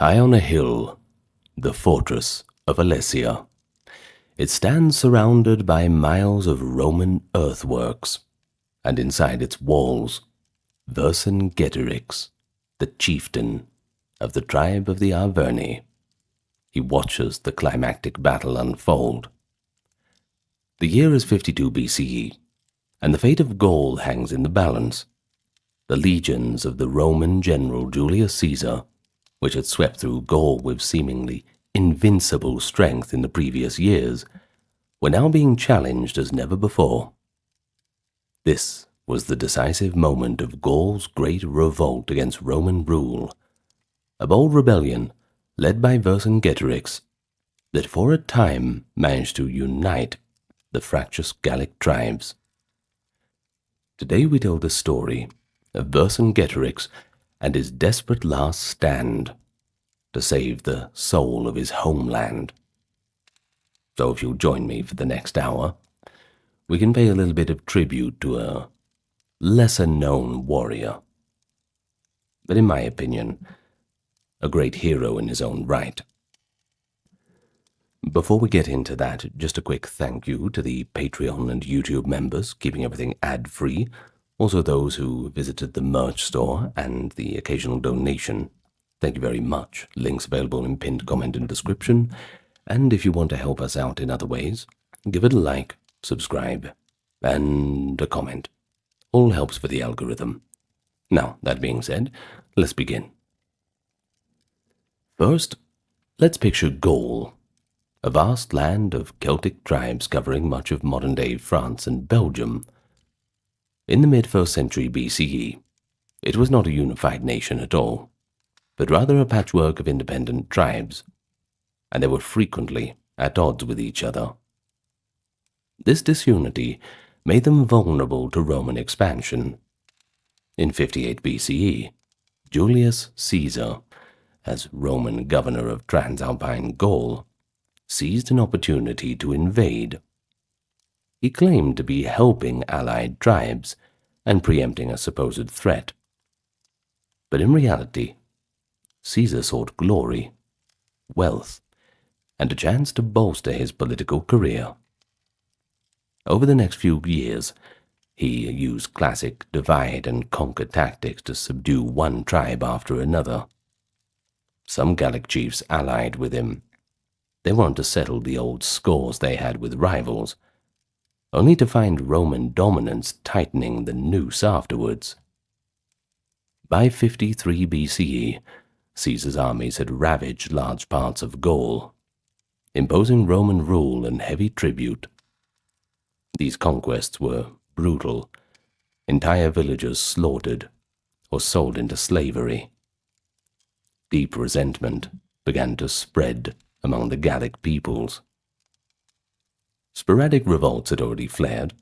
High on a hill, the fortress of Alesia. It stands surrounded by miles of Roman earthworks, and inside its walls, Vercingetorix, the chieftain of the tribe of the Arverni. He watches the climactic battle unfold. The year is 52 BCE, and the fate of Gaul hangs in the balance. The legions of the Roman general Julius Caesar, which had swept through Gaul with seemingly invincible strength in the previous years, were now being challenged as never before. This was the decisive moment of Gaul's great revolt against Roman rule, a bold rebellion led by Vercingetorix that for a time managed to unite the fractious Gallic tribes. Today we tell the story of Vercingetorix and his desperate last stand to save the soul of his homeland. So if you'll join me for the next hour, we can pay a little bit of tribute to a lesser-known warrior, but in my opinion, a great hero in his own right. Before we get into that, just a quick thank you to the Patreon and YouTube members, keeping everything ad-free, also those who visited the merch store and the occasional donation. Thank you very much. Links available in pinned comment and description. And if you want to help us out in other ways, give it a like, subscribe, and a comment. All helps for the algorithm. Now, that being said, let's begin. First, let's picture Gaul, a vast land of Celtic tribes covering much of modern-day France and Belgium. In the mid-1st century BCE, it was not a unified nation at all, but rather a patchwork of independent tribes, and they were frequently at odds with each other. This disunity made them vulnerable to Roman expansion. In 58 BCE, Julius Caesar, as Roman governor of Transalpine Gaul, seized an opportunity to invade. He claimed to be helping allied tribes and preempting a supposed threat. But in reality, Caesar sought glory, wealth, and a chance to bolster his political career. Over the next few years, he used classic divide-and-conquer tactics to subdue one tribe after another. Some Gallic chiefs allied with him. They wanted to settle the old scores they had with rivals, only to find Roman dominance tightening the noose afterwards. By 53 BCE, Caesar's armies had ravaged large parts of Gaul, imposing Roman rule and heavy tribute. These conquests were brutal, entire villages slaughtered or sold into slavery. Deep resentment began to spread among the Gallic peoples. Sporadic revolts had already flared.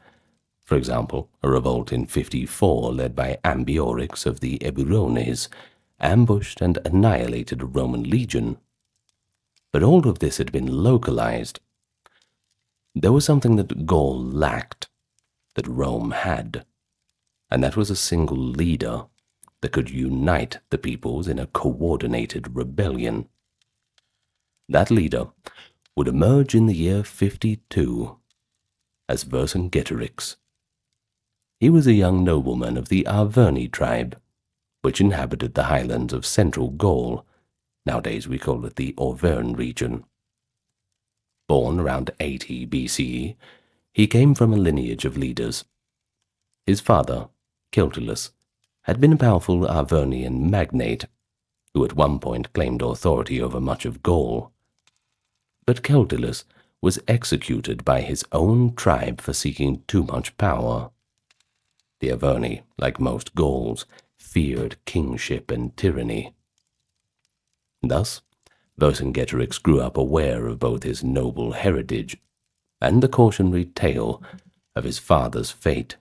For example, a revolt in 54 led by Ambiorix of the Eburones ambushed and annihilated a Roman legion. But all of this had been localized. There was something that Gaul lacked, that Rome had, and that was a single leader that could unite the peoples in a coordinated rebellion. That leader would emerge in the year 52 as Vercingetorix. He was a young nobleman of the Arverni tribe, which inhabited the highlands of central Gaul. Nowadays we call it the Auvergne region. Born around 80 BCE, he came from a lineage of leaders. His father, Celtulus, had been a powerful Arvernian magnate who at one point claimed authority over much of Gaul. But Celtulus was executed by his own tribe for seeking too much power. The Arverni, like most Gauls, feared kingship and tyranny. Thus, Vercingetorix grew up aware of both his noble heritage and the cautionary tale of his father's fate.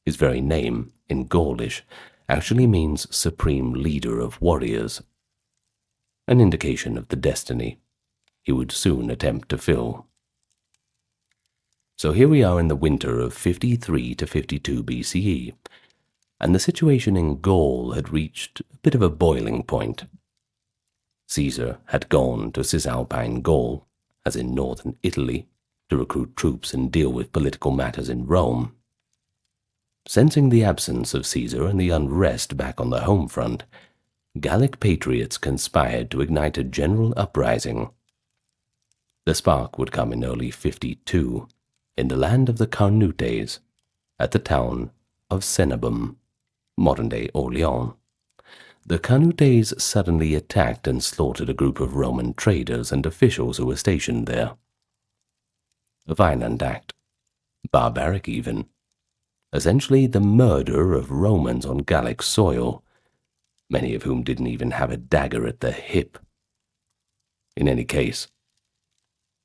His very name, in Gaulish, actually means supreme leader of warriors, an indication of the destiny he would soon attempt to fill. So here we are in the winter of 53 to 52 BCE, and the situation in Gaul had reached a bit of a boiling point. Caesar had gone to Cisalpine Gaul, as in northern Italy, to recruit troops and deal with political matters in Rome. Sensing the absence of Caesar and the unrest back on the home front, Gallic patriots conspired to ignite a general uprising. The spark would come in early 52, in the land of the Carnutes, at the town of Cenabum, modern-day Orleans. The Carnutes suddenly attacked and slaughtered a group of Roman traders and officials who were stationed there. A violent act, barbaric even, essentially the murder of Romans on Gallic soil, many of whom didn't even have a dagger at the hip. In any case,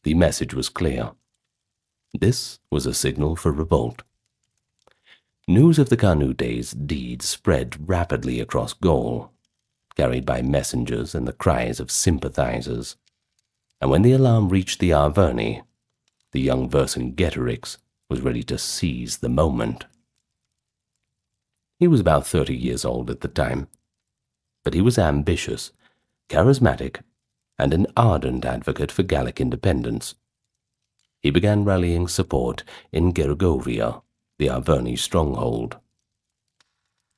the message was clear. This was a signal for revolt. News of the Carnutes' deeds spread rapidly across Gaul, carried by messengers and the cries of sympathizers, and when the alarm reached the Arverni, the young Vercingetorix was ready to seize the moment. He was about 30 years old at the time, but he was ambitious, charismatic, and an ardent advocate for Gallic independence. He began rallying support in Gergovia, the Arverni stronghold.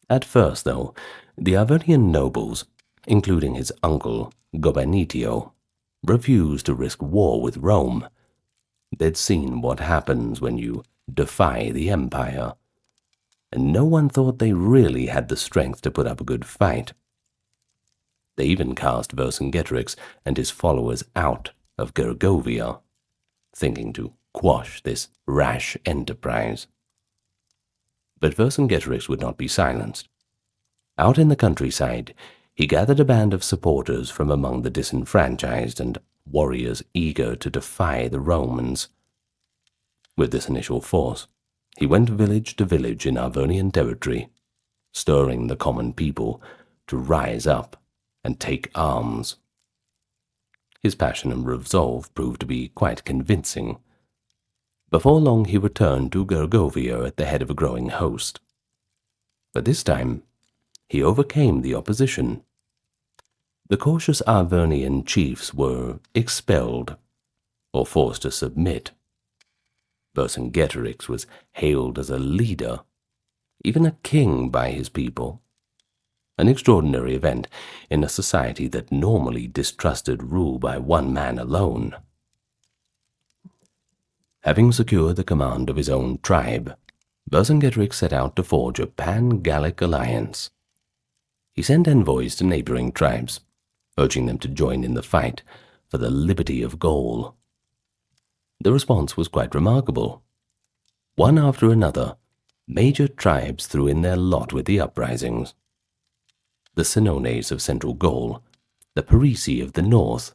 At first, though, the Arvernian nobles, including his uncle Gobernitio, refused to risk war with Rome. They'd seen what happens when you defy the empire, and no one thought they really had the strength to put up a good fight. They even cast Vercingetorix and his followers out of Gergovia, thinking to quash this rash enterprise. But Vercingetorix would not be silenced. Out in the countryside, he gathered a band of supporters from among the disenfranchised and warriors eager to defy the Romans. With this initial force, he went village to village in Arvernian territory, stirring the common people to rise up and take arms. His passion and resolve proved to be quite convincing. Before long he returned to Gergovia at the head of a growing host. But this time, he overcame the opposition. The cautious Arvernian chiefs were expelled or forced to submit. Vercingetorix was hailed as a leader, even a king by his people. An extraordinary event in a society that normally distrusted rule by one man alone. Having secured the command of his own tribe, Vercingetorix set out to forge a pan-Gallic alliance. He sent envoys to neighboring tribes, urging them to join in the fight for the liberty of Gaul. The response was quite remarkable. One after another, major tribes threw in their lot with the uprisings. The Senones of central Gaul, the Parisii of the north,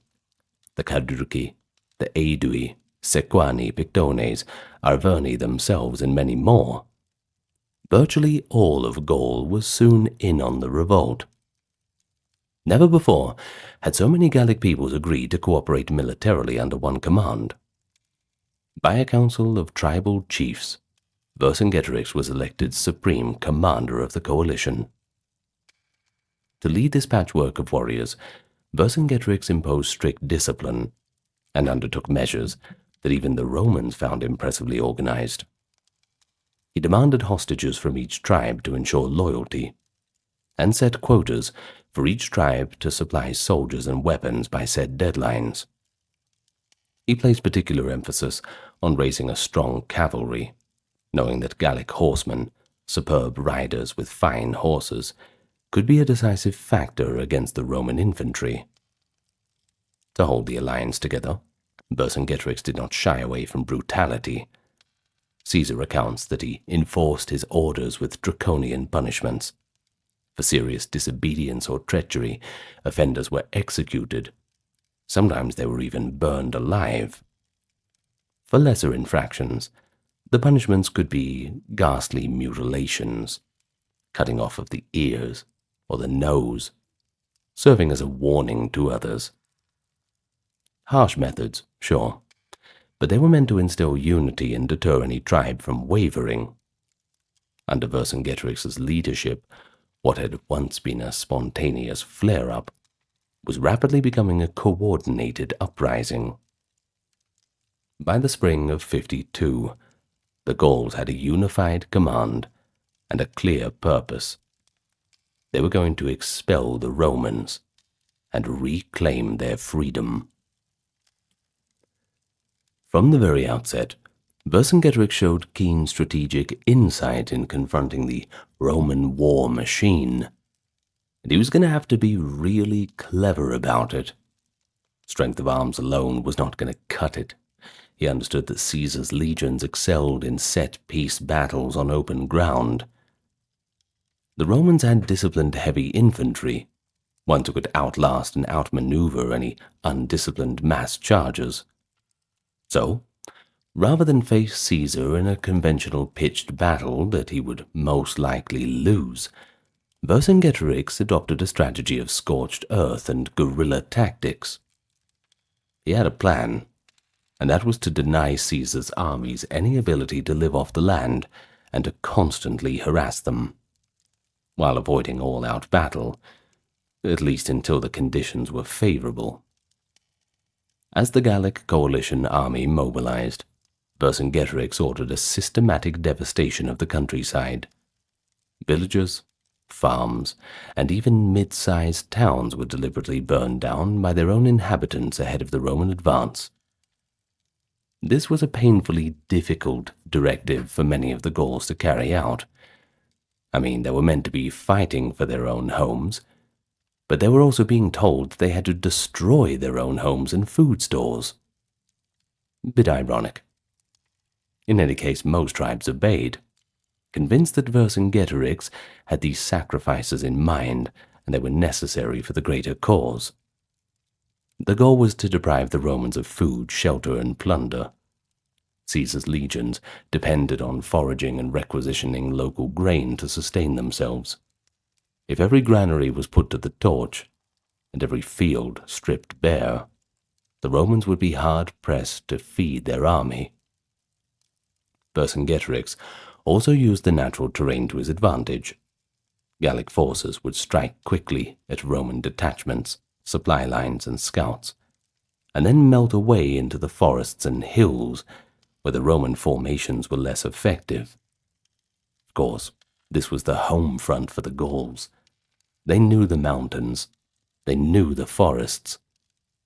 the Cadurci, the Aedui, Sequani, Pictones, Arverni themselves, and many more. Virtually all of Gaul was soon in on the revolt. Never before had so many Gallic peoples agreed to cooperate militarily under one command. By a council of tribal chiefs, Vercingetorix was elected supreme commander of the coalition. To lead this patchwork of warriors, Vercingetorix imposed strict discipline and undertook measures that even the Romans found impressively organized. He demanded hostages from each tribe to ensure loyalty, and set quotas for each tribe to supply soldiers and weapons by set deadlines. He placed particular emphasis on raising a strong cavalry, knowing that Gallic horsemen, superb riders with fine horses, could be a decisive factor against the Roman infantry. To hold the alliance together, Vercingetorix did not shy away from brutality. Caesar recounts that he enforced his orders with draconian punishments. For serious disobedience or treachery, offenders were executed. Sometimes they were even burned alive. For lesser infractions, the punishments could be ghastly mutilations, cutting off of the ears or the nose, serving as a warning to others. Harsh methods, sure, but they were meant to instill unity and deter any tribe from wavering. Under Vercingetorix's leadership, what had once been a spontaneous flare-up was rapidly becoming a coordinated uprising. By the spring of 52, the Gauls had a unified command and a clear purpose. They were going to expel the Romans and reclaim their freedom. From the very outset, Vercingetorix showed keen strategic insight in confronting the Roman war machine, and he was going to have to be really clever about it. Strength of arms alone was not going to cut it. He understood that Caesar's legions excelled in set-piece battles on open ground. The Romans had disciplined heavy infantry, ones who could outlast and outmaneuver any undisciplined mass chargers. So, rather than face Caesar in a conventional pitched battle that he would most likely lose, Vercingetorix adopted a strategy of scorched earth and guerrilla tactics. He had a plan, and that was to deny Caesar's armies any ability to live off the land and to constantly harass them, while avoiding all-out battle, at least until the conditions were favorable. As the Gallic coalition army mobilized, Vercingetorix ordered a systematic devastation of the countryside. Villages, farms, and even mid-sized towns were deliberately burned down by their own inhabitants ahead of the Roman advance. This was a painfully difficult directive for many of the Gauls to carry out. I mean, they were meant to be fighting for their own homes, but they were also being told they had to destroy their own homes and food stores. A bit ironic. In any case, most tribes obeyed, convinced that Vercingetorix had these sacrifices in mind and they were necessary for the greater cause. The goal was to deprive the Romans of food, shelter, and plunder. Caesar's legions depended on foraging and requisitioning local grain to sustain themselves. If every granary was put to the torch, and every field stripped bare, the Romans would be hard-pressed to feed their army. Vercingetorix also used the natural terrain to his advantage. Gallic forces would strike quickly at Roman detachments, supply lines, and scouts, and then melt away into the forests and hills where the Roman formations were less effective. Of course, this was the home front for the Gauls. They knew the mountains. They knew the forests.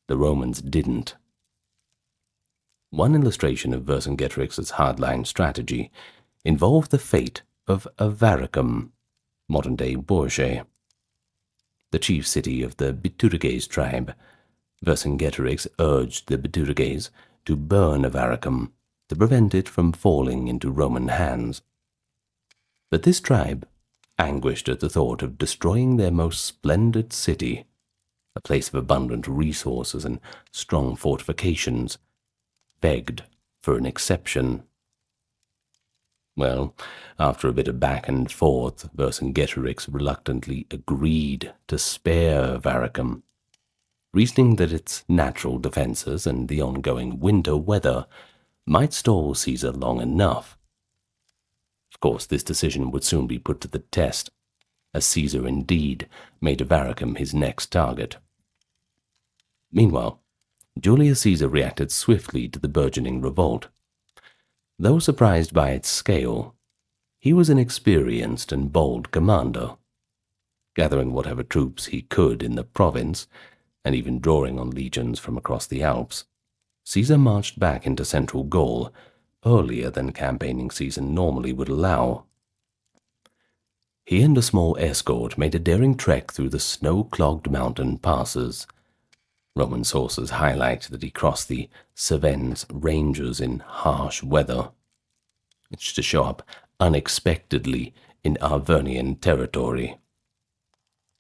The Romans didn't. One illustration of Vercingetorix's hardline strategy involved the fate of Avaricum, modern-day Bourges. The chief city of the Bituriges tribe, Vercingetorix urged the Bituriges to burn Avaricum to prevent it from falling into Roman hands. But this tribe, anguished at the thought of destroying their most splendid city, a place of abundant resources and strong fortifications, begged for an exception. Well, after a bit of back and forth, Vercingetorix reluctantly agreed to spare Avaricum, reasoning that its natural defenses and the ongoing winter weather might stall Caesar long enough. Of course, this decision would soon be put to the test, as Caesar indeed made Avaricum his next target. Meanwhile, Julius Caesar reacted swiftly to the burgeoning revolt. Though surprised by its scale, he was an experienced and bold commander. Gathering whatever troops he could in the province, and even drawing on legions from across the Alps, Caesar marched back into central Gaul earlier than campaigning season normally would allow. He and a small escort made a daring trek through the snow-clogged mountain passes. Roman sources highlight that he crossed the Cevennes ranges in harsh weather. It's to show up unexpectedly in Arvernian territory.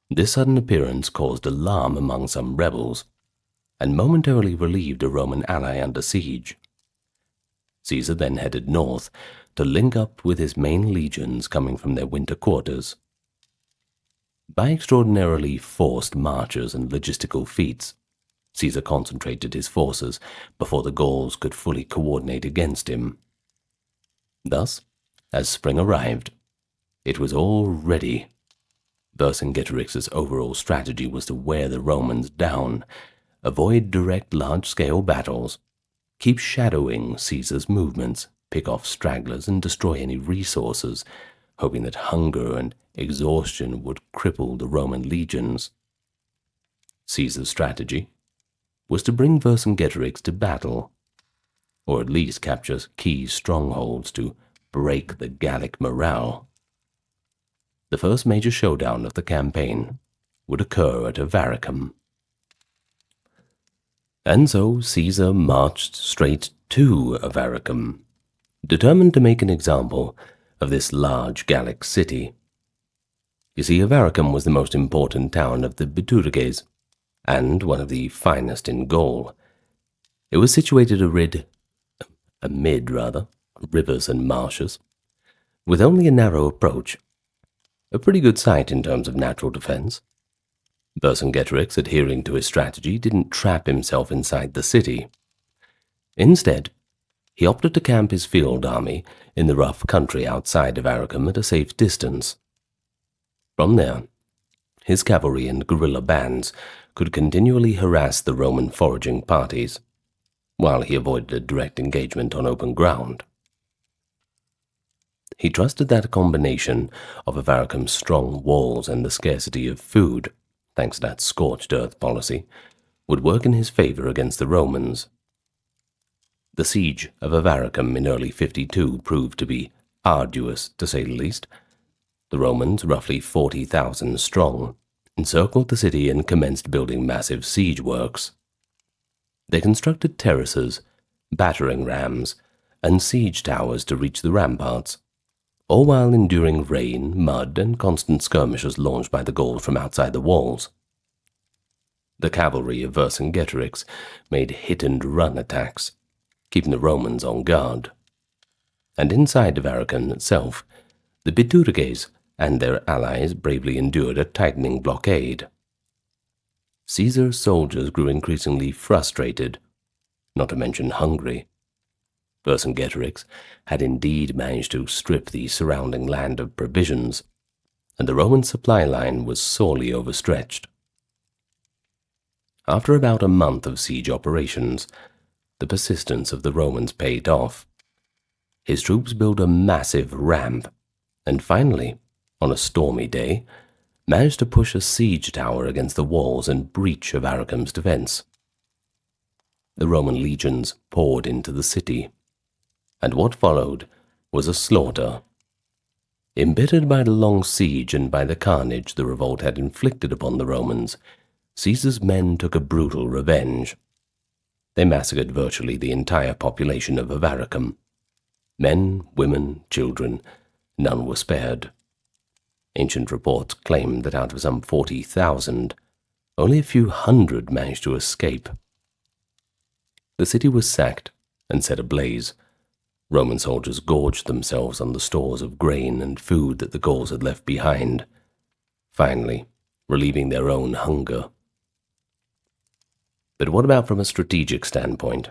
This sudden appearance caused alarm among some rebels, and momentarily relieved a Roman ally under siege. Caesar then headed north to link up with his main legions coming from their winter quarters. By extraordinarily forced marches and logistical feats, Caesar concentrated his forces before the Gauls could fully coordinate against him. Thus, as spring arrived, it was all ready. Vercingetorix's overall strategy was to wear the Romans down, avoid direct large-scale battles, keep shadowing Caesar's movements, pick off stragglers, and destroy any resources, hoping that hunger and exhaustion would cripple the Roman legions. Caesar's strategy was to bring Vercingetorix to battle, or at least capture key strongholds to break the Gallic morale. The first major showdown of the campaign would occur at Avaricum. And so Caesar marched straight to Avaricum, determined to make an example of this large Gallic city. You see, Avaricum was the most important town of the Bituriges, and one of the finest in Gaul. It was situated amid rivers and marshes, with only a narrow approach, a pretty good site in terms of natural defense. Vercingetorix, adhering to his strategy, didn't trap himself inside the city. Instead, he opted to camp his field army in the rough country outside of Avaricum at a safe distance. From there, his cavalry and guerrilla bands could continually harass the Roman foraging parties, while he avoided a direct engagement on open ground. He trusted that a combination of Avaricum's strong walls and the scarcity of food, thanks to that scorched earth policy, would work in his favor against the Romans. The siege of Avaricum in early 52 proved to be arduous, to say the least. The Romans, roughly 40,000 strong, encircled the city and commenced building massive siege works. They constructed terraces, battering rams, and siege towers to reach the ramparts, all while enduring rain, mud, and constant skirmishes launched by the Gauls from outside the walls. The cavalry of Vercingetorix made hit-and-run attacks, keeping the Romans on guard. And inside Avaricum itself, the Bituriges and their allies bravely endured a tightening blockade. Caesar's soldiers grew increasingly frustrated, not to mention hungry. Vercingetorix had indeed managed to strip the surrounding land of provisions, and the Roman supply line was sorely overstretched. After about a month of siege operations, the persistence of the Romans paid off. His troops built a massive ramp, and finally, on a stormy day, managed to push a siege tower against the walls and breach of Avaricum's defense. The Roman legions poured into the city, and what followed was a slaughter. Embittered by the long siege and by the carnage the revolt had inflicted upon the Romans, Caesar's men took a brutal revenge. They massacred virtually the entire population of Avaricum. Men, women, children, none were spared. Ancient reports claim that out of some 40,000, only a few hundred managed to escape. The city was sacked and set ablaze. Roman soldiers gorged themselves on the stores of grain and food that the Gauls had left behind, finally relieving their own hunger. But what about from a strategic standpoint?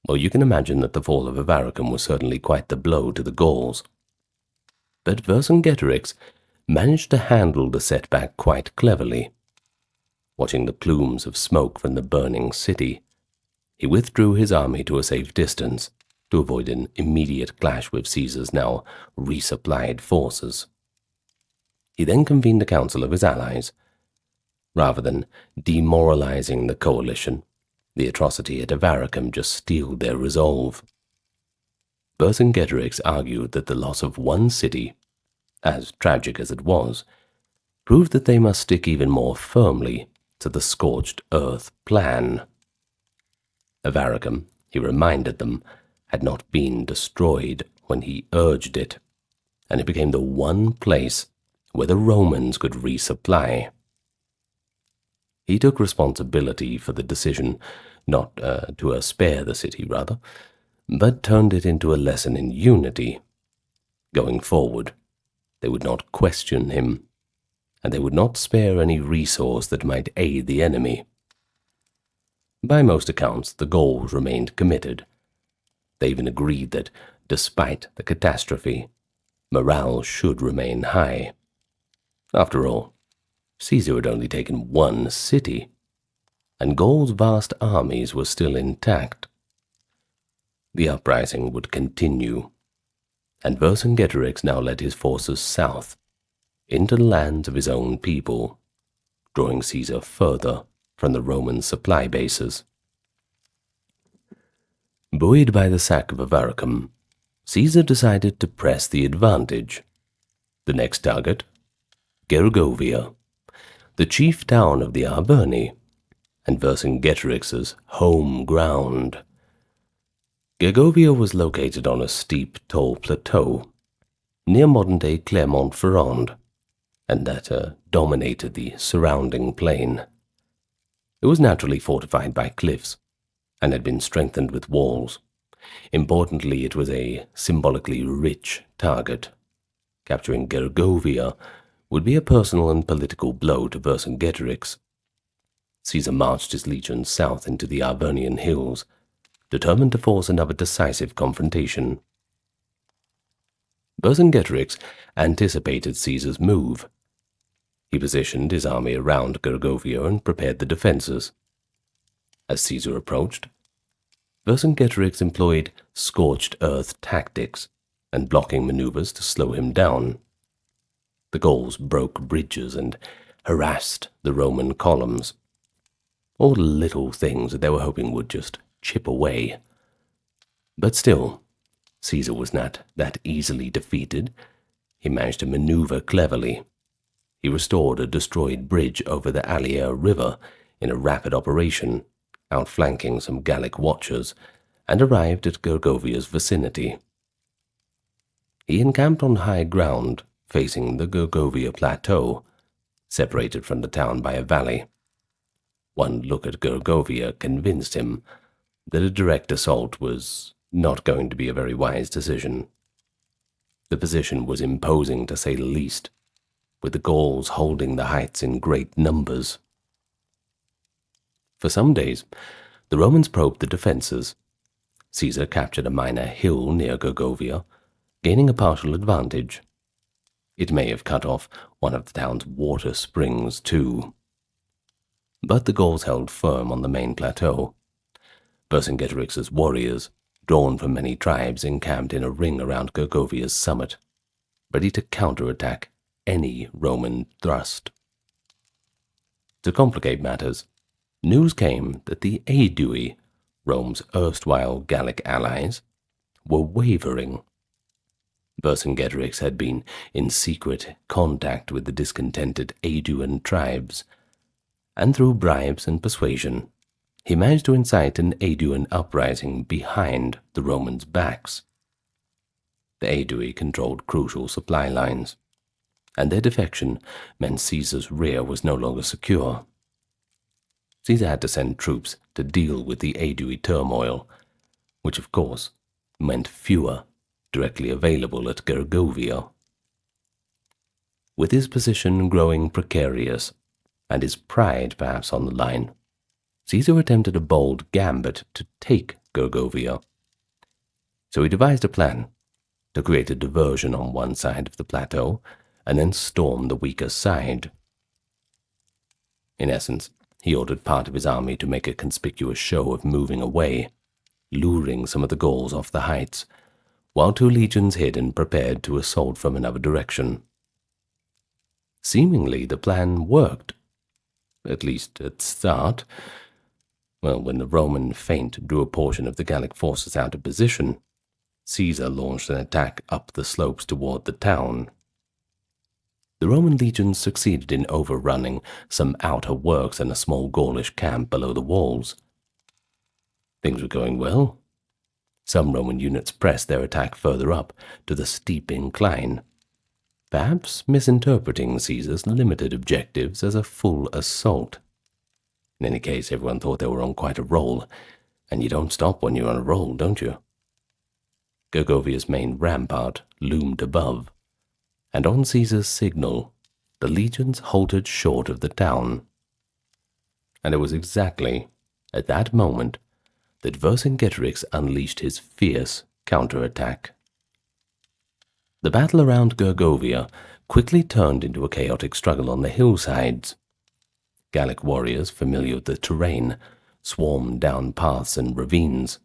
Well, you can imagine that the fall of Avaricum was certainly quite the blow to the Gauls. But Vercingetorix managed to handle the setback quite cleverly. Watching the plumes of smoke from the burning city, he withdrew his army to a safe distance to avoid an immediate clash with Caesar's now resupplied forces. He then convened a council of his allies. Rather than demoralizing the coalition, the atrocity at Avaricum just steeled their resolve. Vercingetorix argued that the loss of one city, as tragic as it was, proved that they must stick even more firmly to the scorched earth plan. Avaricum, he reminded them, had not been destroyed when he urged it, and it became the one place where the Romans could resupply. He took responsibility for the decision not to spare the city, but turned it into a lesson in unity. Going forward, they would not question him, and they would not spare any resource that might aid the enemy. By most accounts, the Gauls remained committed. They even agreed that, despite the catastrophe, morale should remain high. After all, Caesar had only taken one city, and Gaul's vast armies were still intact. The uprising would continue, and Vercingetorix now led his forces south, into the lands of his own people, drawing Caesar further from the Roman supply bases. Buoyed by the sack of Avaricum, Caesar decided to press the advantage. The next target, Gergovia, the chief town of the Arverni, and Vercingetorix's home ground. Gergovia was located on a steep, tall plateau near modern-day Clermont-Ferrand, and that dominated the surrounding plain. It was naturally fortified by cliffs, and had been strengthened with walls. Importantly, it was a symbolically rich target. Capturing Gergovia would be a personal and political blow to Vercingetorix. Caesar marched his legions south into the Arvernian hills, determined to force another decisive confrontation. Vercingetorix anticipated Caesar's move. He positioned his army around Gergovia and prepared the defenses. As Caesar approached, Vercingetorix employed scorched earth tactics and blocking maneuvers to slow him down. The Gauls broke bridges and harassed the Roman columns. All the little things that they were hoping would just chip away. But still, Caesar was not that easily defeated. He managed to maneuver cleverly. He restored a destroyed bridge over the Allier River in a rapid operation, outflanking some Gallic watchers, and arrived at Gergovia's vicinity. He encamped on high ground, facing the Gergovia Plateau, separated from the town by a valley. One look at Gergovia convinced him that a direct assault was not going to be a very wise decision. The position was imposing, to say the least, with the Gauls holding the heights in great numbers. For some days, the Romans probed the defences. Caesar captured a minor hill near Gergovia, gaining a partial advantage. It may have cut off one of the town's water springs, too. But the Gauls held firm on the main plateau. Vercingetorix's warriors, drawn from many tribes, encamped in a ring around Gergovia's summit, ready to counterattack any Roman thrust. To complicate matters, news came that the Aedui, Rome's erstwhile Gallic allies, were wavering. Vercingetorix had been in secret contact with the discontented Aeduan tribes, and through bribes and persuasion, he managed to incite an Aeduan uprising behind the Romans' backs. The Aedui controlled crucial supply lines, and their defection meant Caesar's rear was no longer secure. Caesar had to send troops to deal with the Aedui turmoil, which of course meant fewer directly available at Gergovia. With his position growing precarious, and his pride perhaps on the line, Caesar attempted a bold gambit to take Gergovia. So he devised a plan to create a diversion on one side of the plateau and then storm the weaker side. In essence, he ordered part of his army to make a conspicuous show of moving away, luring some of the Gauls off the heights, while two legions hid and prepared to assault from another direction. Seemingly the plan worked, at least at start. Well, when the Roman feint drew a portion of the Gallic forces out of position, Caesar launched an attack up the slopes toward the town. The Roman legions succeeded in overrunning some outer works and a small Gaulish camp below the walls. Things were going well. Some Roman units pressed their attack further up to the steep incline, perhaps misinterpreting Caesar's limited objectives as a full assault. In any case, everyone thought they were on quite a roll, and you don't stop when you're on a roll, don't you? Gergovia's main rampart loomed above, and on Caesar's signal, the legions halted short of the town. And it was exactly at that moment that Vercingetorix unleashed his fierce counterattack. The battle around Gergovia quickly turned into a chaotic struggle on the hillsides. Gallic warriors, familiar with the terrain, swarmed down paths and ravines,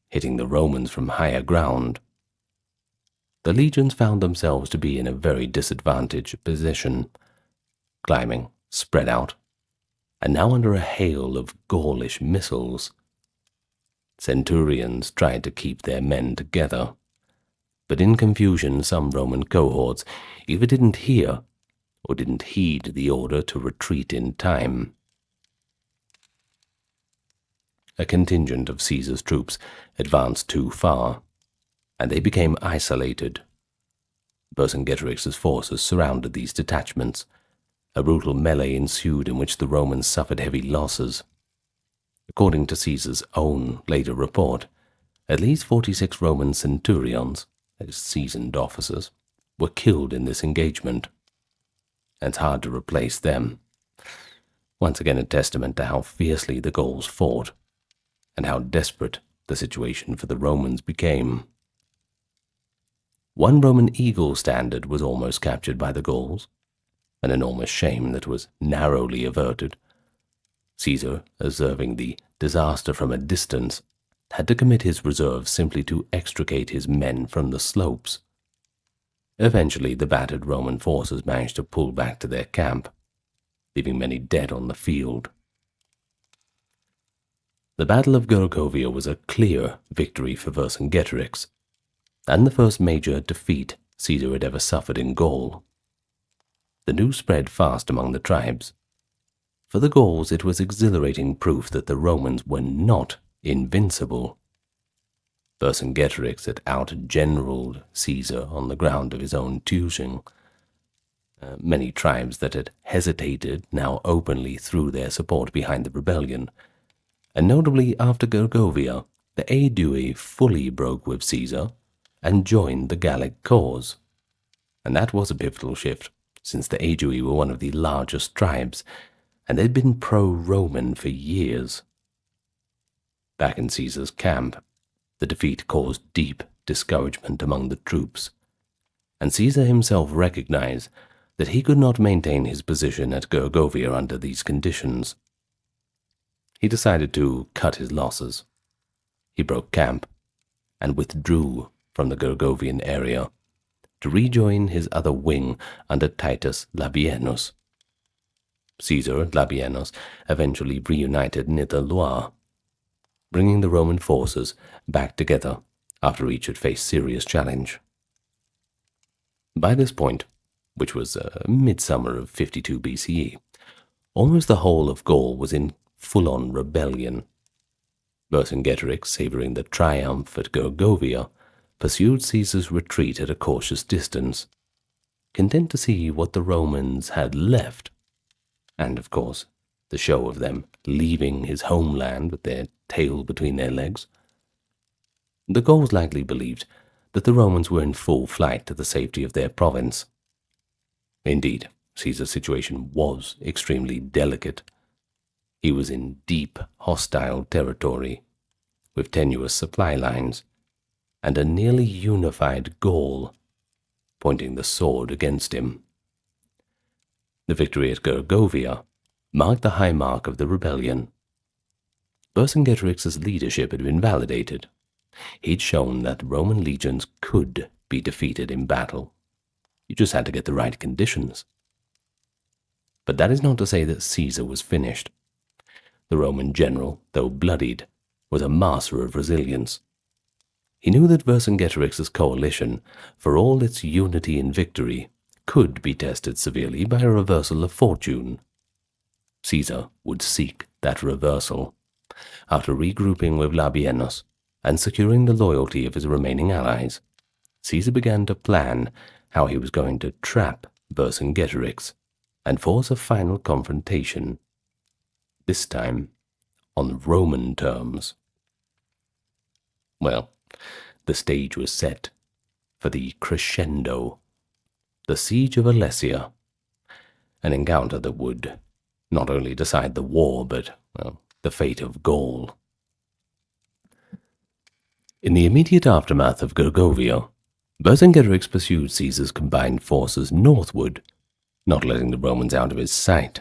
hitting the Romans from higher ground. The legions found themselves to be in a very disadvantaged position, climbing, spread out, and now under a hail of Gaulish missiles. Centurions tried to keep their men together, but in confusion some Roman cohorts either didn't hear or didn't heed the order to retreat in time. A contingent of Caesar's troops advanced too far, and they became isolated. Vercingetorix's forces surrounded these detachments. A brutal melee ensued in which the Romans suffered heavy losses. According to Caesar's own later report, at least 46 Roman centurions, that is, seasoned officers, were killed in this engagement. It's hard to replace them. Once again a testament to how fiercely the Gauls fought, and how desperate the situation for the Romans became. One Roman eagle standard was almost captured by the Gauls, an enormous shame that was narrowly averted. Caesar, observing the disaster from a distance, had to commit his reserves simply to extricate his men from the slopes. Eventually, the battered Roman forces managed to pull back to their camp, leaving many dead on the field. The Battle of Gergovia was a clear victory for Vercingetorix, and the first major defeat Caesar had ever suffered in Gaul. The news spread fast among the tribes. For the Gauls, it was exhilarating proof that the Romans were not invincible. Vercingetorix had out-generaled Caesar on the ground of his own choosing. Many tribes that had hesitated now openly threw their support behind the rebellion, and notably after Gergovia, the Aedui fully broke with Caesar and joined the Gallic cause. And that was a pivotal shift, since the Aedui were one of the largest tribes, and they'd been pro-Roman for years. Back in Caesar's camp, the defeat caused deep discouragement among the troops, and Caesar himself recognized that he could not maintain his position at Gergovia under these conditions. He decided to cut his losses. He broke camp and withdrew from the Gergovian area to rejoin his other wing under Titus Labienus. Caesar and Labienus eventually reunited near the Loire, bringing the Roman forces back together after each had faced serious challenge. By this point, which was midsummer of 52 BCE, almost the whole of Gaul was in full-on rebellion. Vercingetorix, savoring the triumph at Gergovia, pursued Caesar's retreat at a cautious distance, content to see what the Romans had left, and, of course, the show of them leaving his homeland with their tail between their legs. The Gauls likely believed that the Romans were in full flight to the safety of their province. Indeed, Caesar's situation was extremely delicate. He was in deep, hostile territory, with tenuous supply lines, and a nearly unified Gaul pointing the sword against him. The victory at Gergovia marked the high mark of the rebellion. Vercingetorix's leadership had been validated. He'd shown that Roman legions could be defeated in battle. You just had to get the right conditions. But that is not to say that Caesar was finished. The Roman general, though bloodied, was a master of resilience. He knew that Vercingetorix's coalition, for all its unity and victory, could be tested severely by a reversal of fortune. Caesar would seek that reversal. After regrouping with Labienus and securing the loyalty of his remaining allies, Caesar began to plan how he was going to trap Vercingetorix and force a final confrontation, this time on Roman terms. Well, the stage was set for the crescendo, the siege of Alesia, an encounter that would not only decide the war, but, well, the fate of Gaul. In the immediate aftermath of Gergovia, Vercingetorix pursued Caesar's combined forces northward, not letting the Romans out of his sight.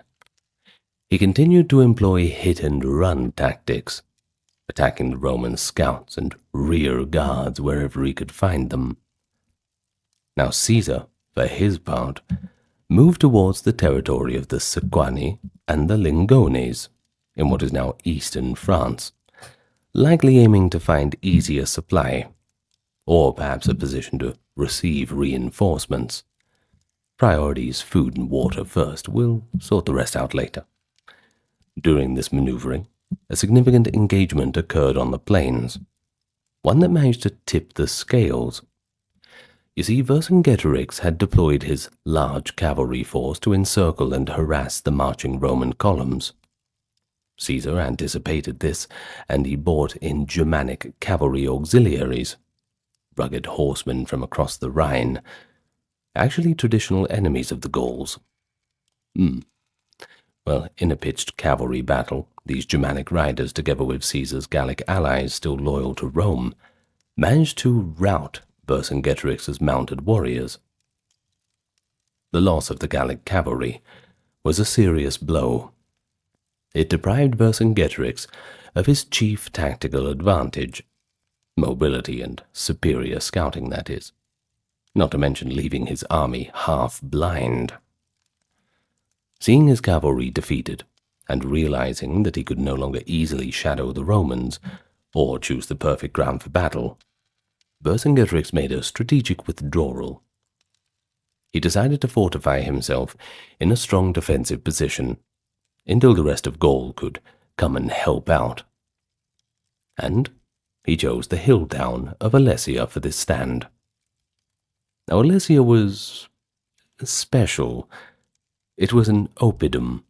He continued to employ hit-and-run tactics, attacking the Roman scouts and rear guards wherever he could find them. Now Caesar, for his part, moved towards the territory of the Sequani and the Lingones, in what is now eastern France, likely aiming to find easier supply, or perhaps a position to receive reinforcements. Priorities food and water first, we'll sort the rest out later. During this maneuvering, a significant engagement occurred on the plains, one that managed to tip the scales. You see, Vercingetorix had deployed his large cavalry force to encircle and harass the marching Roman columns. Caesar anticipated this, and he brought in Germanic cavalry auxiliaries, rugged horsemen from across the Rhine, actually traditional enemies of the Gauls. Well, in a pitched cavalry battle, these Germanic riders, together with Caesar's Gallic allies still loyal to Rome, managed to rout Vercingetorix's mounted warriors. The loss of the Gallic cavalry was a serious blow. It deprived Vercingetorix of his chief tactical advantage, mobility and superior scouting, that is, not to mention leaving his army half blind. Seeing his cavalry defeated, and realizing that he could no longer easily shadow the Romans, or choose the perfect ground for battle, Vercingetorix made a strategic withdrawal. He decided to fortify himself in a strong defensive position until the rest of Gaul could come and help out. And he chose the hill town of Alesia for this stand. Now, Alesia was special. It was an oppidum,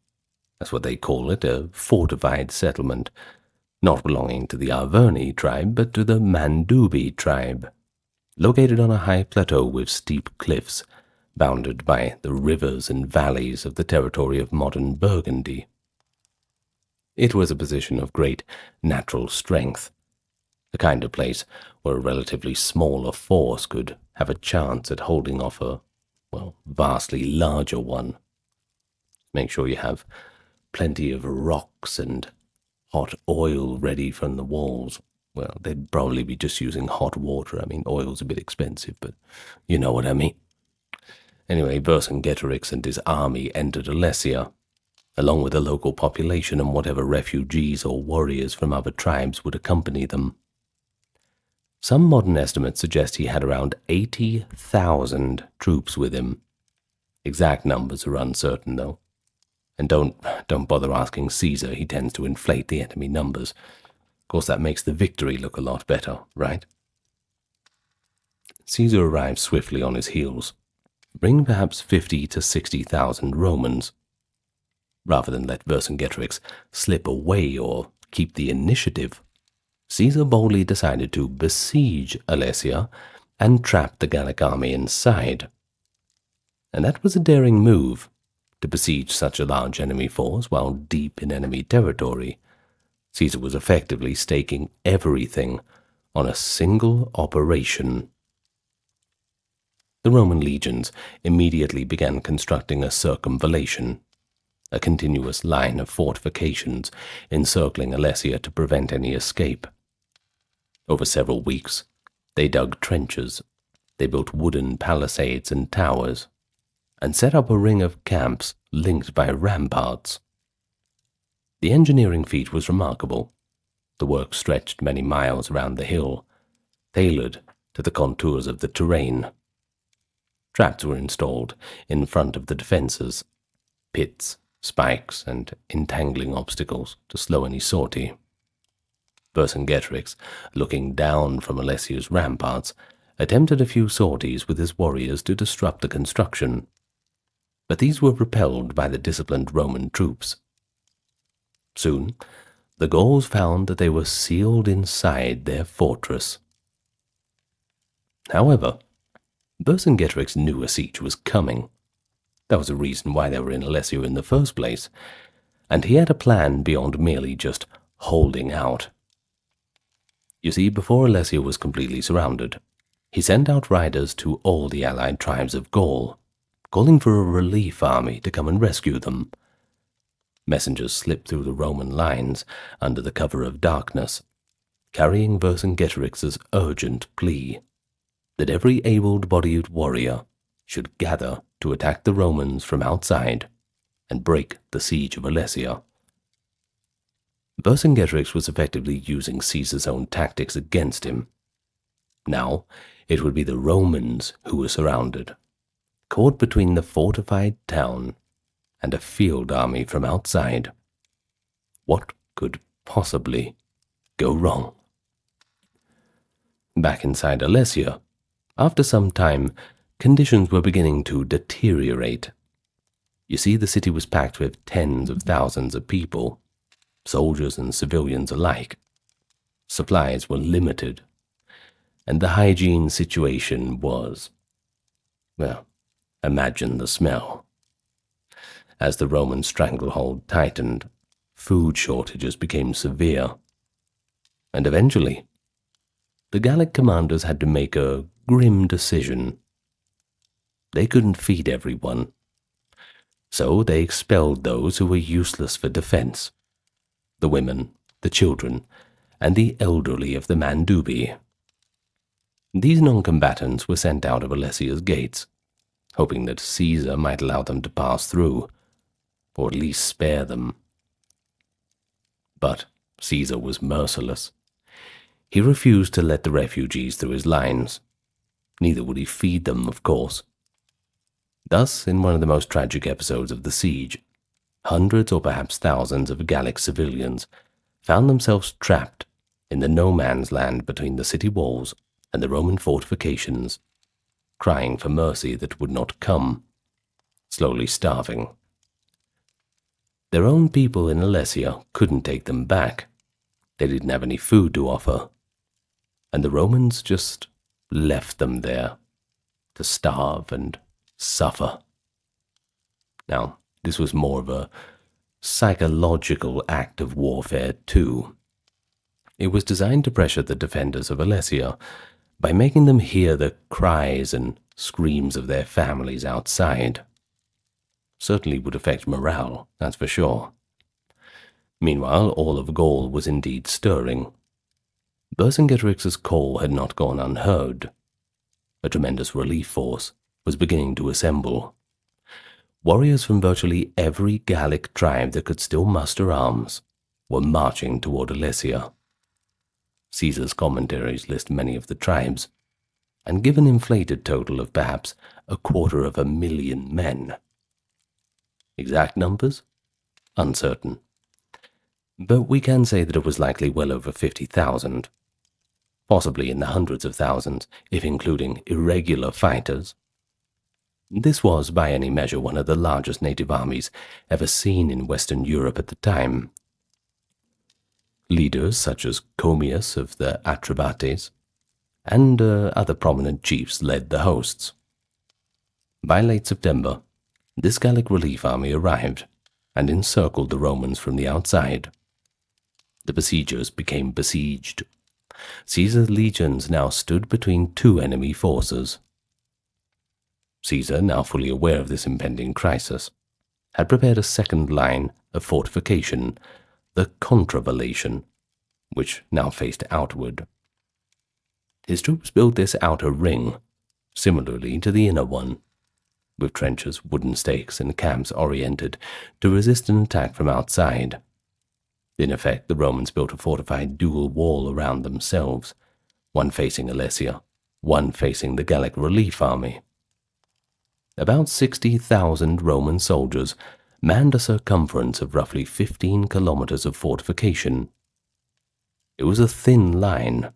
that's what they call it, a fortified settlement, not belonging to the Arverni tribe, but to the Mandubi tribe, located on a high plateau with steep cliffs, bounded by the rivers and valleys of the territory of modern Burgundy. It was a position of great natural strength, the kind of place where a relatively smaller force could have a chance at holding off a, vastly larger one. Make sure you have plenty of rocks and hot oil ready from the walls. Well, they'd probably be just using hot water. I mean, oil's a bit expensive, but you know what I mean. Anyway, Vercingetorix and his army entered Alesia, along with the local population and whatever refugees or warriors from other tribes would accompany them. Some modern estimates suggest he had around 80,000 troops with him. Exact numbers are uncertain, though. And don't bother asking Caesar, he tends to inflate the enemy numbers. Of course, that makes the victory look a lot better, right? Caesar arrived swiftly on his heels, bringing perhaps 50 to 60,000 Romans. Rather than let Vercingetorix slip away or keep the initiative, Caesar boldly decided to besiege Alesia and trap the Gallic army inside. And that was a daring move, to besiege such a large enemy force while deep in enemy territory. Caesar was effectively staking everything on a single operation. The Roman legions immediately began constructing a circumvallation, a continuous line of fortifications encircling Alesia to prevent any escape. Over several weeks, they dug trenches, they built wooden palisades and towers, and set up a ring of camps linked by ramparts. The engineering feat was remarkable. The work stretched many miles around the hill, tailored to the contours of the terrain. Traps were installed in front of the defenses, pits, spikes, and entangling obstacles to slow any sortie. Vercingetorix, looking down from Alesia's ramparts, attempted a few sorties with his warriors to disrupt the construction, but these were repelled by the disciplined Roman troops. Soon, the Gauls found that they were sealed inside their fortress. However, Vercingetorix knew a siege was coming. That was the reason why they were in Alesia in the first place, and he had a plan beyond merely just holding out. You see, before Alesia was completely surrounded, He sent out riders to all the allied tribes of Gaul, calling for a relief army to come and rescue them. Messengers slipped through the Roman lines under the cover of darkness, carrying Vercingetorix's urgent plea that every able-bodied warrior should gather to attack the Romans from outside and break the siege of Alesia. Vercingetorix was effectively using Caesar's own tactics against him. Now it would be the Romans who were surrounded, caught between the fortified town and a field army from outside. What could possibly go wrong? Back inside Alesia, after some time, conditions were beginning to deteriorate. You see, the city was packed with tens of thousands of people, soldiers and civilians alike. Supplies were limited, and the hygiene situation was, well, imagine the smell. As the Roman stranglehold tightened, food shortages became severe, and eventually, the Gallic commanders had to make a grim decision. They couldn't feed everyone, so they expelled those who were useless for defense: the women, the children, and the elderly of the Mandubi. These non-combatants were sent out of Alesia's gates, hoping that Caesar might allow them to pass through, or at least spare them. But Caesar was merciless. He refused to let the refugees through his lines. Neither would he feed them, of course. Thus, in one of the most tragic episodes of the siege, hundreds or perhaps thousands of Gallic civilians found themselves trapped in the no-man's land between the city walls and the Roman fortifications, crying for mercy that would not come, slowly starving. Their own people in Alesia couldn't take them back. They didn't have any food to offer, and the Romans just left them there to starve and suffer. Now, this was more of a psychological act of warfare too. It was designed to pressure the defenders of Alesia by making them hear the cries and screams of their families outside. Certainly would affect morale, that's for sure. Meanwhile, all of Gaul was indeed stirring. Vercingetorix's call had not gone unheard. A tremendous relief force was beginning to assemble. Warriors from virtually every Gallic tribe that could still muster arms were marching toward Alesia. Caesar's commentaries list many of the tribes, and give an inflated total of perhaps 250,000 men. Exact numbers? Uncertain. But we can say that it was likely well over 50,000, possibly in the hundreds of thousands, if including irregular fighters. This was, by any measure, one of the largest native armies ever seen in Western Europe at the time. Leaders such as Commius of the Atrebates and other prominent chiefs led the hosts. By late September, this Gallic relief army arrived and encircled the Romans from the outside. The besiegers became besieged. Caesar's legions now stood between two enemy forces. Caesar, now fully aware of this impending crisis, had prepared a second line of fortification, the contravallation, which now faced outward. His troops built this outer ring, similarly to the inner one, with trenches, wooden stakes, and camps oriented to resist an attack from outside. In effect, the Romans built a fortified dual wall around themselves, one facing Alesia, one facing the Gallic relief army. About 60,000 Roman soldiers manned a circumference of roughly 15 kilometers of fortification. It was a thin line,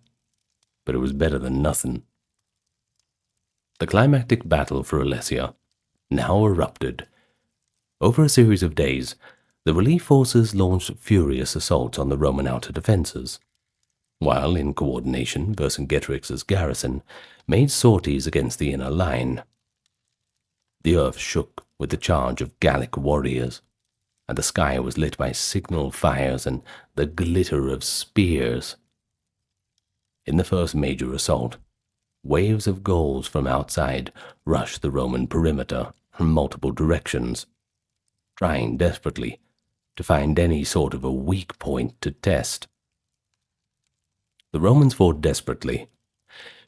but it was better than nothing. The climactic battle for Alesia now erupted. Over a series of days, the relief forces launched furious assaults on the Roman outer defenses, while in coordination Vercingetorix's garrison made sorties against the inner line. The earth shook with the charge of Gallic warriors, and the sky was lit by signal fires and the glitter of spears. In the first major assault, waves of Gauls from outside rushed the Roman perimeter from multiple directions, trying desperately to find any sort of a weak point to test. The Romans fought desperately,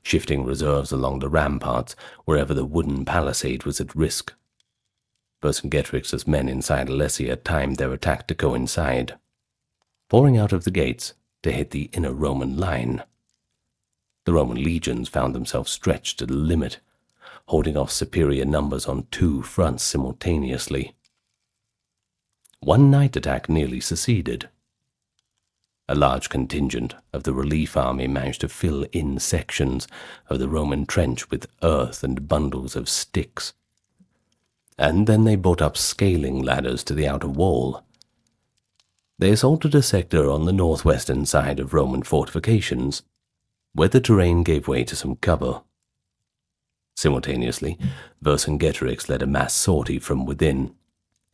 shifting reserves along the ramparts wherever the wooden palisade was at risk. Vercingetorix's men inside Alesia timed their attack to coincide, pouring out of the gates to hit the inner Roman line. The Roman legions found themselves stretched to the limit, holding off superior numbers on two fronts simultaneously. One night attack nearly succeeded. A large contingent of the relief army managed to fill in sections of the Roman trench with earth and bundles of sticks. And then they brought up scaling ladders to the outer wall. They assaulted a sector on the northwestern side of Roman fortifications, where the terrain gave way to some cover. Simultaneously, Vercingetorix led a mass sortie from within,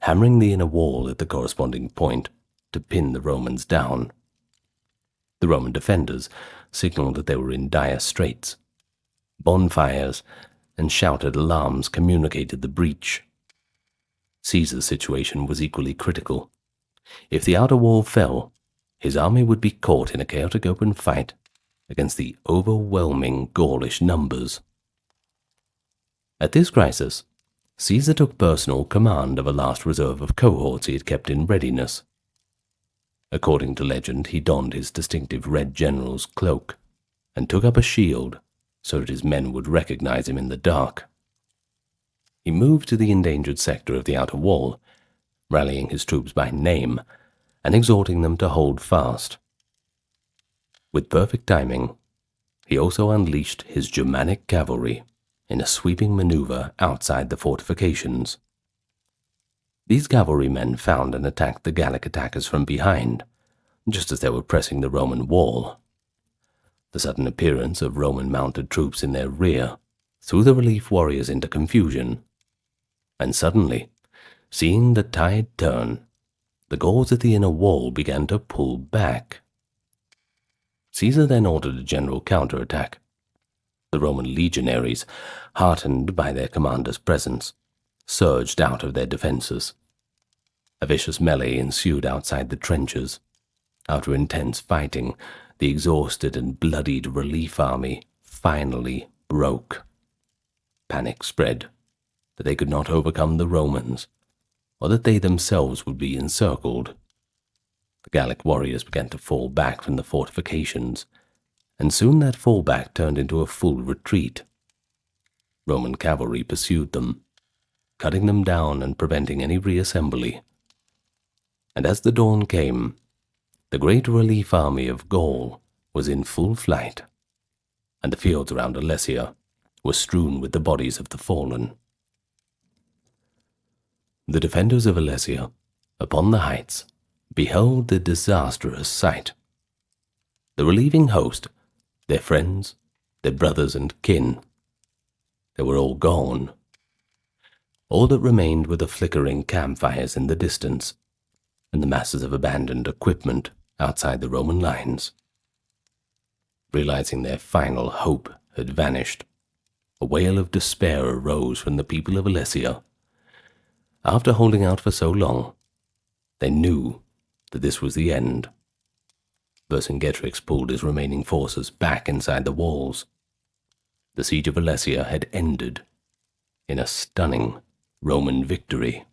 hammering the inner wall at the corresponding point to pin the Romans down. The Roman defenders signaled that they were in dire straits. Bonfires and shouted alarms communicated the breach. Caesar's situation was equally critical. If the outer wall fell, his army would be caught in a chaotic open fight against the overwhelming Gaulish numbers. At this crisis, Caesar took personal command of a last reserve of cohorts he had kept in readiness. According to legend, he donned his distinctive red general's cloak and took up a shield so that his men would recognize him in the dark. He moved to the endangered sector of the outer wall, rallying his troops by name and exhorting them to hold fast. With perfect timing, he also unleashed his Germanic cavalry in a sweeping maneuver outside the fortifications. These cavalrymen found and attacked the Gallic attackers from behind, just as they were pressing the Roman wall. The sudden appearance of Roman mounted troops in their rear threw the relief warriors into confusion, and suddenly, seeing the tide turn, the Gauls at the inner wall began to pull back. Caesar then ordered a general counterattack. The Roman legionaries, heartened by their commander's presence, surged out of their defenses. A vicious melee ensued outside the trenches. After intense fighting, the exhausted and bloodied relief army finally broke. Panic spread that they could not overcome the Romans, or that they themselves would be encircled. The Gallic warriors began to fall back from the fortifications, and soon that fallback turned into a full retreat. Roman cavalry pursued them, cutting them down and preventing any reassembly. And as the dawn came, the great relief army of Gaul was in full flight, and the fields around Alesia were strewn with the bodies of the fallen. The defenders of Alesia, upon the heights, beheld the disastrous sight. The relieving host, their friends, their brothers and kin, they were all gone. All that remained were the flickering campfires in the distance, and the masses of abandoned equipment outside the Roman lines. Realizing their final hope had vanished, a wail of despair arose from the people of Alesia. After holding out for so long, they knew that this was the end. Vercingetorix pulled his remaining forces back inside the walls. The siege of Alesia had ended in a stunning Roman victory.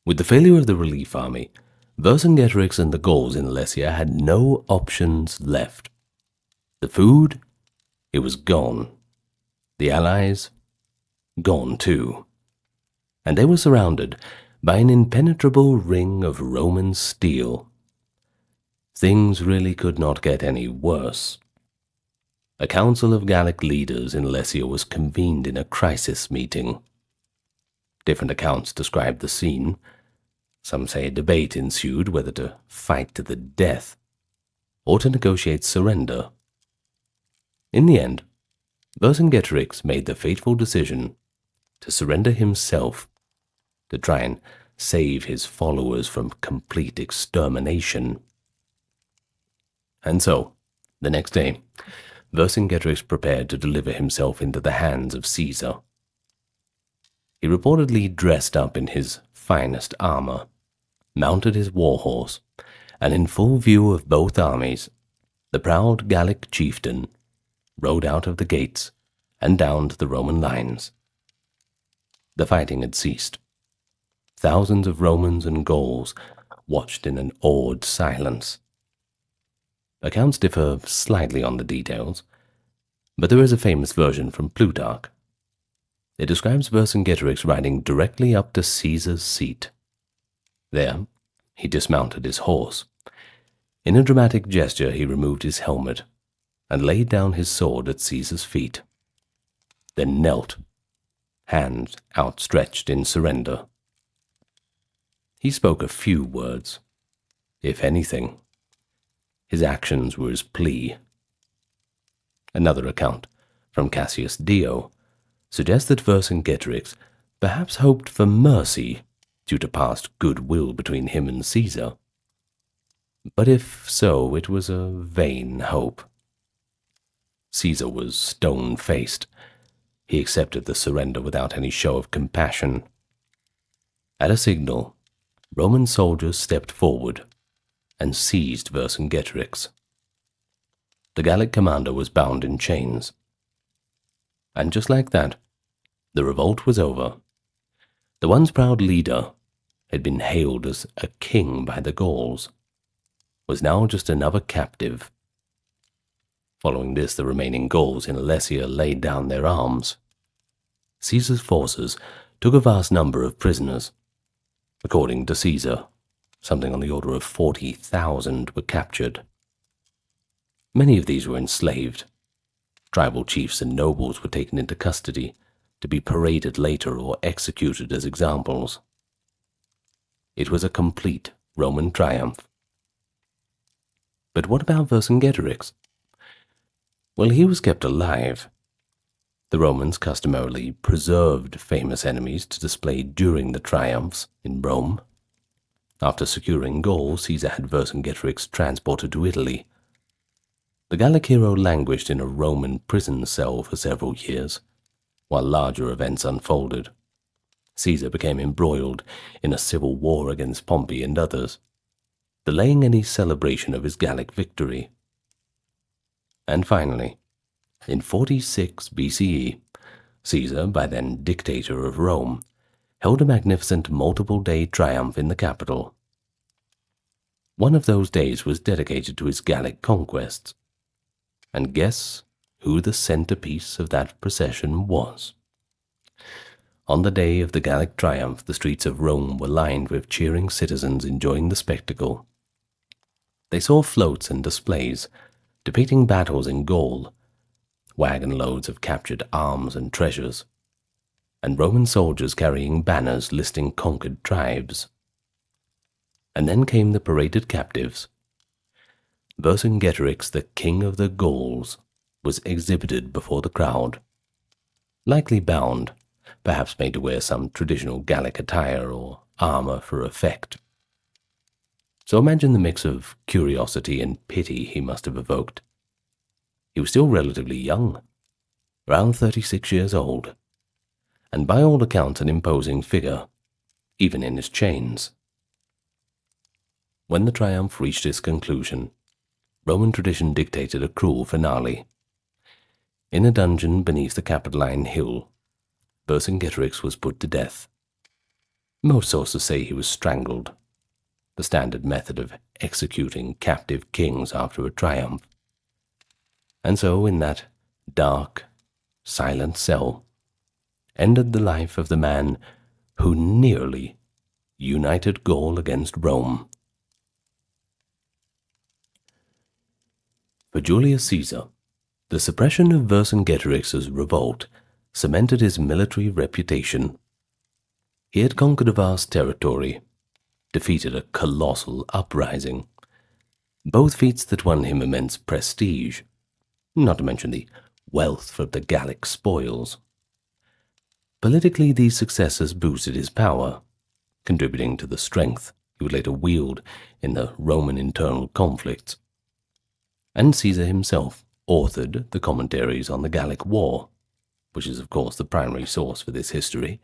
With the failure of the relief army, Vercingetorix and the Gauls in Alesia had no options left. The food, it was gone. The allies, gone too. And they were surrounded by an impenetrable ring of Roman steel. Things really could not get any worse. A council of Gallic leaders in Alesia was convened in a crisis meeting. Different accounts describe the scene. Some say a debate ensued whether to fight to the death or to negotiate surrender. In the end, Vercingetorix made the fateful decision to surrender himself to try and save his followers from complete extermination. And so, the next day, Vercingetorix prepared to deliver himself into the hands of Caesar. He reportedly dressed up in his finest armor, mounted his war-horse, and in full view of both armies, the proud Gallic chieftain rode out of the gates and down to the Roman lines. The fighting had ceased. Thousands of Romans and Gauls watched in an awed silence. Accounts differ slightly on the details, but there is a famous version from Plutarch. It describes Vercingetorix riding directly up to Caesar's seat. There, he dismounted his horse. In a dramatic gesture, he removed his helmet and laid down his sword at Caesar's feet, then knelt, hands outstretched in surrender. He spoke a few words, if anything. His actions were his plea. Another account, from Cassius Dio, suggests that Vercingetorix perhaps hoped for mercy due to past goodwill between him and Caesar. But if so, it was a vain hope. Caesar was stone-faced. He accepted the surrender without any show of compassion. At a signal, Roman soldiers stepped forward and seized Vercingetorix. The Gallic commander was bound in chains. And just like that, the revolt was over. The once proud leader had been hailed as a king by the Gauls, was now just another captive. Following this, the remaining Gauls in Alesia laid down their arms. Caesar's forces took a vast number of prisoners. According to Caesar, something on the order of 40,000 were captured. Many of these were enslaved. Tribal chiefs and nobles were taken into custody to be paraded later or executed as examples. It was a complete Roman triumph. But what about Vercingetorix? Well, he was kept alive. The Romans customarily preserved famous enemies to display during the triumphs in Rome. After securing Gaul, Caesar had Vercingetorix transported to Italy. The Gallic hero languished in a Roman prison cell for several years, while larger events unfolded. Caesar became embroiled in a civil war against Pompey and others, delaying any celebration of his Gallic victory. And finally, in 46 BCE, Caesar, by then dictator of Rome, held a magnificent multiple-day triumph in the capital. One of those days was dedicated to his Gallic conquests. And guess who the centerpiece of that procession was? On the day of the Gallic triumph, the streets of Rome were lined with cheering citizens enjoying the spectacle. They saw floats and displays depicting battles in Gaul, wagon loads of captured arms and treasures, and Roman soldiers carrying banners listing conquered tribes. And then came the paraded captives. Vercingetorix, the king of the Gauls, was exhibited before the crowd, likely bound, perhaps made to wear some traditional Gallic attire or armor for effect. So imagine the mix of curiosity and pity he must have evoked. He was still relatively young, around 36 years old, and by all accounts an imposing figure, even in his chains. When the triumph reached its conclusion, Roman tradition dictated a cruel finale. In a dungeon beneath the Capitoline Hill, Vercingetorix was put to death. Most sources say he was strangled, the standard method of executing captive kings after a triumph. And so, in that dark, silent cell, ended the life of the man who nearly united Gaul against Rome. For Julius Caesar, the suppression of Vercingetorix's revolt cemented his military reputation. He had conquered a vast territory, defeated a colossal uprising, both feats that won him immense prestige, not to mention the wealth of the Gallic spoils. Politically, these successes boosted his power, contributing to the strength he would later wield in the Roman internal conflicts. And Caesar himself authored the commentaries on the Gallic War, which is of course the primary source for this history,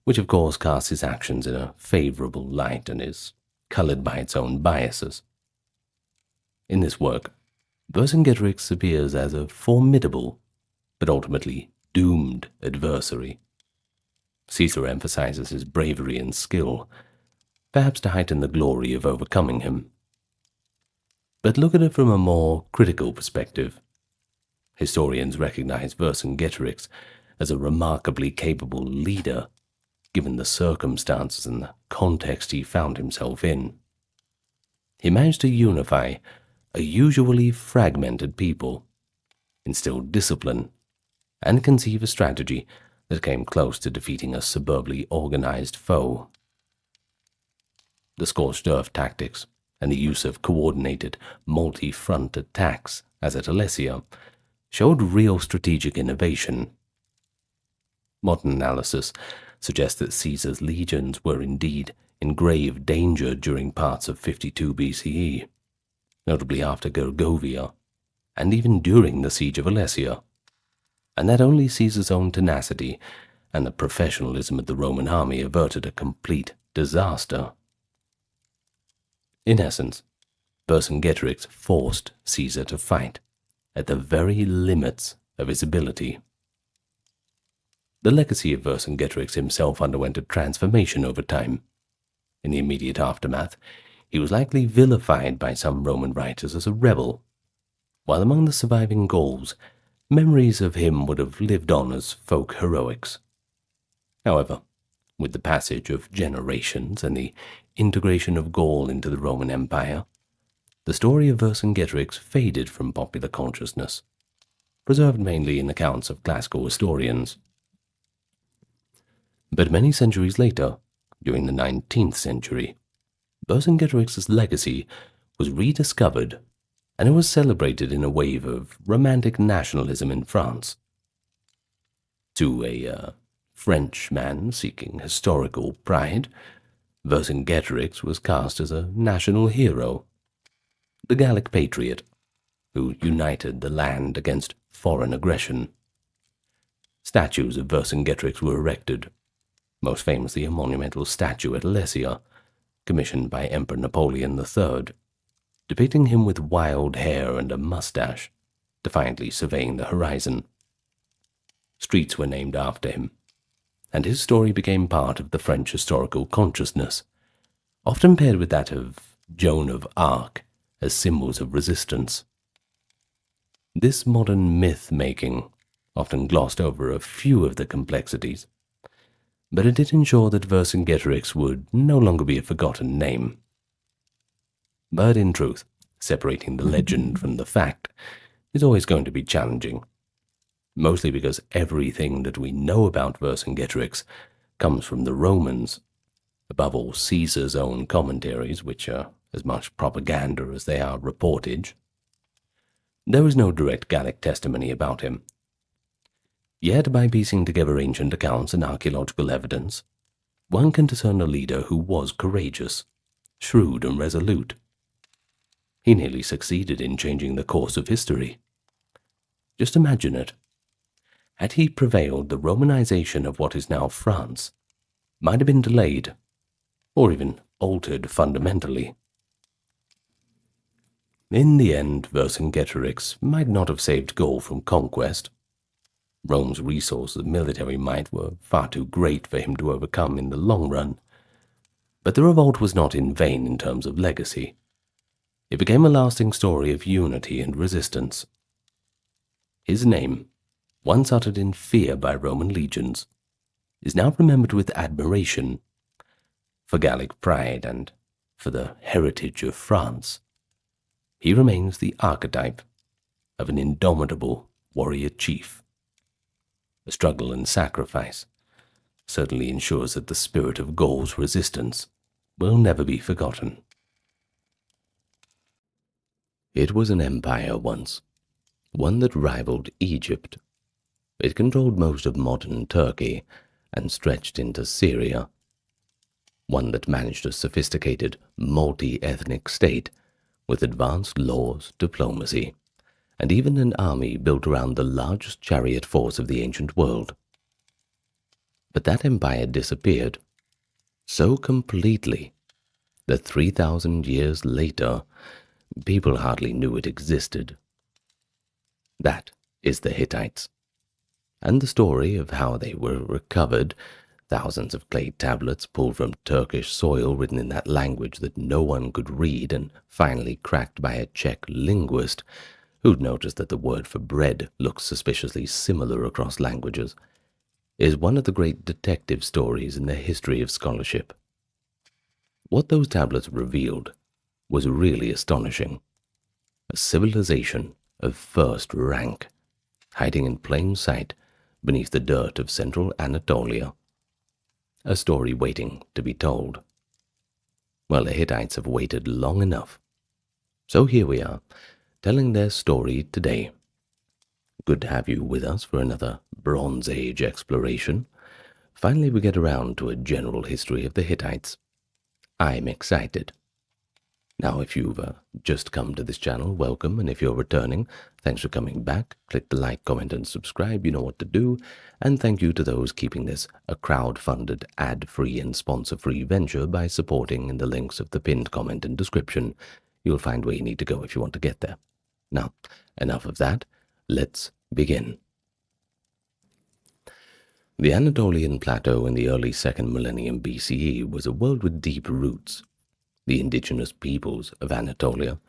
which of course casts his actions in a favorable light and is colored by its own biases. In this work, Vercingetorix appears as a formidable, but ultimately doomed adversary. Caesar emphasizes his bravery and skill, perhaps to heighten the glory of overcoming him. But look at it from a more critical perspective. Historians recognize Vercingetorix as a remarkably capable leader, given the circumstances and the context he found himself in. He managed to unify a usually fragmented people, instill discipline, and conceive a strategy that came close to defeating a superbly organized foe. The scorched earth tactics and the use of coordinated multi-front attacks, as at Alesia, showed real strategic innovation. Modern analysis suggests that Caesar's legions were indeed in grave danger during parts of 52 BCE, notably after Gergovia, and even during the siege of Alesia, and that only Caesar's own tenacity and the professionalism of the Roman army averted a complete disaster. In essence, Vercingetorix forced Caesar to fight at the very limits of his ability. The legacy of Vercingetorix himself underwent a transformation over time. In the immediate aftermath, he was likely vilified by some Roman writers as a rebel, while among the surviving Gauls, memories of him would have lived on as folk heroics. However, with the passage of generations and the integration of Gaul into the Roman Empire, the story of Vercingetorix faded from popular consciousness, preserved mainly in accounts of classical historians. But many centuries later, during the 19th century, Vercingetorix's legacy was rediscovered, and it was celebrated in a wave of romantic nationalism in France. To a French man seeking historical pride, Vercingetorix was cast as a national hero, the Gallic patriot who united the land against foreign aggression. Statues of Vercingetorix were erected, most famously a monumental statue at Alesia, commissioned by Emperor Napoleon III, depicting him with wild hair and a mustache, defiantly surveying the horizon. Streets were named after him, and his story became part of the French historical consciousness, often paired with that of Joan of Arc as symbols of resistance. This modern myth-making often glossed over a few of the complexities, but it did ensure that Vercingetorix would no longer be a forgotten name. But in truth, separating the legend from the fact is always going to be challenging, mostly because everything that we know about Vercingetorix comes from the Romans, above all Caesar's own commentaries, which are as much propaganda as they are reportage. There is no direct Gallic testimony about him. Yet, by piecing together ancient accounts and archaeological evidence, one can discern a leader who was courageous, shrewd and resolute. He nearly succeeded in changing the course of history. Just imagine it. Had he prevailed, the Romanization of what is now France might have been delayed, or even altered fundamentally. In the end, Vercingetorix might not have saved Gaul from conquest. Rome's resources of military might were far too great for him to overcome in the long run. But the revolt was not in vain in terms of legacy. It became a lasting story of unity and resistance. His name, once uttered in fear by Roman legions, is now remembered with admiration for Gallic pride and for the heritage of France. He remains the archetype of an indomitable warrior chief. The struggle and sacrifice certainly ensures that the spirit of Gaul's resistance will never be forgotten. It was an empire once, one that rivaled Egypt. It controlled most of modern Turkey and stretched into Syria. One that managed a sophisticated, multi-ethnic state with advanced laws, diplomacy, and even an army built around the largest chariot force of the ancient world. But that empire disappeared so completely that 3,000 years later, people hardly knew it existed. That is the Hittites, and the story of how they were recovered, thousands of clay tablets pulled from Turkish soil written in that language that no one could read and finally cracked by a Czech linguist who'd noticed that the word for bread looks suspiciously similar across languages, is one of the great detective stories in the history of scholarship. What those tablets revealed was really astonishing. A civilization of first rank, hiding in plain sight beneath the dirt of central Anatolia. A story waiting to be told. Well, the Hittites have waited long enough. So here we are, telling their story today. Good to have you with us for another Bronze Age exploration. Finally, we get around to a general history of the Hittites. I'm excited. Now, if you've just come to this channel, welcome, and if you're returning, thanks for coming back. Click the like, comment, and subscribe, you know what to do, and thank you to those keeping this a crowd-funded, ad-free, and sponsor-free venture by supporting in the links of the pinned comment and description. You'll find where you need to go if you want to get there. Now, enough of that, let's begin. The Anatolian Plateau in the early 2nd millennium BCE was a world with deep roots. The indigenous peoples of Anatolia,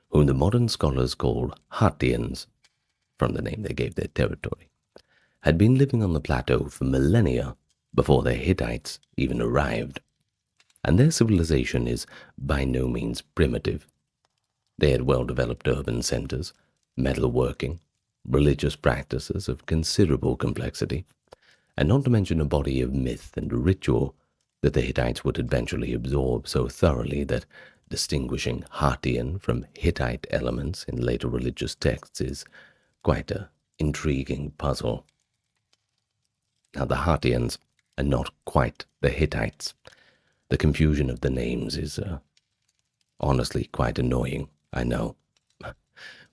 whom the modern scholars call Hattians, from the name they gave their territory, had been living on the plateau for millennia before the Hittites even arrived, and their civilization is by no means primitive. They had well-developed urban centers, metalworking, religious practices of considerable complexity, and not to mention a body of myth and ritual that the Hittites would eventually absorb so thoroughly that distinguishing Hattian from Hittite elements in later religious texts is quite an intriguing puzzle. Now, the Hattians are not quite the Hittites. The confusion of the names is honestly quite annoying, I know.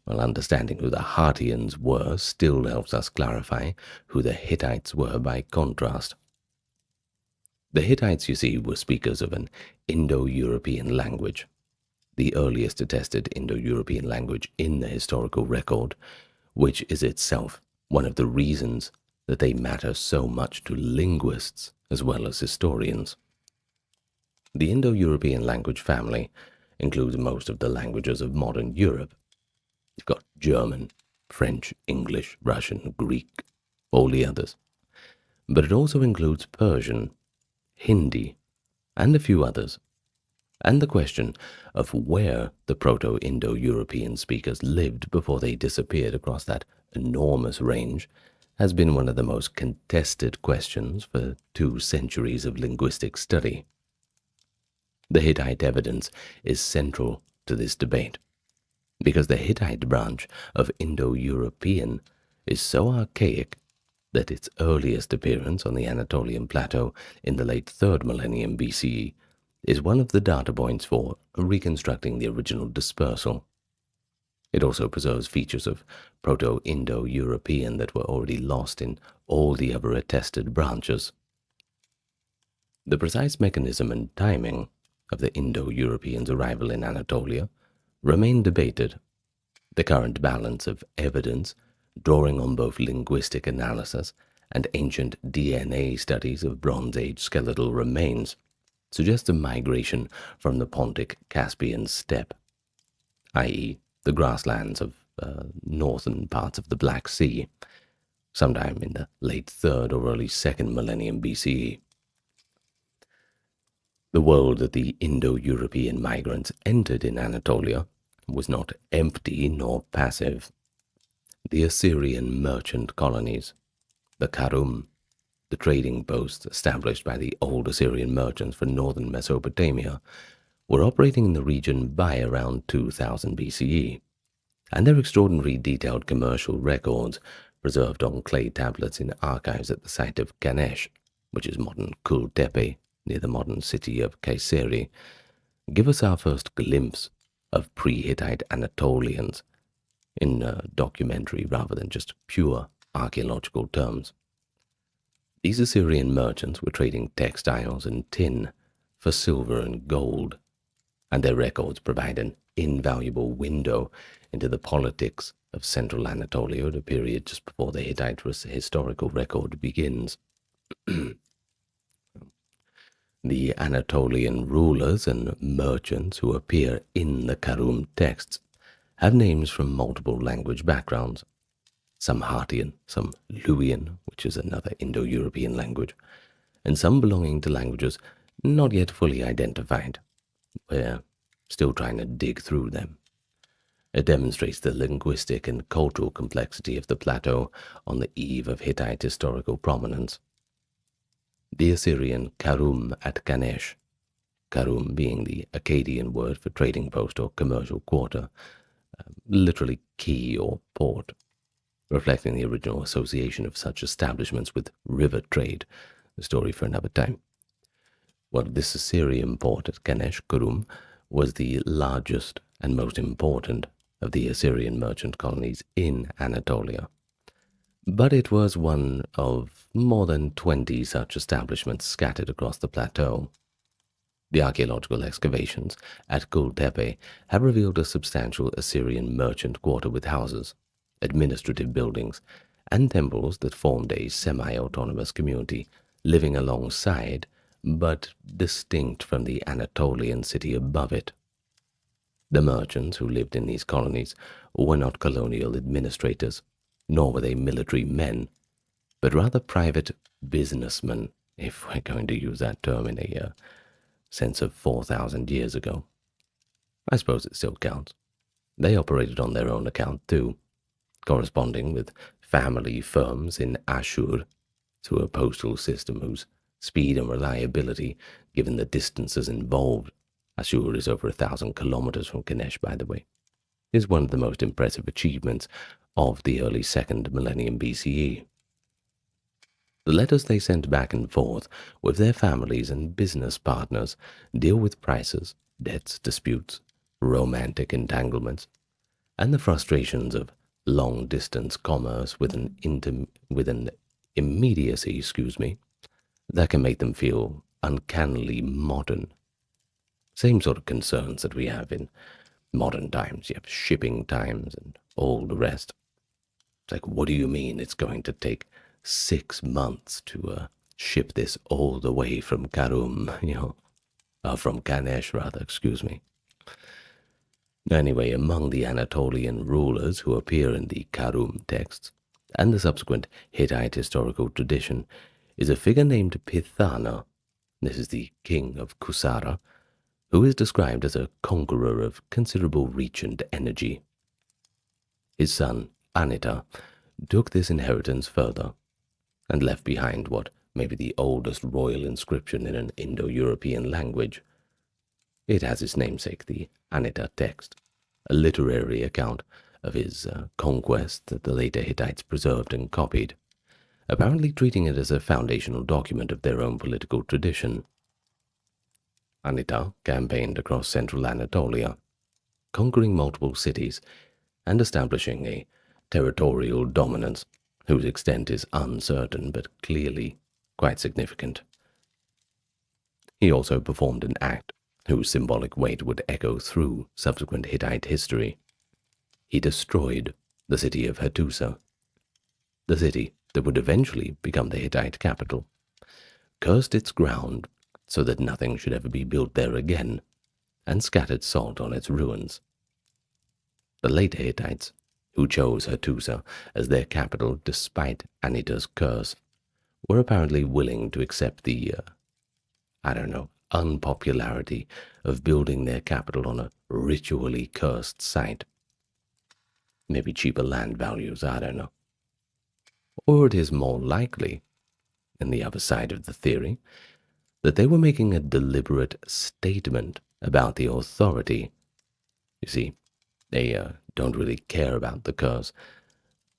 Well, understanding who the Hattians were still helps us clarify who the Hittites were by contrast. The Hittites, you see, were speakers of an Indo-European language, the earliest attested Indo-European language in the historical record, which is itself one of the reasons that they matter so much to linguists as well as historians. The Indo-European language family includes most of the languages of modern Europe. You've got German, French, English, Russian, Greek, all the others. But it also includes Persian, Hindi, and a few others. And the question of where the Proto-Indo-European speakers lived before they disappeared across that enormous range has been one of the most contested questions for 2 centuries of linguistic study. The Hittite evidence is central to this debate, because the Hittite branch of Indo-European is so archaic that its earliest appearance on the Anatolian Plateau in the late 3rd millennium BCE is one of the data points for reconstructing the original dispersal. It also preserves features of Proto-Indo-European that were already lost in all the other attested branches. The precise mechanism and timing of the Indo-Europeans' arrival in Anatolia remain debated. The current balance of evidence, drawing on both linguistic analysis and ancient DNA studies of Bronze Age skeletal remains, suggests a migration from the Pontic-Caspian steppe, i.e. the grasslands of northern parts of the Black Sea, sometime in the late 3rd or early 2nd millennium BCE. The world that the Indo-European migrants entered in Anatolia was not empty nor passive. The Assyrian merchant colonies, the Karum, the trading posts established by the old Assyrian merchants for northern Mesopotamia, were operating in the region by around 2000 BCE, and their extraordinarily detailed commercial records, preserved on clay tablets in archives at the site of Ganesh, which is modern Kul Tepe, near the modern city of Kayseri, give us our first glimpse of pre-Hittite Anatolians in documentary rather than just pure archaeological terms. These Assyrian merchants were trading textiles and tin for silver and gold, and their records provide an invaluable window into the politics of central Anatolia at a period just before the Hittite historical record begins. The Anatolian rulers and merchants who appear in the Karun texts have names from multiple language backgrounds, some Hattian, some Luwian, which is another Indo-European language, and some belonging to languages not yet fully identified. We're still trying to dig through them. It demonstrates the linguistic and cultural complexity of the plateau on the eve of Hittite historical prominence. The Assyrian Karum at Kanesh, Karum being the Akkadian word for trading post or commercial quarter, literally key or port, reflecting the original association of such establishments with river trade, a story for another time. Well, this Assyrian port at Kanesh Kurum was the largest and most important of the Assyrian merchant colonies in Anatolia. But it was one of more than 20 such establishments scattered across the plateau. The archaeological excavations at Gultepe have revealed a substantial Assyrian merchant quarter with houses, administrative buildings, and temples that formed a semi-autonomous community living alongside but distinct from the Anatolian city above it. The merchants who lived in these colonies were not colonial administrators, nor were they military men, but rather private businessmen, if we're going to use that term in a sense of 4,000 years ago. I suppose it still counts. They operated on their own account too, corresponding with family firms in Ashur through a postal system whose speed and reliability, given the distances involved — Ashur is over 1,000 kilometers from Kanesh, by the way — is one of the most impressive achievements of the early 2nd millennium BCE. The letters they sent back and forth with their families and business partners deal with prices, debts, disputes, romantic entanglements, and the frustrations of long-distance commerce with an immediacy, that can make them feel uncannily modern. Same sort of concerns that we have in modern times. You have shipping times and all the rest. It's like, what do you mean it's going to take 6 months to ship this all the way from Karum, from Kanesh rather, Anyway, among the Anatolian rulers who appear in the Karum texts and the subsequent Hittite historical tradition is a figure named Pithana. This is the king of Kusara, who is described as a conqueror of considerable reach and energy. His son, Anita, took this inheritance further and left behind what may be the oldest royal inscription in an Indo-European language. It has its namesake, the Anita text, a literary account of his conquest that the later Hittites preserved and copied, apparently treating it as a foundational document of their own political tradition. Anita campaigned across central Anatolia, conquering multiple cities and establishing a territorial dominance whose extent is uncertain but clearly quite significant. He also performed an act whose symbolic weight would echo through subsequent Hittite history. He destroyed the city of Hattusa, the city that would eventually become the Hittite capital, cursed its ground so that nothing should ever be built there again, and scattered salt on its ruins. The later Hittites, who chose Hattusa as their capital despite Anita's curse, were apparently willing to accept the, unpopularity of building their capital on a ritually cursed site. Maybe cheaper land values, I don't know. Or it is more likely, in the other side of the theory, that they were making a deliberate statement about the authority. You see, they don't really care about the curse.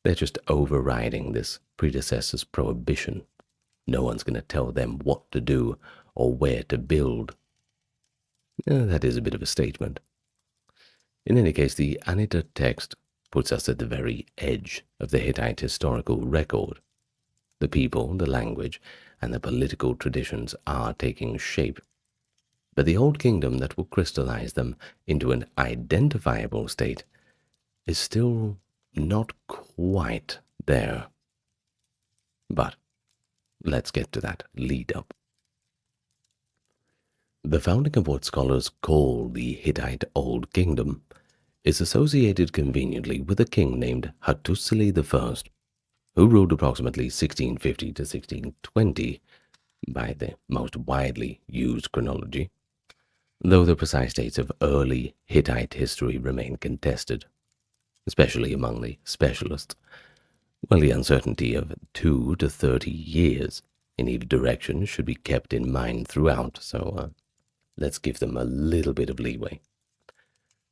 They're just overriding this predecessor's prohibition. No one's going to tell them what to do or where to build. That is a bit of a statement. In any case, the Anita text puts us at the very edge of the Hittite historical record. The people, the language, and the political traditions are taking shape, but the old kingdom that will crystallize them into an identifiable state is still not quite there. But let's get to that lead up. The founding of what scholars call the Hittite Old Kingdom is associated conveniently with a king named Hattusili I, who ruled approximately 1650 to 1620 by the most widely used chronology, though the precise dates of early Hittite history remain contested, especially among the specialists, while the uncertainty of 2 to 30 years in either direction should be kept in mind throughout, so let's give them a little bit of leeway.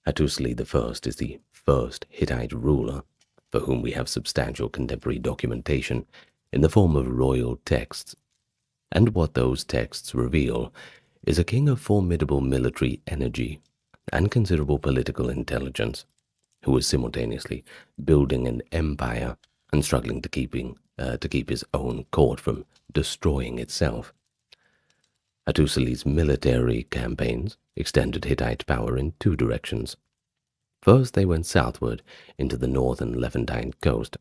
Hattusili I is the first Hittite ruler for whom we have substantial contemporary documentation in the form of royal texts, and what those texts reveal is a king of formidable military energy and considerable political intelligence, who was simultaneously building an empire and struggling to keep his own court from destroying itself. Hattusili's military campaigns extended Hittite power in two directions. First, they went southward into the northern Levantine coast,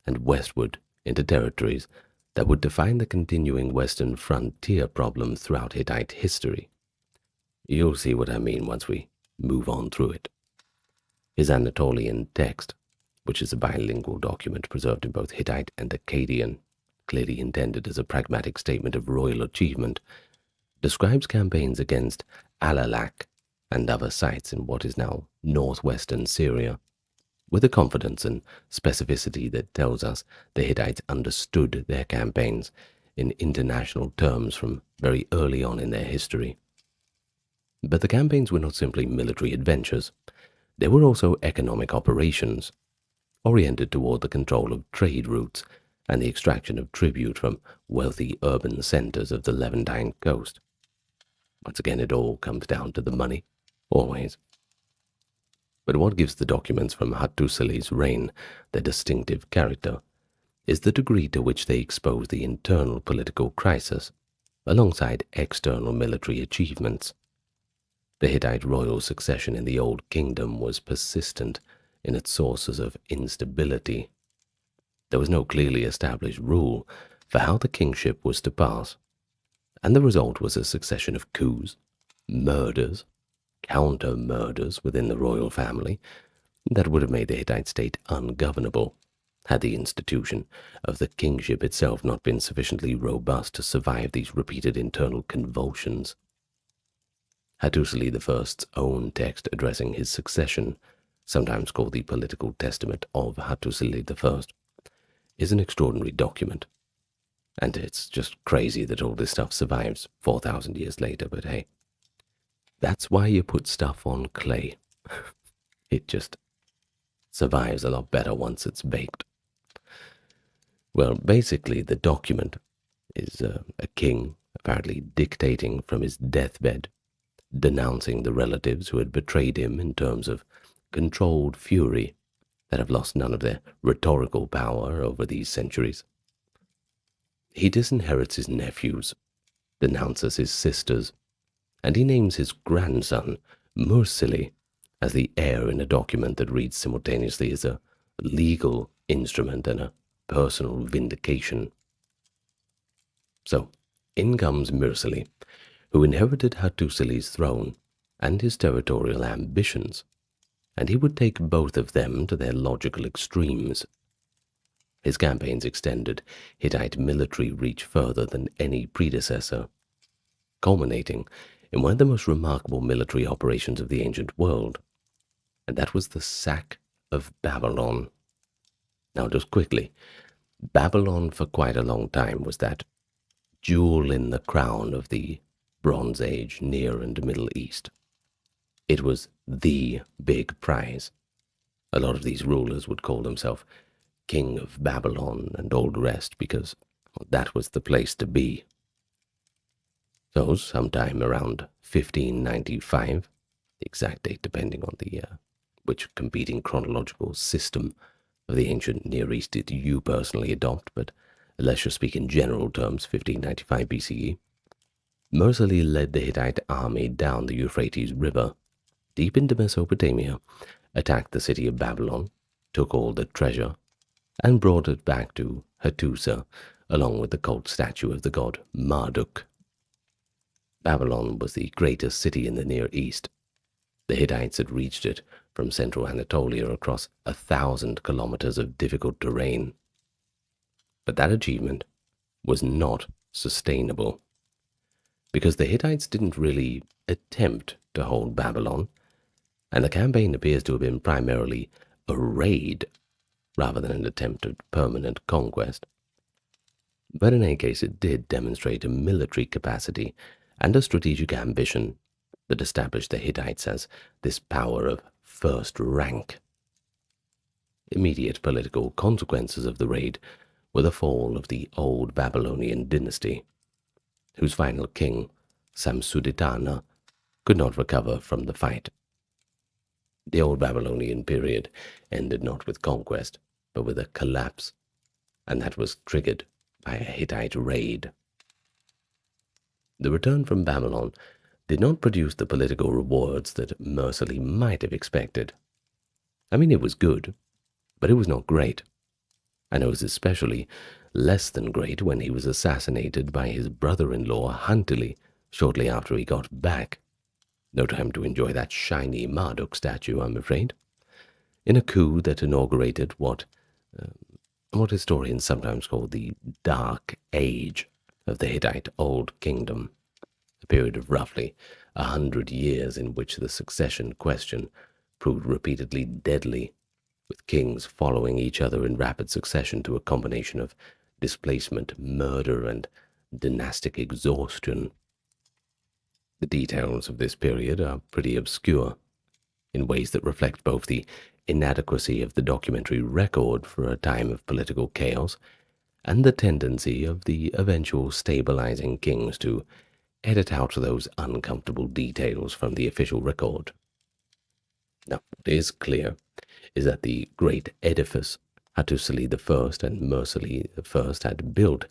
and westward into territories that would define the continuing western frontier problem throughout Hittite history. You'll see what I mean once we move on through it. His Anatolian text, which is a bilingual document preserved in both Hittite and Akkadian, clearly intended as a pragmatic statement of royal achievement, describes campaigns against Alalak and other sites in what is now northwestern Syria, with a confidence and specificity that tells us the Hittites understood their campaigns in international terms from very early on in their history. But the campaigns were not simply military adventures. They were also economic operations, oriented toward the control of trade routes and the extraction of tribute from wealthy urban centers of the Levantine coast. Once again, it all comes down to the money, always. But what gives the documents from Hattusili's reign their distinctive character is the degree to which they expose the internal political crisis alongside external military achievements. The Hittite royal succession in the Old Kingdom was persistent in its sources of instability. There was no clearly established rule for how the kingship was to pass, and the result was a succession of coups, murders, counter-murders within the royal family that would have made the Hittite state ungovernable had the institution of the kingship itself not been sufficiently robust to survive these repeated internal convulsions. Hattusili I's own text addressing his succession, sometimes called the Political Testament of Hattusili I, is an extraordinary document. And it's just crazy that all this stuff survives 4,000 years later, but hey, that's why you put stuff on clay. It just survives a lot better once it's baked. Well, basically the document is a king apparently dictating from his deathbed, denouncing the relatives who had betrayed him in terms of controlled fury that have lost none of their rhetorical power over these centuries. He disinherits his nephews, denounces his sisters, and he names his grandson, Mursili, as the heir in a document that reads simultaneously as a legal instrument and a personal vindication. So, in comes Mursili, who inherited Hattusili's throne and his territorial ambitions, and he would take both of them to their logical extremes. His campaigns extended Hittite military reach further than any predecessor, culminating in one of the most remarkable military operations of the ancient world, and that was the sack of Babylon. Now, just quickly, Babylon for quite a long time was that jewel in the crown of the Bronze Age Near and Middle East. It was the big prize. A lot of these rulers would call themselves King of Babylon and all the rest because that was the place to be. So sometime around 1595, the exact date depending on the which competing chronological system of the ancient Near East did you personally adopt, but let's just speak in general terms, 1595 BCE, Mercilli led the Hittite army down the Euphrates River, deep into Mesopotamia, attacked the city of Babylon, took all the treasure, and brought it back to Hattusa, along with the cult statue of the god Marduk. Babylon was the greatest city in the Near East. The Hittites had reached it from central Anatolia across 1,000 kilometers of difficult terrain. But that achievement was not sustainable, because the Hittites didn't really attempt to hold Babylon, and the campaign appears to have been primarily a raid rather than an attempt at permanent conquest. But in any case, it did demonstrate a military capacity and a strategic ambition that established the Hittites as this power of first rank. Immediate political consequences of the raid were the fall of the old Babylonian dynasty, whose final king, Samsuditana, could not recover from the fight. The old Babylonian period ended not with conquest, but with a collapse, and that was triggered by a Hittite raid. The return from Babylon did not produce the political rewards that Mercilli might have expected. I mean, it was good, but it was not great, and it was especially less than great when he was assassinated by his brother-in-law Huntili shortly after he got back. No time to enjoy that shiny Marduk statue, I'm afraid. In a coup that inaugurated what historians sometimes call the Dark Age of the Hittite Old Kingdom, a period of roughly 100 years in which the succession question proved repeatedly deadly, with kings following each other in rapid succession to a combination of displacement, murder, and dynastic exhaustion. The details of this period are pretty obscure, in ways that reflect both the inadequacy of the documentary record for a time of political chaos and the tendency of the eventual stabilizing kings to edit out those uncomfortable details from the official record. Now, what is clear is that the great edifice Hattusili I and Mercilli I had built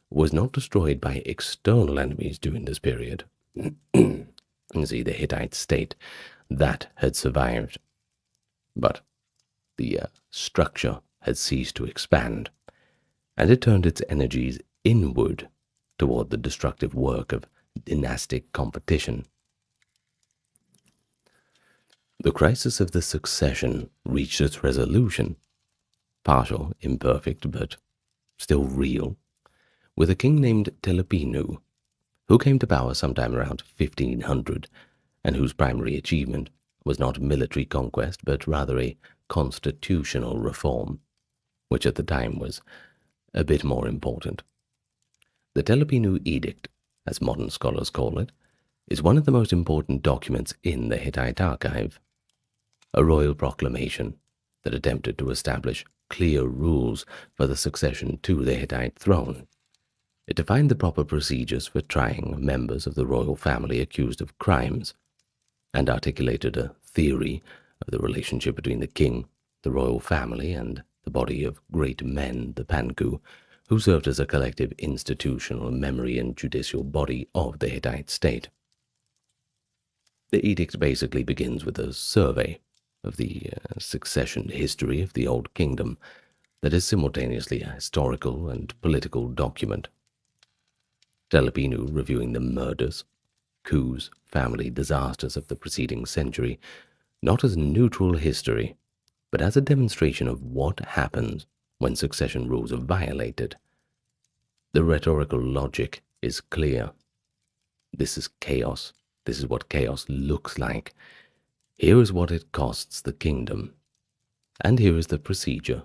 was not destroyed by external enemies during this period. See, the Hittite state, that had survived. But the structure had ceased to expand, and it turned its energies inward toward the destructive work of dynastic competition. The crisis of the succession reached its resolution, partial, imperfect, but still real, with a king named Telepinu, who came to power sometime around 1500, and whose primary achievement was not military conquest, but rather a constitutional reform, which at the time was a bit more important. The Telepinu Edict, as modern scholars call it, is one of the most important documents in the Hittite archive, a royal proclamation that attempted to establish clear rules for the succession to the Hittite throne. It defined the proper procedures for trying members of the royal family accused of crimes, and articulated a theory of the relationship between the king, the royal family, and the body of great men, the Panku, who served as a collective institutional memory and judicial body of the Hittite state. The edict basically begins with a survey of the succession history of the Old Kingdom that is simultaneously a historical and political document. Telepinu reviewing the murders, coups, family disasters of the preceding century, not as neutral history, but as a demonstration of what happens when succession rules are violated. The rhetorical logic is clear. This is chaos. This is what chaos looks like. Here is what it costs the kingdom, and here is the procedure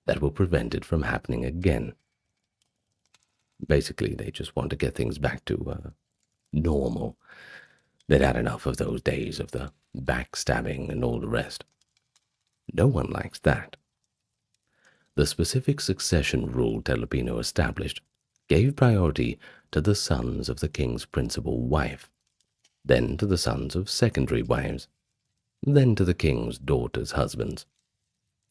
that will prevent it from happening again. Basically, they just want to get things back to normal. They'd had enough of those days of the backstabbing and all the rest. No one likes that. The specific succession rule Telepinu established gave priority to the sons of the king's principal wife, then to the sons of secondary wives, then to the king's daughters' husbands,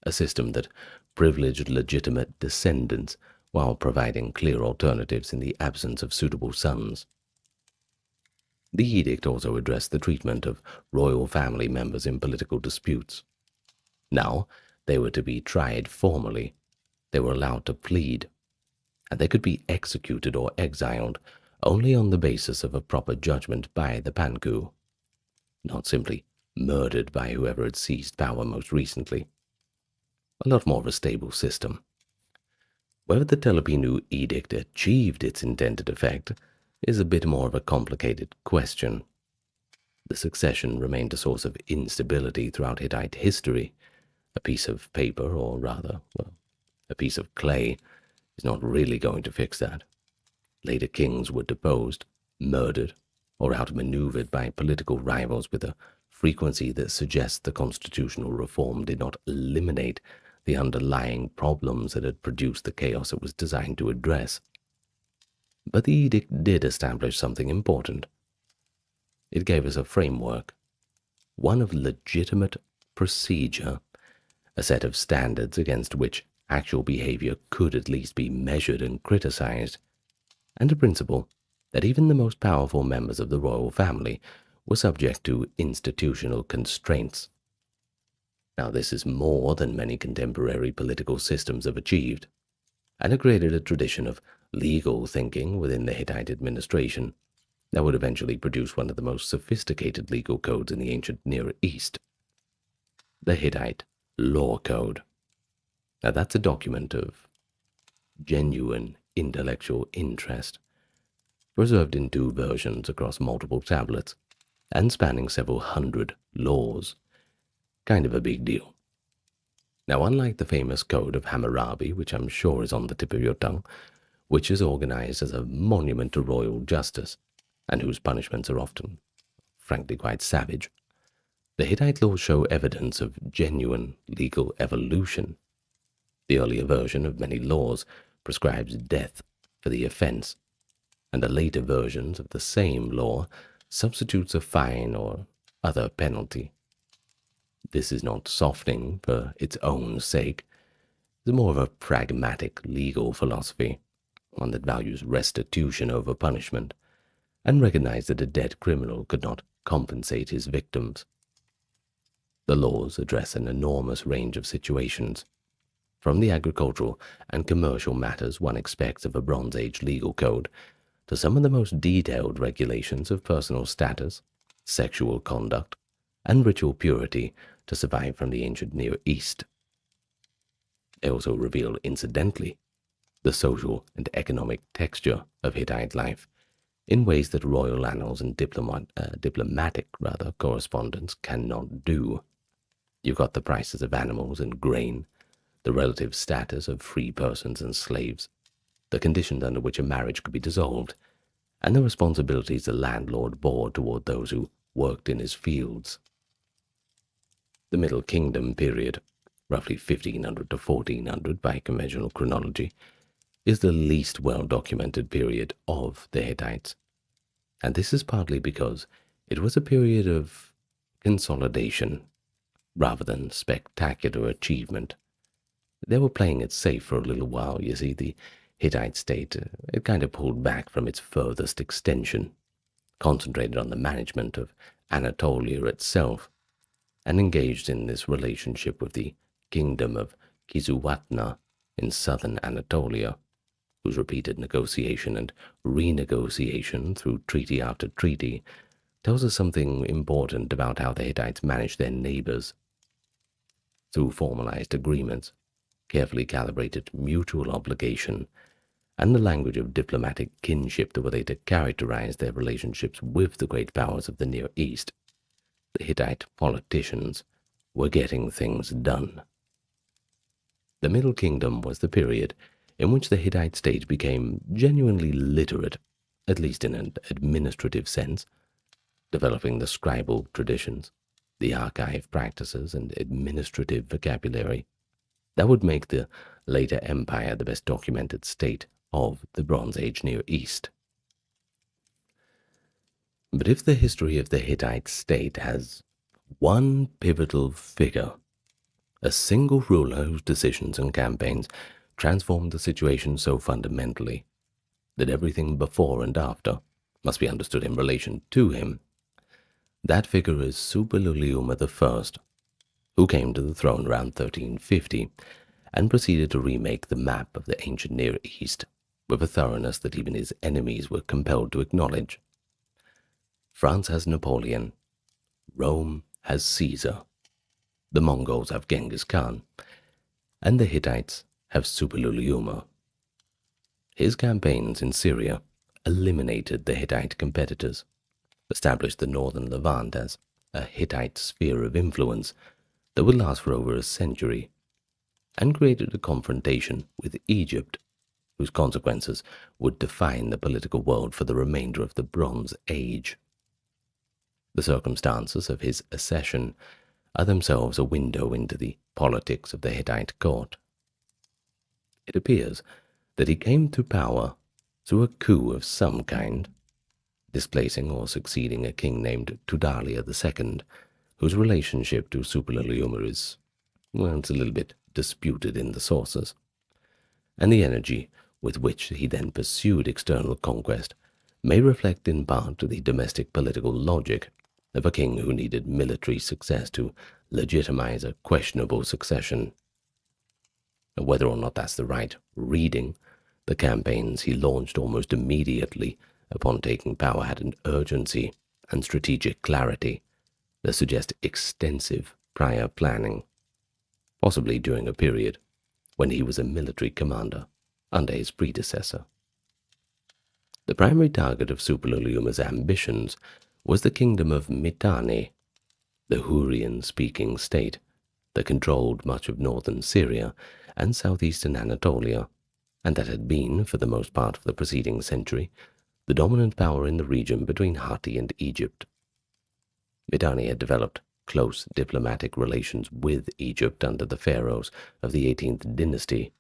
a system that privileged legitimate descendants while providing clear alternatives in the absence of suitable sons. The edict also addressed the treatment of royal family members in political disputes. Now, they were to be tried formally, they were allowed to plead, and they could be executed or exiled only on the basis of a proper judgment by the Panku, not simply murdered by whoever had seized power most recently. A lot more of a stable system. Whether the Telepinu edict achieved its intended effect is a bit more of a complicated question. The succession remained a source of instability throughout Hittite history. A piece of paper, or rather, well, a piece of clay, is not really going to fix that. Later kings were deposed, murdered, or outmaneuvered by political rivals with a frequency that suggests the constitutional reform did not eliminate the underlying problems that had produced the chaos it was designed to address. But the edict did establish something important. It gave us a framework, one of legitimate procedure, a set of standards against which actual behavior could at least be measured and criticized, and a principle that even the most powerful members of the royal family were subject to institutional constraints. Now, this is more than many contemporary political systems have achieved, and it created a tradition of legal thinking within the Hittite administration that would eventually produce one of the most sophisticated legal codes in the ancient Near East, the Hittite Law Code. Now, that's a document of genuine intellectual interest, preserved in 2 versions across multiple tablets, and spanning several hundred laws. Kind of a big deal. Now, unlike the famous Code of Hammurabi, which I'm sure is on the tip of your tongue, which is organized as a monument to royal justice, and whose punishments are often, frankly, quite savage, the Hittite laws show evidence of genuine legal evolution. The earlier version of many laws prescribes death for the offense, and the later versions of the same law substitutes a fine or other penalty. This is not softening for its own sake. It's more of a pragmatic legal philosophy, one that values restitution over punishment, and recognized that a dead criminal could not compensate his victims. The laws address an enormous range of situations, from the agricultural and commercial matters one expects of a Bronze Age legal code, to some of the most detailed regulations of personal status, sexual conduct, and ritual purity to survive from the ancient Near East. They also reveal, incidentally, the social and economic texture of Hittite life in ways that royal annals and diplomatic correspondence cannot do. You've got the prices of animals and grain, the relative status of free persons and slaves, the conditions under which a marriage could be dissolved, and the responsibilities the landlord bore toward those who worked in his fields. The Middle Kingdom period, roughly 1500 to 1400 by conventional chronology, is the least well-documented period of the Hittites, and this is partly because it was a period of consolidation rather than spectacular achievement. They were playing it safe for a little while. You see, the Hittite state, it kind of pulled back from its furthest extension, concentrated on the management of Anatolia itself, and engaged in this relationship with the kingdom of Kizzuwatna in southern Anatolia, whose repeated negotiation and renegotiation through treaty after treaty tells us something important about how the Hittites managed their neighbors. Through formalized agreements, carefully calibrated mutual obligation, and the language of diplomatic kinship that were they to characterize their relationships with the great powers of the Near East, the Hittite politicians were getting things done. The Middle Kingdom was the period in which the Hittite state became genuinely literate, at least in an administrative sense, developing the scribal traditions, the archive practices, and administrative vocabulary that would make the later empire the best documented state of the Bronze Age Near East. But if the history of the Hittite state has One pivotal figure, a single ruler whose decisions and campaigns transformed the situation so fundamentally that everything before and after must be understood in relation to him. That figure is Suppiluliuma I, who came to the throne around 1350 and proceeded to remake the map of the ancient Near East with a thoroughness that even his enemies were compelled to acknowledge. France has Napoleon, Rome has Caesar, the Mongols have Genghis Khan, and the Hittites have Suppiluliuma. His campaigns in Syria eliminated the Hittite competitors, established the northern Levant as a Hittite sphere of influence that would last for over a century, and created a confrontation with Egypt, whose consequences would define the political world for the remainder of the Bronze Age. The circumstances of his accession are themselves a window into the politics of the Hittite court. It appears that he came to power through a coup of some kind, displacing or succeeding a king named Tudalia II, whose relationship to Suppiluliuma is, well, it's a little bit disputed in the sources, and the energy with which he then pursued external conquest may reflect in part the domestic political logic of a king who needed military success to legitimize a questionable succession. Whether or not that's the right reading, the campaigns he launched almost immediately upon taking power had an urgency and strategic clarity that suggest extensive prior planning, possibly during a period when he was a military commander under his predecessor. The primary target of Suppiluliuma's ambitions was the kingdom of Mitanni, the Hurrian-speaking state that controlled much of northern Syria and southeastern Anatolia, and that had been, for the most part of the preceding century, the dominant power in the region between Hatti and Egypt. Mitanni had developed close diplomatic relations with Egypt under the pharaohs of the 18th dynasty,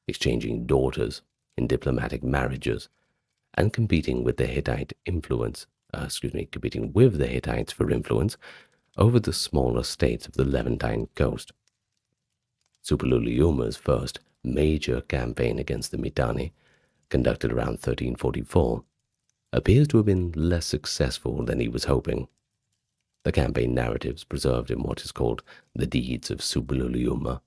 exchanging daughters in diplomatic marriages and competing with the Hittites for influence over the smaller states of the Levantine coast. Suppiluliuma's first major campaign against the Mitanni, conducted around 1344, appears to have been less successful than he was hoping. The campaign narratives preserved in what is called the Deeds of Suppiluliuma,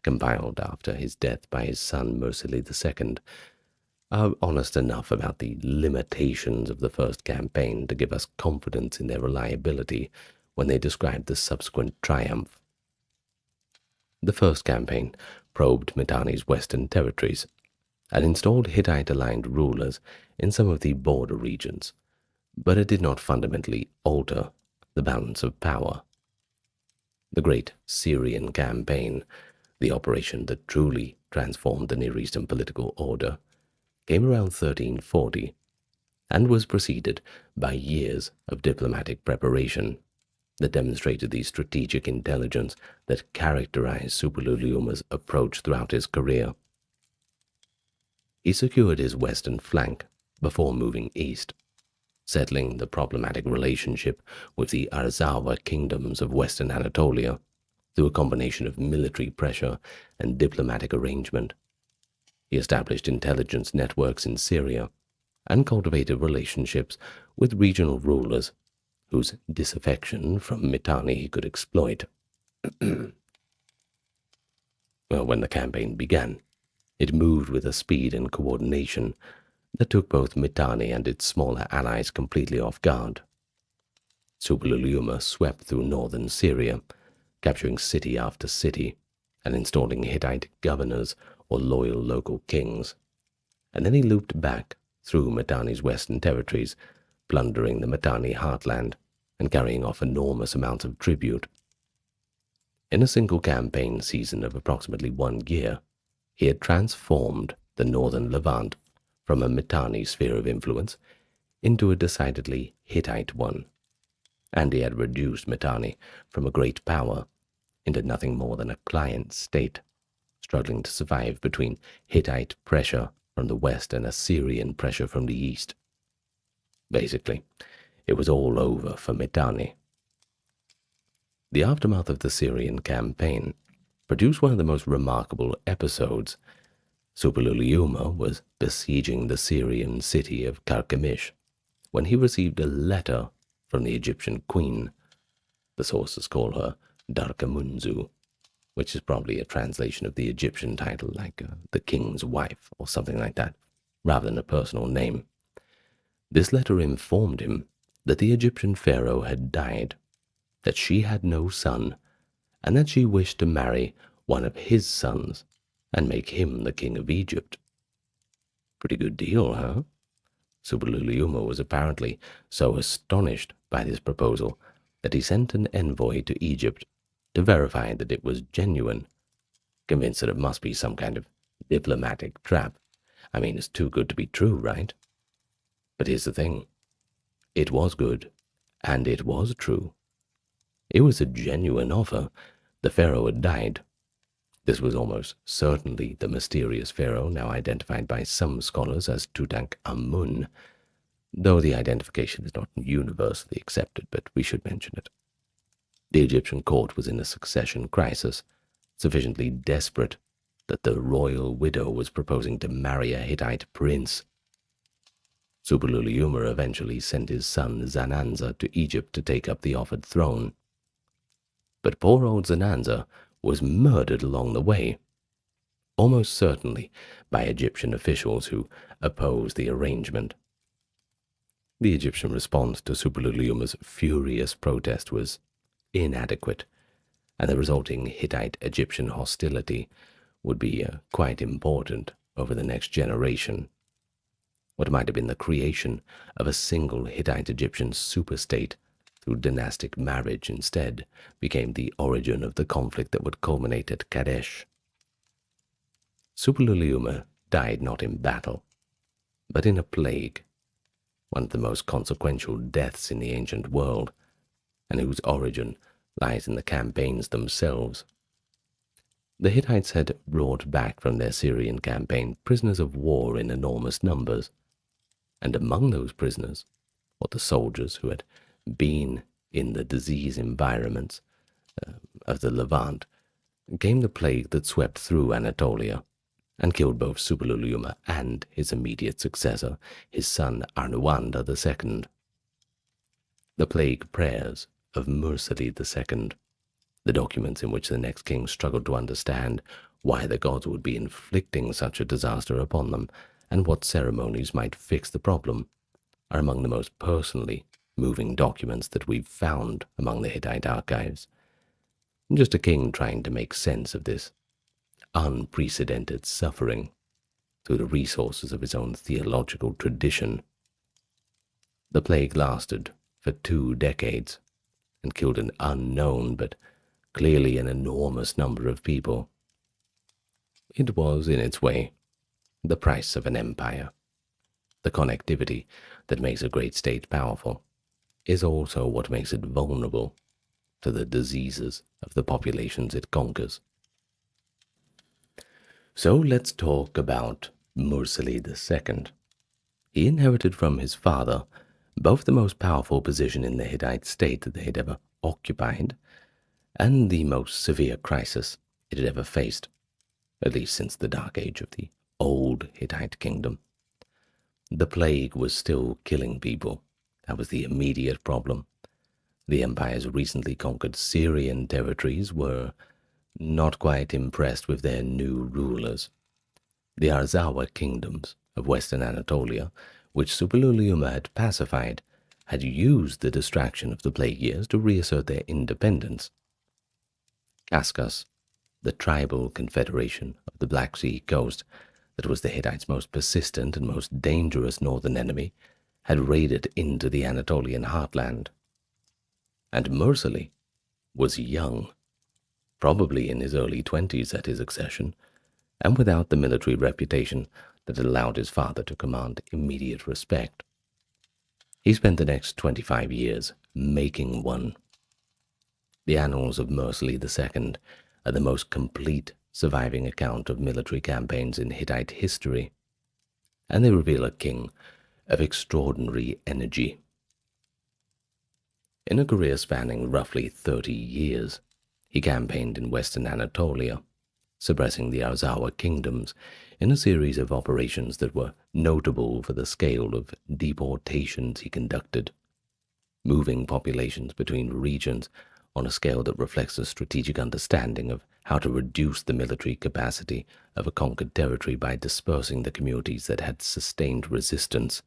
compiled after his death by his son Mursili II, are honest enough about the limitations of the first campaign to give us confidence in their reliability when they describe the subsequent triumph. The first campaign probed Mitanni's western territories and installed Hittite-aligned rulers in some of the border regions, but it did not fundamentally alter the balance of power. The Great Syrian Campaign, the operation that truly transformed the Near Eastern political order, came around 1340 and was preceded by years of diplomatic preparation that demonstrated the strategic intelligence that characterized Suppiluliuma's approach throughout his career. He secured his western flank before moving east, settling the problematic relationship with the Arzawa kingdoms of western Anatolia through a combination of military pressure and diplomatic arrangement. He established intelligence networks in Syria and cultivated relationships with regional rulers whose disaffection from Mitanni he could exploit. Well, when the campaign began, it moved with a speed and coordination that took both Mitanni and its smaller allies completely off guard. Suppiluliuma swept through northern Syria, capturing city after city and installing Hittite governors or loyal local kings, and then he looped back through Mitanni's western territories, plundering the Mitanni heartland and carrying off enormous amounts of tribute. In a single campaign season of approximately 1 year, he had transformed the northern Levant from a Mitanni sphere of influence into a decidedly Hittite one, and he had reduced Mitanni from a great power into nothing more than a client state, struggling to survive between Hittite pressure from the west and Assyrian pressure from the east. Basically, it was all over for Mitanni. The aftermath of the Syrian campaign produced one of the most remarkable episodes. Suppiluliuma was besieging the Syrian city of Carchemish when he received a letter from the Egyptian queen. The sources call her Darkamunzu, which is probably a translation of the Egyptian title, like the king's wife or something like that, rather than a personal name. This letter informed him that the Egyptian pharaoh had died, that she had no son, and that she wished to marry one of his sons and make him the king of Egypt. Pretty good deal, huh? Suppiluliuma was apparently so astonished by this proposal that he sent an envoy to Egypt to verify that it was genuine, convinced that it must be some kind of diplomatic trap. I mean, it's too good to be true, right? But here's the thing. It was good, and it was true. It was a genuine offer. The pharaoh had died. This was almost certainly the mysterious pharaoh, now identified by some scholars as Tutankhamun, though the identification is not universally accepted, but we should mention it. The Egyptian court was in a succession crisis, sufficiently desperate that the royal widow was proposing to marry a Hittite prince. Suppiluliuma eventually sent his son Zananza to Egypt to take up the offered throne. But poor old Zananza was murdered along the way, almost certainly by Egyptian officials who opposed the arrangement. The Egyptian response to Suppiluliuma's furious protest was inadequate, and the resulting Hittite-Egyptian hostility would be quite important over the next generation. What might have been the creation of a single Hittite-Egyptian superstate through dynastic marriage instead became the origin of the conflict that would culminate at Kadesh. Suppiluliuma died not in battle, but in a plague, one of the most consequential deaths in the ancient world, and whose origin lies in the campaigns themselves. The Hittites had brought back from their Syrian campaign prisoners of war in enormous numbers, and among those prisoners, or the soldiers who had been in the disease environments of the Levant, came the plague that swept through Anatolia and killed both Suppiluliuma and his immediate successor, his son Arnuanda II. The plague prayers of Mursili II, the documents in which the next king struggled to understand why the gods would be inflicting such a disaster upon them and what ceremonies might fix the problem, are among the most personally moving documents that we've found among the Hittite archives. Just a king trying to make sense of this unprecedented suffering through the resources of his own theological tradition. The plague lasted for 2 decades and killed an unknown but clearly an enormous number of people. It was, in its way, the price of an empire. The connectivity that makes a great state powerful is also what makes it vulnerable to the diseases of the populations it conquers. So let's talk about Mursili II. He inherited from his father both the most powerful position in the Hittite state that they had ever occupied and the most severe crisis it had ever faced, at least since the dark age of the old Hittite kingdom. The plague was still killing people. That was the immediate problem. The empire's recently conquered Syrian territories were not quite impressed with their new rulers. The Arzawa kingdoms of western Anatolia, which Suppiluliuma had pacified, had used the distraction of the plague years to reassert their independence. Kaskas, the tribal confederation of the Black Sea coast that was the Hittites' most persistent and most dangerous northern enemy, had raided into the Anatolian heartland. And Mursili was young, probably in his early 20s at his accession, and without the military reputation that allowed his father to command immediate respect. He spent the next 25 years making one. The annals of Mursili II are the most complete surviving account of military campaigns in Hittite history, and they reveal a king of extraordinary energy. In a career spanning roughly 30 years, he campaigned in western Anatolia, suppressing the Arzawa kingdoms in a series of operations that were notable for the scale of deportations he conducted, moving populations between regions on a scale that reflects a strategic understanding of how to reduce the military capacity of a conquered territory by dispersing the communities that had sustained resistance.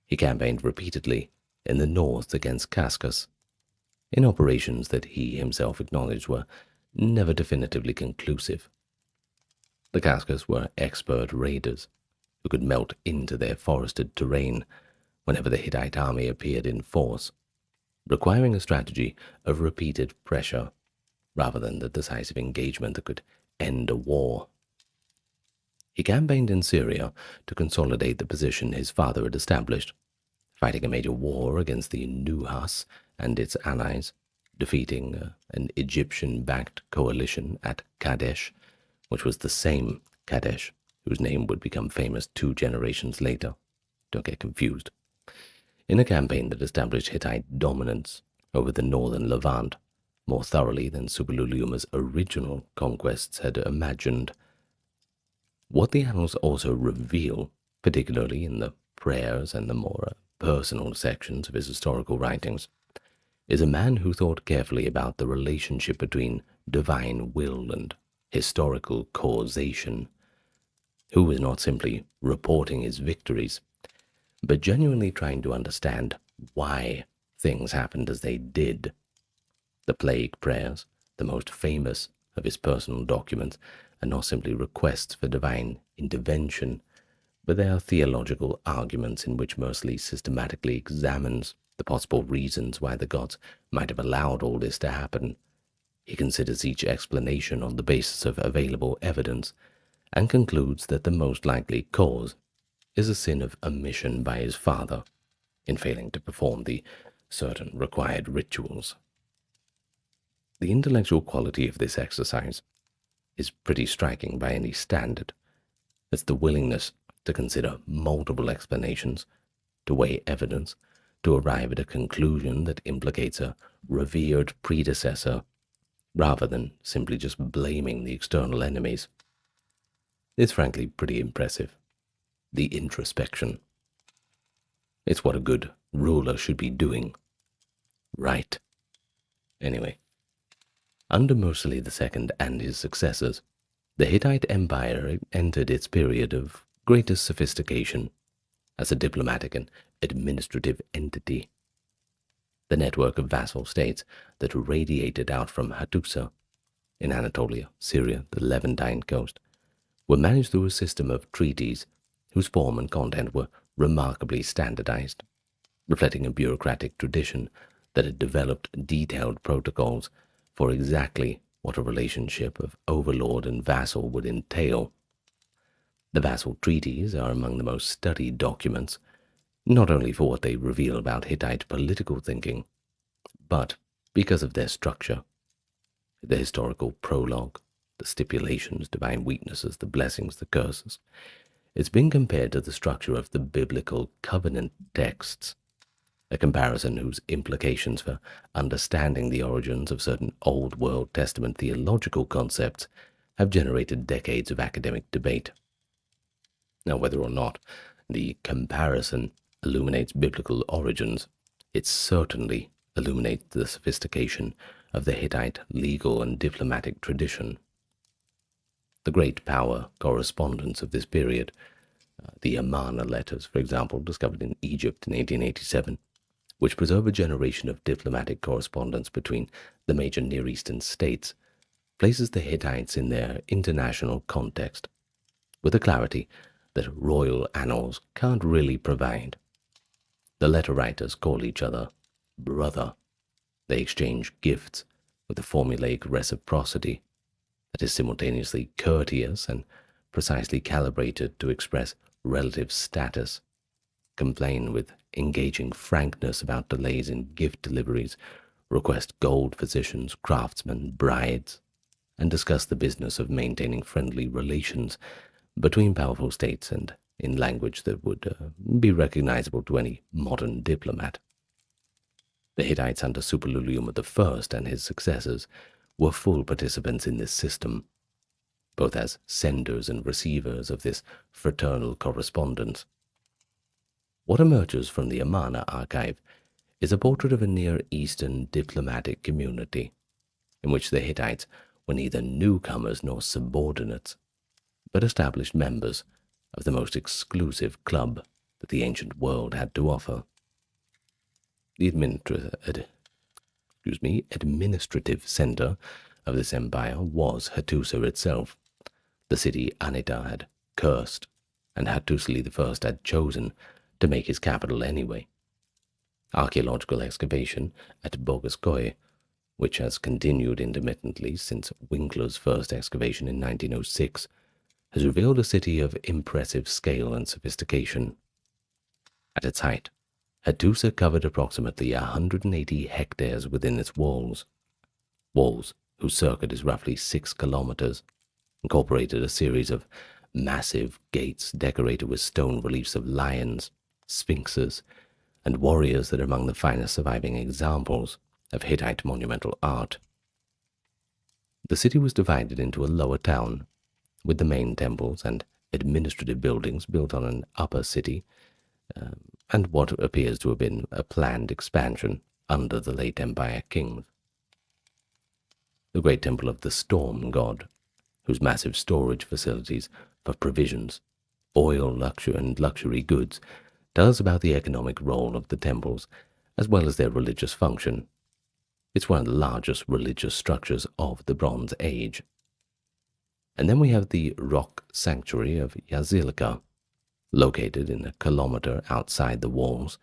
He campaigned repeatedly in the north against Cascas, in operations that he himself acknowledged were never definitively conclusive. The Cascas were expert raiders who could melt into their forested terrain whenever the Hittite army appeared in force, requiring a strategy of repeated pressure rather than the decisive engagement that could end a war. He campaigned in Syria to consolidate the position his father had established, fighting a major war against the Nuhas and its allies, defeating an Egyptian-backed coalition at Kadesh, which was the same Kadesh whose name would become famous 2 generations later. Don't get confused. In a campaign that established Hittite dominance over the northern Levant more thoroughly than Suppiluliuma's original conquests had imagined. What the annals also reveal, particularly in the prayers and the more personal sections of his historical writings, is a man who thought carefully about the relationship between divine will and historical causation, who was not simply reporting his victories, but genuinely trying to understand why things happened as they did. The plague prayers, the most famous of his personal documents, are not simply requests for divine intervention, but they are theological arguments in which Mercilli systematically examines the possible reasons why the gods might have allowed all this to happen. He considers each explanation on the basis of available evidence and concludes that the most likely cause is a sin of omission by his father in failing to perform the certain required rituals. The intellectual quality of this exercise is pretty striking by any standard. It's the willingness to consider multiple explanations, to weigh evidence, to arrive at a conclusion that implicates a revered predecessor, rather than simply just blaming the external enemies. It's frankly pretty impressive. The introspection. It's what a good ruler should be doing. Right. Anyway, under Mercilli II and his successors, the Hittite Empire entered its period of greatest sophistication as a diplomatic and administrative entity. The network of vassal states that radiated out from Hattusa in Anatolia, Syria, the Levantine coast, were managed through a system of treaties whose form and content were remarkably standardized, reflecting a bureaucratic tradition that had developed detailed protocols for exactly what a relationship of overlord and vassal would entail. The vassal treaties are among the most studied documents, not only for what they reveal about Hittite political thinking, but because of their structure. The historical prologue, the stipulations, divine weaknesses, the blessings, the curses. It's been compared to the structure of the biblical covenant texts, a comparison whose implications for understanding the origins of certain Old World Testament theological concepts have generated decades of academic debate. Now, whether or not the comparison illuminates biblical origins, it certainly illuminates the sophistication of the Hittite legal and diplomatic tradition. The great power correspondence of this period, the Amarna letters, for example, discovered in Egypt in 1887, which preserve a generation of diplomatic correspondence between the major Near Eastern states, places the Hittites in their international context, with a clarity that royal annals can't really provide. The letter writers call each other brother. They exchange gifts with a formulaic reciprocity that is simultaneously courteous and precisely calibrated to express relative status, complain with engaging frankness about delays in gift deliveries, request gold physicians, craftsmen, brides, and discuss the business of maintaining friendly relations between powerful states and in language that would be recognizable to any modern diplomat. The Hittites under Suppiluliuma I and his successors were full participants in this system, both as senders and receivers of this fraternal correspondence. What emerges from the Amarna archive is a portrait of a Near Eastern diplomatic community, in which the Hittites were neither newcomers nor subordinates, but established members of the most exclusive club that the ancient world had to offer. The administrative center of this empire was Hattusa itself, the city Anita had cursed, and Hattusili I had chosen to make his capital anyway. Archaeological excavation at Bogaskoye, which has continued intermittently since Winkler's first excavation in 1906, has revealed a city of impressive scale and sophistication. At its height, Hattusa covered approximately 180 hectares within its walls whose circuit is roughly 6 kilometers, incorporated a series of massive gates decorated with stone reliefs of lions, sphinxes, and warriors that are among the finest surviving examples of Hittite monumental art. The city was divided into a lower town, with the main temples and administrative buildings built on an upper city, and what appears to have been a planned expansion under the late Empire kings. The great temple of the storm god, whose massive storage facilities for provisions, oil, and luxury goods tells about the economic role of the temples as well as their religious function. It's one of the largest religious structures of the Bronze Age. And then we have the rock sanctuary of Yazilka, located in a kilometer outside the walls.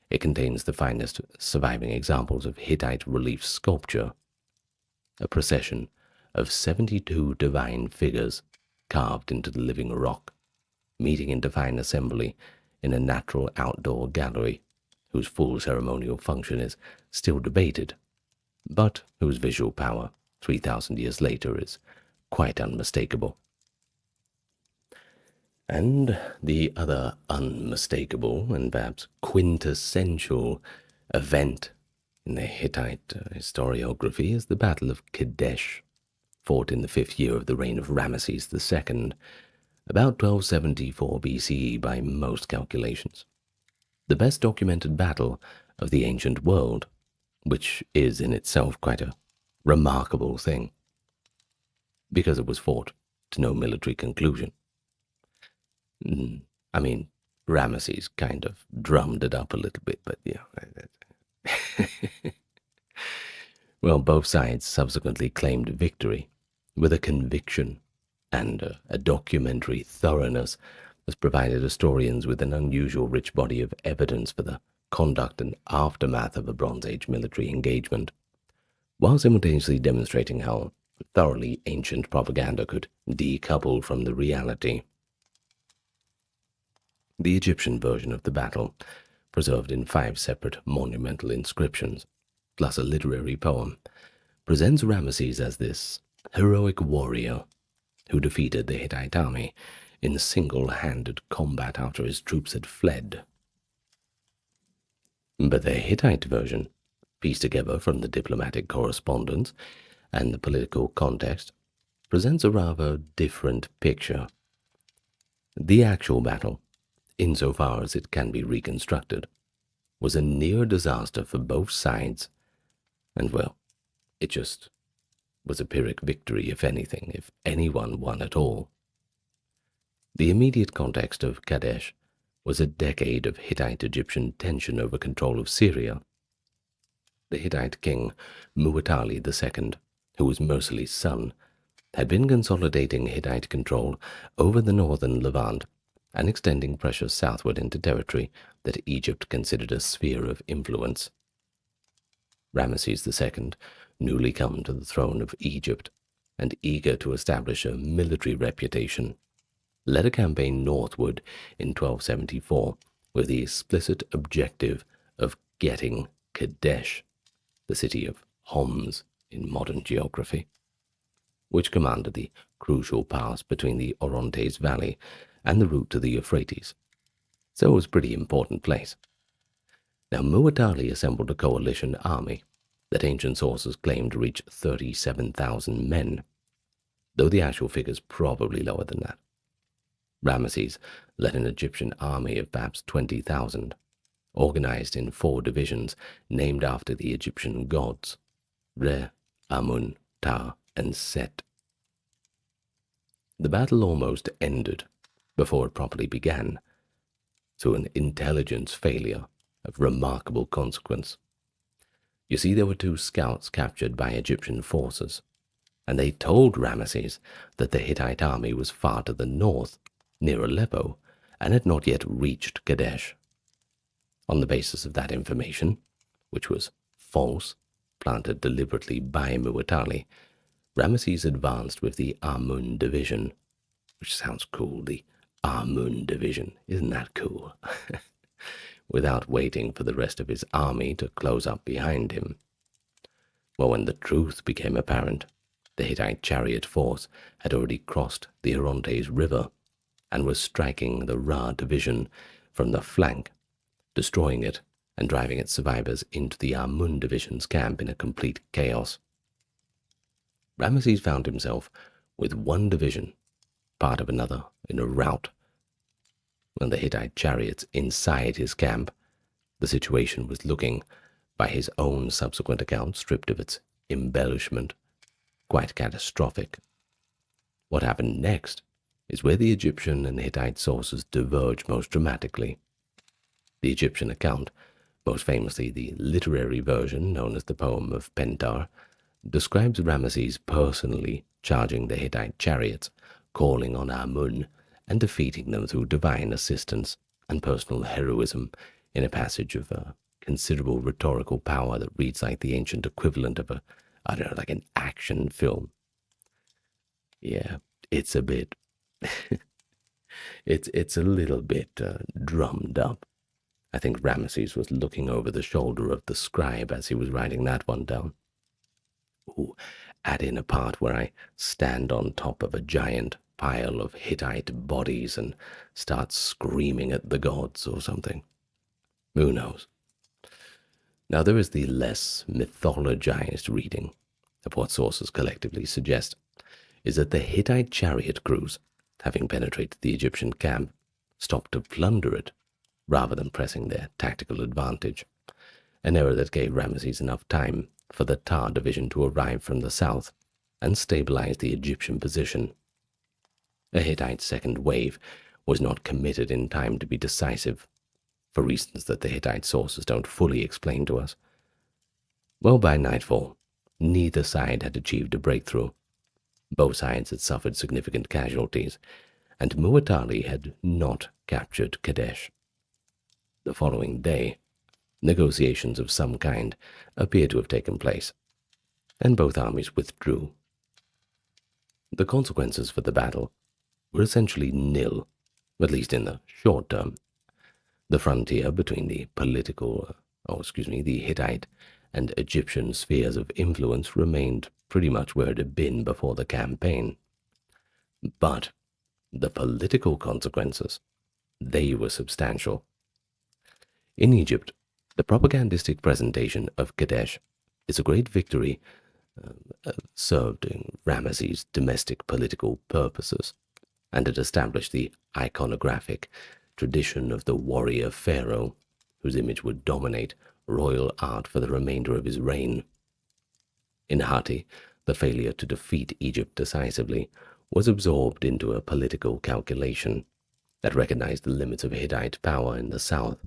It contains the finest surviving examples of Hittite relief sculpture, a procession of 72 divine figures carved into the living rock, meeting in divine assembly in a natural outdoor gallery, whose full ceremonial function is still debated, but whose visual power 3,000 years later is quite unmistakable. And the other unmistakable and perhaps quintessential event in the Hittite historiography is the Battle of Kadesh, fought in the 5th year of the reign of Ramesses II, about 1274 BCE by most calculations. The best documented battle of the ancient world, which is in itself quite a remarkable thing, because it was fought to no military conclusion. I mean, Ramesses kind of drummed it up a little bit, but yeah. Well, both sides subsequently claimed victory with a conviction, and a documentary thoroughness has provided historians with an unusual rich body of evidence for the conduct and aftermath of a Bronze Age military engagement, while simultaneously demonstrating how thoroughly ancient propaganda could decouple from the reality. The Egyptian version of the battle, preserved in 5 separate monumental inscriptions, plus a literary poem, presents Ramesses as this heroic warrior who defeated the Hittite army in single-handed combat after his troops had fled. But the Hittite version, pieced together from the diplomatic correspondence and the political context, presents a rather different picture. The actual battle, insofar as it can be reconstructed, was a near disaster for both sides, and well, it just was a Pyrrhic victory, if anything, if anyone won at all. The immediate context of Kadesh was a decade of Hittite-Egyptian tension over control of Syria. The Hittite king Muwatalli II, who was Mursili's son, had been consolidating Hittite control over the northern Levant and extending pressure southward into territory that Egypt considered a sphere of influence. Ramesses II, newly come to the throne of Egypt and eager to establish a military reputation, led a campaign northward in 1274 with the explicit objective of getting Kadesh, the city of Homs in modern geography, which commanded the crucial pass between the Orontes Valley and the route to the Euphrates, so it was a pretty important place. Now, Muwatalli assembled a coalition army that ancient sources claim to reach 37,000 men, though the actual figure is probably lower than that. Ramesses led an Egyptian army of perhaps 20,000, organized in 4 divisions named after the Egyptian gods, Re, Amun, Ta, and Set. The battle almost ended before it properly began, through an intelligence failure of remarkable consequence. You see, there were 2 scouts captured by Egyptian forces, and they told Ramesses that the Hittite army was far to the north, near Aleppo, and had not yet reached Kadesh. On the basis of that information, which was false, planted deliberately by Muwatalli, Ramesses advanced with the Amun division, which sounds cool, the Amun division. Isn't that cool? Without waiting for the rest of his army to close up behind him. Well, when the truth became apparent, the Hittite chariot force had already crossed the Orontes River and was striking the Ra division from the flank, destroying it and driving its survivors into the Amun division's camp in a complete chaos. Ramesses found himself with 1 division, part of another, in a rout. When the Hittite chariots inside his camp, the situation was looking, by his own subsequent account stripped of its embellishment, quite catastrophic. What happened next is where the Egyptian and Hittite sources diverge most dramatically. The Egyptian account, most famously the literary version known as the poem of Pentar, describes Ramesses personally charging the Hittite chariots, calling on Amun, and defeating them through divine assistance and personal heroism in a passage of considerable rhetorical power that reads like the ancient equivalent of like an action film. Yeah, it's a bit, it's a little bit drummed up. I think Ramesses was looking over the shoulder of the scribe as he was writing that one down. Ooh, add in a part where I stand on top of a giant pile of Hittite bodies and start screaming at the gods or something. Who knows? Now, there is the less mythologized reading of what sources collectively suggest is that the Hittite chariot crews, having penetrated the Egyptian camp, stopped to plunder it rather than pressing their tactical advantage, an error that gave Ramesses enough time for the Tar division to arrive from the south and stabilize the Egyptian position. A Hittite second wave was not committed in time to be decisive, for reasons that the Hittite sources don't fully explain to us. Well, by nightfall, neither side had achieved a breakthrough. Both sides had suffered significant casualties, and Muwatalli had not captured Kadesh. The following day, negotiations of some kind appear to have taken place, and both armies withdrew. The consequences for the battle were essentially nil, at least in the short term. The frontier between the the Hittite and Egyptian spheres of influence remained pretty much where it had been before the campaign. But the political consequences, they were substantial. In Egypt, the propagandistic presentation of Kadesh is a great victory served in Ramesses' domestic political purposes, and it established the iconographic tradition of the warrior pharaoh, whose image would dominate royal art for the remainder of his reign. In Hatti, the failure to defeat Egypt decisively was absorbed into a political calculation that recognized the limits of Hittite power in the south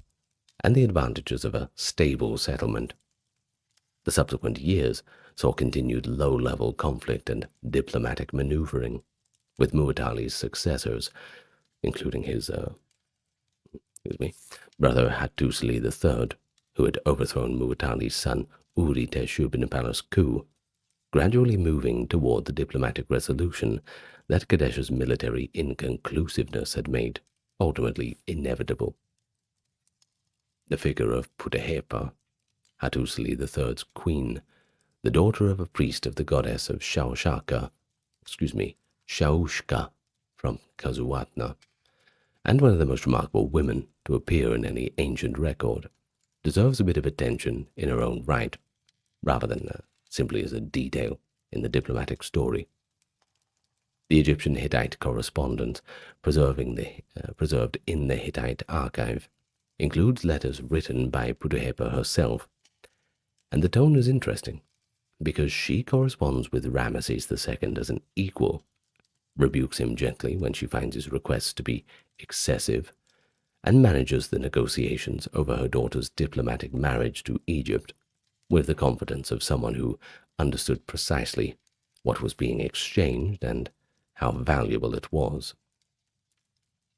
and the advantages of a stable settlement. The subsequent years saw continued low-level conflict and diplomatic maneuvering, with Muwatalli's successors, including his brother Hattusili III, who had overthrown Muwatalli's son Uri-Teshub in a palace coup, gradually moving toward the diplomatic resolution that Kadesh's military inconclusiveness had made ultimately inevitable. The figure of Putehepa, Hattusili III's queen, the daughter of a priest of the goddess of Shaushka from Kazuatna, and one of the most remarkable women to appear in any ancient record, deserves a bit of attention in her own right, rather than simply as a detail in the diplomatic story. The Egyptian-Hittite correspondence preserved in the Hittite archive includes letters written by Putuhepa herself, and the tone is interesting because she corresponds with Ramesses II as an equal, rebukes him gently when she finds his requests to be excessive, and manages the negotiations over her daughter's diplomatic marriage to Egypt with the confidence of someone who understood precisely what was being exchanged and how valuable it was.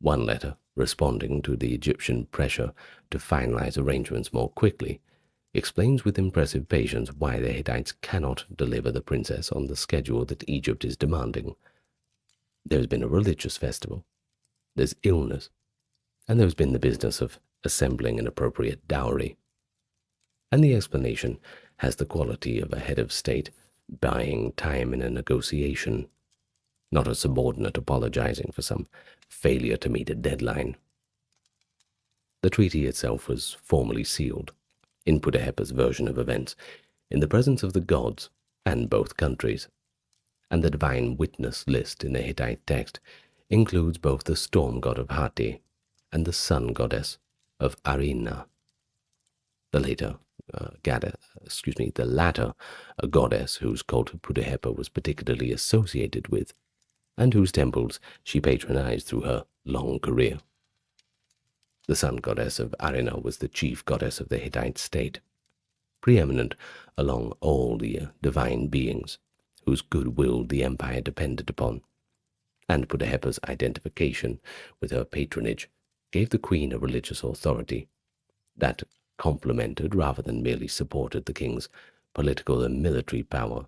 One letter, responding to the Egyptian pressure to finalize arrangements more quickly, explains with impressive patience why the Hittites cannot deliver the princess on the schedule that Egypt is demanding. There's been a religious festival, there's illness, and there's been the business of assembling an appropriate dowry. And the explanation has the quality of a head of state buying time in a negotiation, not a subordinate apologizing for some failure to meet a deadline. The treaty itself was formally sealed, in Putuhepa's version of events, in the presence of the gods and both countries, and the divine witness list in the Hittite text includes both the storm god of Hatti and the sun goddess of Arina. The latter a goddess whose cult Putuhepa was particularly associated with, and whose temples she patronized through her long career. The sun goddess of Arina was the chief goddess of the Hittite state, preeminent along all the divine beings whose goodwill the empire depended upon, and Putuhepa's identification with her patronage gave the queen a religious authority that complemented rather than merely supported the king's political and military power.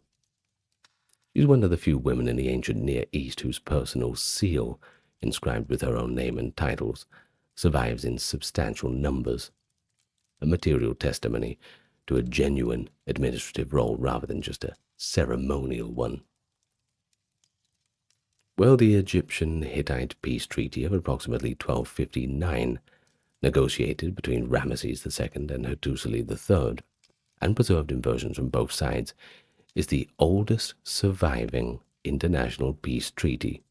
She's one of the few women in the ancient Near East whose personal seal, inscribed with her own name and titles, survives in substantial numbers, a material testimony to a genuine administrative role rather than just a ceremonial one. Well, the Egyptian-Hittite peace treaty of approximately 1259, negotiated between Ramesses II and Hattusili III, and preserved in versions from both sides, is the oldest surviving international peace treaty,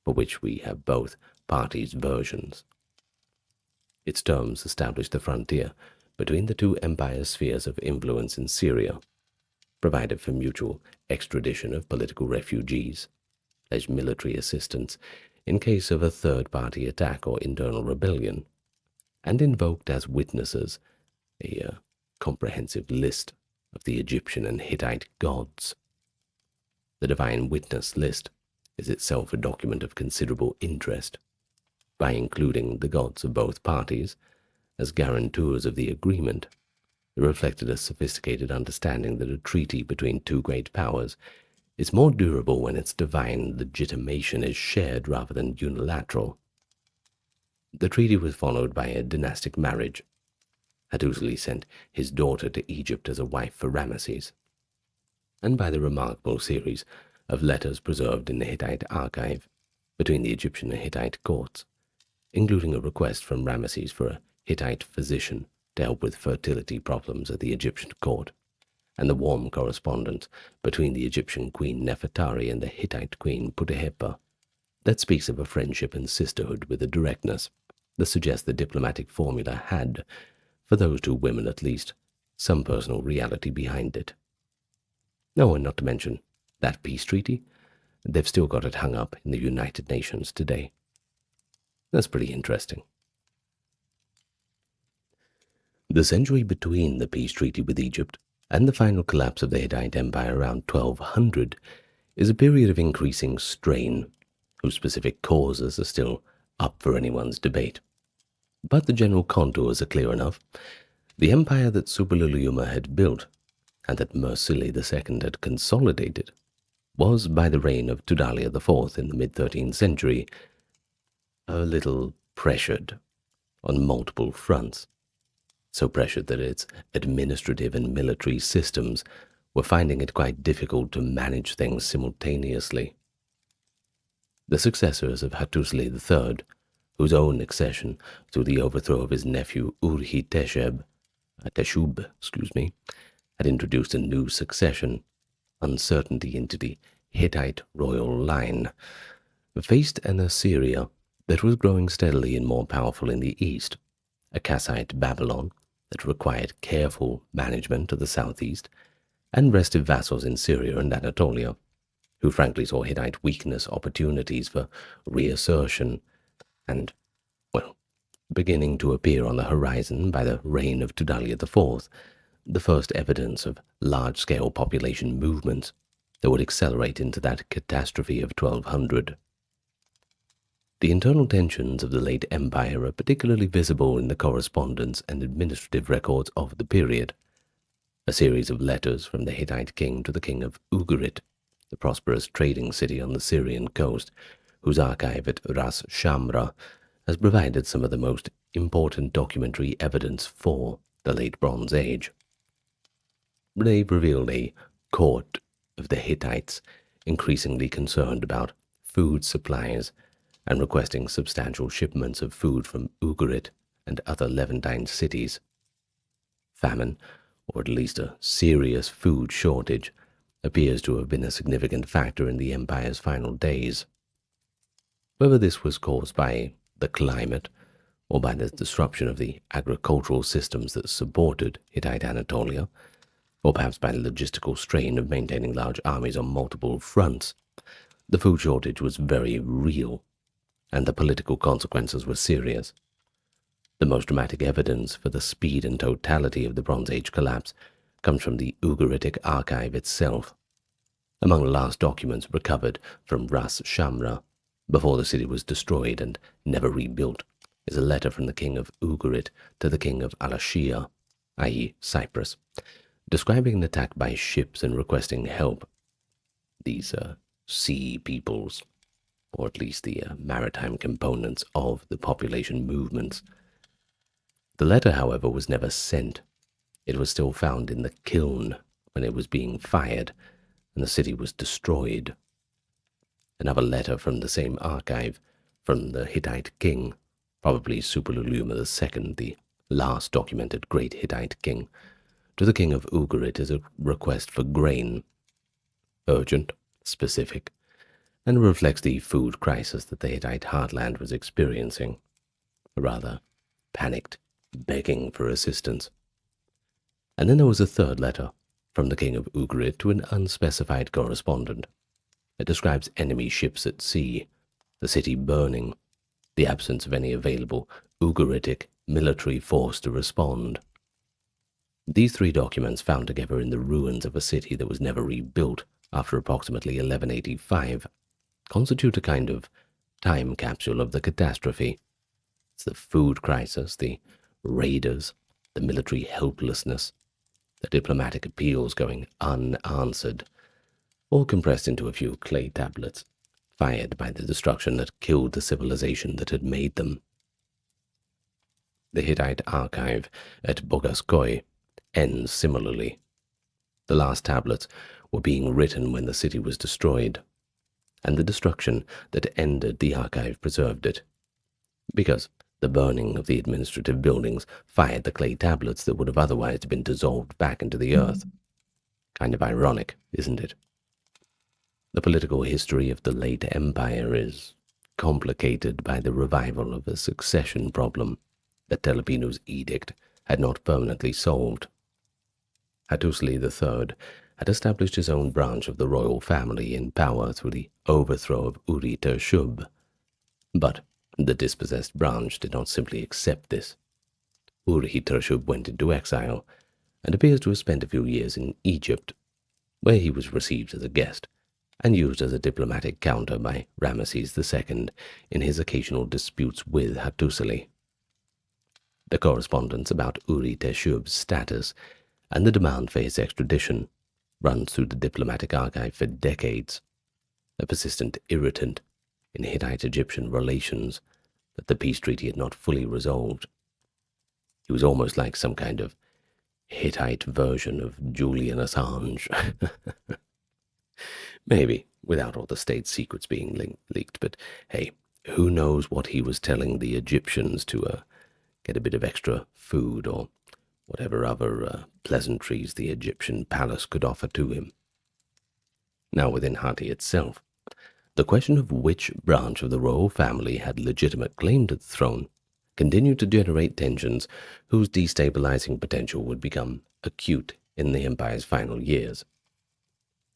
for which we have both parties' versions. Its terms established the frontier between the two empire spheres of influence in Syria, provided for mutual extradition of political refugees, pledged military assistance in case of a third-party attack or internal rebellion, and invoked as witnesses a comprehensive list of the Egyptian and Hittite gods. The divine witness list is itself a document of considerable interest, by including the gods of both parties as guarantors of the agreement. It reflected a sophisticated understanding that a treaty between two great powers is more durable when its divine legitimation is shared rather than unilateral. The treaty was followed by a dynastic marriage. Hattusili sent his daughter to Egypt as a wife for Ramesses, and by the remarkable series of letters preserved in the Hittite archive between the Egyptian and Hittite courts, including a request from Ramesses for a Hittite physician to help with fertility problems at the Egyptian court, and the warm correspondence between the Egyptian queen Nefertari and the Hittite queen Putuhepa that speaks of a friendship and sisterhood with a directness that suggests the diplomatic formula had, for those two women at least, some personal reality behind it. No, and not to mention that peace treaty, they've still got it hung up in the United Nations today. That's pretty interesting. The century between the peace treaty with Egypt and the final collapse of the Hittite Empire around 1200 is a period of increasing strain, whose specific causes are still up for anyone's debate. But the general contours are clear enough. The empire that Suppiluliuma had built, and that Mursili II had consolidated, was, by the reign of Tudhaliya IV in the mid-13th century, a little pressured on multiple fronts, so pressured that its administrative and military systems were finding it quite difficult to manage things simultaneously. The successors of Hattusili III, whose own accession through the overthrow of his nephew Urhi-Tesheb Teshub, had introduced a new succession, uncertainty into the Hittite royal line, faced an Assyria that was growing steadily and more powerful in the east, a Kassite Babylon that required careful management to the southeast, and restive vassals in Syria and Anatolia, who frankly saw Hittite weakness opportunities for reassertion and, well, beginning to appear on the horizon by the reign of Tudalia IV, the first evidence of large-scale population movements that would accelerate into that catastrophe of 1200. The internal tensions of the late empire are particularly visible in the correspondence and administrative records of the period. A series of letters from the Hittite king to the king of Ugarit, the prosperous trading city on the Syrian coast, whose archive at Ras Shamra has provided some of the most important documentary evidence for the late Bronze Age. They revealed a court of the Hittites increasingly concerned about food supplies and requesting substantial shipments of food from Ugarit and other Levantine cities. Famine, or at least a serious food shortage, appears to have been a significant factor in the empire's final days. Whether this was caused by the climate or by the disruption of the agricultural systems that supported Hittite Anatolia, or perhaps by the logistical strain of maintaining large armies on multiple fronts, the food shortage was very real, and the political consequences were serious. The most dramatic evidence for the speed and totality of the Bronze Age collapse comes from the Ugaritic archive itself. Among the last documents recovered from Ras Shamra, before the city was destroyed and never rebuilt, is a letter from the king of Ugarit to the king of Alashia, i.e. Cyprus, describing an attack by ships and requesting help. These sea peoples, or at least the maritime components of the population movements. The letter, however, was never sent. It was still found in the kiln when it was being fired, and the city was destroyed. Another letter from the same archive, from the Hittite king, probably Suppiluliuma II, the last documented great Hittite king, to the king of Ugarit is a request for grain, urgent, specific, and reflects the food crisis that the Hittite heartland was experiencing, rather panicked, begging for assistance. And then there was a third letter from the king of Ugarit to an unspecified correspondent. It describes enemy ships at sea, the city burning, the absence of any available Ugaritic military force to respond. These three documents, found together in the ruins of a city that was never rebuilt after approximately 1185, constitute a kind of time capsule of the catastrophe. It's the food crisis, the raiders, the military helplessness, the diplomatic appeals going unanswered, all compressed into a few clay tablets, fired by the destruction that killed the civilization that had made them. The Hittite archive at Bogaskoi ends similarly. The last tablets were being written when the city was destroyed, and the destruction that ended the archive preserved it, because the burning of the administrative buildings fired the clay tablets that would have otherwise been dissolved back into the earth. Kind of ironic, isn't it? The political history of the late empire is complicated by the revival of a succession problem that Telepinu's edict had not permanently solved. Hattusili III had established his own branch of the royal family in power through the overthrow of Uri-Tershub, but the dispossessed branch did not simply accept this. Uri-Tershub went into exile and appears to have spent a few years in Egypt, where he was received as a guest and used as a diplomatic counter by Ramesses II in his occasional disputes with Hattusili. The correspondence about Uri-Tershub's status and the demand for his extradition runs through the diplomatic archive for decades, a persistent irritant in Hittite-Egyptian relations that the peace treaty had not fully resolved. He was almost like some kind of Hittite version of Julian Assange. Maybe, without all the state secrets being leaked, but hey, who knows what he was telling the Egyptians to get a bit of extra food or whatever other pleasantries the Egyptian palace could offer to him. Now, within Hatti itself, the question of which branch of the royal family had legitimate claim to the throne continued to generate tensions whose destabilizing potential would become acute in the empire's final years.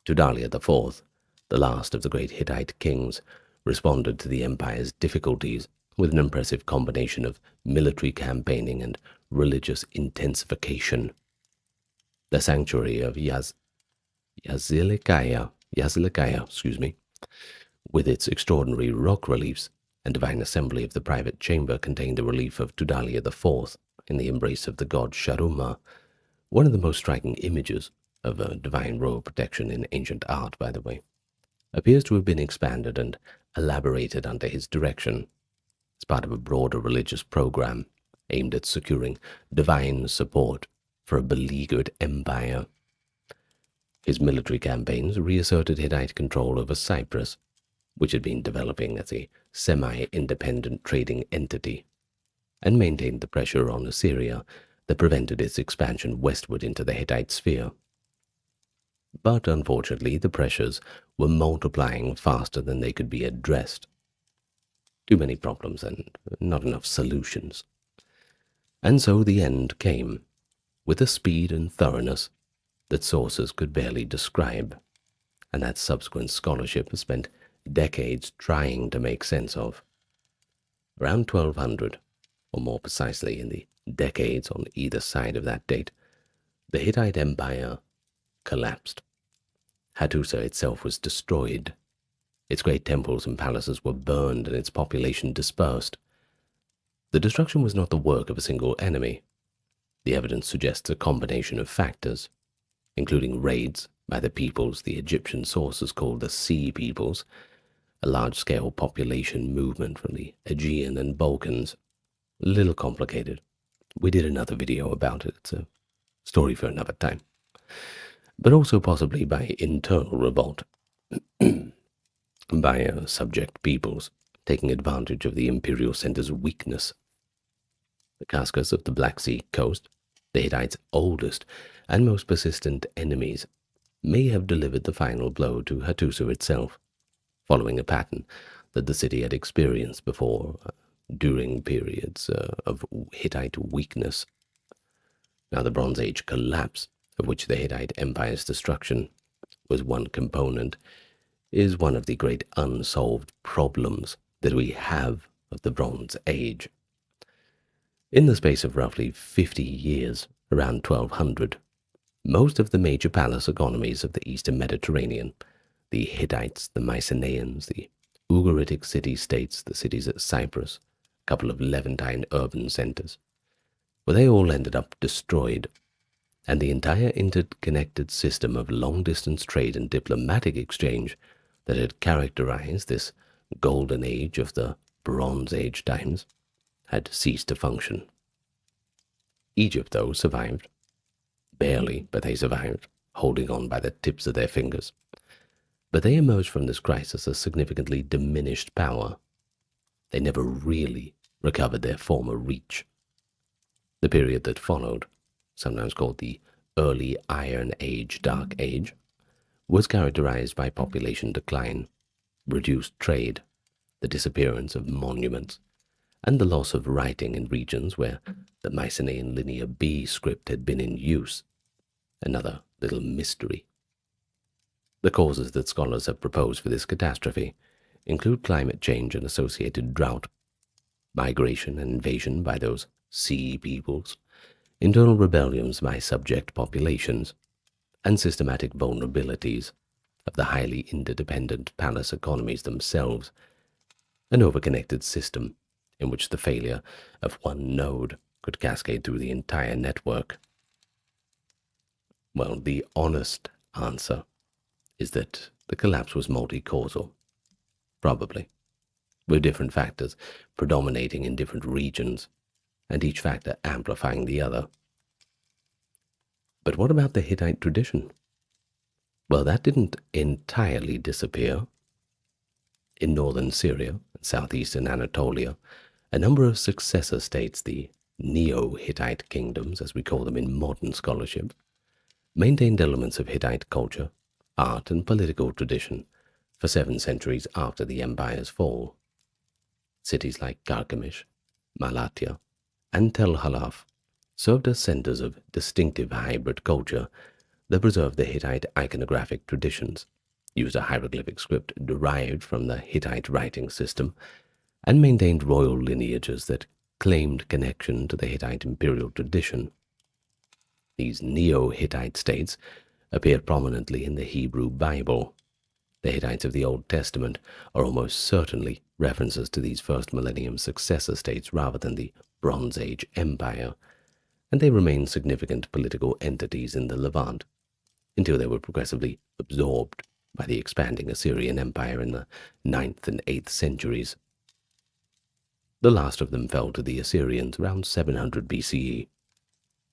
Tudalia IV, the last of the great Hittite kings, responded to the empire's difficulties with an impressive combination of military campaigning and religious intensification. The sanctuary of Yazilikaya, with its extraordinary rock reliefs and divine assembly of the private chamber, contained the relief of Tudalia IV in the embrace of the god Sharuma, one of the most striking images of a divine royal protection in ancient art, by the way, appears to have been expanded and elaborated under his direction as part of a broader religious program aimed at securing divine support for a beleaguered empire. His military campaigns reasserted Hittite control over Cyprus, which had been developing as a semi-independent trading entity, and maintained the pressure on Assyria that prevented its expansion westward into the Hittite sphere. But unfortunately, the pressures were multiplying faster than they could be addressed. Too many problems and not enough solutions. And so the end came, with a speed and thoroughness that sources could barely describe, and that subsequent scholarship has spent decades trying to make sense of. Around 1200, or more precisely in the decades on either side of that date, the Hittite Empire collapsed. Hattusa itself was destroyed. Its great temples and palaces were burned and its population dispersed. The destruction was not the work of a single enemy. The evidence suggests a combination of factors, including raids by the peoples the Egyptian sources called the Sea Peoples, a large-scale population movement from the Aegean and Balkans. A little complicated. We did another video about it. It's a story for another time. But also possibly by internal revolt, by subject peoples taking advantage of the imperial center's weakness. The Kaskas of the Black Sea coast, the Hittites' oldest and most persistent enemies, may have delivered the final blow to Hattusa itself, following a pattern that the city had experienced before during periods of Hittite weakness. Now, the Bronze Age collapse, of which the Hittite Empire's destruction was one component, is one of the great unsolved problems that we have of the Bronze Age. In the space of roughly 50 years, around 1200, most of the major palace economies of the Eastern Mediterranean, the Hittites, the Mycenaeans, the Ugaritic city-states, the cities at Cyprus, a couple of Levantine urban centers, well, they all ended up destroyed, and the entire interconnected system of long-distance trade and diplomatic exchange that had characterized this golden age of the Bronze Age times had ceased to function. Egypt, though, survived. Barely, but they survived, holding on by the tips of their fingers. But they emerged from this crisis a significantly diminished power. They never really recovered their former reach. The period that followed, sometimes called the Early Iron Age, Dark Age, was characterized by population decline, reduced trade, the disappearance of monuments, and the loss of writing in regions where the Mycenaean Linear B script had been in use. Another little mystery. The causes that scholars have proposed for this catastrophe include climate change and associated drought, migration and invasion by those sea peoples, internal rebellions by subject populations, and systematic vulnerabilities of the highly interdependent palace economies themselves, an overconnected system in which the failure of one node could cascade through the entire network. Well, the honest answer is that the collapse was multi-causal, probably, with different factors predominating in different regions, and each factor amplifying the other. But what about the Hittite tradition? Well, that didn't entirely disappear. In northern Syria and southeastern Anatolia, a number of successor states, the Neo-Hittite kingdoms, as we call them in modern scholarship, maintained elements of Hittite culture, art, and political tradition for 7 centuries after the empire's fall. Cities like Carchemish, Malatya, and Tel Halaf served as centers of distinctive hybrid culture that preserved the Hittite iconographic traditions, used a hieroglyphic script derived from the Hittite writing system, and maintained royal lineages that claimed connection to the Hittite imperial tradition. These Neo-Hittite states appear prominently in the Hebrew Bible. The Hittites of the Old Testament are almost certainly references to these first millennium successor states rather than the Bronze Age Empire, and they remain significant political entities in the Levant until they were progressively absorbed by the expanding Assyrian Empire in the 9th and 8th centuries. The last of them fell to the Assyrians around 700 BCE,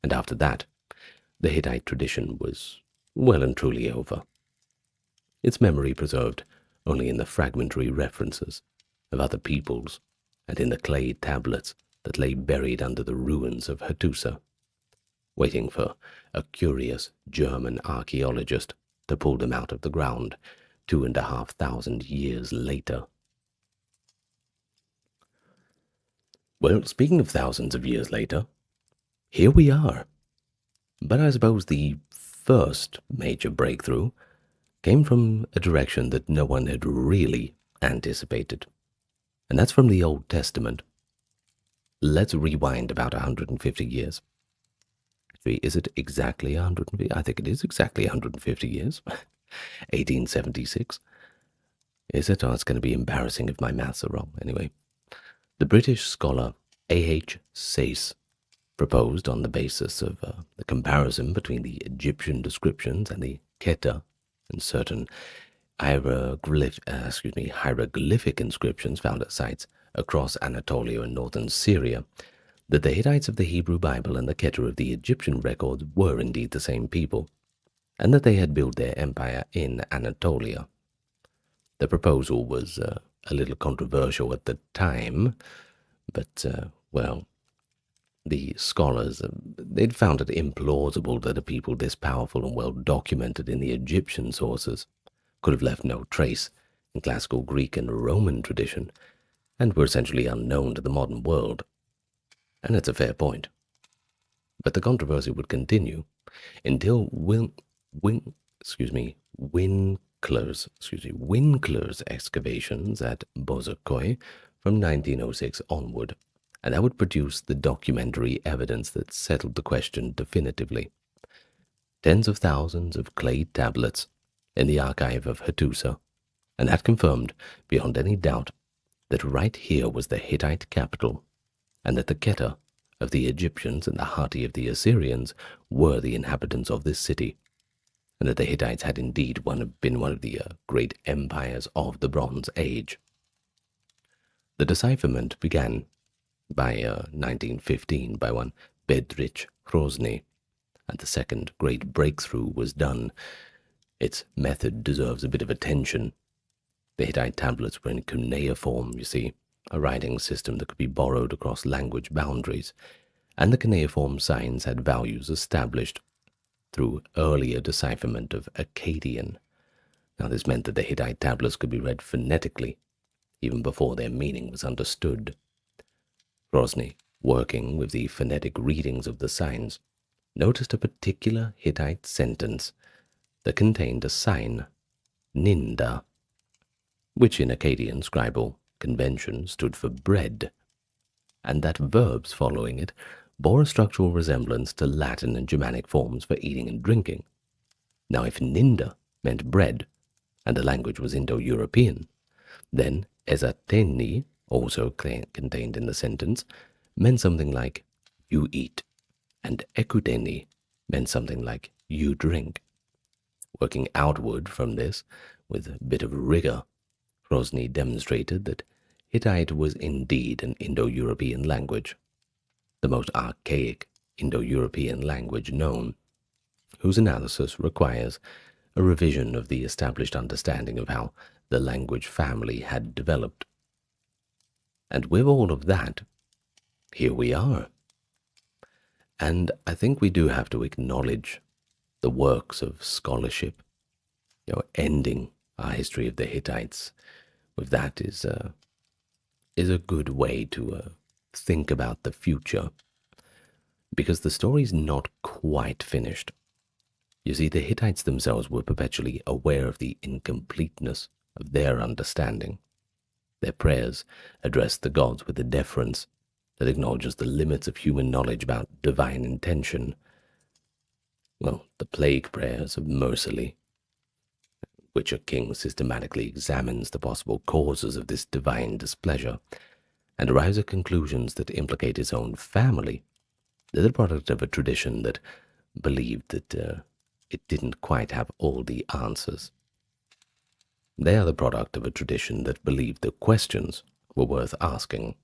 and after that, the Hittite tradition was well and truly over. Its memory preserved only in the fragmentary references of other peoples and in the clay tablets that lay buried under the ruins of Hattusa, waiting for a curious German archaeologist to pull them out of the ground 2,500 years later. Well, speaking of thousands of years later, here we are. But I suppose the first major breakthrough came from a direction that no one had really anticipated, and that's from the Old Testament. Let's rewind about 150 years. Is it exactly 150? I think it is exactly 150 years. 1876. Is it? Oh, it's going to be embarrassing if my maths are wrong. Anyway, the British scholar A.H. Sayce proposed, on the basis of the comparison between the Egyptian descriptions and the Keter and certain hieroglyphic inscriptions found at sites across Anatolia and northern Syria, that the Hittites of the Hebrew Bible and the Keter of the Egyptian records were indeed the same people, and that they had built their empire in Anatolia. The proposal was a little controversial at the time, but, well, the scholars, they'd found it implausible that a people this powerful and well documented in the Egyptian sources could have left no trace in classical Greek and Roman tradition, and were essentially unknown to the modern world. And it's a fair point. But the controversy would continue until Winkler's excavations at Bozokoy from 1906 onward, and that would produce the documentary evidence that settled the question definitively. Tens of thousands of clay tablets in the archive of Hattusa, and that confirmed beyond any doubt that right here was the Hittite capital, and that the Keter of the Egyptians and the Hatti of the Assyrians were the inhabitants of this city, and that the Hittites had indeed been one of the great empires of the Bronze Age. The decipherment began by 1915 by one Bedřich Hrozny, and the second great breakthrough was done. Its method deserves a bit of attention. The Hittite tablets were in cuneiform, you see, a writing system that could be borrowed across language boundaries, and the cuneiform signs had values established through earlier decipherment of Akkadian. Now this meant that the Hittite tablets could be read phonetically, even before their meaning was understood. Hrozny, working with the phonetic readings of the signs, noticed a particular Hittite sentence that contained a sign, Ninda, which in Akkadian scribal convention stood for bread, and that verbs following it bore a structural resemblance to Latin and Germanic forms for eating and drinking. Now if Ninda meant bread, and the language was Indo-European, then Ezateni, also contained in the sentence, meant something like you eat, and Ekudeni meant something like you drink. Working outward from this, with a bit of rigor, Hrozny demonstrated that Hittite was indeed an Indo-European language, the most archaic Indo-European language known, whose analysis requires a revision of the established understanding of how the language family had developed. And with all of that, here we are. And I think we do have to acknowledge the works of scholarship, ending our history of the Hittites with that is a good way to think about the future, because the story's not quite finished. You see, the Hittites themselves were perpetually aware of the incompleteness of their understanding. Their prayers addressed the gods with a deference that acknowledges the limits of human knowledge about divine intention. Well, the plague prayers of Mercilli, which a king systematically examines the possible causes of this divine displeasure and arrives at conclusions that implicate his own family. They're the product of a tradition that believed that it didn't quite have all the answers. They are the product of a tradition that believed the questions were worth asking,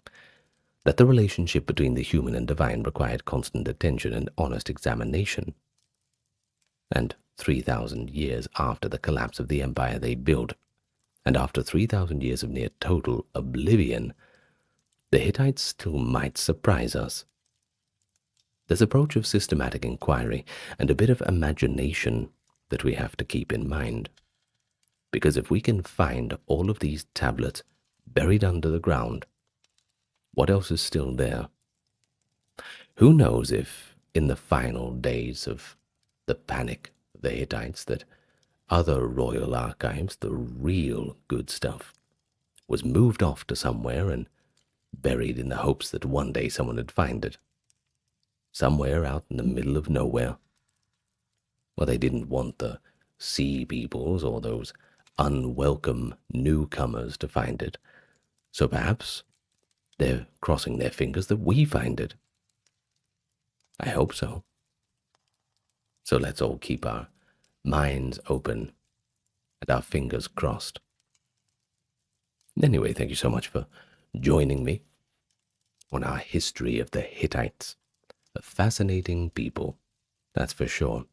that the relationship between the human and divine required constant attention and honest examination. And 3,000 years after the collapse of the empire they built, and after 3,000 years of near total oblivion, the Hittites still might surprise us. This approach of systematic inquiry and a bit of imagination that we have to keep in mind. Because if we can find all of these tablets buried under the ground, what else is still there? Who knows if, in the final days of the panic of the Hittites, that other royal archives, the real good stuff, was moved off to somewhere and buried in the hopes that one day someone would find it. Somewhere out in the middle of nowhere. Well, they didn't want the sea peoples or those unwelcome newcomers to find it, so perhaps they're crossing their fingers that we find it. I hope so. So let's all keep our minds open and our fingers crossed. Anyway, thank you so much for joining me on our history of the Hittites. A fascinating people, that's for sure.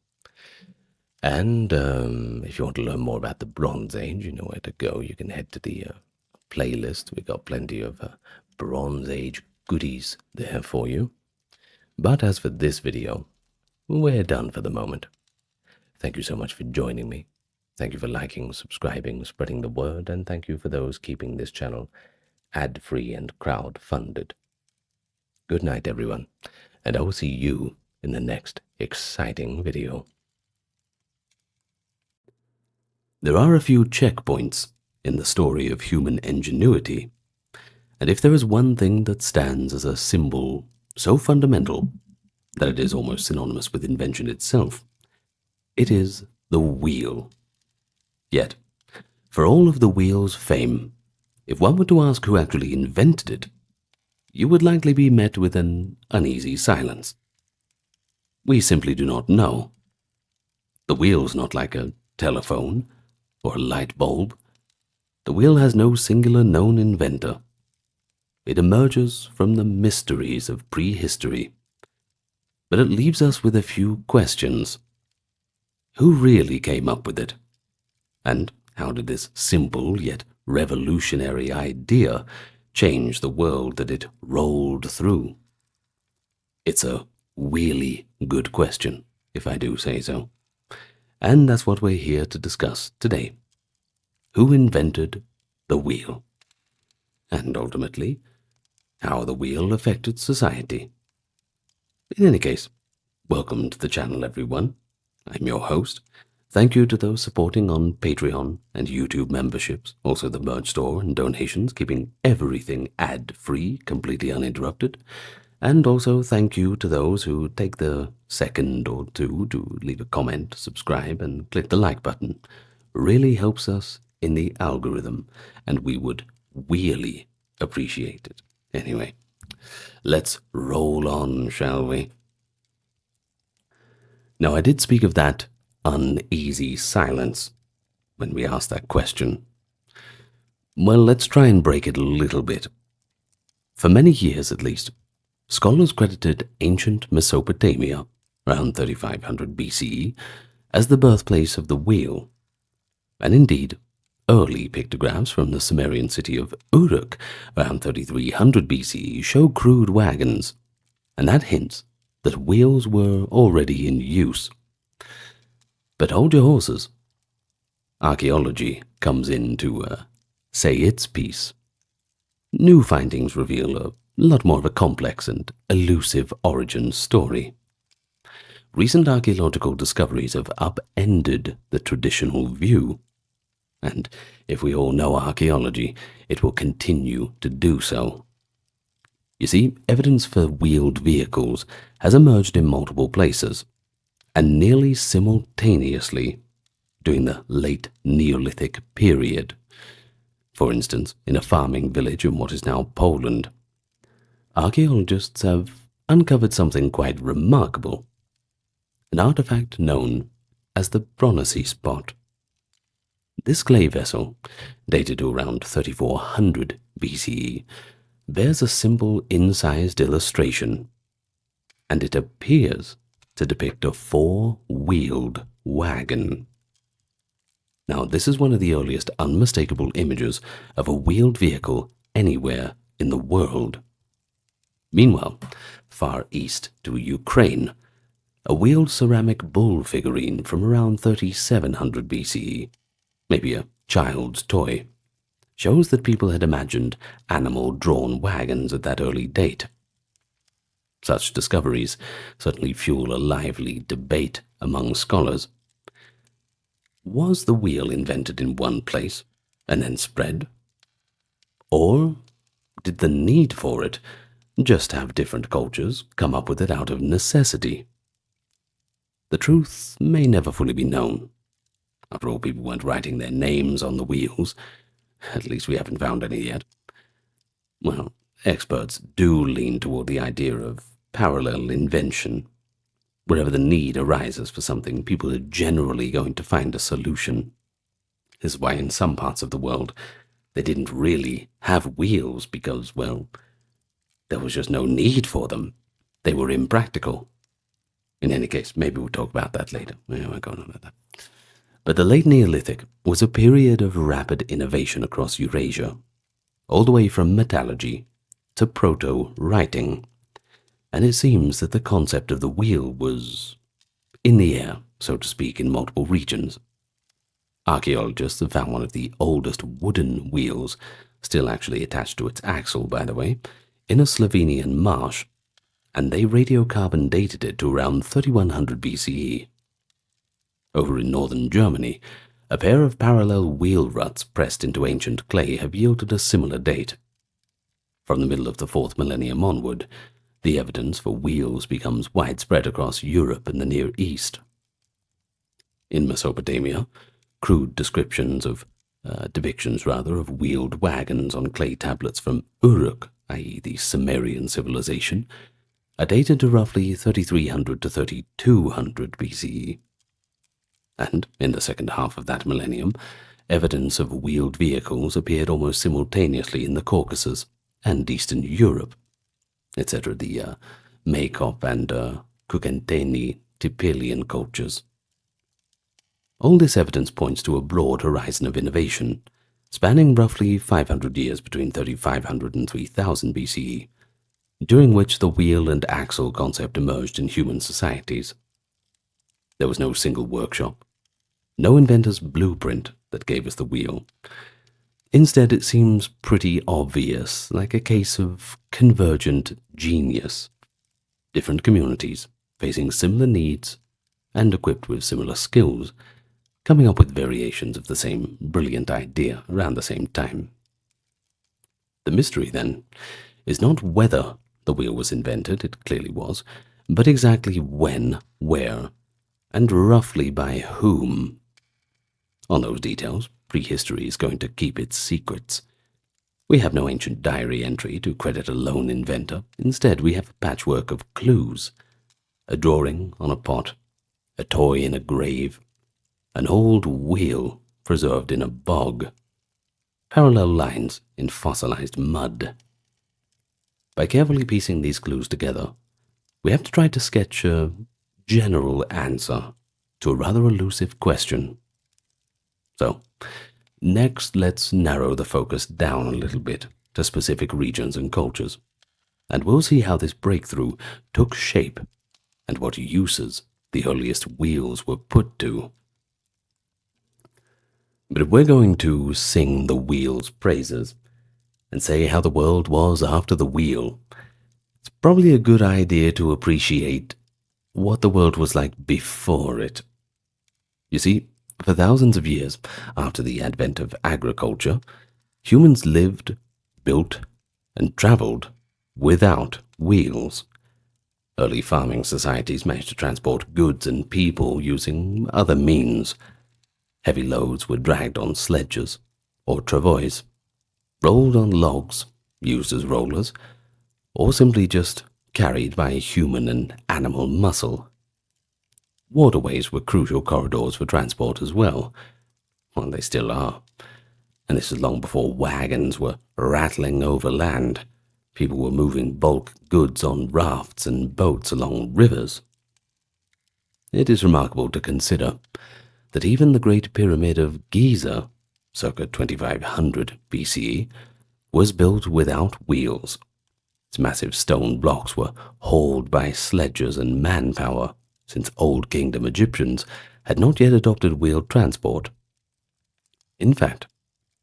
And if you want to learn more about the Bronze Age, you know where to go. You can head to the playlist. We've got plenty of Bronze Age goodies there for you. But as for this video, we're done for the moment. Thank you so much for joining me. Thank you for liking, subscribing, spreading the word, and thank you for those keeping this channel ad-free and crowd-funded. Good night, everyone, and I will see you in the next exciting video. There are a few checkpoints in the story of human ingenuity, and if there is one thing that stands as a symbol so fundamental that it is almost synonymous with invention itself, it is the wheel. Yet, for all of the wheel's fame, if one were to ask who actually invented it, you would likely be met with an uneasy silence. We simply do not know. The wheel's not like a telephone or a light bulb. The wheel has no singular known inventor. It emerges from the mysteries of prehistory. But it leaves us with a few questions. Who really came up with it? And how did this simple yet revolutionary idea change the world that it rolled through? It's a really good question, if I do say so. And that's what we're here to discuss today. Who invented the wheel? And ultimately, how the wheel affected society. In any case, welcome to the channel, everyone. I'm your host. Thank you to those supporting on Patreon and YouTube memberships, also the merch store and donations, keeping everything ad-free, completely uninterrupted. And also thank you to those who take the second or two to leave a comment, subscribe, and click the like button. Really helps us in the algorithm, and we would really appreciate it. Anyway, let's roll on, shall we? Now, I did speak of that uneasy silence when we asked that question. Well, let's try and break it a little bit. For many years, at least, scholars credited ancient Mesopotamia, around 3500 BCE, as the birthplace of the wheel. And indeed, early pictographs from the Sumerian city of Uruk, around 3300 BCE, show crude wagons, and that hints that wheels were already in use. But hold your horses. Archaeology comes in to say its piece. New findings reveal a lot more of a complex and elusive origin story. Recent archaeological discoveries have upended the traditional view, and if we all know archaeology, it will continue to do so. You see, evidence for wheeled vehicles has emerged in multiple places, and nearly simultaneously during the late Neolithic period. For instance, in a farming village in what is now Poland, archaeologists have uncovered something quite remarkable, an artifact known as the Bronicy spot. This clay vessel, dated to around 3400 BCE, bears a simple incised illustration, and it appears to depict a four-wheeled wagon. Now, this is one of the earliest unmistakable images of a wheeled vehicle anywhere in the world. Meanwhile, far east to Ukraine, a wheeled ceramic bull figurine from around 3700 BCE, maybe a child's toy, shows that people had imagined animal-drawn wagons at that early date. Such discoveries certainly fuel a lively debate among scholars. Was the wheel invented in one place and then spread? Or did the need for it just have different cultures come up with it out of necessity? The truth may never fully be known. After all, people weren't writing their names on the wheels. At least we haven't found any yet. Well, experts do lean toward the idea of parallel invention. Wherever the need arises for something, people are generally going to find a solution. This is why in some parts of the world they didn't really have wheels because, well, there was just no need for them. They were impractical. In any case, maybe we'll talk about that later. I won't go on about that. But the late Neolithic was a period of rapid innovation across Eurasia, all the way from metallurgy to proto-writing, and it seems that the concept of the wheel was in the air, so to speak, in multiple regions. Archaeologists have found one of the oldest wooden wheels, still actually attached to its axle, by the way, in a Slovenian marsh, and they radiocarbon dated it to around 3100 BCE. Over in northern Germany, a pair of parallel wheel ruts pressed into ancient clay have yielded a similar date. From the middle of the 4th millennium onward, the evidence for wheels becomes widespread across Europe and the Near East. In Mesopotamia, crude depictions of wheeled wagons on clay tablets from Uruk, i.e. the Sumerian civilization, are dated to roughly 3300 to 3200 BCE. And in the second half of that millennium, evidence of wheeled vehicles appeared almost simultaneously in the Caucasus and Eastern Europe, etc., the Maykop and Kukenteni-Tepelian cultures. All this evidence points to a broad horizon of innovation, spanning roughly 500 years between 3500 and 3000 BCE, during which the wheel and axle concept emerged in human societies. There was no single workshop, no inventor's blueprint that gave us the wheel. Instead, it seems pretty obvious, like a case of convergent genius. Different communities, facing similar needs and equipped with similar skills, coming up with variations of the same brilliant idea around the same time. The mystery, then, is not whether the wheel was invented, it clearly was, but exactly when, where, and roughly by whom. On those details, prehistory is going to keep its secrets. We have no ancient diary entry to credit a lone inventor. Instead, we have a patchwork of clues. A drawing on a pot, a toy in a grave, an old wheel preserved in a bog, parallel lines in fossilized mud. By carefully piecing these clues together, we have to try to sketch a general answer to a rather elusive question. So, next let's narrow the focus down a little bit to specific regions and cultures, and we'll see how this breakthrough took shape and what uses the earliest wheels were put to. But if we're going to sing the wheel's praises and say how the world was after the wheel, it's probably a good idea to appreciate what the world was like before it. You see, for thousands of years after the advent of agriculture, humans lived, built, and traveled without wheels. Early farming societies managed to transport goods and people using other means. Heavy loads were dragged on sledges or travois, rolled on logs used as rollers, or simply just carried by human and animal muscle. Waterways were crucial corridors for transport as well. Well, they still are. And this is long before wagons were rattling over land. People were moving bulk goods on rafts and boats along rivers. It is remarkable to consider that even the Great Pyramid of Giza, circa 2500 BCE, was built without wheels. Its massive stone blocks were hauled by sledges and manpower, since Old Kingdom Egyptians had not yet adopted wheeled transport. In fact,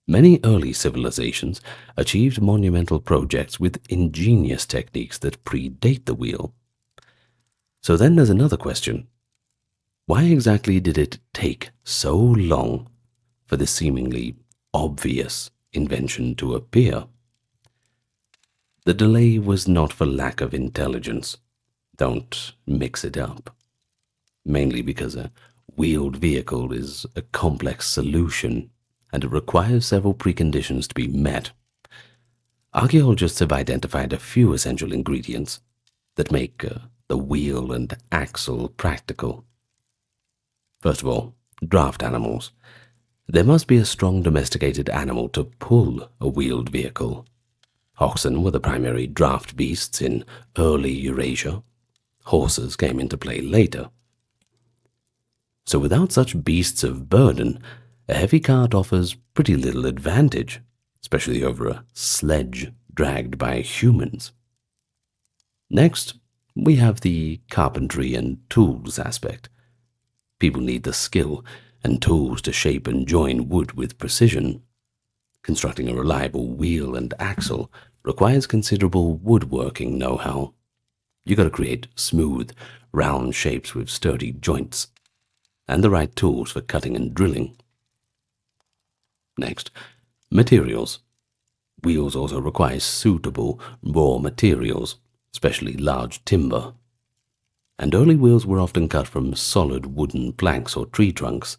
many early civilizations achieved monumental projects with ingenious techniques that predate the wheel. So then there's another question. Why exactly did it take so long for this seemingly obvious invention to appear? The delay was not for lack of intelligence. Don't mix it up. Mainly because a wheeled vehicle is a complex solution and it requires several preconditions to be met. Archaeologists have identified a few essential ingredients that make the wheel and axle practical. First of all, draft animals. There must be a strong domesticated animal to pull a wheeled vehicle. Oxen were the primary draft beasts in early Eurasia. Horses came into play later. So without such beasts of burden, a heavy cart offers pretty little advantage, especially over a sledge dragged by humans. Next, we have the carpentry and tools aspect. People need the skill and tools to shape and join wood with precision. Constructing a reliable wheel and axle requires considerable woodworking know-how. You got to create smooth, round shapes with sturdy joints, and the right tools for cutting and drilling. Next, materials. Wheels also require suitable raw materials, especially large timber. And early wheels were often cut from solid wooden planks or tree trunks.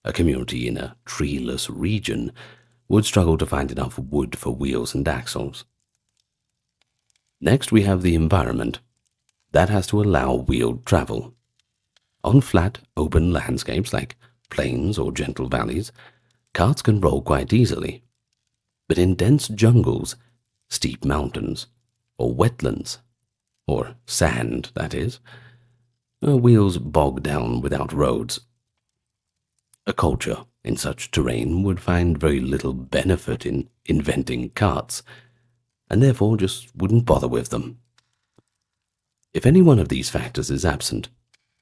A community in a treeless region would struggle to find enough wood for wheels and axles. Next, we have the environment. That has to allow wheeled travel. On flat, open landscapes like plains or gentle valleys, carts can roll quite easily. But in dense jungles, steep mountains, or wetlands, or sand, that is, wheels bog down without roads. A culture in such terrain would find very little benefit in inventing carts, and therefore just wouldn't bother with them. If any one of these factors is absent,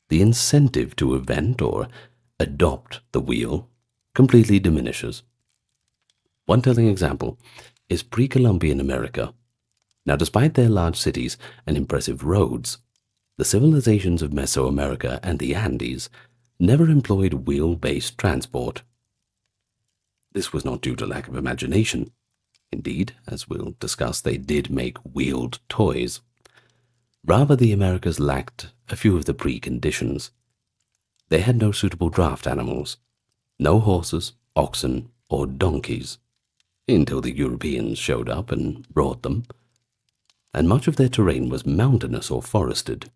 the incentive to invent or adopt the wheel completely diminishes. One telling example is pre-Columbian America. Now, despite their large cities and impressive roads, the civilizations of Mesoamerica and the Andes never employed wheel-based transport. This was not due to lack of imagination. Indeed, as we'll discuss, they did make wheeled toys. Rather, the Americas lacked a few of the preconditions. They had no suitable draft animals, no horses, oxen, or donkeys, until the Europeans showed up and brought them, and much of their terrain was mountainous or forested.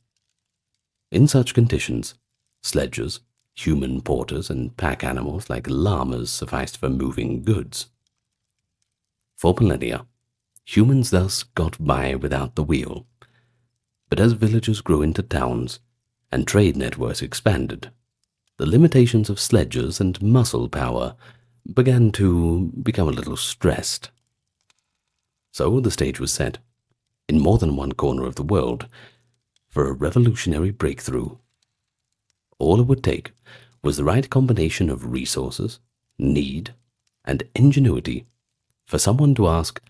In such conditions, sledges, human porters, and pack animals like llamas sufficed for moving goods. For millennia, humans thus got by without the wheel. But as villages grew into towns and trade networks expanded, the limitations of sledges and muscle power began to become a little stressed. So the stage was set, in more than one corner of the world, for a revolutionary breakthrough. All it would take was the right combination of resources, need, and ingenuity for someone to ask,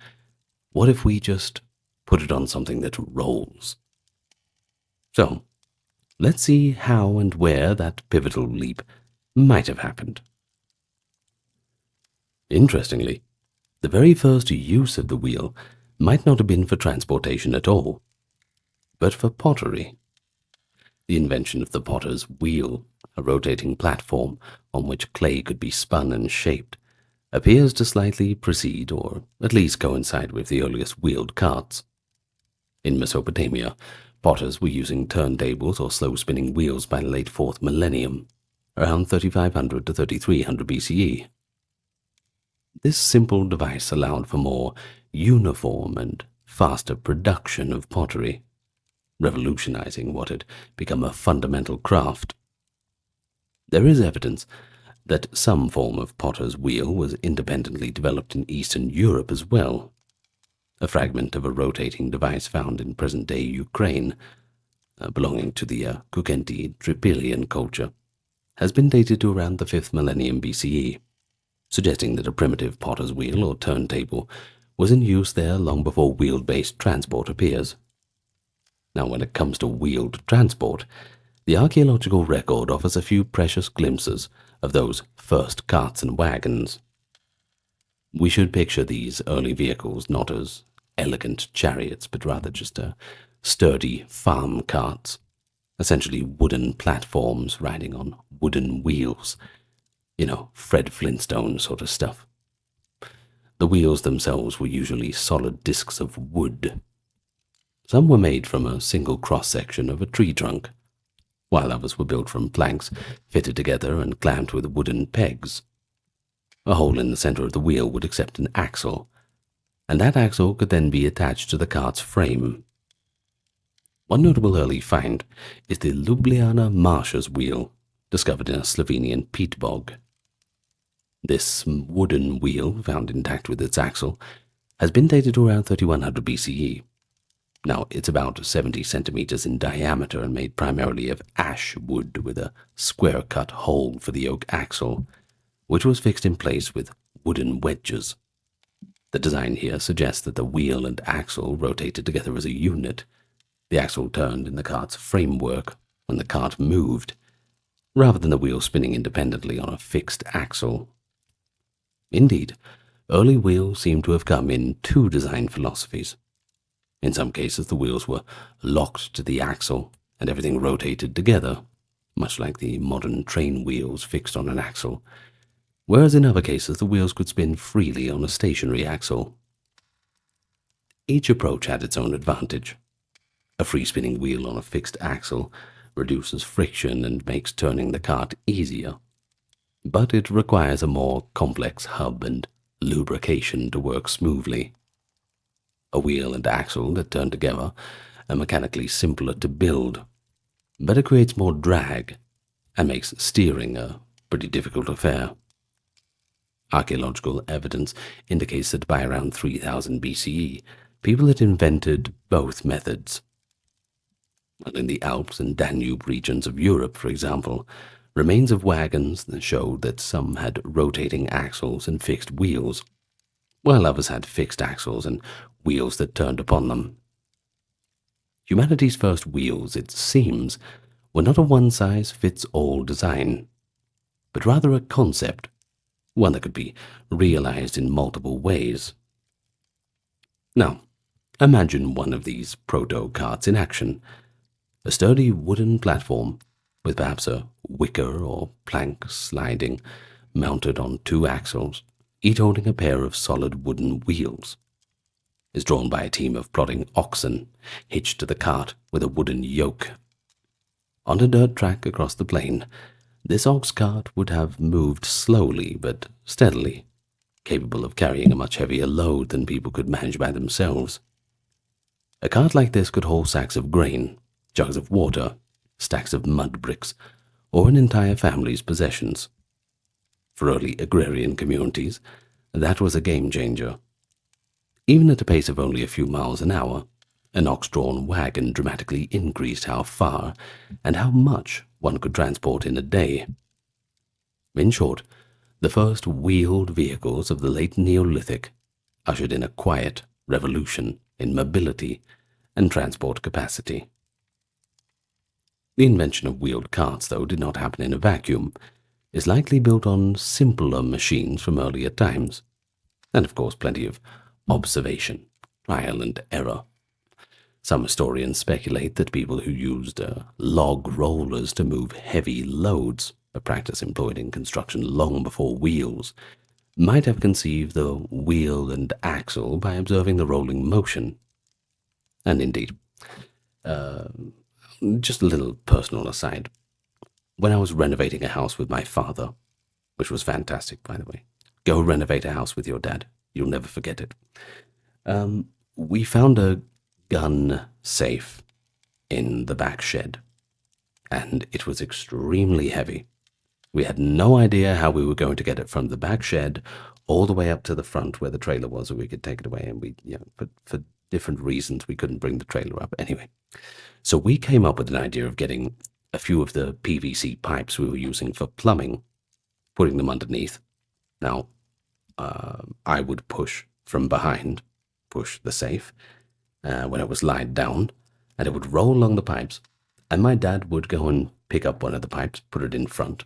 what if we just put it on something that rolls? So, let's see how and where that pivotal leap might have happened. Interestingly, the very first use of the wheel might not have been for transportation at all, but for pottery. The invention of the potter's wheel, a rotating platform on which clay could be spun and shaped, appears to slightly precede or at least coincide with the earliest wheeled carts. In Mesopotamia, potters were using turntables or slow-spinning wheels by the late 4th millennium, around 3500 to 3300 BCE. This simple device allowed for more uniform and faster production of pottery, revolutionizing what had become a fundamental craft. There is evidence that some form of potter's wheel was independently developed in Eastern Europe as well. A fragment of a rotating device found in present-day Ukraine, belonging to the Kukenti-Tripilian culture, has been dated to around the 5th millennium BCE, suggesting that a primitive potter's wheel or turntable was in use there long before wheel-based transport appears. Now, when it comes to wheeled transport, the archaeological record offers a few precious glimpses of those first carts and wagons. We should picture these early vehicles not as elegant chariots, but rather just sturdy farm carts, essentially wooden platforms riding on wooden wheels. Fred Flintstone sort of stuff. The wheels themselves were usually solid discs of wood. Some were made from a single cross-section of a tree trunk, while others were built from planks fitted together and clamped with wooden pegs. A hole in the center of the wheel would accept an axle, and that axle could then be attached to the cart's frame. One notable early find is the Ljubljana Marshal's wheel, discovered in a Slovenian peat bog. This wooden wheel, found intact with its axle, has been dated to around 3100 BCE. Now, it's about 70 centimeters in diameter and made primarily of ash wood with a square-cut hole for the yoke axle, which was fixed in place with wooden wedges. The design here suggests that the wheel and axle rotated together as a unit. The axle turned in the cart's framework when the cart moved, rather than the wheel spinning independently on a fixed axle. Indeed, early wheels seem to have come in two design philosophies. In some cases, the wheels were locked to the axle, and everything rotated together, much like the modern train wheels fixed on an axle, whereas in other cases the wheels could spin freely on a stationary axle. Each approach had its own advantage. A free-spinning wheel on a fixed axle reduces friction and makes turning the cart easier, but it requires a more complex hub and lubrication to work smoothly. A wheel and axle that turn together are mechanically simpler to build, but it creates more drag and makes steering a pretty difficult affair. Archaeological evidence indicates that by around 3000 BCE, people had invented both methods. In the Alps and Danube regions of Europe, for example, remains of wagons showed that some had rotating axles and fixed wheels, while others had fixed axles and wheels that turned upon them. Humanity's first wheels, it seems, were not a one-size-fits-all design, but rather a concept, one that could be realized in multiple ways. Now, imagine one of these proto-carts in action, a sturdy wooden platform with perhaps a wicker or plank sliding mounted on two axles, each holding a pair of solid wooden wheels. Is drawn by a team of plodding oxen, hitched to the cart with a wooden yoke. On a dirt track across the plain, this ox cart would have moved slowly but steadily, capable of carrying a much heavier load than people could manage by themselves. A cart like this could hold sacks of grain, jugs of water, stacks of mud bricks, or an entire family's possessions. For early agrarian communities, that was a game changer. Even at a pace of only a few miles an hour, An ox-drawn wagon dramatically increased how far and how much one could transport in a day. In short, the first wheeled vehicles of the late Neolithic ushered in a quiet revolution in mobility and transport capacity. The invention of wheeled carts, though, did not happen in a vacuum, is likely built on simpler machines from earlier times, and of course plenty of observation, trial and error. Some historians speculate that people who used log rollers to move heavy loads, a practice employed in construction long before wheels, might have conceived the wheel and axle by observing the rolling motion. And indeed, just a little personal aside, when I was renovating a house with my father, which was fantastic, by the way, go renovate a house with your dad, you'll never forget it, we found a gun safe in the back shed, and it was extremely heavy. We had no idea how we were going to get it from the back shed all the way up to the front where the trailer was, so we could take it away, and for different reasons we couldn't bring the trailer up. Anyway, so we came up with an idea of getting a few of the PVC pipes we were using for plumbing, putting them underneath. Now, I would push from behind, push the safe, when it was laid down, and it would roll along the pipes, and my dad would go and pick up one of the pipes, put it in front,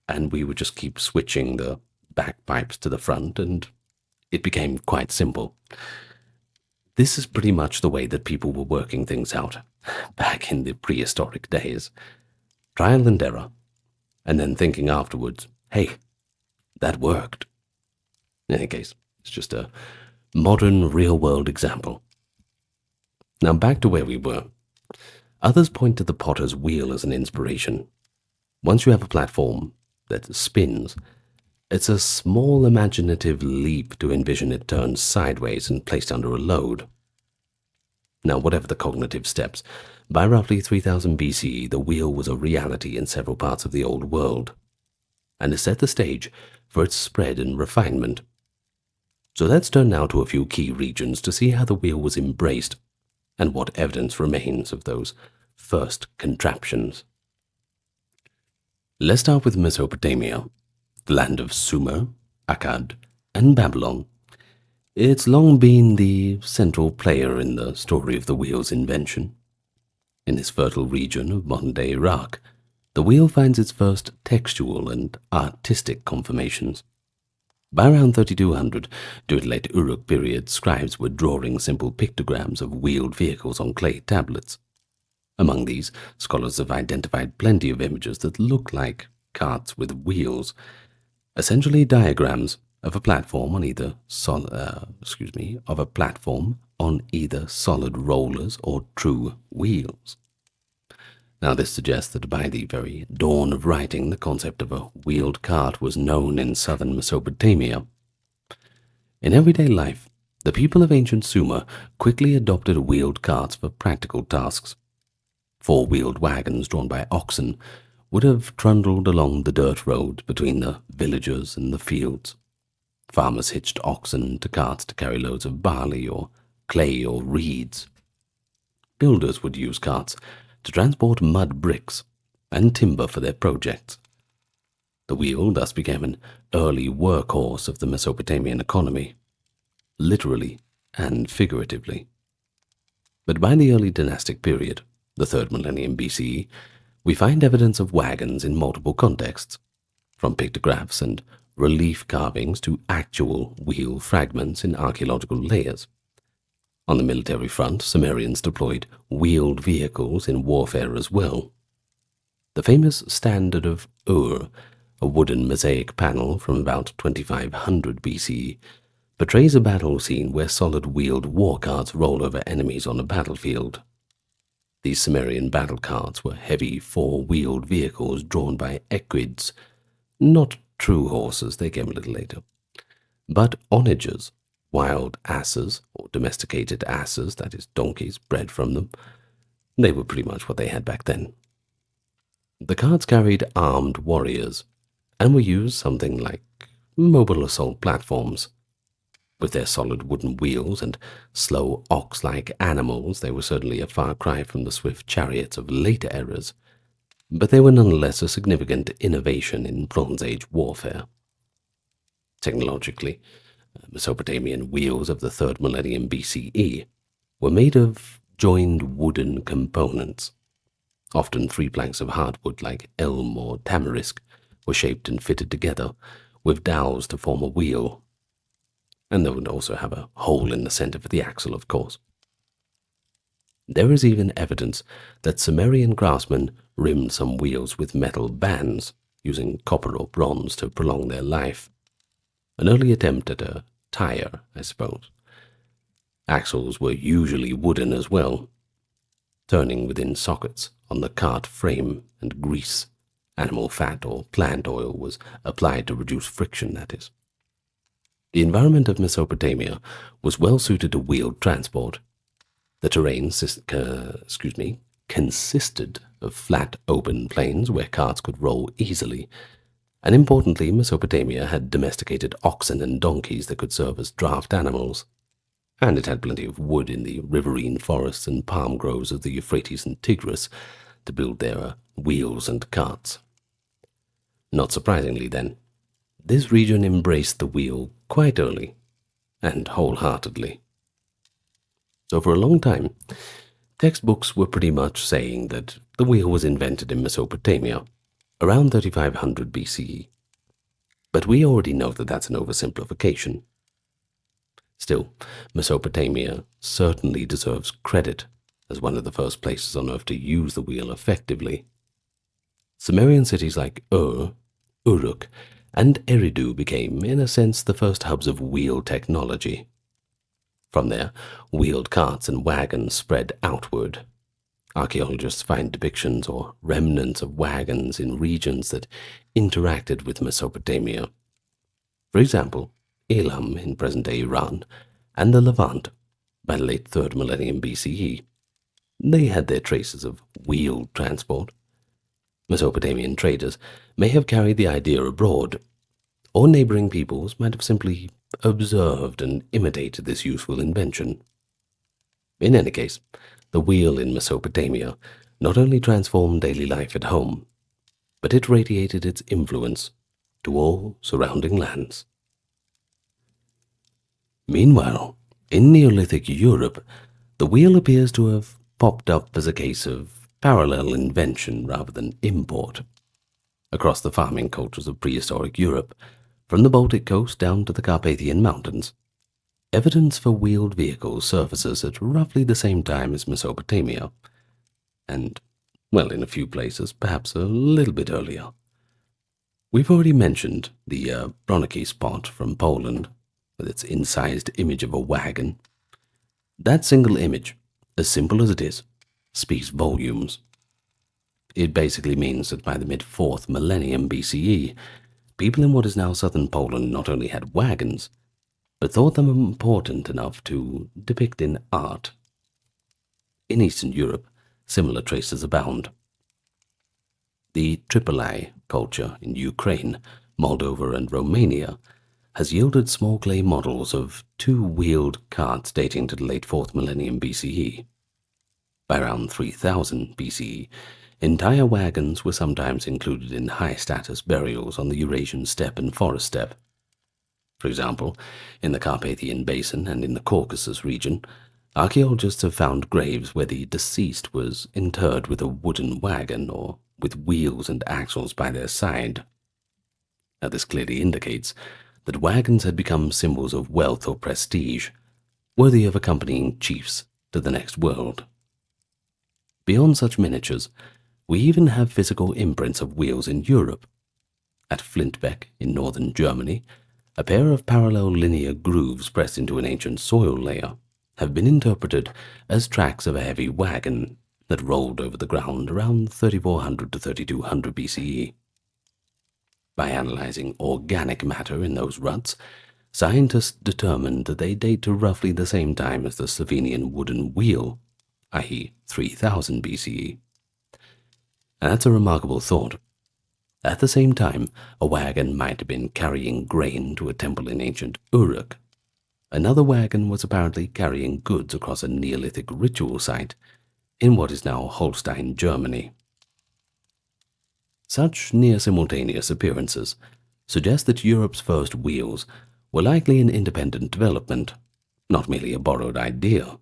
and we would just keep switching the back pipes to the front, and it became quite simple. This is pretty much the way that people were working things out back in the prehistoric days. Trial and error, and then thinking afterwards, hey, that worked. In any case, it's just a modern real-world example. Now back to where we were. Others point to the potter's wheel as an inspiration. Once you have a platform that spins, it's a small imaginative leap to envision it turned sideways and placed under a load. Now, whatever the cognitive steps, by roughly 3000 BCE, the wheel was a reality in several parts of the Old World, and it set the stage for its spread and refinement. So let's turn now to a few key regions to see how the wheel was embraced and what evidence remains of those first contraptions. Let's start with Mesopotamia, the land of Sumer, Akkad, and Babylon. It's long been the central player in the story of the wheel's invention. In this fertile region of modern-day Iraq, the wheel finds its first textual and artistic confirmations. By around 3200, during the late Uruk period, scribes were drawing simple pictograms of wheeled vehicles on clay tablets. Among these, scholars have identified plenty of images that look like carts with wheels, essentially diagrams of a platform on either solid rollers or true wheels. Now this suggests that by the very dawn of writing, the concept of a wheeled cart was known in southern Mesopotamia. In everyday life, the people of ancient Sumer quickly adopted wheeled carts for practical tasks. Four-wheeled wagons drawn by oxen would have trundled along the dirt road between the villages and the fields. Farmers hitched oxen to carts to carry loads of barley or clay or reeds. Builders would use carts to transport mud bricks and timber for their projects. The wheel thus became an early workhorse of the Mesopotamian economy, literally and figuratively. But by the early dynastic period, the 3rd millennium BCE, we find evidence of wagons in multiple contexts, from pictographs and relief carvings to actual wheel fragments in archaeological layers. On the military front, Sumerians deployed wheeled vehicles in warfare as well. The famous standard of Ur, a wooden mosaic panel from about 2500 BCE, portrays a battle scene where solid wheeled war carts roll over enemies on a battlefield. These Sumerian battle carts were heavy four-wheeled vehicles drawn by equids, not true horses, they came a little later, but onagers, wild asses, or domesticated asses, that is donkeys bred from them. They were pretty much what they had back then. The carts carried armed warriors, and were used something like mobile assault platforms. With their solid wooden wheels and slow ox-like animals, they were certainly a far cry from the swift chariots of later eras, but they were nonetheless a significant innovation in Bronze Age warfare. Technologically, Mesopotamian wheels of the 3rd millennium BCE were made of joined wooden components. Often 3 planks of hardwood like elm or tamarisk were shaped and fitted together, with dowels to form a wheel, and they would also have a hole in the center for the axle, of course. There is even evidence that Sumerian craftsmen rimmed some wheels with metal bands, using copper or bronze to prolong their life. An early attempt at a tire, I suppose. Axles were usually wooden as well, turning within sockets on the cart frame, and grease, animal fat or plant oil, was applied to reduce friction, that is. The environment of Mesopotamia was well suited to wheeled transport. The terrain consisted of flat, open plains where carts could roll easily, and importantly, Mesopotamia had domesticated oxen and donkeys that could serve as draft animals, and it had plenty of wood in the riverine forests and palm groves of the Euphrates and Tigris to build their wheels and carts. Not surprisingly, then, this region embraced the wheel quite early and wholeheartedly. So for a long time, textbooks were pretty much saying that the wheel was invented in Mesopotamia around 3500 BCE. But we already know that that's an oversimplification. Still, Mesopotamia certainly deserves credit as one of the first places on Earth to use the wheel effectively. Sumerian cities like Uruk, and Eridu became, in a sense, the first hubs of wheel technology. From there, wheeled carts and wagons spread outward. Archaeologists find depictions or remnants of wagons in regions that interacted with Mesopotamia. For example, Elam in present-day Iran and the Levant by the late 3rd millennium BCE. They had their traces of wheeled transport. Mesopotamian traders may have carried the idea abroad, or neighboring peoples might have simply observed and imitated this useful invention. In any case, the wheel in Mesopotamia not only transformed daily life at home, but it radiated its influence to all surrounding lands. Meanwhile, in Neolithic Europe, the wheel appears to have popped up as a case of parallel invention rather than import. Across the farming cultures of prehistoric Europe, from the Baltic coast down to the Carpathian Mountains, evidence for wheeled vehicles surfaces at roughly the same time as Mesopotamia, and, well, in a few places, perhaps a little bit earlier. We've already mentioned the Bronicky spot from Poland, with its incised image of a wagon. That single image, as simple as it is, speaks volumes. It basically means that by the mid-4th millennium BCE, people in what is now southern Poland not only had wagons, but thought them important enough to depict in art. In Eastern Europe, similar traces abound. The Tripoli culture in Ukraine, Moldova, and Romania has yielded small clay models of 2-wheeled carts dating to the late 4th millennium BCE. By around 3000 BCE, entire wagons were sometimes included in high-status burials on the Eurasian steppe and forest steppe. For example, in the Carpathian Basin and in the Caucasus region, archaeologists have found graves where the deceased was interred with a wooden wagon or with wheels and axles by their side. Now, this clearly indicates that wagons had become symbols of wealth or prestige, worthy of accompanying chiefs to the next world. Beyond such miniatures, we even have physical imprints of wheels in Europe. At Flintbeck in northern Germany, a pair of parallel linear grooves pressed into an ancient soil layer have been interpreted as tracks of a heavy wagon that rolled over the ground around 3400 to 3200 BCE. By analyzing organic matter in those ruts, scientists determined that they date to roughly the same time as the Slovenian wooden wheel, i.e. 3000 BCE. And that's a remarkable thought. At the same time, a wagon might have been carrying grain to a temple in ancient Uruk. Another wagon was apparently carrying goods across a Neolithic ritual site in what is now Holstein, Germany. Such near-simultaneous appearances suggest that Europe's first wheels were likely an independent development, not merely a borrowed idea.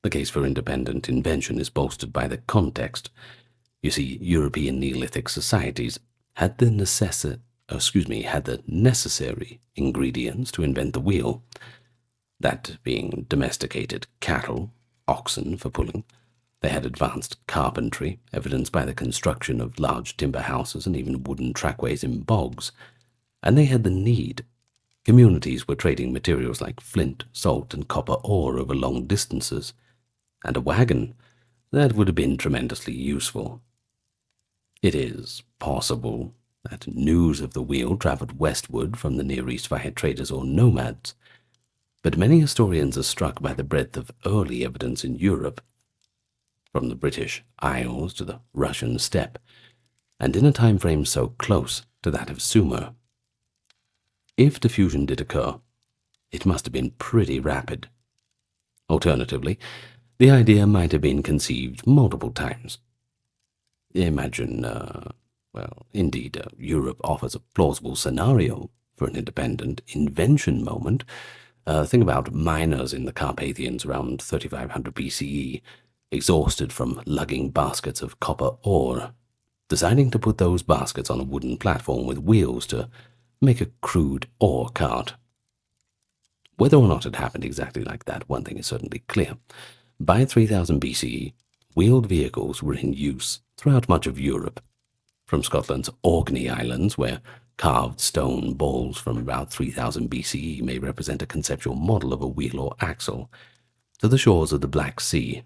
The case for independent invention is bolstered by the context. You see, European Neolithic societies had the necessary ingredients to invent the wheel, that being domesticated cattle, oxen for pulling. They had advanced carpentry, evidenced by the construction of large timber houses and even wooden trackways in bogs, and they had the need. Communities were trading materials like flint, salt, and copper ore over long distances, and a wagon that would have been tremendously useful. It is possible that news of the wheel travelled westward from the Near East via traders or nomads, but many historians are struck by the breadth of early evidence in Europe, from the British Isles to the Russian steppe, and in a time frame so close to that of Sumer. If diffusion did occur, it must have been pretty rapid. Alternatively, the idea might have been conceived multiple times. Imagine, Europe offers a plausible scenario for an independent invention moment. Think about miners in the Carpathians around 3500 BCE, exhausted from lugging baskets of copper ore, deciding to put those baskets on a wooden platform with wheels to make a crude ore cart. Whether or not it happened exactly like that, one thing is certainly clear. By 3000 BCE, wheeled vehicles were in use throughout much of Europe, from Scotland's Orkney Islands, where carved stone balls from about 3000 BCE may represent a conceptual model of a wheel or axle, to the shores of the Black Sea.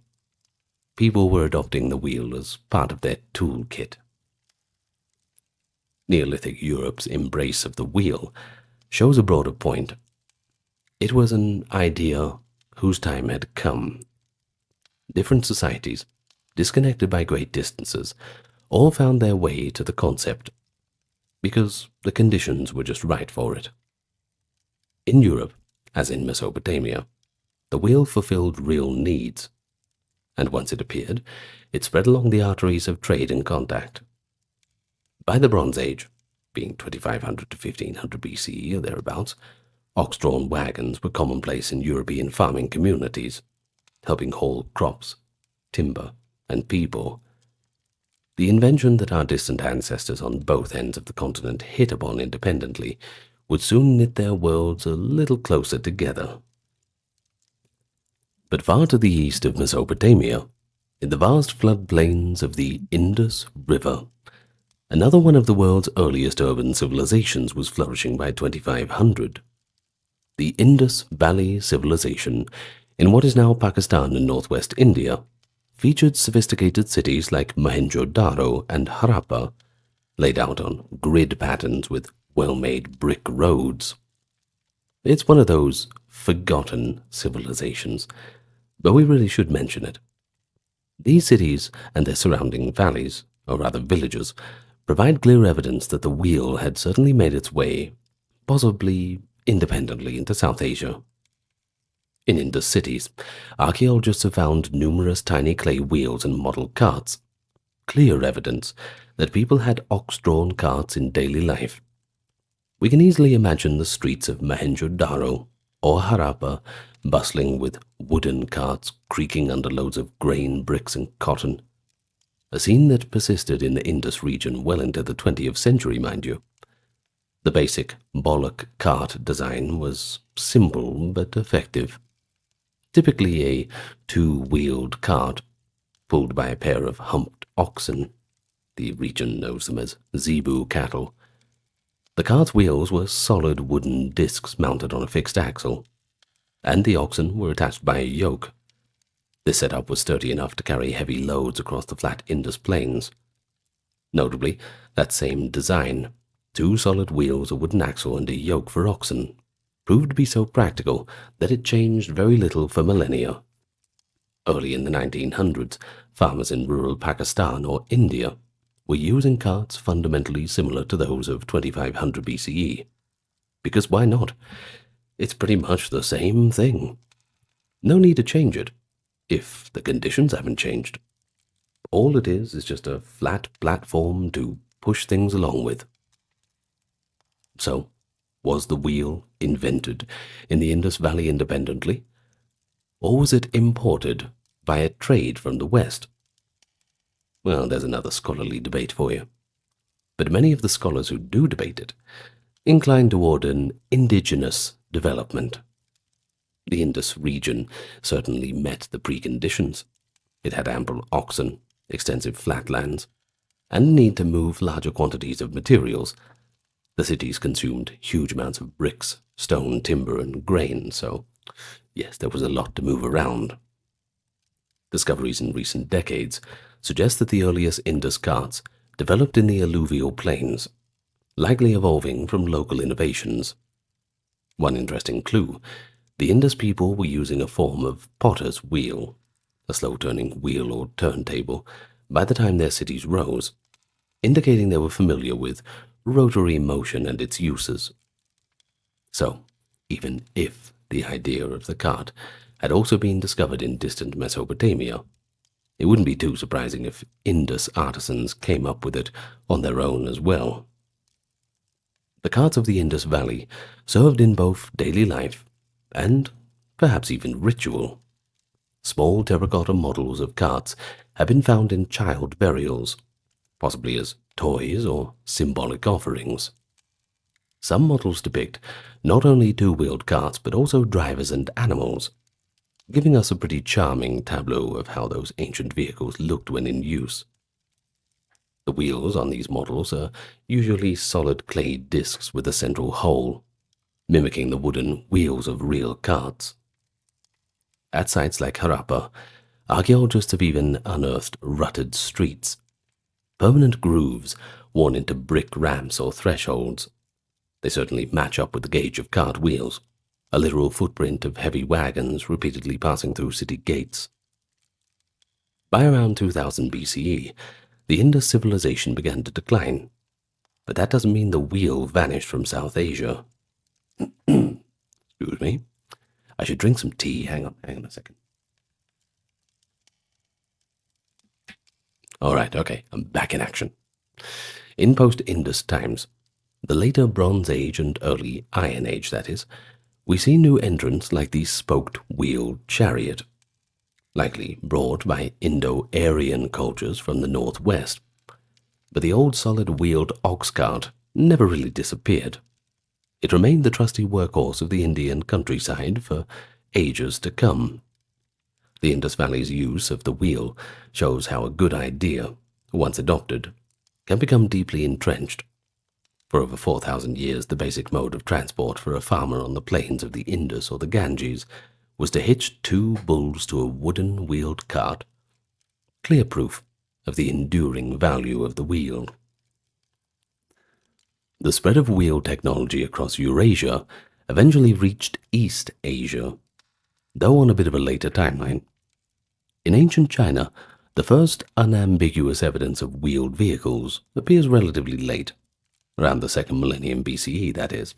People were adopting the wheel as part of their toolkit. Neolithic Europe's embrace of the wheel shows a broader point. It was an idea whose time had come. Different societies, disconnected by great distances, all found their way to the concept, because the conditions were just right for it. In Europe, as in Mesopotamia, the wheel fulfilled real needs, and once it appeared, it spread along the arteries of trade and contact. By the Bronze Age, being 2500 to 1500 BCE or thereabouts, ox-drawn wagons were commonplace in European farming communities, helping haul crops, timber, and people. The invention that our distant ancestors on both ends of the continent hit upon independently would soon knit their worlds a little closer together. But far to the east of Mesopotamia, in the vast floodplains of the Indus River, another one of the world's earliest urban civilizations was flourishing by 2500. The Indus Valley Civilization, in what is now Pakistan and northwest India, featured sophisticated cities like Mohenjo-daro and Harappa, laid out on grid patterns with well-made brick roads. It's one of those forgotten civilizations, but we really should mention it. These cities and their surrounding valleys, or rather villages, provide clear evidence that the wheel had certainly made its way, possibly independently, into South Asia. In Indus cities, archaeologists have found numerous tiny clay wheels and model carts, clear evidence that people had ox-drawn carts in daily life. We can easily imagine the streets of Mohenjo-daro or Harappa bustling with wooden carts creaking under loads of grain, bricks, and cotton, a scene that persisted in the Indus region well into the 20th century, mind you. The basic bollock cart design was simple but effective. Typically a two-wheeled cart pulled by a pair of humped oxen. The region knows them as zebu cattle. The cart's wheels were solid wooden discs mounted on a fixed axle, and the oxen were attached by a yoke. This setup was sturdy enough to carry heavy loads across the flat Indus plains. Notably, that same design, two solid wheels, a wooden axle, and a yoke for oxen, proved to be so practical that it changed very little for millennia. Early in the 1900s, farmers in rural Pakistan or India were using carts fundamentally similar to those of 2500 BCE. Because why not? it's pretty much the same thing. No need to change it, if the conditions haven't changed. All it is just a flat platform to push things along with. So, was the wheel invented in the Indus Valley independently, or was it imported via trade from the West? Well, there's another scholarly debate for you. But many of the scholars who do debate it incline toward an indigenous development. The Indus region certainly met the preconditions. It had ample oxen, extensive flatlands, and a need to move larger quantities of materials. The cities consumed huge amounts of bricks, stone, timber, and grain, so yes, there was a lot to move around. Discoveries in recent decades suggest that the earliest Indus carts developed in the alluvial plains, likely evolving from local innovations. One interesting clue: the Indus people were using a form of potter's wheel, a slow-turning wheel or turntable, by the time their cities rose, indicating they were familiar with rotary motion and its uses. So, even if the idea of the cart had also been discovered in distant Mesopotamia, it wouldn't be too surprising if Indus artisans came up with it on their own as well. The carts of the Indus Valley served in both daily life and perhaps even ritual. Small terracotta models of carts have been found in child burials, possibly as toys or symbolic offerings. Some models depict not only two-wheeled carts but also drivers and animals, giving us a pretty charming tableau of how those ancient vehicles looked when in use. The wheels on these models are usually solid clay discs with a central hole, mimicking the wooden wheels of real carts. At sites like Harappa, archaeologists have even unearthed rutted streets, permanent grooves worn into brick ramps or thresholds. They certainly match up with the gauge of cart wheels, a literal footprint of heavy wagons repeatedly passing through city gates. By around 2000 BCE, the Indus civilization began to decline, but that doesn't mean the wheel vanished from South Asia. Excuse me. I should drink some tea. Hang on a second. Alright, okay, I'm back in action. In post-Indus times, the later Bronze Age and early Iron Age, that is, we see new entrants like the spoked wheeled chariot, likely brought by Indo-Aryan cultures from the northwest. But the old solid wheeled ox cart never really disappeared. It remained the trusty workhorse of the Indian countryside for ages to come. The Indus Valley's use of the wheel shows how a good idea, once adopted, can become deeply entrenched. For over 4,000 years, the basic mode of transport for a farmer on the plains of the Indus or the Ganges was to hitch two bulls to a wooden wheeled cart, clear proof of the enduring value of the wheel. The spread of wheel technology across Eurasia eventually reached East Asia, though on a bit of a later timeline. In ancient China, the first unambiguous evidence of wheeled vehicles appears relatively late, around the 2nd millennium BCE, that is.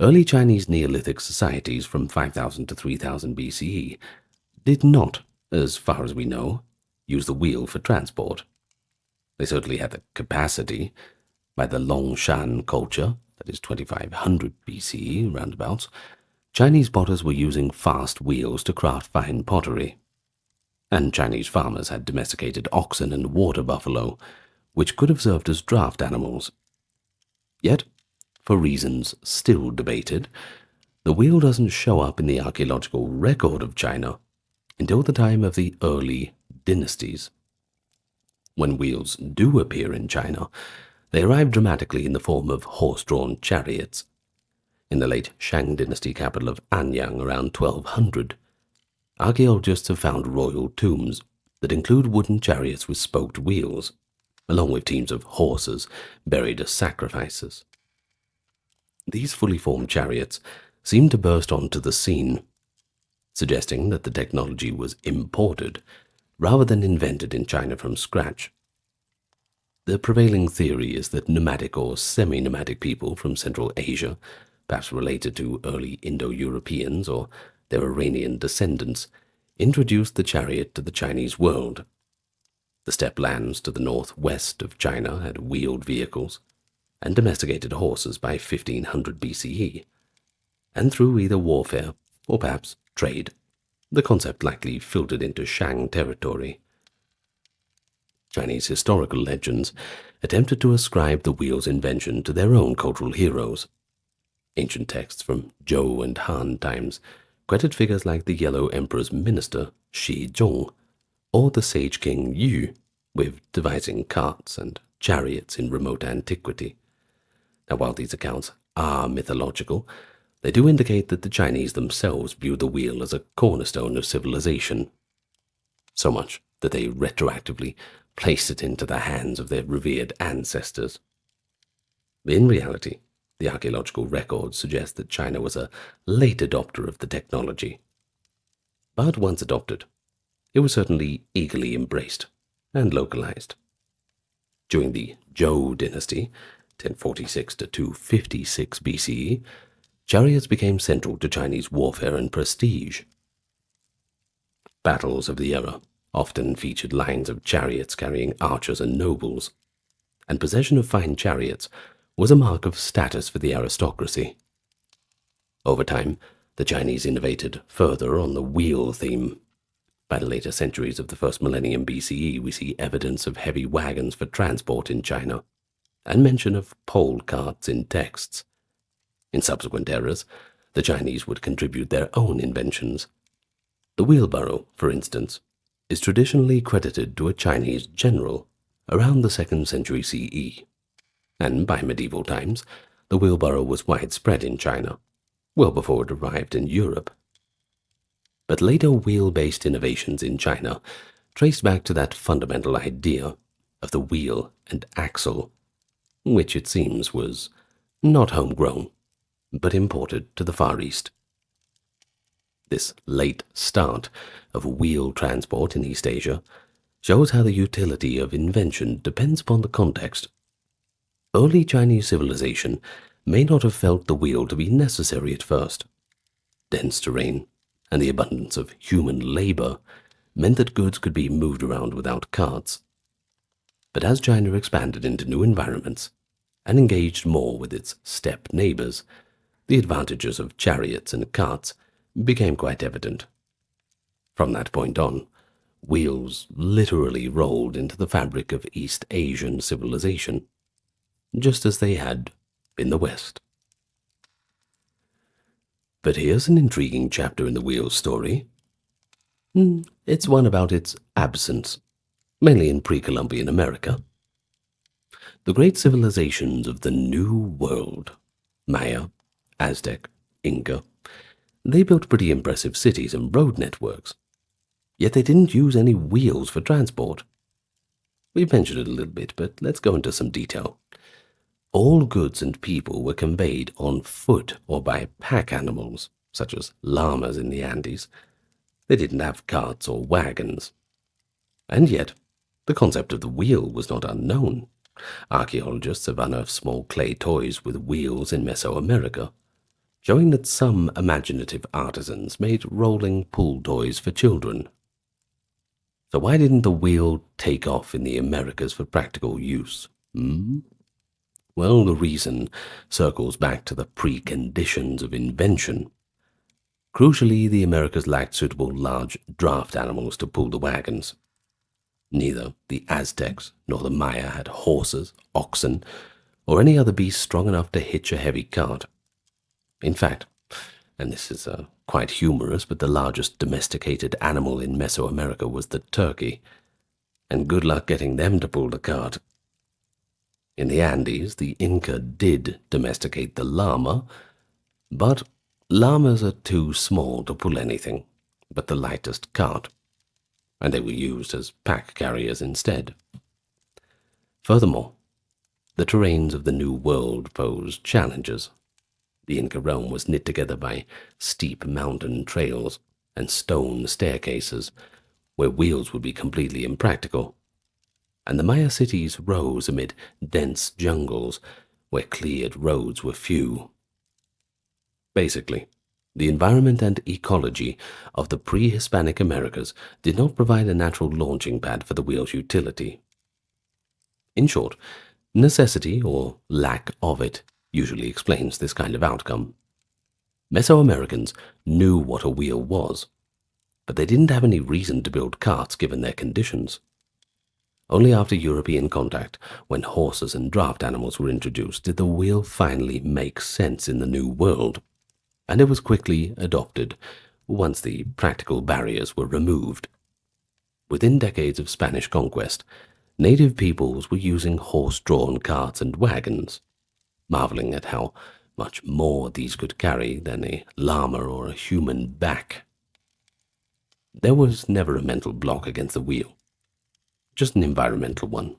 Early Chinese Neolithic societies from 5000 to 3000 BCE did not, as far as we know, use the wheel for transport. They certainly had the capacity. By the Longshan culture, that is 2500 BCE, roundabouts, Chinese potters were using fast wheels to craft fine pottery. And Chinese farmers had domesticated oxen and water buffalo, which could have served as draft animals. Yet, for reasons still debated, the wheel doesn't show up in the archaeological record of China until the time of the early dynasties. When wheels do appear in China, they arrive dramatically in the form of horse-drawn chariots. In the late Shang dynasty capital of Anyang around 1200, archaeologists have found royal tombs that include wooden chariots with spoked wheels, along with teams of horses buried as sacrifices. These fully formed chariots seem to burst onto the scene, suggesting that the technology was imported rather than invented in China from scratch. The prevailing theory is that nomadic or semi-nomadic people from Central Asia perhaps related to early Indo-Europeans or their Iranian descendants, introduced the chariot to the Chinese world. The steppe lands to the northwest of China had wheeled vehicles and domesticated horses by 1500 BCE, and through either warfare or perhaps trade, the concept likely filtered into Shang territory. Chinese historical legends attempted to ascribe the wheel's invention to their own cultural heroes. Ancient texts from Zhou and Han times credit figures like the Yellow Emperor's minister, Shi Zhong, or the sage king Yu with devising carts and chariots in remote antiquity. Now, while these accounts are mythological, they do indicate that the Chinese themselves viewed the wheel as a cornerstone of civilization, so much that they retroactively placed it into the hands of their revered ancestors. In reality, the archaeological records suggest that China was a late adopter of the technology. But once adopted, it was certainly eagerly embraced and localized. During the Zhou dynasty, 1046 to 256 BCE, chariots became central to Chinese warfare and prestige. Battles of the era often featured lines of chariots carrying archers and nobles, and possession of fine chariots was a mark of status for the aristocracy. Over time, the Chinese innovated further on the wheel theme. By the later centuries of the first millennium BCE, we see evidence of heavy wagons for transport in China, and mention of pole carts in texts. In subsequent eras, the Chinese would contribute their own inventions. The wheelbarrow, for instance, is traditionally credited to a Chinese general around the 2nd century CE, and by medieval times, the wheelbarrow was widespread in China, well before it arrived in Europe. But later wheel-based innovations in China traced back to that fundamental idea of the wheel and axle, which it seems was not homegrown, but imported to the Far East. This late start of wheel transport in East Asia shows how the utility of invention depends upon the context. Early Chinese civilization may not have felt the wheel to be necessary at first. Dense terrain and the abundance of human labor meant that goods could be moved around without carts. But as China expanded into new environments and engaged more with its steppe neighbors, the advantages of chariots and carts became quite evident. From that point on, wheels literally rolled into the fabric of East Asian civilization, just as they had in the West. But here's an intriguing chapter in the wheel story. It's one about its absence, mainly in pre-Columbian America. The great civilizations of the New World, Maya, Aztec, Inca, they built pretty impressive cities and road networks, yet they didn't use any wheels for transport. We've mentioned it a little bit, but let's go into some detail. All goods and people were conveyed on foot or by pack animals, such as llamas in the Andes. They didn't have carts or wagons. And yet, the concept of the wheel was not unknown. Archaeologists have unearthed small clay toys with wheels in Mesoamerica, showing that some imaginative artisans made rolling pull toys for children. So why didn't the wheel take off in the Americas for practical use? Well, the reason circles back to the preconditions of invention. Crucially, the Americas lacked suitable large draft animals to pull the wagons. Neither the Aztecs nor the Maya had horses, oxen, or any other beast strong enough to hitch a heavy cart. In fact, and this is quite humorous, but the largest domesticated animal in Mesoamerica was the turkey, and good luck getting them to pull the cart. In the Andes, the Inca did domesticate the llama, but llamas are too small to pull anything but the lightest cart, and they were used as pack carriers instead. Furthermore, the terrains of the New World posed challenges. The Inca realm was knit together by steep mountain trails and stone staircases, where wheels would be completely impractical. And the Maya cities rose amid dense jungles, where cleared roads were few. Basically, the environment and ecology of the pre-Hispanic Americas did not provide a natural launching pad for the wheel's utility. In short, necessity, or lack of it, usually explains this kind of outcome. Mesoamericans knew what a wheel was, but they didn't have any reason to build carts given their conditions. Only after European contact, when horses and draft animals were introduced, did the wheel finally make sense in the New World, and it was quickly adopted once the practical barriers were removed. Within decades of Spanish conquest, native peoples were using horse-drawn carts and wagons, marveling at how much more these could carry than a llama or a human back. There was never a mental block against the wheel, just an environmental one.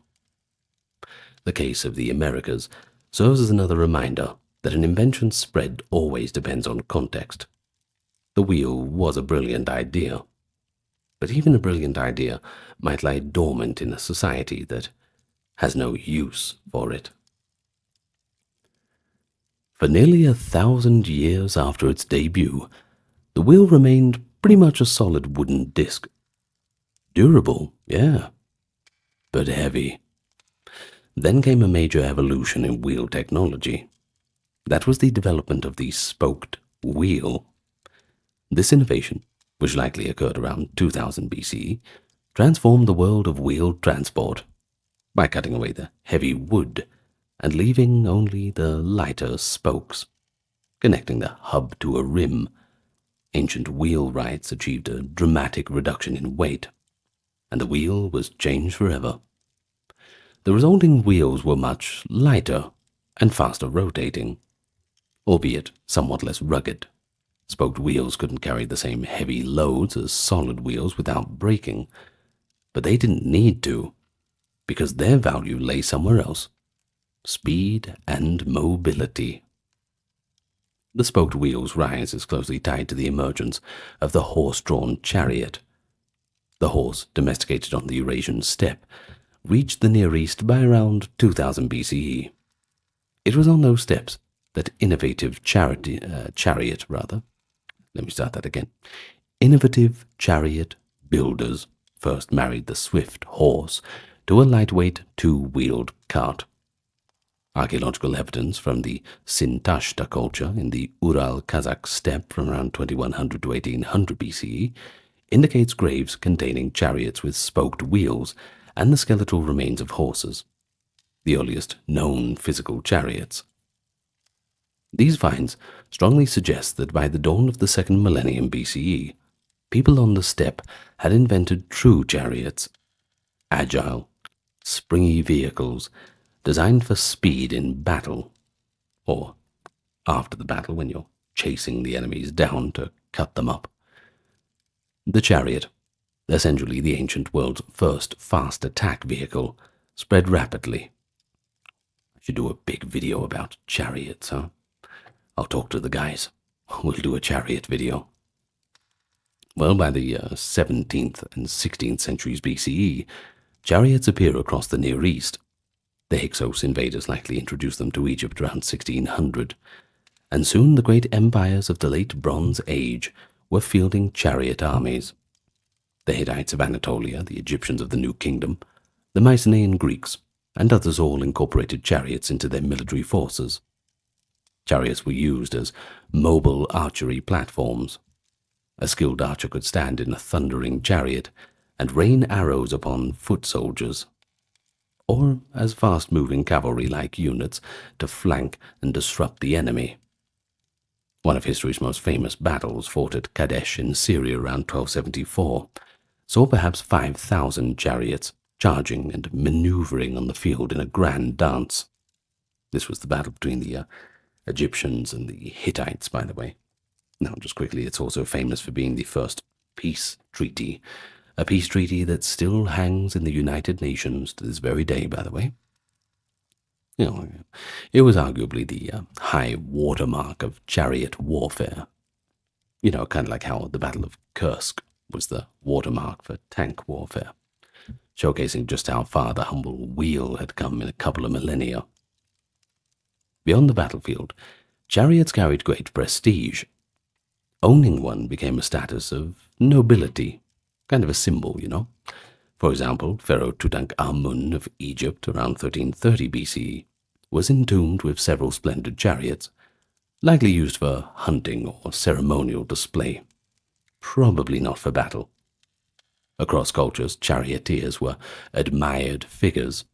The case of the Americas serves as another reminder that an invention's spread always depends on context. The wheel was a brilliant idea, but even a brilliant idea might lie dormant in a society that has no use for it. For nearly 1,000 years after its debut, the wheel remained pretty much a solid wooden disc. Durable, yeah, but heavy. Then came a major evolution in wheel technology. That was the development of the spoked wheel. This innovation, which likely occurred around 2000 BCE, transformed the world of wheeled transport by cutting away the heavy wood and leaving only the lighter spokes, connecting the hub to a rim. Ancient wheelwrights achieved a dramatic reduction in weight, and the wheel was changed forever. The resulting wheels were much lighter and faster rotating, albeit somewhat less rugged. Spoked wheels couldn't carry the same heavy loads as solid wheels without breaking, but they didn't need to, because their value lay somewhere else: speed and mobility. The spoked wheel's rise is closely tied to the emergence of the horse-drawn chariot. The horse, domesticated on the Eurasian steppe, reached the Near East by around 2000 BCE. It was on those steppes that innovative chariot builders first married the swift horse to a lightweight two-wheeled cart. Archaeological evidence from the Sintashta culture in the Ural-Kazakh steppe from around 2100 to 1800 BCE indicates graves containing chariots with spoked wheels and the skeletal remains of horses, the earliest known physical chariots. These finds strongly suggest that by the dawn of the second millennium BCE, people on the steppe had invented true chariots, agile, springy vehicles designed for speed in battle, or after the battle when you're chasing the enemies down to cut them up. The chariot, essentially the ancient world's first fast attack vehicle, spread rapidly. I should do a big video about chariots, huh? I'll talk to the guys. We'll do a chariot video. Well, by the 17th and 16th centuries BCE, chariots appear across the Near East. The Hyksos invaders likely introduced them to Egypt around 1600, and soon the great empires of the late Bronze Age were fielding chariot armies. The Hittites of Anatolia, the Egyptians of the New Kingdom, the Mycenaean Greeks, and others all incorporated chariots into their military forces. Chariots were used as mobile archery platforms. A skilled archer could stand in a thundering chariot and rain arrows upon foot soldiers, or as fast-moving cavalry-like units to flank and disrupt the enemy. One of history's most famous battles, fought at Kadesh in Syria around 1274, saw perhaps 5,000 chariots charging and maneuvering on the field in a grand dance. This was the battle between the Egyptians and the Hittites, by the way. Now, just quickly, it's also famous for being the first peace treaty, a peace treaty that still hangs in the United Nations to this very day, by the way. You know, it was arguably the high watermark of chariot warfare. You know, kind of like how the Battle of Kursk was the watermark for tank warfare, showcasing just how far the humble wheel had come in a couple of millennia. Beyond the battlefield, chariots carried great prestige. Owning one became a status of nobility, kind of a symbol, you know. For example, Pharaoh Tutankhamun of Egypt around 1330 BCE was entombed with several splendid chariots, likely used for hunting or ceremonial display, probably not for battle. Across cultures, charioteers were admired figures,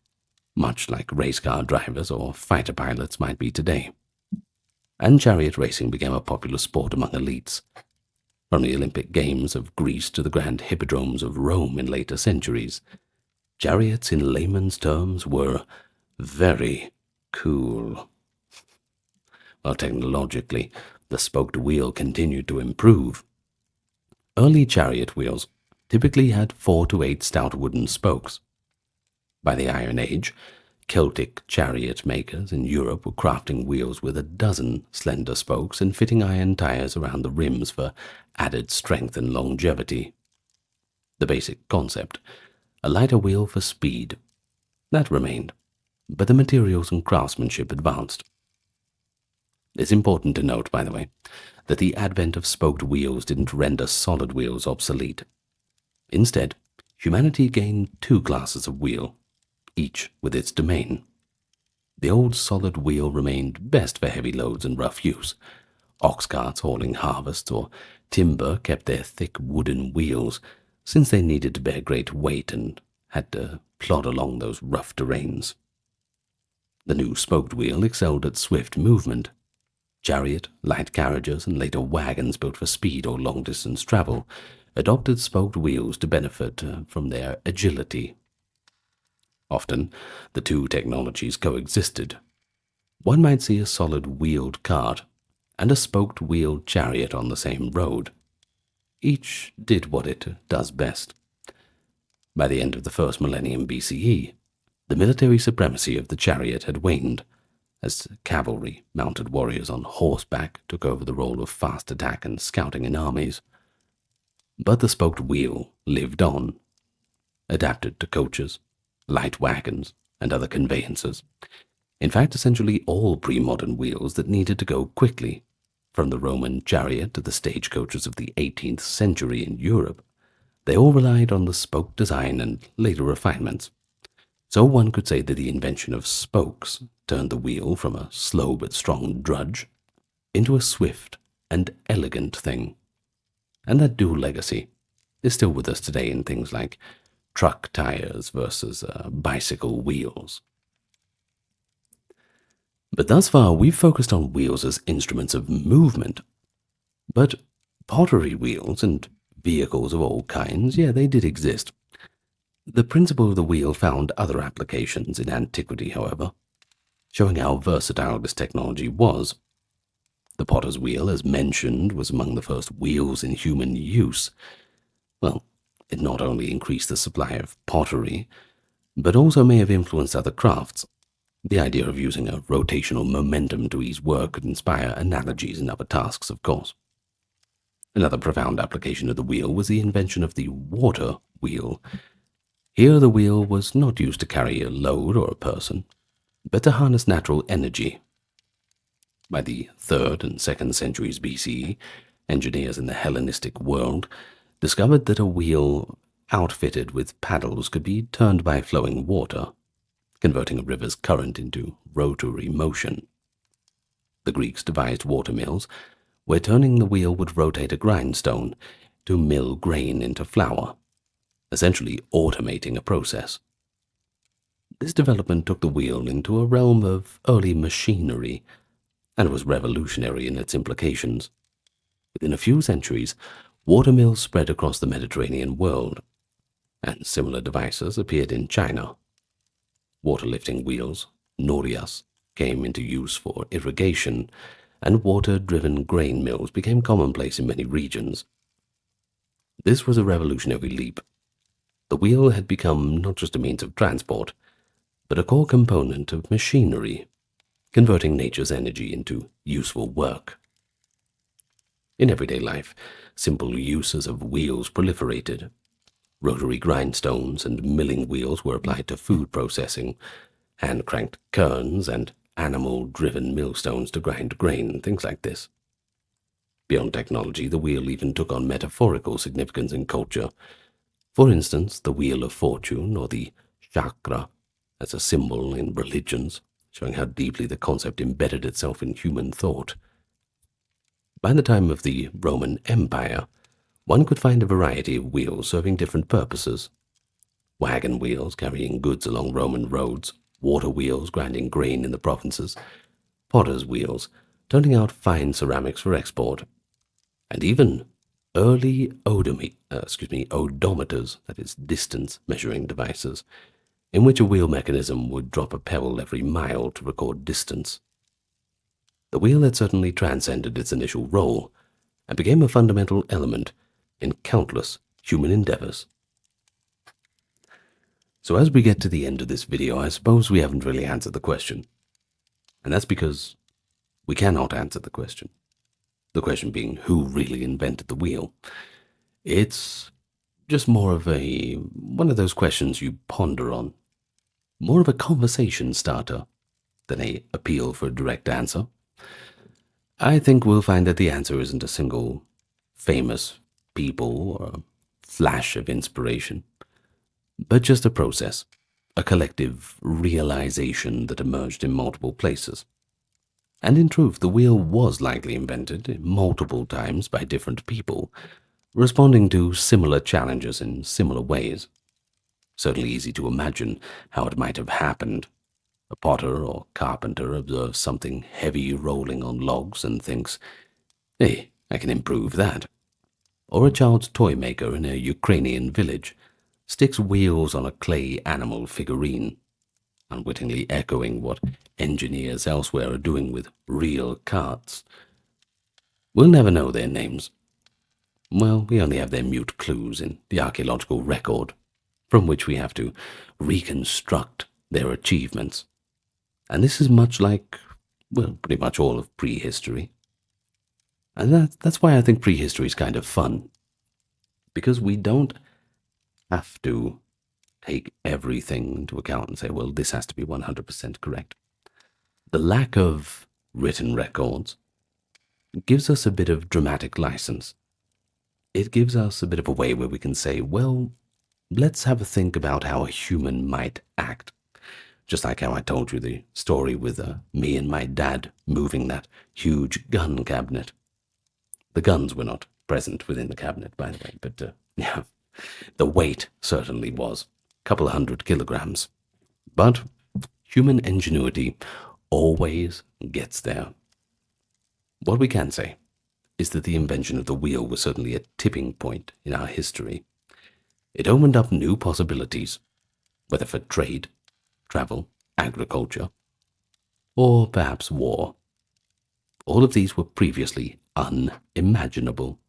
much like race car drivers or fighter pilots might be today. And chariot racing became a popular sport among elites. From the Olympic Games of Greece to the grand hippodromes of Rome in later centuries, chariots in layman's terms were very cool. While technologically, the spoked wheel continued to improve. Early chariot wheels typically had 4 to 8 stout wooden spokes. By the Iron Age, Celtic chariot makers in Europe were crafting wheels with a dozen slender spokes and fitting iron tires around the rims for added strength and longevity. The basic concept, a lighter wheel for speed, that remained, but the materials and craftsmanship advanced. It's important to note, by the way, that the advent of spoked wheels didn't render solid wheels obsolete. Instead, humanity gained 2 classes of wheel, each with its domain. The old solid wheel remained best for heavy loads and rough use. Ox carts hauling harvests or timber kept their thick wooden wheels, since they needed to bear great weight and had to plod along those rough terrains. The new spoked wheel excelled at swift movement. Chariot, light carriages, and later wagons built for speed or long-distance travel adopted spoked wheels to benefit from their agility. Often, the 2 technologies coexisted. One might see a solid wheeled cart and a spoked wheeled chariot on the same road. Each did what it does best. By the end of the first millennium BCE, the military supremacy of the chariot had waned, as cavalry, mounted warriors on horseback, took over the role of fast attack and scouting in armies. But the spoked wheel lived on, adapted to coaches, light wagons, and other conveyances. In fact, essentially all pre-modern wheels that needed to go quickly, from the Roman chariot to the stagecoaches of the 18th century in Europe, they all relied on the spoke design and later refinements. So one could say that the invention of spokes turned the wheel from a slow but strong drudge into a swift and elegant thing. And that dual legacy is still with us today in things like truck tires versus bicycle wheels. But thus far, we've focused on wheels as instruments of movement. But pottery wheels and vehicles of all kinds, yeah, they did exist. The principle of the wheel found other applications in antiquity, however, showing how versatile this technology was. The potter's wheel, as mentioned, was among the first wheels in human use. Well, it not only increased the supply of pottery, but also may have influenced other crafts. The idea of using a rotational momentum to ease work could inspire analogies in other tasks, of course. Another profound application of the wheel was the invention of the water wheel. Here the wheel was not used to carry a load or a person, but to harness natural energy. By the 3rd and 2nd centuries BCE, engineers in the Hellenistic world discovered that a wheel outfitted with paddles could be turned by flowing water, converting a river's current into rotary motion. The Greeks devised water mills, where turning the wheel would rotate a grindstone to mill grain into flour, essentially automating a process. This development took the wheel into a realm of early machinery and was revolutionary in its implications. Within a few centuries, water mills spread across the Mediterranean world, and similar devices appeared in China. Water-lifting wheels, norias, came into use for irrigation, and water-driven grain mills became commonplace in many regions. This was a revolutionary leap. The wheel had become not just a means of transport, but a core component of machinery, converting nature's energy into useful work. In everyday life, simple uses of wheels proliferated. Rotary grindstones and milling wheels were applied to food processing, hand-cranked querns and animal-driven millstones to grind grain and things like this. Beyond technology, the wheel even took on metaphorical significance in culture. For instance, the Wheel of Fortune, or the chakra, as a symbol in religions, showing how deeply the concept embedded itself in human thought. By the time of the Roman Empire, one could find a variety of wheels serving different purposes. Wagon wheels carrying goods along Roman roads, water wheels grinding grain in the provinces, potter's wheels turning out fine ceramics for export, and even early odometers, that is, distance measuring devices, in which a wheel mechanism would drop a pebble every mile to record distance. The wheel had certainly transcended its initial role and became a fundamental element in countless human endeavors. So as we get to the end of this video, I suppose we haven't really answered the question. And that's because we cannot answer the question. The question being, who really invented the wheel? It's just more of one of those questions you ponder on. More of a conversation starter than an appeal for a direct answer. I think we'll find that the answer isn't a single famous people or a flash of inspiration, but just a process, a collective realization that emerged in multiple places. And in truth, the wheel was likely invented multiple times by different people, responding to similar challenges in similar ways. Certainly easy to imagine how it might have happened. A potter or carpenter observes something heavy rolling on logs and thinks, hey, I can improve that. Or a child's toy maker in a Ukrainian village sticks wheels on a clay animal figurine, unwittingly echoing what engineers elsewhere are doing with real carts. We'll never know their names. Well, we only have their mute clues in the archaeological record, from which we have to reconstruct their achievements. And this is much like, well, pretty much all of prehistory. And that's why I think prehistory is kind of fun. Because we don't have to take everything into account and say, well, this has to be 100% correct. The lack of written records gives us a bit of dramatic license. It gives us a bit of a way where we can say, well, let's have a think about how a human might act. Just like how I told you the story with me and my dad moving that huge gun cabinet. The guns were not present within the cabinet, by the way, but yeah, the weight certainly was a couple of 100 kilograms. But human ingenuity always gets there. What we can say is that the invention of the wheel was certainly a tipping point in our history. It opened up new possibilities, whether for trade, travel, agriculture, or perhaps war. All of these were previously unimaginable,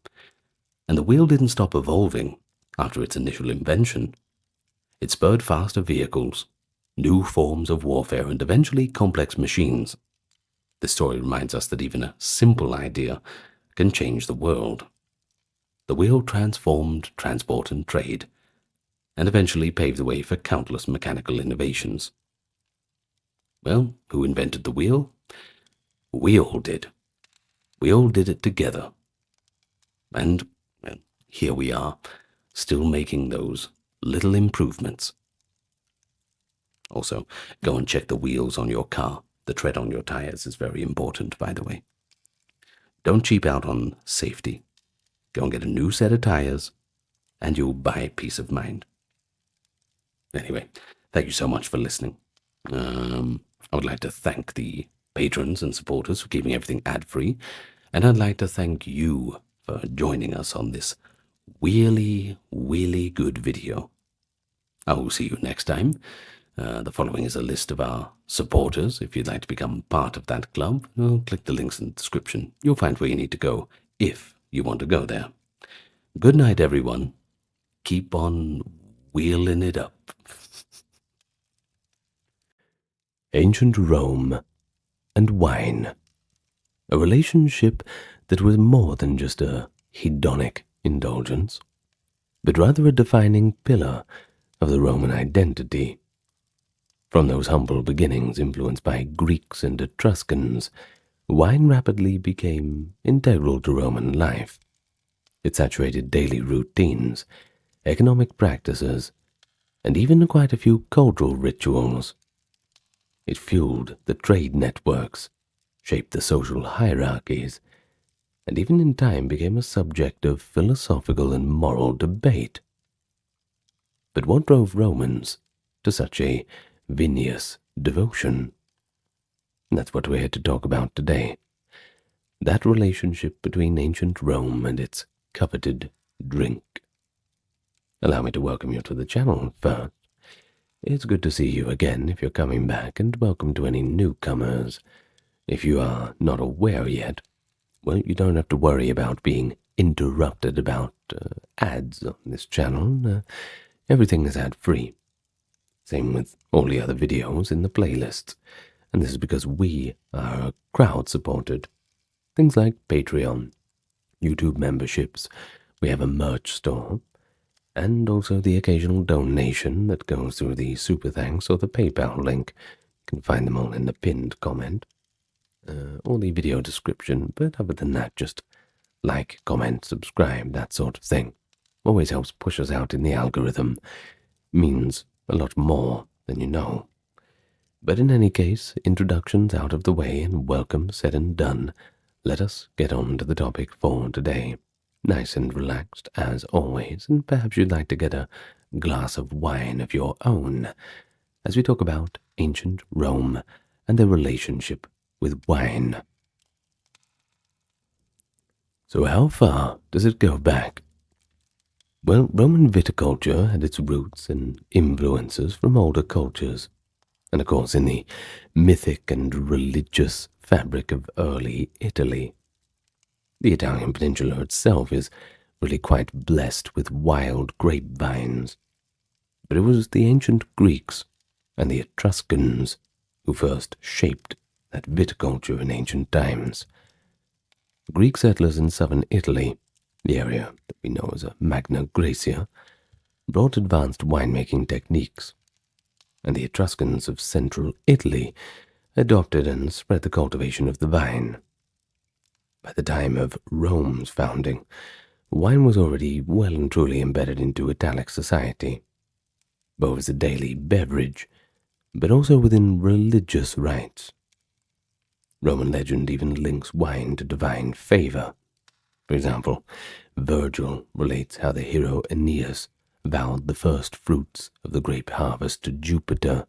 and the wheel didn't stop evolving after its initial invention. It spurred faster vehicles, new forms of warfare, and eventually complex machines. This story reminds us that even a simple idea can change the world. The wheel transformed transport and trade, and eventually paved the way for countless mechanical innovations. Well, who invented the wheel? We all did. We all did it together. And well, here we are, still making those little improvements. Also, go and check the wheels on your car. The tread on your tires is very important, by the way. Don't cheap out on safety. Go and get a new set of tires, and you'll buy peace of mind. Anyway, thank you so much for listening. I would like to thank the patrons and supporters for keeping everything ad-free, and I'd like to thank you for joining us on this really good video. I will see you next time. The following is a list of our supporters. If you'd like to become part of that club, click the links in the description. You'll find where you need to go if you want to go there. Good night, everyone. Keep on wheeling it up. Ancient Rome and wine. A relationship that was more than just a hedonic indulgence, but rather a defining pillar of the Roman identity. From those humble beginnings influenced by Greeks and Etruscans, wine rapidly became integral to Roman life. It saturated daily routines, economic practices, and even quite a few cultural rituals. It fueled the trade networks, shaped the social hierarchies, and even in time became a subject of philosophical and moral debate. But what drove Romans to such a vinous devotion? And that's what we're here to talk about today. That relationship between ancient Rome and its coveted drink. Allow me to welcome you to the channel first. It's good to see you again if you're coming back, and welcome to any newcomers. If you are not aware yet, well, you don't have to worry about being interrupted about ads on this channel. Everything is ad-free. Same with all the other videos in the playlists. And this is because we are crowd-supported. Things like Patreon, YouTube memberships, we have a merch store, and also the occasional donation that goes through the Super Thanks or the PayPal link. You can find them all in the pinned comment or the video description, but other than that, just like, comment, subscribe, that sort of thing. Always helps push us out in the algorithm. Means a lot more than you know. But in any case, introductions out of the way and welcome said and done, let us get on to the topic for today. Nice and relaxed as always, and perhaps you'd like to get a glass of wine of your own as we talk about ancient Rome and their relationship with wine. So how far does it go back? Well, Roman viticulture had its roots and influences from older cultures, and of course in the mythic and religious fabric of early Italy. The Italian peninsula itself is really quite blessed with wild grapevines, but it was the ancient Greeks and the Etruscans who first shaped that viticulture in ancient times. Greek settlers in southern Italy, the area that we know as Magna Graecia, brought advanced winemaking techniques, and the Etruscans of central Italy adopted and spread the cultivation of the vine. By the time of Rome's founding, wine was already well and truly embedded into Italic society, both as a daily beverage, but also within religious rites. Roman legend even links wine to divine favor. For example, Virgil relates how the hero Aeneas vowed the first fruits of the grape harvest to Jupiter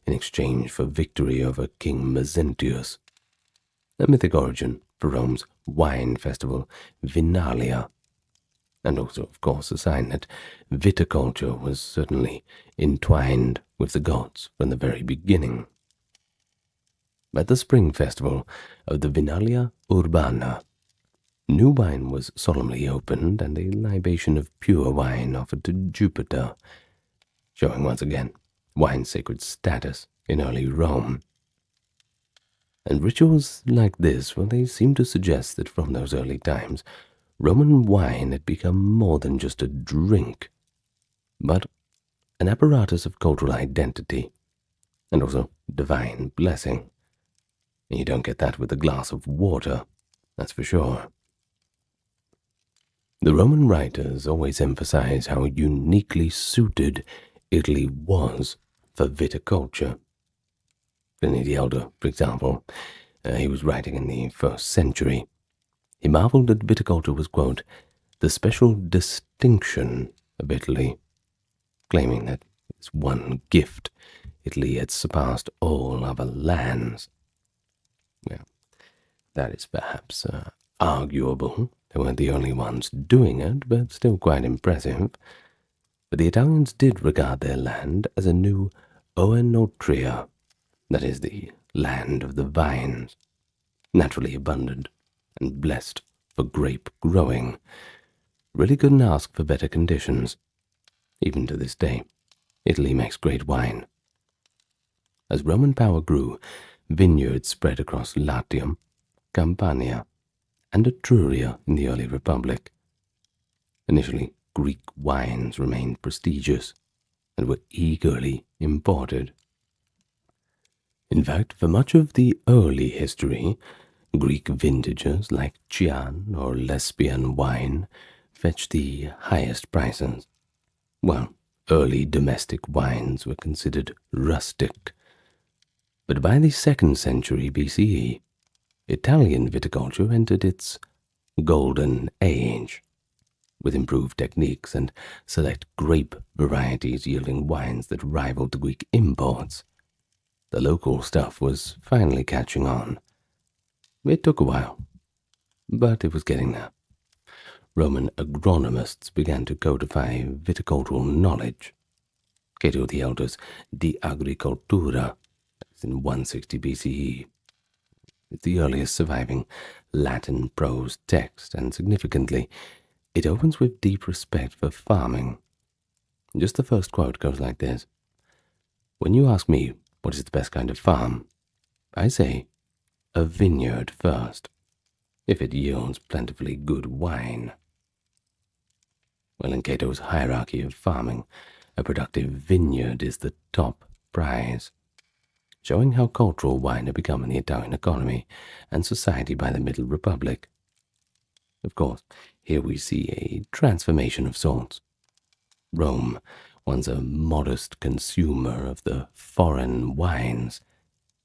in exchange for victory over King Mezentius, a mythic origin for Rome's wine festival Vinalia, and also, of course, a sign that viticulture was certainly entwined with the gods from the very beginning. At the spring festival of the Vinalia Urbana, new wine was solemnly opened and a libation of pure wine offered to Jupiter, showing once again wine's sacred status in early Rome. And rituals like this, well, they seem to suggest that from those early times, Roman wine had become more than just a drink, but an apparatus of cultural identity and also divine blessing. And you don't get that with a glass of water, that's for sure. The Roman writers always emphasize how uniquely suited Italy was for viticulture. Pliny the Elder, for example, he was writing in the 1st century. He marveled that viticulture was, quote, the special distinction of Italy, claiming that its one gift Italy had surpassed all other lands. Well, that is perhaps arguable. They weren't the only ones doing it, but still quite impressive. But the Italians did regard their land as a new Oenotria, that is, the land of the vines, naturally abundant and blessed for grape growing. Really couldn't ask for better conditions. Even to this day, Italy makes great wine. As Roman power grew, vineyards spread across Latium, Campania, and Etruria in the early Republic. Initially, Greek wines remained prestigious and were eagerly imported. In fact, for much of the early history, Greek vintages like Chian or Lesbian wine fetched the highest prices, while early domestic wines were considered rustic. But by the 2nd century BCE, Italian viticulture entered its golden age, with improved techniques and select grape varieties yielding wines that rivaled the Greek imports. The local stuff was finally catching on. It took a while, but it was getting there. Roman agronomists began to codify viticultural knowledge. Cato the Elder's De Agricultura in 160 BCE. It's the earliest surviving Latin prose text, and significantly, it opens with deep respect for farming. Just the first quote goes like this: "When you ask me what is the best kind of farm, I say a vineyard first, if it yields plentifully good wine." Well, in Cato's hierarchy of farming, a productive vineyard is the top prize, showing how cultural wine had become in the Italian economy and society by the Middle Republic. Of course, here we see a transformation of sorts. Rome, once a modest consumer of the foreign wines,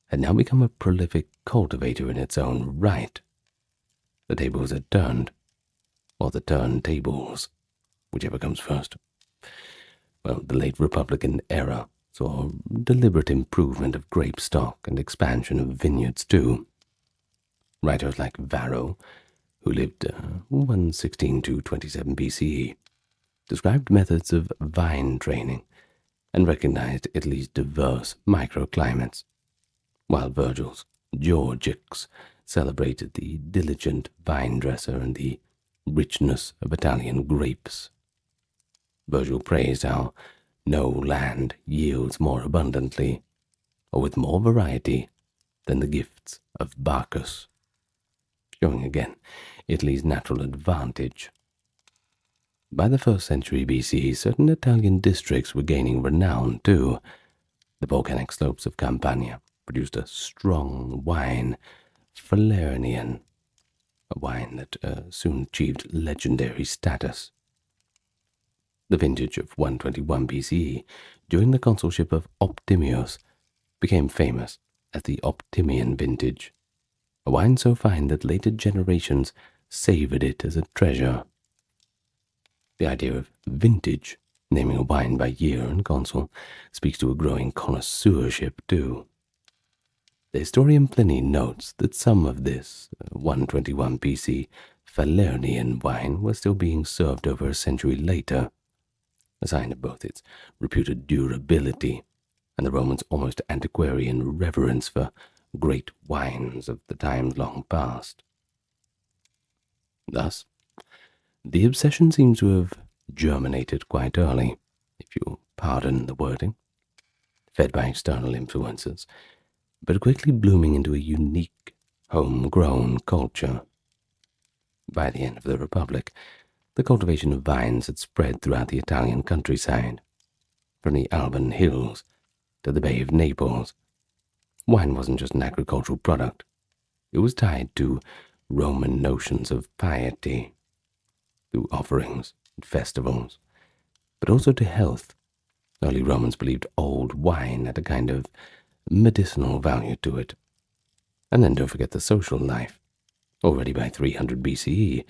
had now become a prolific cultivator in its own right. The tables had turned, or the turntables, whichever comes first. Well, the late Republican era saw deliberate improvement of grape stock and expansion of vineyards too. Writers like Varro, who lived 116 to 27 BCE, described methods of vine training and recognized Italy's diverse microclimates, while Virgil's Georgics celebrated the diligent vine dresser and the richness of Italian grapes. Virgil praised how no land yields more abundantly or with more variety than the gifts of Bacchus, showing again Italy's natural advantage. By the 1st century BC, certain Italian districts were gaining renown too. The volcanic slopes of Campania produced a strong wine, Falernian, a wine that soon achieved legendary status. The vintage of 121 BCE, during the consulship of Optimius, became famous as the Optimian vintage, a wine so fine that later generations savored it as a treasure. The idea of vintage, naming a wine by year and consul, speaks to a growing connoisseurship too. The historian Pliny notes that some of this 121 BC Falernian wine was still being served over a century later, a sign of both its reputed durability and the Romans' almost antiquarian reverence for great wines of the times long past. Thus, the obsession seems to have germinated quite early, if you pardon the wording, fed by external influences, but quickly blooming into a unique, homegrown culture. By the end of the Republic, the cultivation of vines had spread throughout the Italian countryside, from the Alban hills to the Bay of Naples. Wine wasn't just an agricultural product. It was tied to Roman notions of piety, through offerings and festivals, but also to health. Early Romans believed old wine had a kind of medicinal value to it. And then don't forget the social life. Already by 300 BCE,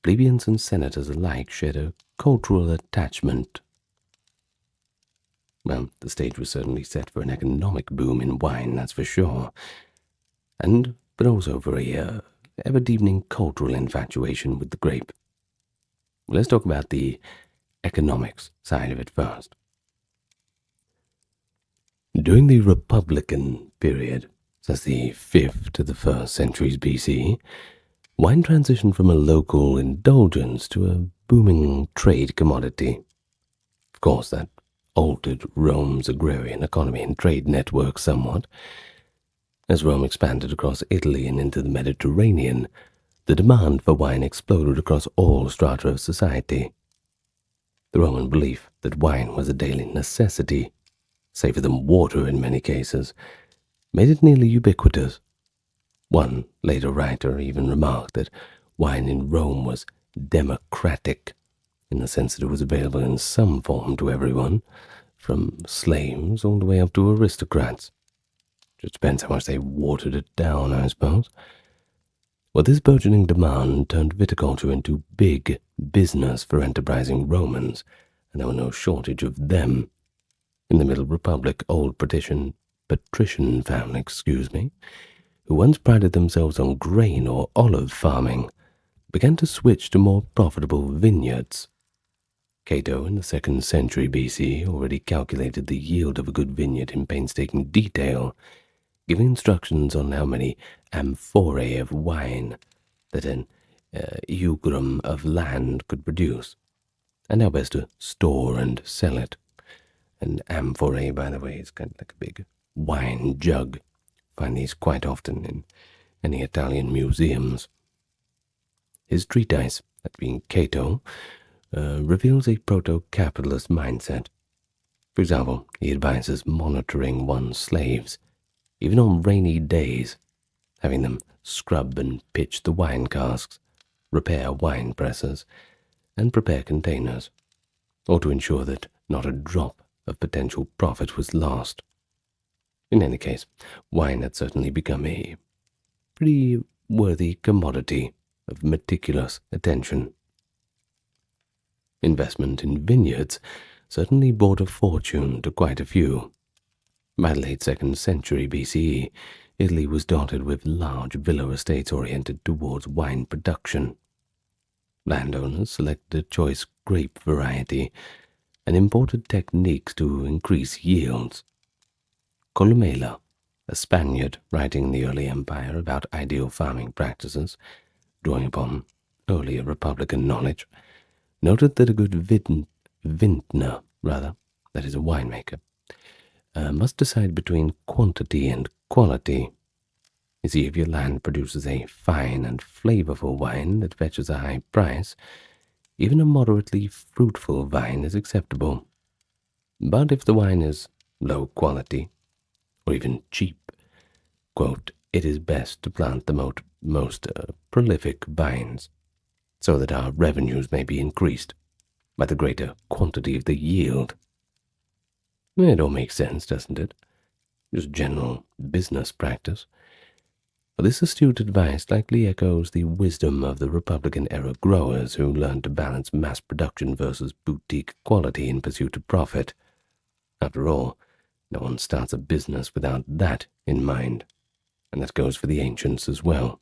plebeians and senators alike shared a cultural attachment. Well, the stage was certainly set for an economic boom in wine, that's for sure, but also for a ever-deepening cultural infatuation with the grape. Let's talk about the economics side of it first. During the Republican period, since the 5th to the 1st centuries BC, wine transitioned from a local indulgence to a booming trade commodity. Of course, that altered Rome's agrarian economy and trade network somewhat. As Rome expanded across Italy and into the Mediterranean, the demand for wine exploded across all strata of society. The Roman belief that wine was a daily necessity, safer than water in many cases, made it nearly ubiquitous. One later writer even remarked that wine in Rome was democratic, in the sense that it was available in some form to everyone, from slaves all the way up to aristocrats. Just depends how much they watered it down, I suppose. Well, this burgeoning demand turned viticulture into big business for enterprising Romans, and there was no shortage of them. In the Middle Republic, old patrician family, who once prided themselves on grain or olive farming, began to switch to more profitable vineyards. Cato, in the 2nd century BC, already calculated the yield of a good vineyard in painstaking detail, giving instructions on how many amphorae of wine that an eugrum of land could produce, and how best to store and sell it. An amphorae, by the way, is kind of like a big wine jug. Find these quite often in any Italian museums. His treatise, that being Cato, reveals a proto-capitalist mindset. For example, he advises monitoring one's slaves, even on rainy days, having them scrub and pitch the wine casks, repair wine presses, and prepare containers, or to ensure that not a drop of potential profit was lost. In any case, wine had certainly become a pretty worthy commodity of meticulous attention. Investment in vineyards certainly brought a fortune to quite a few. By the late 2nd century BCE, Italy was dotted with large villa estates oriented towards wine production. Landowners selected a choice grape variety and imported techniques to increase yields. Columella, a Spaniard writing in the early empire about ideal farming practices, drawing upon earlier republican knowledge, noted that a good vintner, that is a winemaker, must decide between quantity and quality. You see, if your land produces a fine and flavorful wine that fetches a high price, even a moderately fruitful vine is acceptable. But if the wine is low quality, or even cheap, quote, it is best to plant the most prolific vines, so that our revenues may be increased by the greater quantity of the yield. It all makes sense, doesn't it? Just general business practice. But this astute advice likely echoes the wisdom of the Republican-era growers who learned to balance mass production versus boutique quality in pursuit of profit. After all, no one starts a business without that in mind, and that goes for the ancients as well.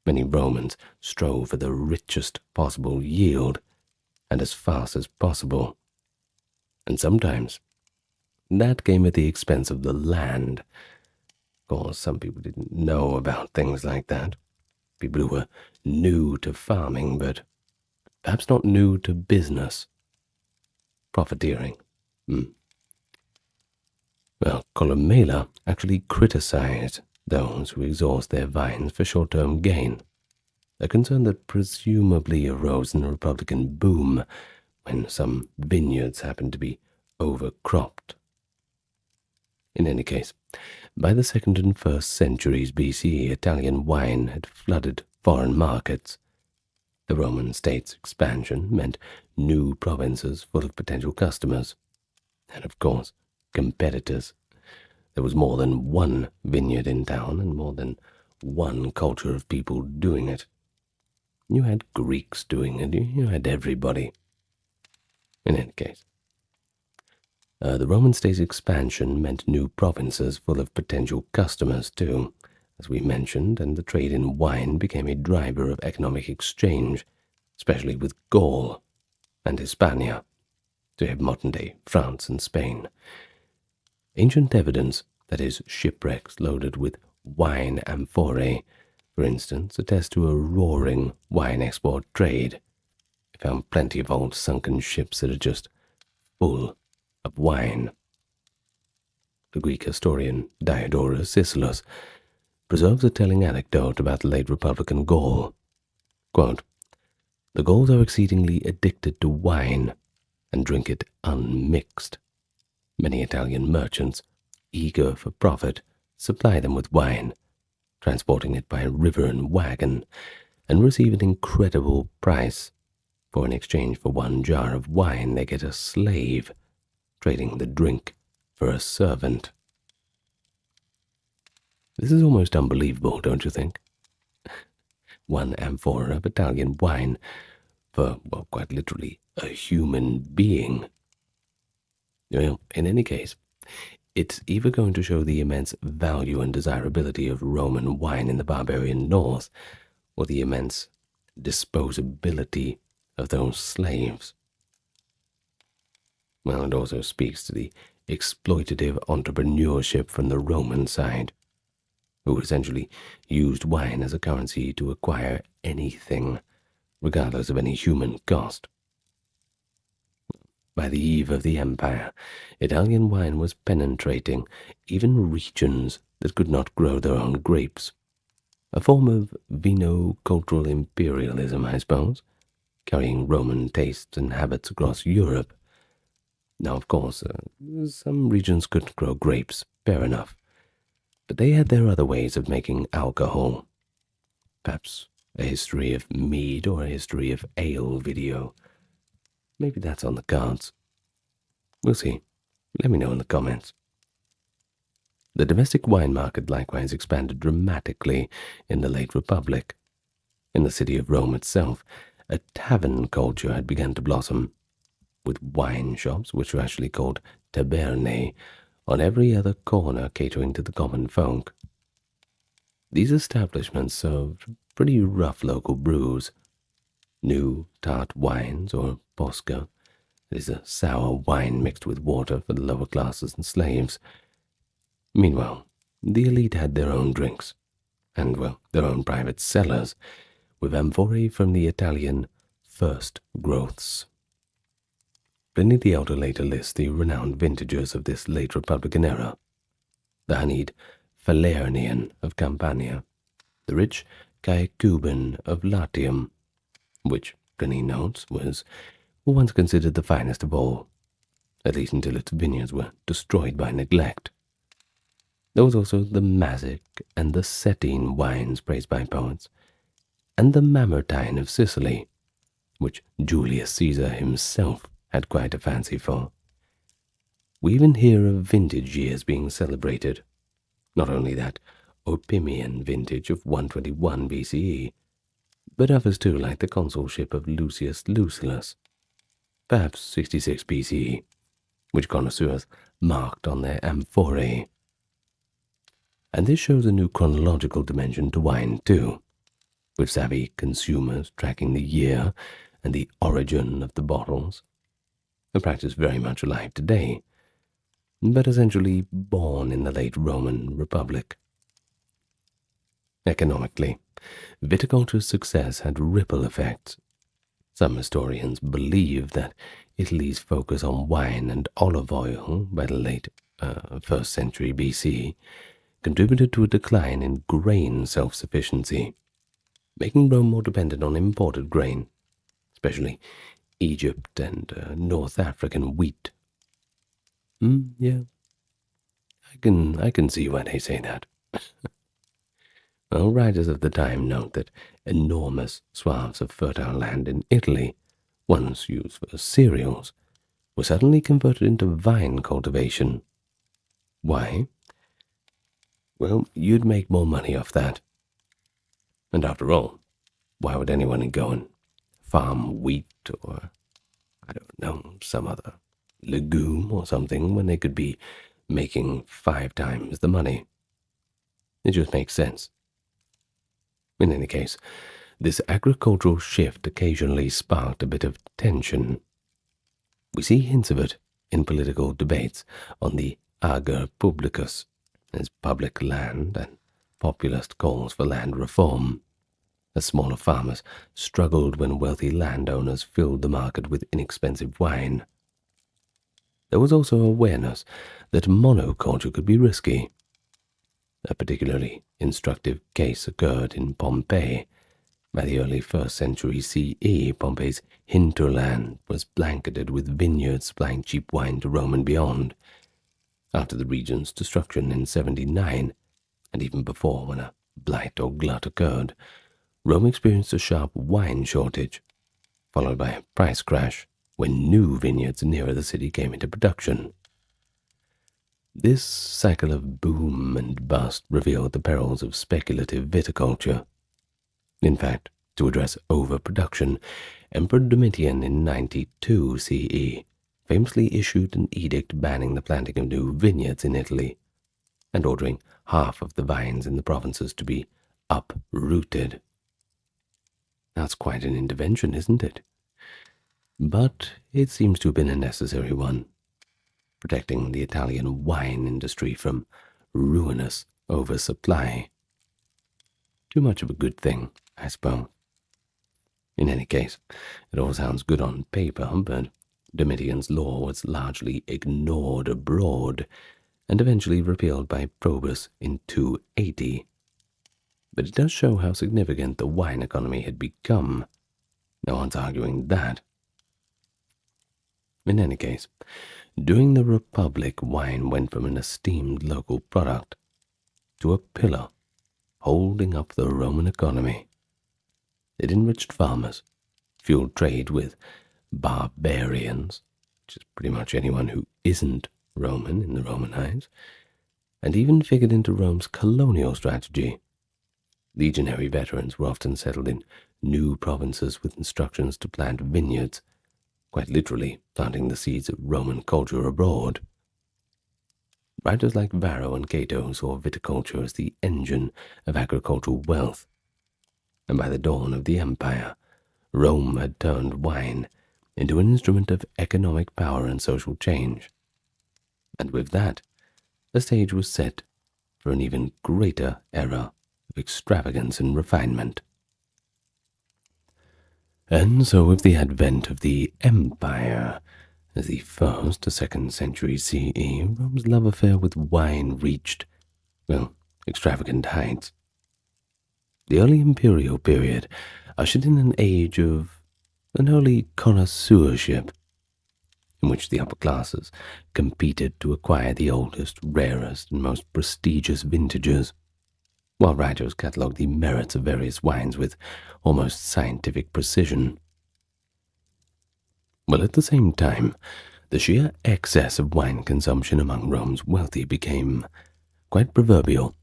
Many Romans strove for the richest possible yield, and as fast as possible. And sometimes that came at the expense of the land. Of course, some people didn't know about things like that. People who were new to farming, but perhaps not new to business. Profiteering. Well, Columella actually criticized those who exhaust their vines for short-term gain, a concern that presumably arose in the Republican boom when some vineyards happened to be overcropped. In any case, by the 2nd and 1st centuries BCE, Italian wine had flooded foreign markets. The Roman state's expansion meant new provinces full of potential customers, and of course, competitors. There was more than one vineyard in town and more than one culture of people doing it. You had Greeks doing it, you had everybody. In any case, the Roman state's expansion meant new provinces full of potential customers too, as we mentioned, and the trade in wine became a driver of economic exchange, especially with Gaul and Hispania, to have modern-day France and Spain. Ancient evidence, that is, shipwrecks loaded with wine amphorae, for instance, attest to a roaring wine export trade. I found plenty of old sunken ships that are just full of wine. The Greek historian Diodorus Siculus preserves a telling anecdote about the late Republican Gaul. Quote, "The Gauls are exceedingly addicted to wine and drink it unmixed. Many Italian merchants, eager for profit, supply them with wine, transporting it by river and wagon, and receive an incredible price. For in exchange for 1 jar of wine, they get a slave, trading the drink for a servant. This is almost unbelievable, don't you think? 1 amphora of Italian wine for, well, quite literally, a human being. Well, in any case, it's either going to show the immense value and desirability of Roman wine in the barbarian north, or the immense disposability of those slaves. Well, it also speaks to the exploitative entrepreneurship from the Roman side, who essentially used wine as a currency to acquire anything, regardless of any human cost. By the eve of the empire, Italian wine was penetrating even regions that could not grow their own grapes. A form of vino-cultural imperialism, I suppose, carrying Roman tastes and habits across Europe. Now, of course, some regions could grow grapes, fair enough, but they had their other ways of making alcohol. Perhaps a history of mead or a history of ale video. Maybe that's on the cards. We'll see. Let me know in the comments. The domestic wine market likewise expanded dramatically in the late Republic. In the city of Rome itself, a tavern culture had begun to blossom, with wine shops, which were actually called tabernae, on every other corner catering to the common folk. These establishments served pretty rough local brews, new tart wines, or posca. It is a sour wine mixed with water for the lower classes and slaves. Meanwhile, the elite had their own drinks, and, well, their own private cellars, with amphorae from the Italian first growths. Pliny the Elder later lists the renowned vintages of this late Republican era: the honeyed Falernian of Campania, the rich Caecuban of Latium, which, Pliny notes, was once considered the finest of all, at least until its vineyards were destroyed by neglect. There was also the Mazic and the Cettine wines praised by poets, and the Mamertine of Sicily, which Julius Caesar himself had quite a fancy for. We even hear of vintage years being celebrated, not only that Opimian vintage of 121 BCE, but others too, like the consulship of Lucius Lucilius, perhaps 66 BCE, which connoisseurs marked on their amphorae. And this shows a new chronological dimension to wine too, with savvy consumers tracking the year and the origin of the bottles, a practice very much alive today, but essentially born in the late Roman Republic. Economically, viticulture's success had ripple effects. Some historians believe that Italy's focus on wine and olive oil by the late 1st century BC contributed to a decline in grain self-sufficiency, making Rome more dependent on imported grain, especially Egypt and North African wheat. Yeah, I can see why they say that. Well, writers of the time note that enormous swaths of fertile land in Italy, once used for cereals, were suddenly converted into vine cultivation. Why? Well, you'd make more money off that. And after all, why would anyone go and farm wheat or, I don't know, some other legume or something when they could be making 5 times the money? It just makes sense. In any case, this agricultural shift occasionally sparked a bit of tension. We see hints of it in political debates on the ager publicus, as public land, and populist calls for land reform, as smaller farmers struggled when wealthy landowners filled the market with inexpensive wine. There was also awareness that monoculture could be risky. A particularly instructive case occurred in Pompeii. By the early 1st century CE, Pompeii's hinterland was blanketed with vineyards supplying cheap wine to Rome and beyond. After the region's destruction in 79, And even before, when a blight or glut occurred, Rome experienced a sharp wine shortage, followed by a price crash when new vineyards nearer the city came into production. This cycle of boom and bust revealed the perils of speculative viticulture. In fact, to address overproduction, Emperor Domitian in 92 CE famously issued an edict banning the planting of new vineyards in Italy and ordering half of the vines in the provinces to be uprooted. That's quite an intervention, isn't it? But it seems to have been a necessary one, protecting the Italian wine industry from ruinous oversupply. Too much of a good thing, I suppose. In any case, it all sounds good on paper, but Domitian's law was largely ignored abroad and eventually repealed by Probus in 280. But it does show how significant the wine economy had become. No one's arguing that. In any case, during the Republic, wine went from an esteemed local product to a pillar holding up the Roman economy. It enriched farmers, fueled trade with barbarians, which is pretty much anyone who isn't Roman in the Roman eyes, and even figured into Rome's colonial strategy. Legionary veterans were often settled in new provinces with instructions to plant vineyards, quite literally planting the seeds of Roman culture abroad. Writers like Varro and Cato saw viticulture as the engine of agricultural wealth, and by the dawn of the empire, Rome had turned wine into an instrument of economic power and social change. And with that, the stage was set for an even greater era of extravagance and refinement. And so with the advent of the empire, as the 1st to 2nd century CE, Rome's love affair with wine reached, well, extravagant heights. The early imperial period ushered in an age of unholy connoisseurship, in which the upper classes competed to acquire the oldest, rarest, and most prestigious vintages, while writers catalogued the merits of various wines with almost scientific precision. Well, at the same time, the sheer excess of wine consumption among Rome's wealthy became quite proverbial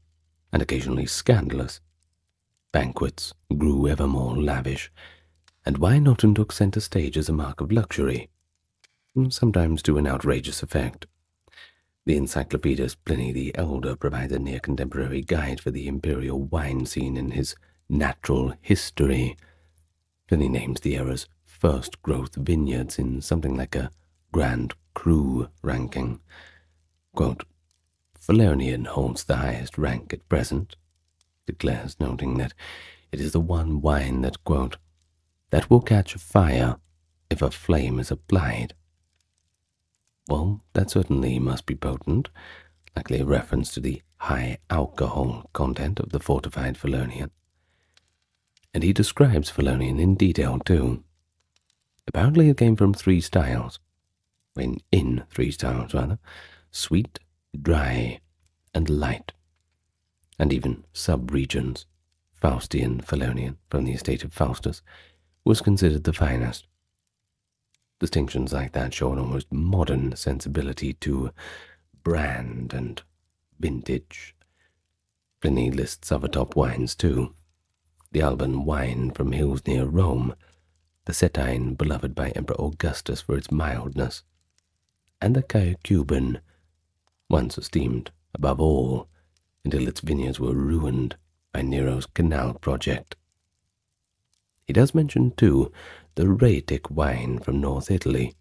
and occasionally scandalous. Banquets grew ever more lavish, and wine often took center stage as a mark of luxury, sometimes to an outrageous effect. The encyclopedist Pliny the Elder provides a near-contemporary guide for the imperial wine scene in his Natural History. Pliny names the era's first-growth vineyards in something like a Grand Cru ranking. Quote, Falernian holds the highest rank at present, declares, noting that it is the one wine that, quote, that will catch fire if a flame is applied. Well, that certainly must be potent, likely a reference to the high alcohol content of the fortified Falernian. And he describes Falernian in detail too. Apparently it came from three styles, sweet, dry, and light, and even sub-regions. Faustian Falernian, from the estate of Faustus, was considered the finest. Distinctions like that show an almost modern sensibility to brand and vintage. Pliny lists other top wines too. The Alban wine from hills near Rome, the Setine beloved by Emperor Augustus for its mildness, and the Caecuban, once esteemed above all until its vineyards were ruined by Nero's canal project. He does mention too the Rhaetic wine from North Italy,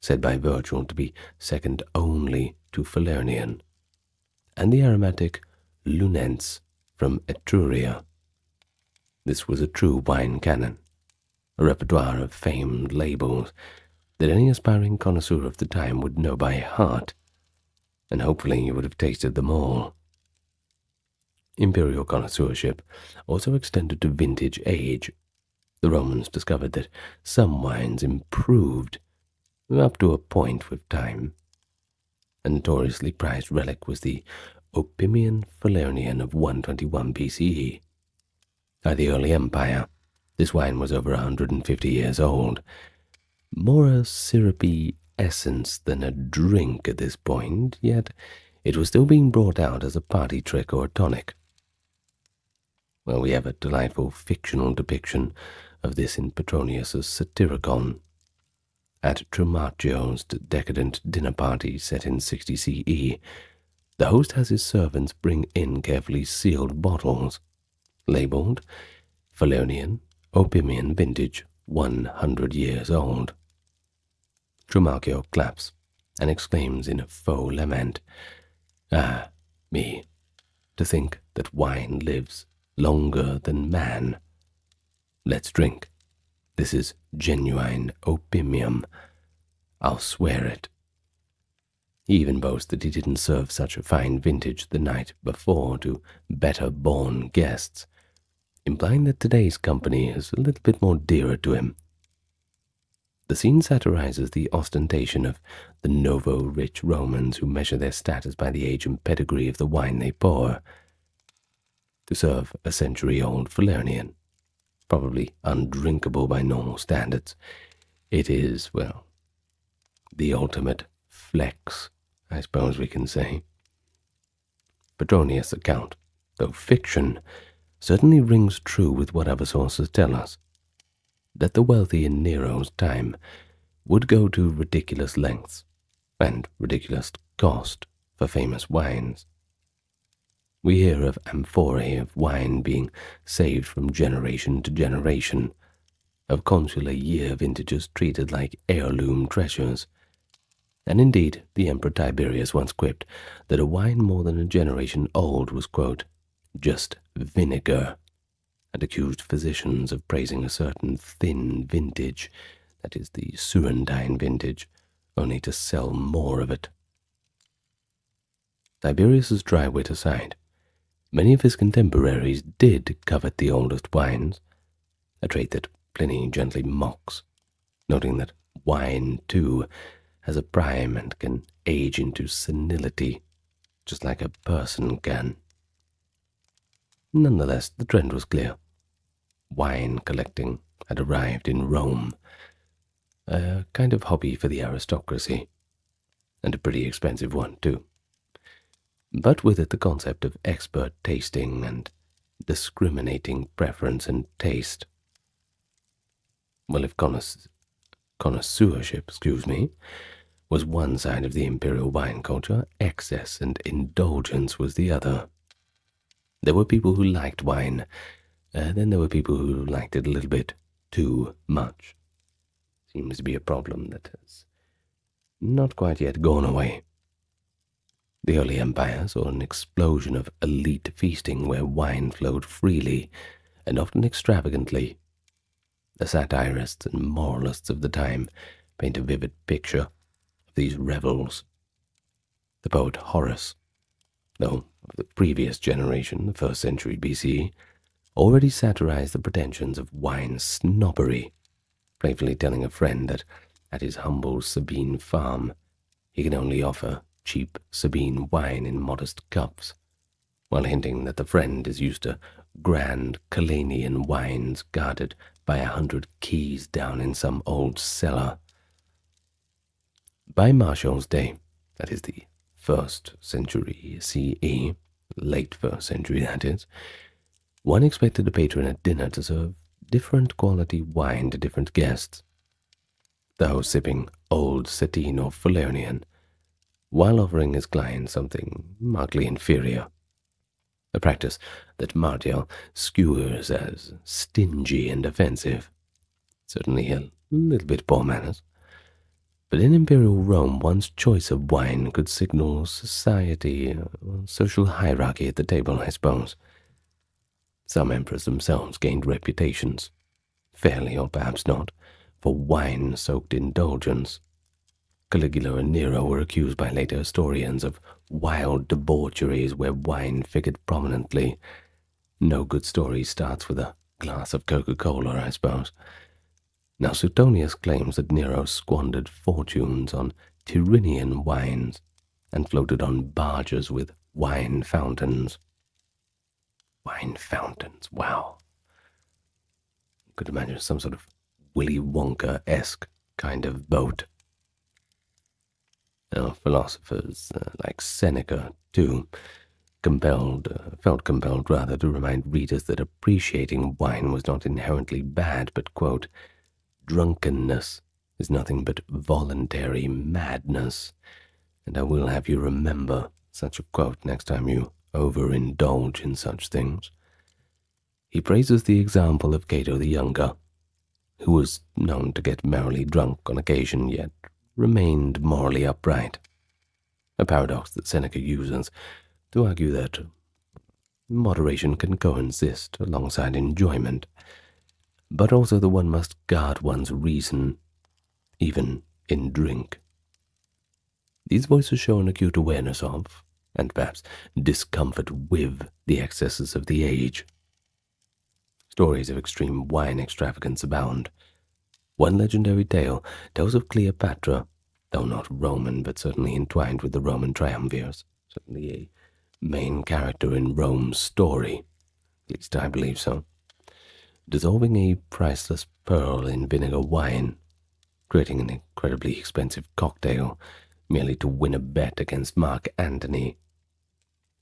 said by Virgil to be second only to Falernian, and the aromatic Lunense from Etruria. This was a true wine canon, a repertoire of famed labels that any aspiring connoisseur of the time would know by heart, and hopefully you would have tasted them all. Imperial connoisseurship also extended to vintage age. The Romans discovered that some wines improved up to a point with time. A notoriously prized relic was the Opimian Falernian of 121 BCE. By the early empire, this wine was over 150 years old. More a syrupy essence than a drink at this point, yet it was still being brought out as a party trick or a tonic. Well, we have a delightful fictional depiction of this in Petronius's Satyricon. At Trimarchio's decadent dinner party set in 60 CE, the host has his servants bring in carefully sealed bottles, labeled Falernian Opimian Vintage 100 years old. Trimarchio claps and exclaims in a faux lament, "Ah, me, to think that wine lives longer than man. Let's drink. This is genuine opimium. I'll swear it." He even boasts that he didn't serve such a fine vintage the night before to better-born guests, implying that today's company is a little bit more dearer to him. The scene satirizes the ostentation of the novo-rich Romans who measure their status by the age and pedigree of the wine they pour. To serve a century-old Falernian, probably undrinkable by normal standards, it is, well, the ultimate flex, I suppose we can say. Petronius' account, though fiction, certainly rings true with what other sources tell us, that the wealthy in Nero's time would go to ridiculous lengths and ridiculous cost for famous wines. We hear of amphorae of wine being saved from generation to generation, of consular year vintages treated like heirloom treasures, and indeed the Emperor Tiberius once quipped that a wine more than a generation old was, quote, just vinegar, and accused physicians of praising a certain thin vintage, that is the Surrendine vintage, only to sell more of it. Tiberius's dry wit aside, many of his contemporaries did covet the oldest wines, a trait that Pliny gently mocks, noting that wine, too, has a prime and can age into senility, just like a person can. Nonetheless, the trend was clear. Wine collecting had arrived in Rome, a kind of hobby for the aristocracy, and a pretty expensive one, too. But with it the concept of expert tasting and discriminating preference and taste. Well, if connoisseurship, was one side of the imperial wine culture, excess and indulgence was the other. There were people who liked wine, then there were people who liked it a little bit too much. Seems to be a problem that has not quite yet gone away. The early empire saw an explosion of elite feasting where wine flowed freely and often extravagantly. The satirists and moralists of the time paint a vivid picture of these revels. The poet Horace, though of the previous generation, the 1st century BCE, already satirized the pretensions of wine snobbery, playfully telling a friend that at his humble Sabine farm he can only offer cheap Sabine wine in modest cups, while hinting that the friend is used to grand Calanian wines guarded by 100 keys down in some old cellar. By Martial's day, that is the 1st century CE, late 1st century that is, one expected a patron at dinner to serve different quality wine to different guests, the host sipping old Cettine or Falernian, while offering his client something markedly inferior, a practice that Martial skewers as stingy and offensive, certainly a little bit poor manners. But in imperial Rome, one's choice of wine could signal society, social hierarchy at the table, I suppose. Some emperors themselves gained reputations, fairly or perhaps not, for wine-soaked indulgence. Caligula and Nero were accused by later historians of wild debaucheries where wine figured prominently. No good story starts with a glass of Coca-Cola, I suppose. Now Suetonius claims that Nero squandered fortunes on Tyrrhenian wines and floated on barges with wine fountains. Wine fountains, wow. I could imagine some sort of Willy Wonka-esque kind of boat. Now, philosophers like Seneca, too, felt compelled rather to remind readers that appreciating wine was not inherently bad, but, quote, drunkenness is nothing but voluntary madness, and I will have you remember such a quote next time you overindulge in such things. He praises the example of Cato the Younger, who was known to get merrily drunk on occasion, yet remained morally upright, a paradox that Seneca uses to argue that moderation can coexist alongside enjoyment, but also that one must guard one's reason, even in drink. These voices show an acute awareness of, and perhaps discomfort with, the excesses of the age. Stories of extreme wine extravagance abound. One legendary tale tells of Cleopatra, though not Roman, but certainly entwined with the Roman triumvirs, certainly a main character in Rome's story, at least I believe so, dissolving a priceless pearl in vinegar wine, creating an incredibly expensive cocktail merely to win a bet against Mark Antony.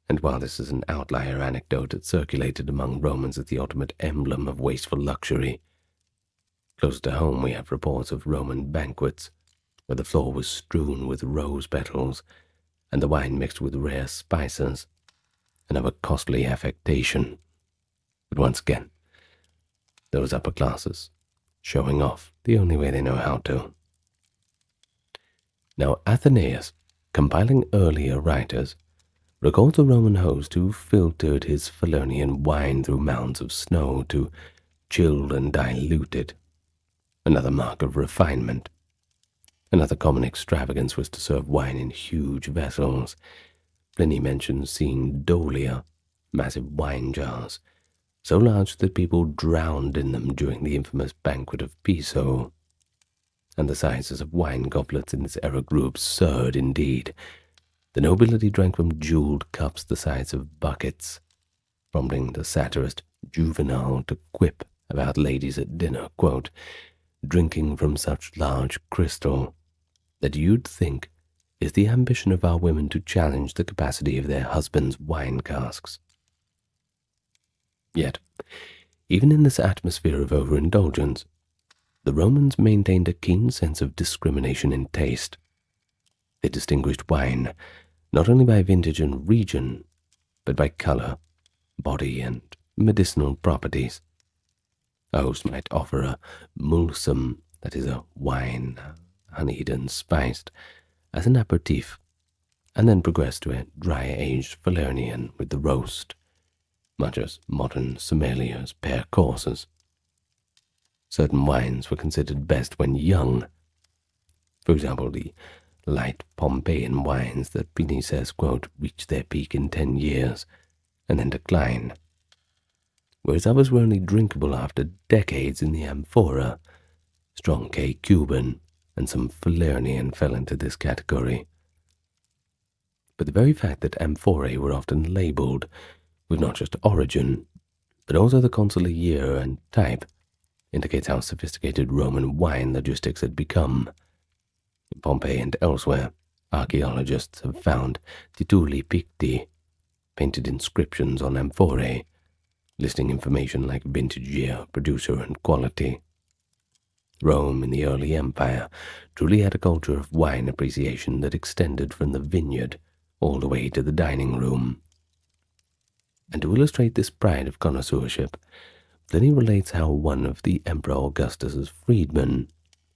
And while this is an outlier anecdote, it circulated among Romans as the ultimate emblem of wasteful luxury. Close to home we have reports of Roman banquets, where the floor was strewn with rose petals, and the wine mixed with rare spices, and of a costly affectation. But once again, those upper classes, showing off the only way they know how to. Now Athenaeus, compiling earlier writers, recalls a Roman host who filtered his Falernian wine through mounds of snow to chill and dilute it, another mark of refinement. Another common extravagance was to serve wine in huge vessels. Pliny mentions seeing dolia, massive wine jars, so large that people drowned in them during the infamous banquet of Piso. And the sizes of wine goblets in this era grew absurd indeed. The nobility drank from jeweled cups the size of buckets, prompting the satirist Juvenal to quip about ladies at dinner, quote, drinking from such large crystal that you'd think is the ambition of our women to challenge the capacity of their husbands' wine casks. Yet, even in this atmosphere of overindulgence, the Romans maintained a keen sense of discrimination in taste. They distinguished wine not only by vintage and region, but by color, body, and medicinal properties. A host might offer a mulsum, that is a wine, honeyed and spiced, as an aperitif, and then progress to a dry-aged Falernian with the roast, much as modern sommeliers pair courses. Certain wines were considered best when young. For example, the light Pompeian wines that Pliny says, quote, reach their peak in 10 years and then decline, whereas others were only drinkable after decades in the amphora. Strong K Cuban and some Falernian fell into this category. But the very fact that amphorae were often labelled with not just origin, but also the consular year and type, indicates how sophisticated Roman wine logistics had become. In Pompeii and elsewhere, archaeologists have found tituli picti, painted inscriptions on amphorae, listing information like vintage year, producer, and quality. Rome in the early empire truly had a culture of wine appreciation that extended from the vineyard all the way to the dining room. And to illustrate this pride of connoisseurship, Pliny relates how one of the Emperor Augustus's freedmen,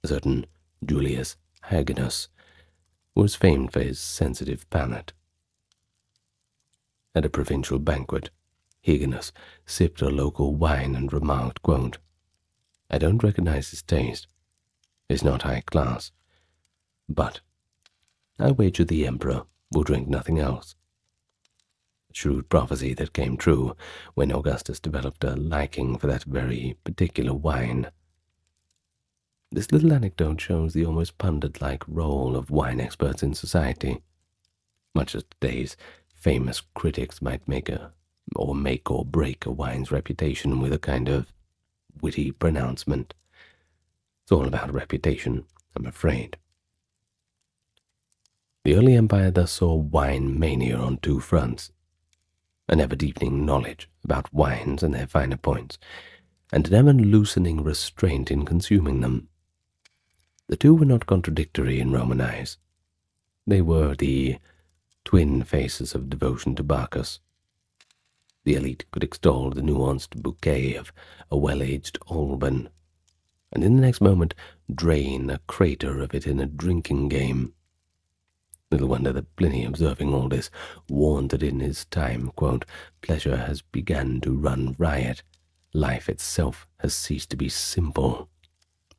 a certain Julius Hyginus, was famed for his sensitive palate. At a provincial banquet, Hyginus sipped a local wine and remarked, quote, I don't recognize his taste. It's not high class. But I wager the emperor will drink nothing else. A shrewd prophecy that came true when Augustus developed a liking for that very particular wine. This little anecdote shows the almost pundit-like role of wine experts in society, much as today's famous critics might make or break a wine's reputation with a kind of witty pronouncement. It's all about reputation, I'm afraid. The early empire thus saw wine mania on two fronts: an ever-deepening knowledge about wines and their finer points, and an ever-loosening restraint in consuming them. The two were not contradictory in Roman eyes. They were the twin faces of devotion to Bacchus. The elite could extol the nuanced bouquet of a well-aged Alban, and in the next moment drain a crater of it in a drinking game. Little wonder that Pliny, observing all this, warned that in his time, quote, "pleasure has begun to run riot. Life itself has ceased to be simple,"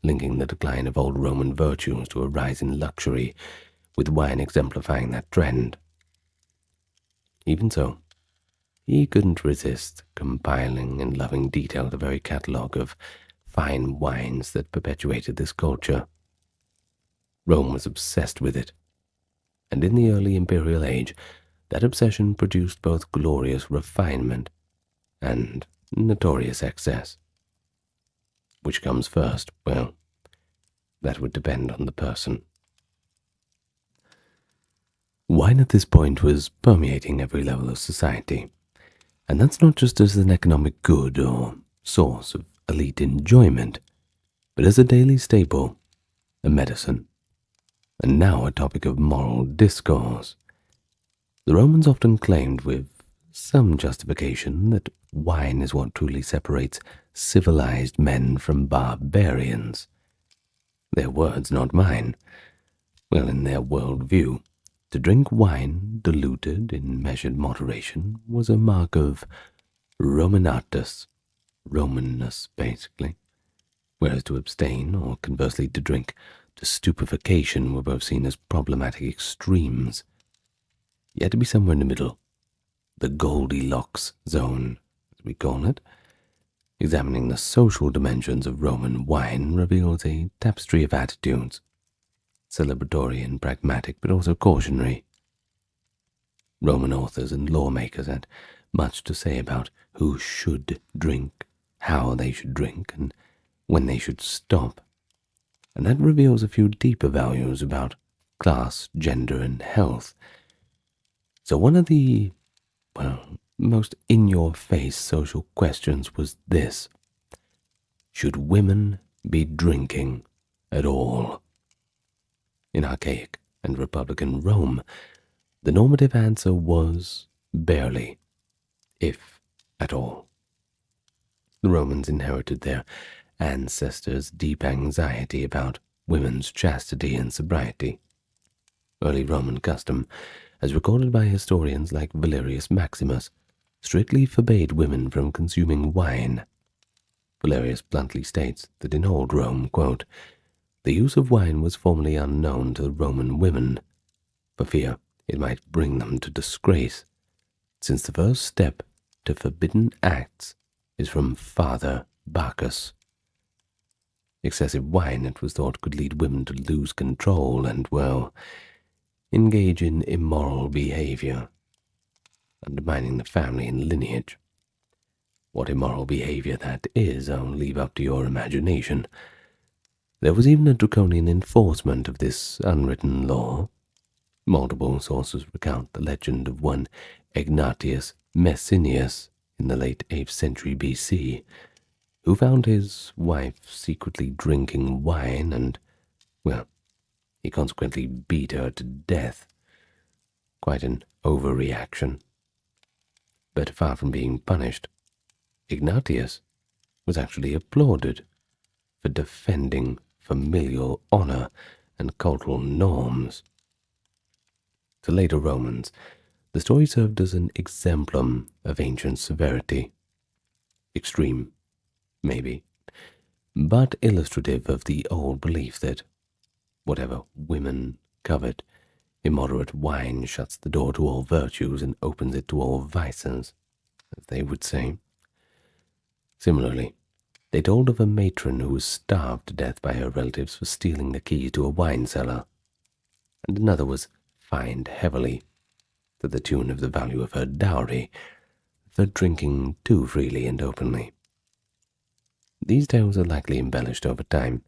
linking the decline of old Roman virtues to a rise in luxury, with wine exemplifying that trend. Even so, he couldn't resist compiling in loving detail the very catalogue of fine wines that perpetuated this culture. Rome was obsessed with it, and in the early imperial age, that obsession produced both glorious refinement and notorious excess. Which comes first? Well, that would depend on the person. Wine at this point was permeating every level of society, and that's not just as an economic good or source of elite enjoyment, but as a daily staple, a medicine, and now a topic of moral discourse. The Romans often claimed, with some justification, that wine is what truly separates civilized men from barbarians. Their words, not mine. Well, in their worldview, to drink wine diluted in measured moderation was a mark of Romanatus, Romanness basically, whereas to abstain, or conversely to drink to stupefaction, were both seen as problematic extremes. Yet to be somewhere in the middle, the Goldilocks zone, as we call it, examining the social dimensions of Roman wine reveals a tapestry of attitudes, celebratory and pragmatic, but also cautionary. Roman authors and lawmakers had much to say about who should drink, how they should drink, and when they should stop, and that reveals a few deeper values about class, gender, and health. So one of the, most in-your-face social questions was this: should women be drinking at all? In archaic and republican Rome, the normative answer was barely, if at all. The Romans inherited their ancestors' deep anxiety about women's chastity and sobriety. Early Roman custom, as recorded by historians like Valerius Maximus, strictly forbade women from consuming wine. Valerius bluntly states that in old Rome, quote, "the use of wine was formerly unknown to the Roman women, for fear it might bring them to disgrace, since the first step to forbidden acts is from Father Bacchus." Excessive wine, it was thought, could lead women to lose control and, engage in immoral behavior, undermining the family and lineage. What immoral behavior that is, I'll leave up to your imagination. There was even a draconian enforcement of this unwritten law. Multiple sources recount the legend of one Egnatius Messinius in the late 8th century BC, who found his wife secretly drinking wine and, he consequently beat her to death. Quite an overreaction. But far from being punished, Ignatius was actually applauded for defending familial honor and cultural norms. To later Romans, the story served as an exemplum of ancient severity. Extreme, maybe, but illustrative of the old belief that whatever women covet, immoderate wine shuts the door to all virtues and opens it to all vices, as they would say. Similarly, they told of a matron who was starved to death by her relatives for stealing the key to a wine cellar, and another was fined heavily. to the tune of the value of her dowry for drinking too freely and openly. These tales are likely embellished over time,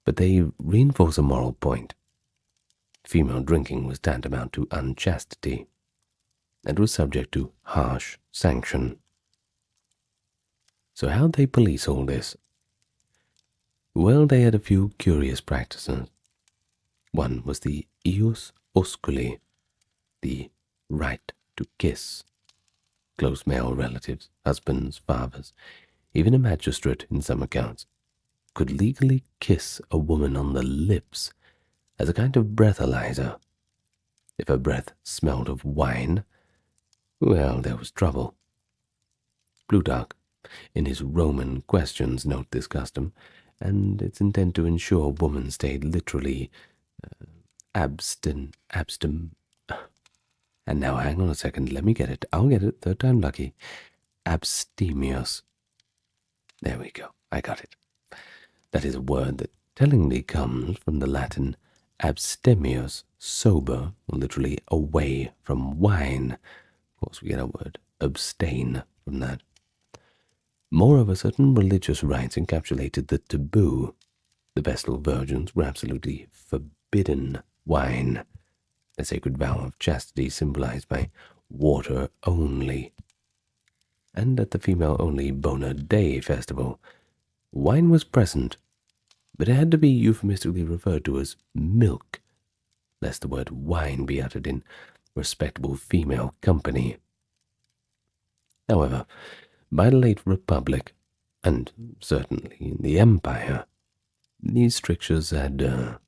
but they reinforce a moral point. Female drinking was tantamount to unchastity, and was subject to harsh sanction. So how'd they police all this? Well, they had a few curious practices. One was the ius osculi, the right to kiss. Close male relatives, husbands, fathers, even a magistrate in some accounts, could legally kiss a woman on the lips as a kind of breathalyzer. If her breath smelled of wine, well, there was trouble. Plutarch, in his Roman Questions, note this custom, and its intent to ensure woman stayed literally abstem. And now hang on a second, let me get it. I'll get it, third time lucky. Abstemious. There we go, I got it. That is a word that tellingly comes from the Latin abstemious, sober, literally away from wine. Of course, we get our word abstain from that. Moreover, certain religious rites encapsulated the taboo. The Vestal virgins were absolutely forbidden wine, a sacred vow of chastity symbolized by water only. And at the female-only Bona Dei festival, wine was present, but it had to be euphemistically referred to as milk, lest the word wine be uttered in respectable female company. However, by the late Republic, and certainly in the Empire, these strictures had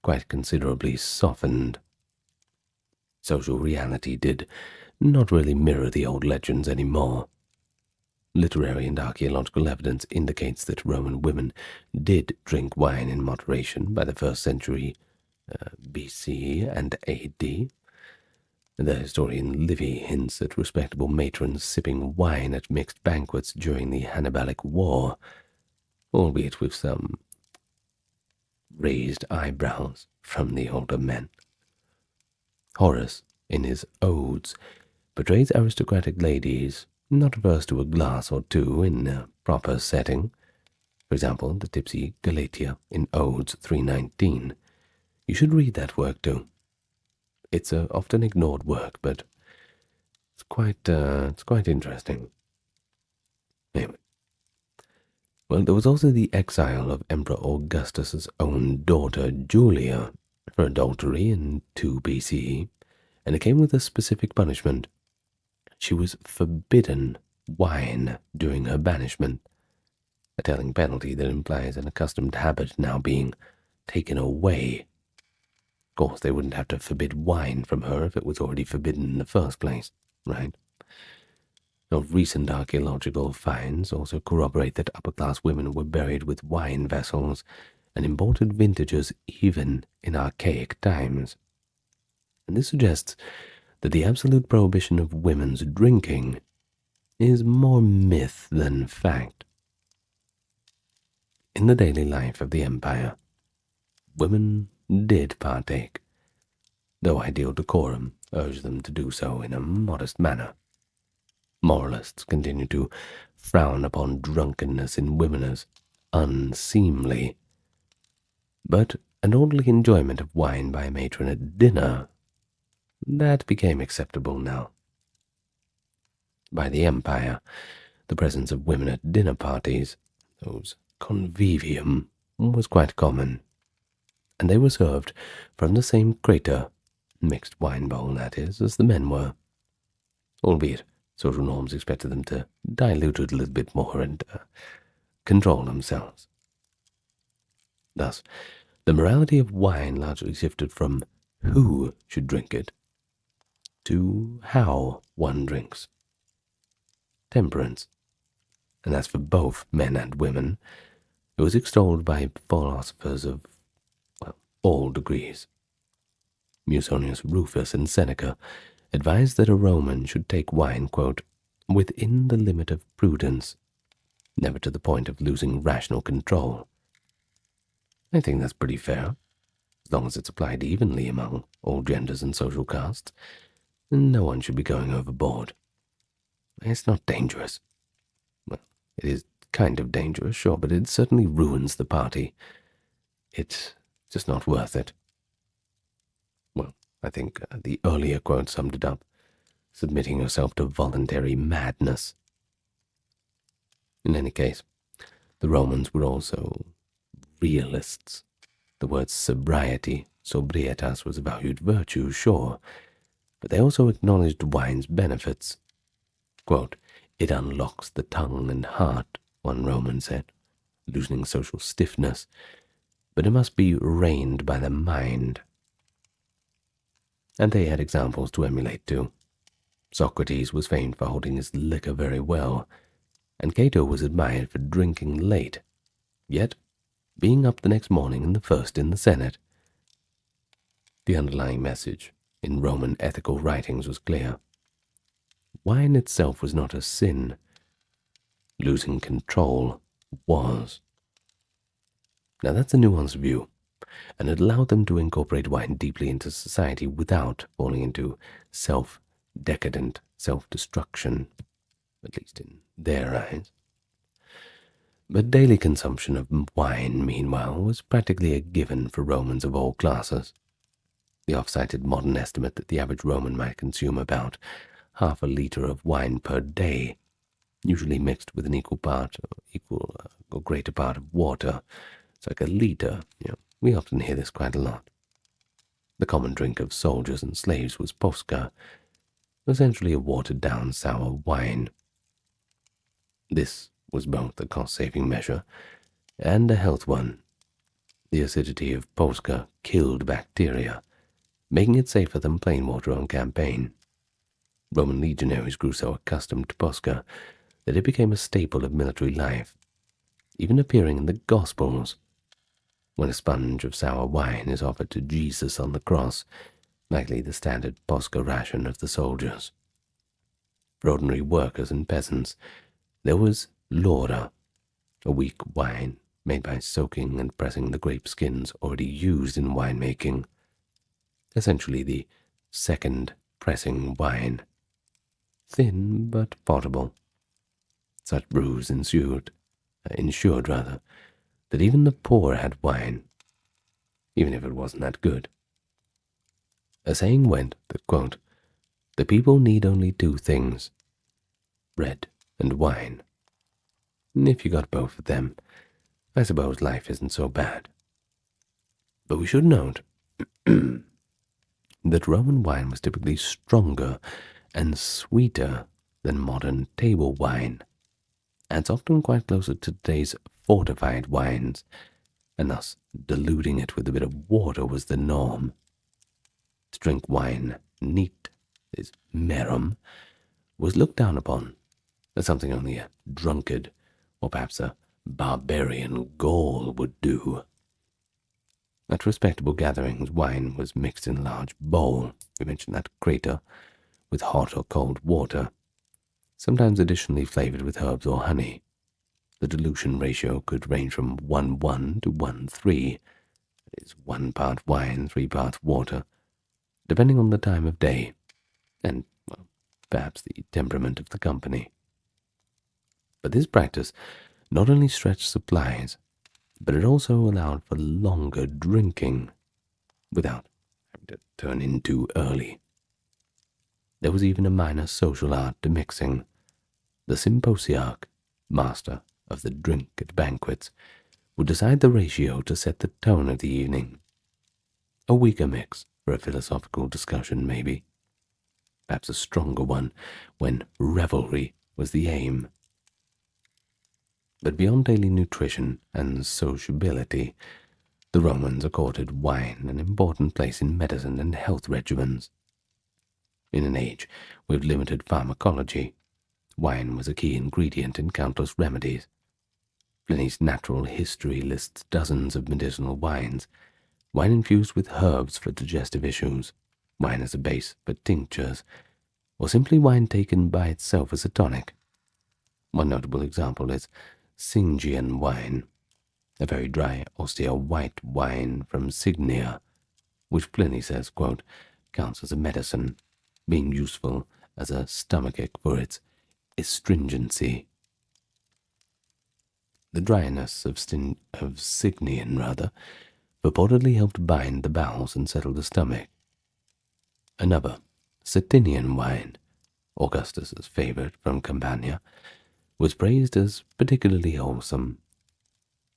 quite considerably softened. Social reality did not really mirror the old legends anymore. Literary and archaeological evidence indicates that Roman women did drink wine in moderation by the 1st century BC and AD. The historian Livy hints at respectable matrons sipping wine at mixed banquets during the Hannibalic War, albeit with some raised eyebrows from the older men. Horace, in his Odes, portrays aristocratic ladies not averse to a glass or two in a proper setting. For example, the tipsy Galatea in Odes 319. You should read that work too. It's a often ignored work, but it's quite interesting. Anyway. Well, there was also the exile of Emperor Augustus's own daughter Julia for adultery in 2 BCE, and it came with a specific punishment. She was forbidden wine during her banishment, a telling penalty that implies an accustomed habit now being taken away. Of course, they wouldn't have to forbid wine from her if it was already forbidden in the first place, right? Of recent archaeological finds also corroborate that upper-class women were buried with wine vessels and imported vintages even in archaic times. And this suggests that the absolute prohibition of women's drinking is more myth than fact. In the daily life of the empire, women did partake, though ideal decorum urged them to do so in a modest manner. Moralists continue to frown upon drunkenness in women as unseemly, but an orderly enjoyment of wine by a matron at dinner, that became acceptable now. By the empire, the presence of women at dinner parties, those convivium, was quite common, and they were served from the same crater, mixed wine bowl that is, as the men were, albeit social norms expected them to dilute it a little bit more and control themselves. Thus, the morality of wine largely shifted from who should drink it to how one drinks. Temperance, and as for both men and women, it was extolled by philosophers of, all degrees. Musonius Rufus and Seneca advised that a Roman should take wine, quote, within the limit of prudence, never to the point of losing rational control. I think that's pretty fair, as long as it's applied evenly among all genders and social castes. and no one should be going overboard. It's not dangerous. Well, it is kind of dangerous, sure, but it certainly ruins the party. It's just not worth it. Well, I think the earlier quote summed it up, submitting yourself to voluntary madness. In any case, the Romans were also realists. The word sobriety, sobrietas, was a valued virtue, sure, but they also acknowledged wine's benefits. Quote, "It unlocks the tongue and heart," one Roman said, loosening social stiffness, but it must be reined by the mind. And they had examples to emulate too. Socrates was famed for holding his liquor very well, and Cato was admired for drinking late, yet being up the next morning and the first in the Senate. The underlying message in Roman ethical writings was clear. Wine itself was not a sin. Losing control was. Now that's a nuanced view, and it allowed them to incorporate wine deeply into society without falling into self-decadent self-destruction, at least in their eyes. But daily consumption of wine, meanwhile, was practically a given for Romans of all classes. The oft-cited modern estimate that the average Roman might consume about half a liter of wine per day, usually mixed with an equal or greater part of water. It's like a liter. We often hear this quite a lot. The common drink of soldiers and slaves was posca, essentially a watered-down sour wine. This was both a cost-saving measure and a health one. The acidity of posca killed bacteria, making it safer than plain water on campaign. Roman legionaries grew so accustomed to posca that it became a staple of military life, even appearing in the Gospels. When a sponge of sour wine is offered to Jesus on the cross, likely the standard posca ration of the soldiers. For ordinary workers and peasants, there was lora, a weak wine made by soaking and pressing the grape skins already used in winemaking, essentially the second pressing wine. Thin but potable. Such brews ensured that even the poor had wine, even if it wasn't that good. A saying went that, quote, "The people need only two things, bread and wine. And if you got both of them, I suppose life isn't so bad." But we should note that Roman wine was typically stronger and sweeter than modern table wine, and it's often quite closer to today's fortified wines, and thus diluting it with a bit of water was the norm. To drink wine neat, is merum, was looked down upon as something only a drunkard or perhaps a barbarian Gaul would do. At respectable gatherings, wine was mixed in a large bowl, we mentioned that crater, with hot or cold water, sometimes additionally flavored with herbs or honey. The dilution ratio could range from 1:1 to 1:3, that is 1 part wine, 3 parts water, depending on the time of day, and, well, perhaps the temperament of the company. But this practice not only stretched supplies, but it also allowed for longer drinking, without having to turn in too early. There was even a minor social art to mixing. The symposiarch, master of the drink at banquets, would decide the ratio to set the tone of the evening. A weaker mix for a philosophical discussion, maybe. Perhaps a stronger one when revelry was the aim. But beyond daily nutrition and sociability, the Romans accorded wine an important place in medicine and health regimens. In an age with limited pharmacology, wine was a key ingredient in countless remedies. Pliny's Natural History lists dozens of medicinal wines, wine infused with herbs for digestive issues, wine as a base for tinctures, or simply wine taken by itself as a tonic. One notable example is Singian wine, a very dry, austere white wine from Signia, which Pliny says, quote, counts as a medicine. being useful as a stomachic for its astringency. The dryness of Signian, purportedly helped bind the bowels and settle the stomach. Another, Satinian wine, Augustus's favorite from Campania, was praised as particularly wholesome.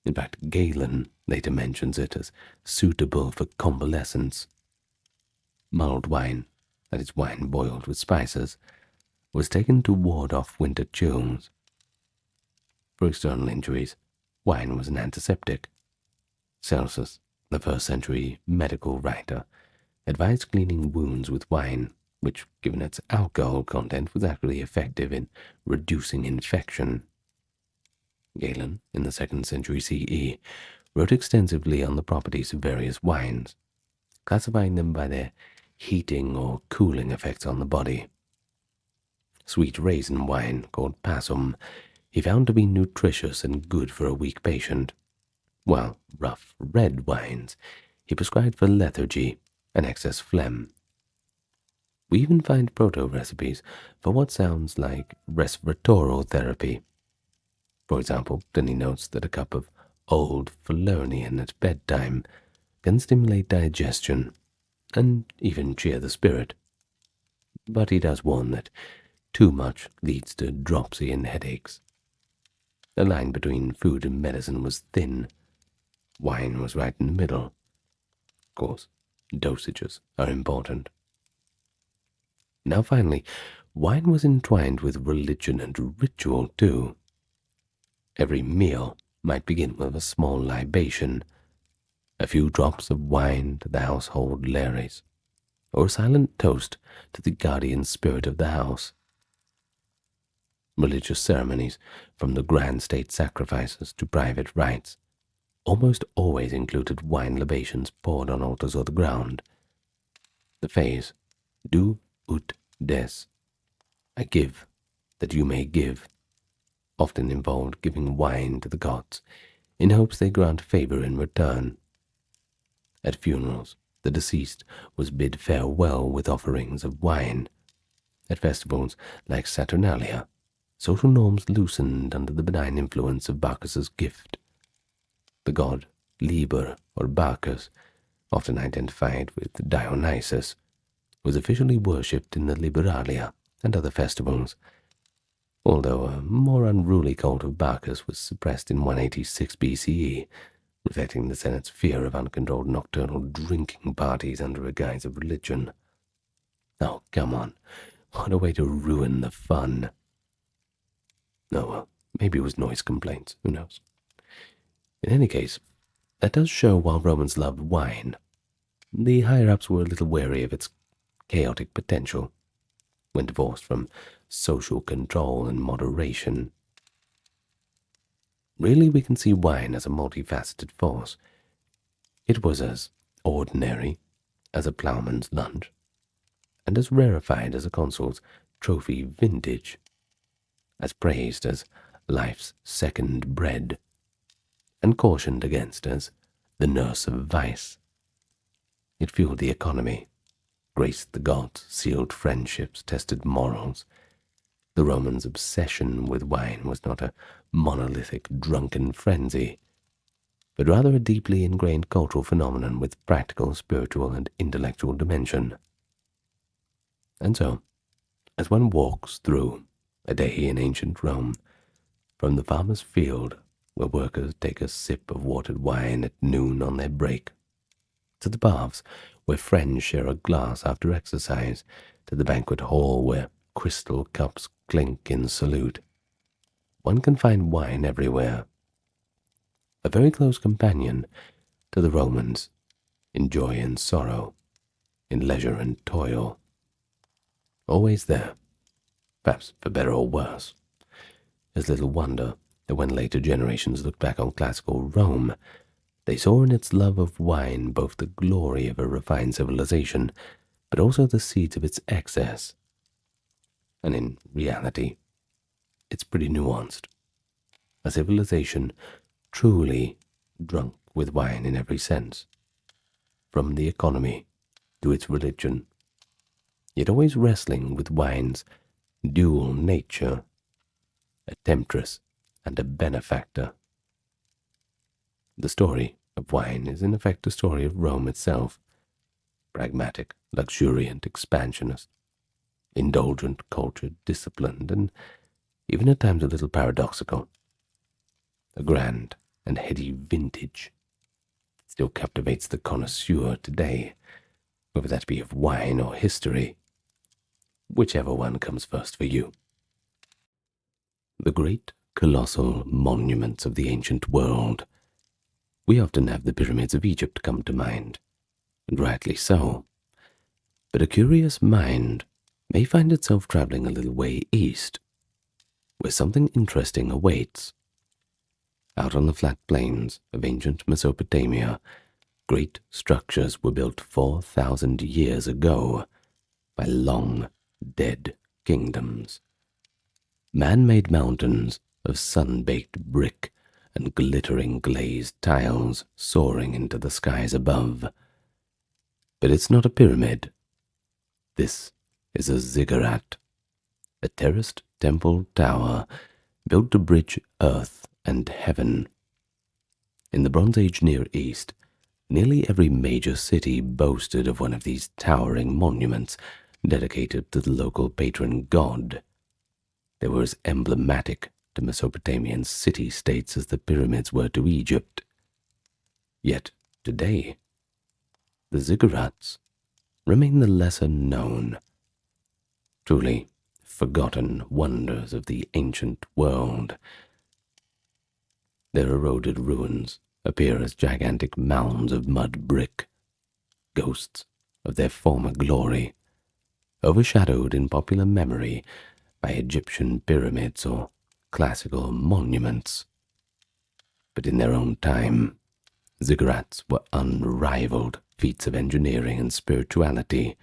In fact, Galen later mentions it as suitable for convalescence. Mulled wine, that is wine boiled with spices, was taken to ward off winter chills. For external injuries, wine was an antiseptic. Celsus, the first-century medical writer, advised cleaning wounds with wine, which, given its alcohol content, was actually effective in reducing infection. Galen, in the 2nd century CE, wrote extensively on the properties of various wines, classifying them by their heating or cooling effects on the body. Sweet raisin wine, called passum, he found to be nutritious and good for a weak patient, while rough red wines he prescribed for lethargy and excess phlegm. We even find proto-recipes for what sounds like respiratoral therapy. For example, Pliny notes that a cup of old Falernian at bedtime can stimulate digestion and even cheer the spirit. But he does warn that too much leads to dropsy and headaches. The line between food and medicine was thin. Wine was right in the middle. Of course, dosages are important. Now finally, wine was entwined with religion and ritual too. Every meal might begin with a small libation, a few drops of wine to the household lares, or a silent toast to the guardian spirit of the house. Religious ceremonies, from the grand state sacrifices to private rites, almost always included wine libations poured on altars or the ground. The phrase, do ut des, I give that you may give, often involved giving wine to the gods in hopes they grant favor in return. At funerals, the deceased was bid farewell with offerings of wine. At festivals like Saturnalia, social norms loosened under the benign influence of Bacchus's gift. The god Liber or Bacchus, often identified with Dionysus, was officially worshipped in the Liberalia and other festivals, although a more unruly cult of Bacchus was suppressed in 186 BCE, reflecting the Senate's fear of uncontrolled nocturnal drinking parties under a guise of religion. Oh, come on. What a way to ruin the fun. Oh, well, maybe it was noise complaints. Who knows? In any case, that does show while Romans loved wine, the higher-ups were a little wary of its chaotic potential when divorced from social control and moderation. Really, we can see wine as a multifaceted force. It was as ordinary as a ploughman's lunch, and as rarefied as a consul's trophy vintage, as praised as life's second bread, and cautioned against as the nurse of vice. It fueled the economy, graced the gods, sealed friendships, tested morals. The Romans' obsession with wine was not a monolithic drunken frenzy, but rather a deeply ingrained cultural phenomenon with practical, spiritual, and intellectual dimension. And so, as one walks through a day in ancient Rome, from the farmer's field, where workers take a sip of watered wine at noon on their break, to the baths, where friends share a glass after exercise, to the banquet hall, where crystal cups clink in salute, one can find wine everywhere. A very close companion to the Romans in joy and sorrow, in leisure and toil. Always there, perhaps for better or worse. There's little wonder that when later generations looked back on classical Rome, they saw in its love of wine both the glory of a refined civilization, but also the seeds of its excess. And in reality, it's pretty nuanced. A civilization truly drunk with wine in every sense, from the economy to its religion, yet always wrestling with wine's dual nature, a temptress and a benefactor. The story of wine is in effect a story of Rome itself, pragmatic, luxuriant, expansionist, indulgent, cultured, disciplined, and even at times a little paradoxical. A grand and heady vintage still captivates the connoisseur today, whether that be of wine or history, whichever one comes first for you. The great colossal monuments of the ancient world. We often have the pyramids of Egypt come to mind, and rightly so. But a curious mind may find itself traveling a little way east, where something interesting awaits. Out on the flat plains of ancient Mesopotamia, great structures were built 4,000 years ago by long dead kingdoms. Man-made mountains of sun-baked brick and glittering glazed tiles soaring into the skies above. But it's not a pyramid. This is a ziggurat, a terraced temple tower built to bridge earth and heaven. In the Bronze Age Near East, nearly every major city boasted of one of these towering monuments dedicated to the local patron god. They were as emblematic to Mesopotamian city-states as the pyramids were to Egypt. Yet today, the ziggurats remain the lesser known, truly forgotten wonders of the ancient world. Their eroded ruins appear as gigantic mounds of mud brick, ghosts of their former glory, overshadowed in popular memory by Egyptian pyramids or classical monuments. But in their own time, ziggurats were unrivaled feats of engineering and spirituality,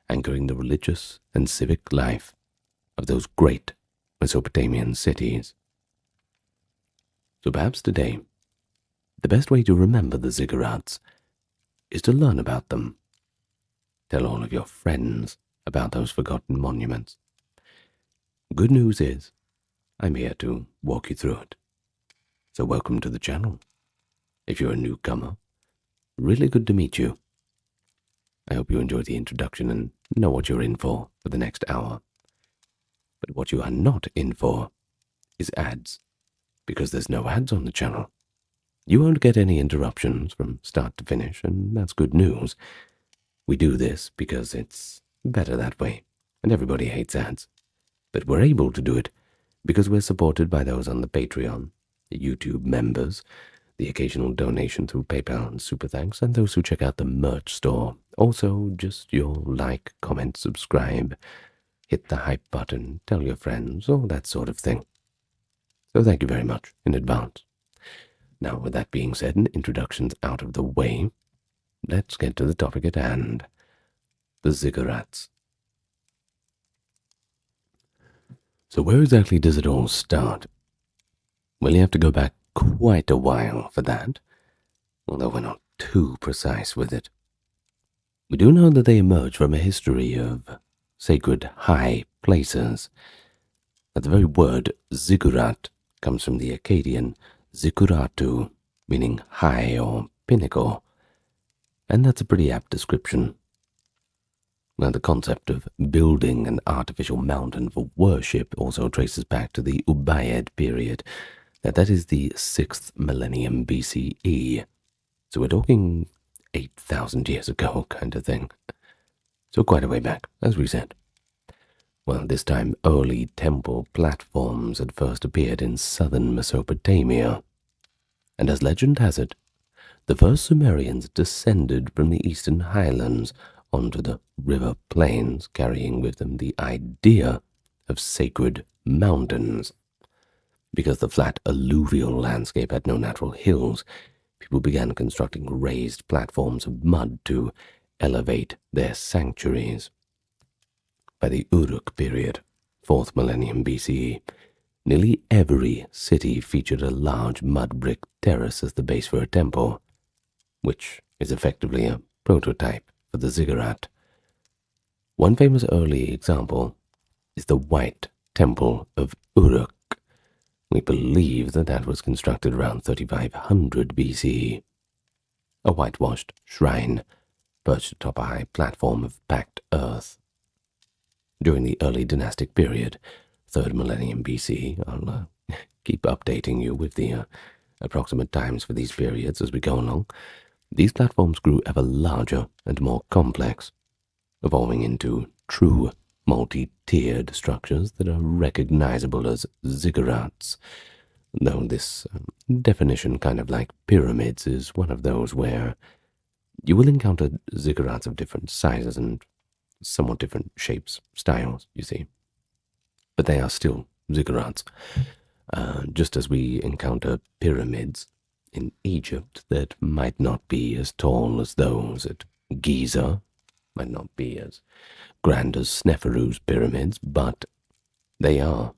anchoring the religious and civic life of those great Mesopotamian cities. So perhaps today, the best way to remember the ziggurats is to learn about them. Tell all of your friends about those forgotten monuments. Good news is, I'm here to walk you through it. So welcome to the channel. If you're a newcomer, really good to meet you. I hope you enjoy the introduction and know what you're in for the next hour. But what you are not in for is ads, because there's no ads on the channel. You won't get any interruptions from start to finish, and that's good news. We do this because it's better that way, and everybody hates ads. But we're able to do it because we're supported by those on the Patreon, the YouTube members, the occasional donation through PayPal and Super Thanks, and those who check out the merch store. Also, just your like, comment, subscribe, hit the hype button, tell your friends, all that sort of thing. So thank you very much in advance. Now, with that being said and introductions out of the way, let's get to the topic at hand, the ziggurats. So where exactly does it all start? Well, you have to go back quite a while for that, although we're not too precise with it. We do know that they emerge from a history of sacred high places. That the very word ziggurat comes from the Akkadian zigguratu, meaning high or pinnacle, and that's a pretty apt description. Now, the concept of building an artificial mountain for worship also traces back to the Ubaid period. That is the 6th millennium BCE. So we're talking 8,000 years ago kind of thing. So quite a way back, as we said. Well, this time early temple platforms had first appeared in southern Mesopotamia. And as legend has it, the first Sumerians descended from the eastern highlands onto the river plains, carrying with them the idea of sacred mountains. Because the flat alluvial landscape had no natural hills, people began constructing raised platforms of mud to elevate their sanctuaries. By the Uruk period, 4th millennium BCE, nearly every city featured a large mud brick terrace as the base for a temple, which is effectively a prototype for the ziggurat. One famous early example is the White Temple of Uruk. We believe that that was constructed around 3500 BCE. A whitewashed shrine perched atop a high platform of packed earth. During the early dynastic period, 3rd millennium BC, I'll keep updating you with the approximate times for these periods as we go along, these platforms grew ever larger and more complex, evolving into true multi-tiered structures that are recognizable as ziggurats, though this definition, kind of like pyramids, is one of those where you will encounter ziggurats of different sizes and somewhat different shapes, styles, you see. But they are still ziggurats, just as we encounter pyramids in Egypt that might not be as tall as those at Giza, might not be as grand as Sneferu's pyramids, but they are,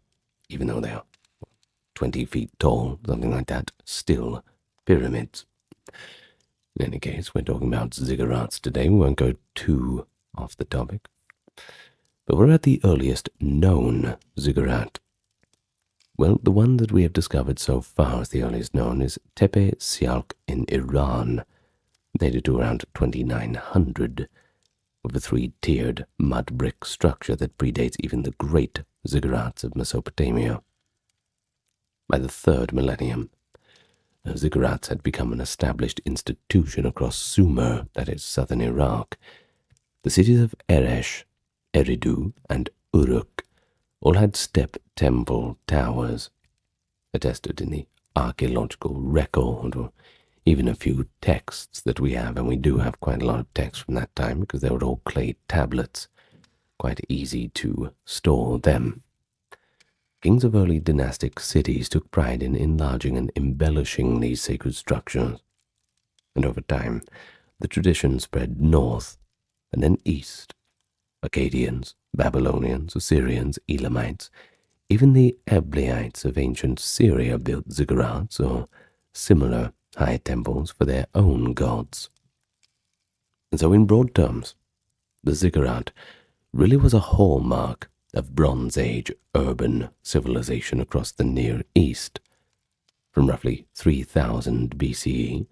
even though they are 20 feet tall, something like that, still pyramids. In any case, we're talking about ziggurats today. We won't go too off the topic. But we're at the earliest known ziggurat. Well, the one that we have discovered so far as the earliest known is Tepe Sialk in Iran, dated to around 2900, with a 3-tiered mud brick structure that predates even the great ziggurats of Mesopotamia. By the 3rd millennium, the ziggurats had become an established institution across Sumer, that is, southern Iraq. The cities of Eresh, Eridu, and Uruk all had step temple towers, attested in the archaeological record, or even a few texts that we have, and we do have quite a lot of texts from that time because they were all clay tablets, quite easy to store them. Kings of early dynastic cities took pride in enlarging and embellishing these sacred structures, and over time the tradition spread north and then east. Akkadians, Babylonians, Assyrians, Elamites, even the Eblaites of ancient Syria built ziggurats or similar high temples for their own gods. And so in broad terms, the ziggurat really was a hallmark of Bronze Age urban civilization across the Near East, from roughly 3000 BCE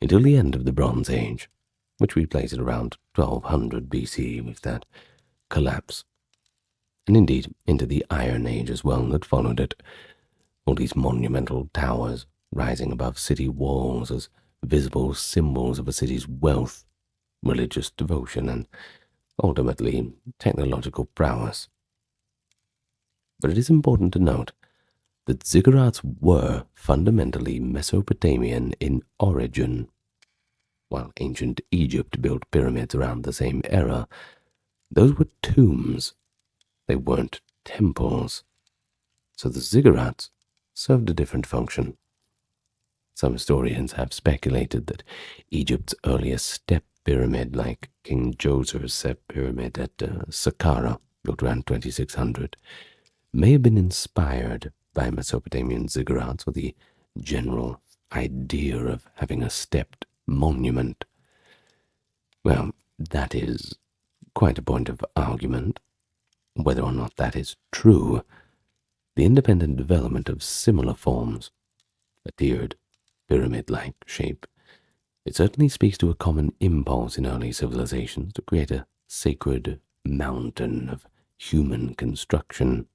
until the end of the Bronze Age, which we place at around 1200 BCE with that collapse, and indeed into the Iron Age as well that followed it, all these monumental towers rising above city walls as visible symbols of a city's wealth, religious devotion, and ultimately technological prowess. But it is important to note that ziggurats were fundamentally Mesopotamian in origin. While ancient Egypt built pyramids around the same era, those were tombs. They weren't temples. So the ziggurats served a different function. Some historians have speculated that Egypt's earliest step pyramid, like King Djoser's step pyramid at Saqqara, built around 2600, may have been inspired by Mesopotamian ziggurats, or the general idea of having a stepped monument. Well, that is quite a point of argument. Whether or not that is true, the independent development of similar forms, a tiered, pyramid-like shape, it certainly speaks to a common impulse in early civilizations to create a sacred mountain of human construction,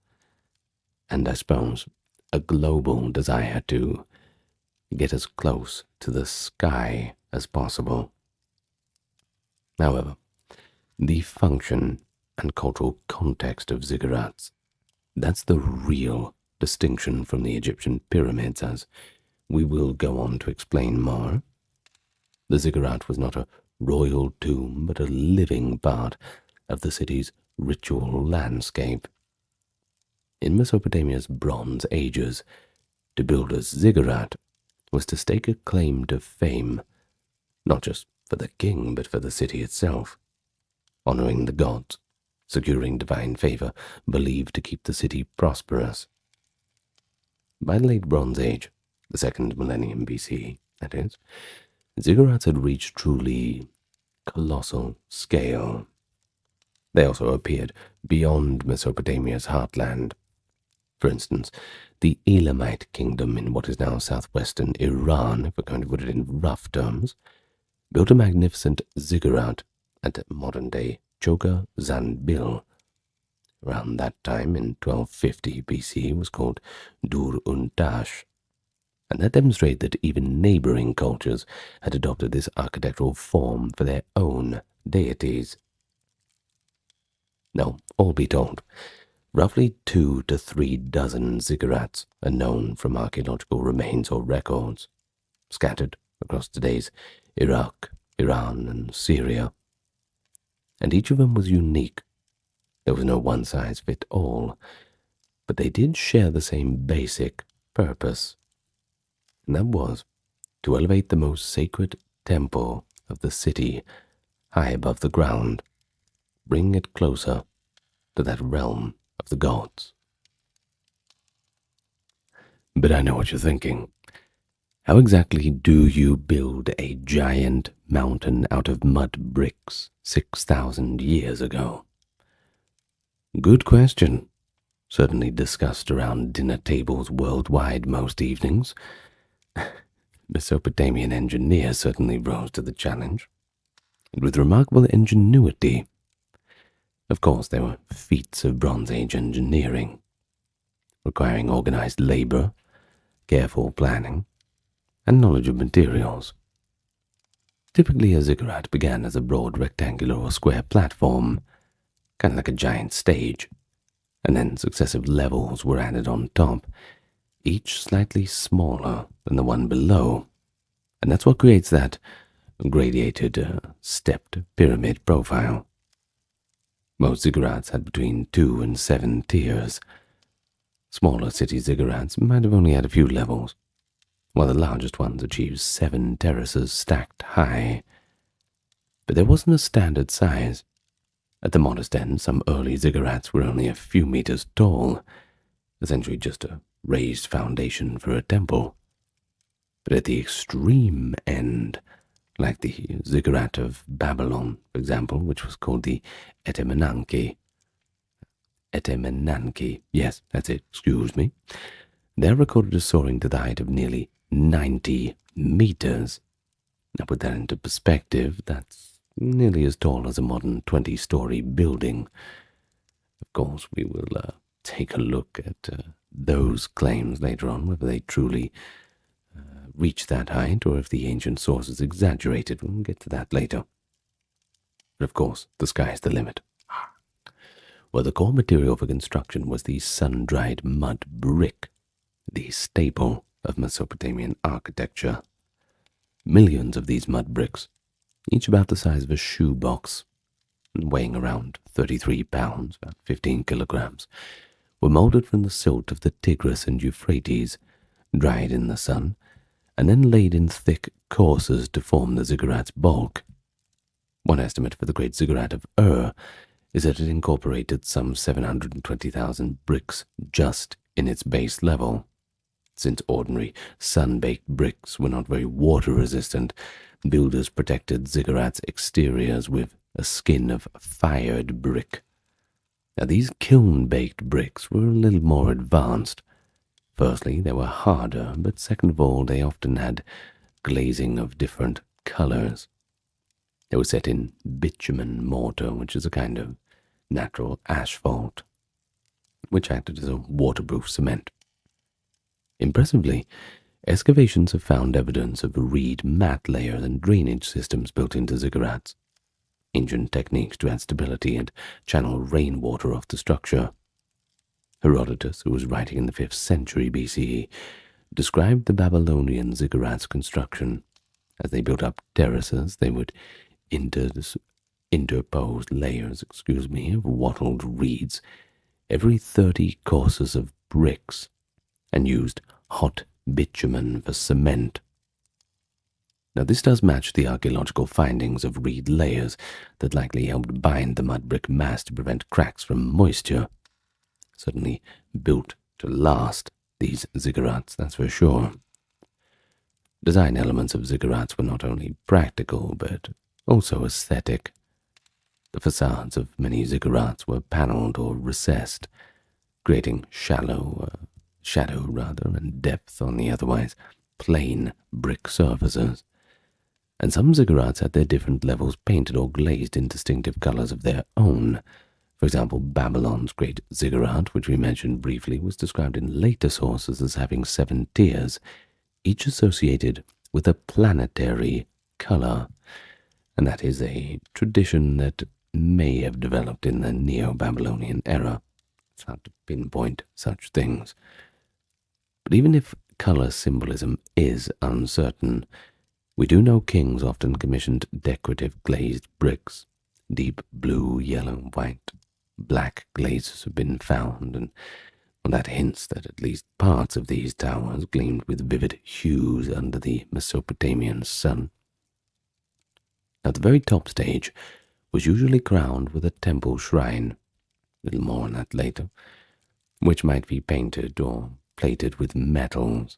and I suppose a global desire to get as close to the sky as possible. However, the function and cultural context of ziggurats, that's the real distinction from the Egyptian pyramids, as we will go on to explain more. The ziggurat was not a royal tomb, but a living part of the city's ritual landscape. In Mesopotamia's Bronze Ages, to build a ziggurat was to stake a claim to fame, not just for the king, but for the city itself, honoring the gods, securing divine favor, believed to keep the city prosperous. By the late Bronze Age, the 2nd millennium BC, that is, ziggurats had reached truly colossal scale. They also appeared beyond Mesopotamia's heartland. For instance, the Elamite kingdom in what is now southwestern Iran, if we're going to put it in rough terms, built a magnificent ziggurat at modern-day Choga Zanbil. Around that time, in 1250 BC, it was called Dur-Untash, and that demonstrated that even neighboring cultures had adopted this architectural form for their own deities. Now, all be told, roughly 2 to 3 dozen ziggurats are known from archaeological remains or records, scattered across today's Iraq, Iran, and Syria. And each of them was unique. There was no one-size-fits-all, but they did share the same basic purpose, and that was to elevate the most sacred temple of the city high above the ground, bring it closer to that realm of the gods. But I know what you're thinking. How exactly do you build a giant mountain out of mud bricks 6,000 years ago? Good question. Certainly discussed around dinner tables worldwide most evenings. Mesopotamian engineers certainly rose to the challenge, and with remarkable ingenuity. Of course, there were feats of Bronze Age engineering, requiring organized labor, careful planning, and knowledge of materials. Typically, a ziggurat began as a broad rectangular or square platform, kind of like a giant stage, and then successive levels were added on top, each slightly smaller than the one below, and that's what creates that gradated, stepped pyramid profile. Most ziggurats had between 2 and 7 tiers. Smaller city ziggurats might have only had a few levels, while the largest ones achieved 7 terraces stacked high. But there wasn't a standard size. At the modest end, some early ziggurats were only a few meters tall, essentially just a raised foundation for a temple. But at the extreme end, like the ziggurat of Babylon, for example, which was called the Etemenanke. Yes, that's it, excuse me. They're recorded as soaring to the height of nearly 90 meters. Now put that into perspective, that's nearly as tall as a modern 20-story building. Of course, we will take a look at those claims later on, whether they truly reach that height or if the ancient sources exaggerated. We'll get to that later. But of course, the sky's the limit. Well, the core material for construction was the sun-dried mud brick, the staple of Mesopotamian architecture. Millions of these mud bricks, each about the size of a shoebox, and weighing around 33 pounds, about 15 kilograms, were molded from the silt of the Tigris and Euphrates, dried in the sun, and then laid in thick courses to form the ziggurat's bulk. One estimate for the great ziggurat of is that it incorporated some 720,000 bricks just in its base level. Since ordinary sun-baked bricks were not very water-resistant, builders protected ziggurats' exteriors with a skin of fired brick. Now, these kiln-baked bricks were a little more advanced. Firstly, they were harder, but second of all, they often had glazing of different colors. They were set in bitumen mortar, which is a kind of natural asphalt, which acted as a waterproof cement. Impressively, excavations have found evidence of reed mat layers and drainage systems built into ziggurats, ancient techniques to add stability and channel rainwater off the structure. Herodotus, who was writing in the 5th century BCE, described the Babylonian ziggurats' construction. As they built up terraces, they would interpose layers, of wattled reeds every 30 courses of bricks, and used hot bitumen for cement. Now, this does match the archaeological findings of reed layers that likely helped bind the mud brick mass to prevent cracks from moisture. Certainly built to last, these ziggurats, that's for sure. Design elements of ziggurats were not only practical, but also aesthetic. The facades of many ziggurats were panelled or recessed, creating shadow and depth on the otherwise plain brick surfaces. And some ziggurats had their different levels painted or glazed in distinctive colours of their own. For example, Babylon's Great Ziggurat, which we mentioned briefly, was described in later sources as having 7 tiers, each associated with a planetary colour, and that is a tradition that may have developed in the Neo-Babylonian era. It's hard to pinpoint such things. But even if colour symbolism is uncertain, we do know kings often commissioned decorative glazed bricks. Deep blue, yellow, white, black glazes have been found, and that hints that at least parts of these towers gleamed with vivid hues under the Mesopotamian sun. Now, the very top stage was usually crowned with a temple shrine, a little more on that later, which might be painted or plated with metals.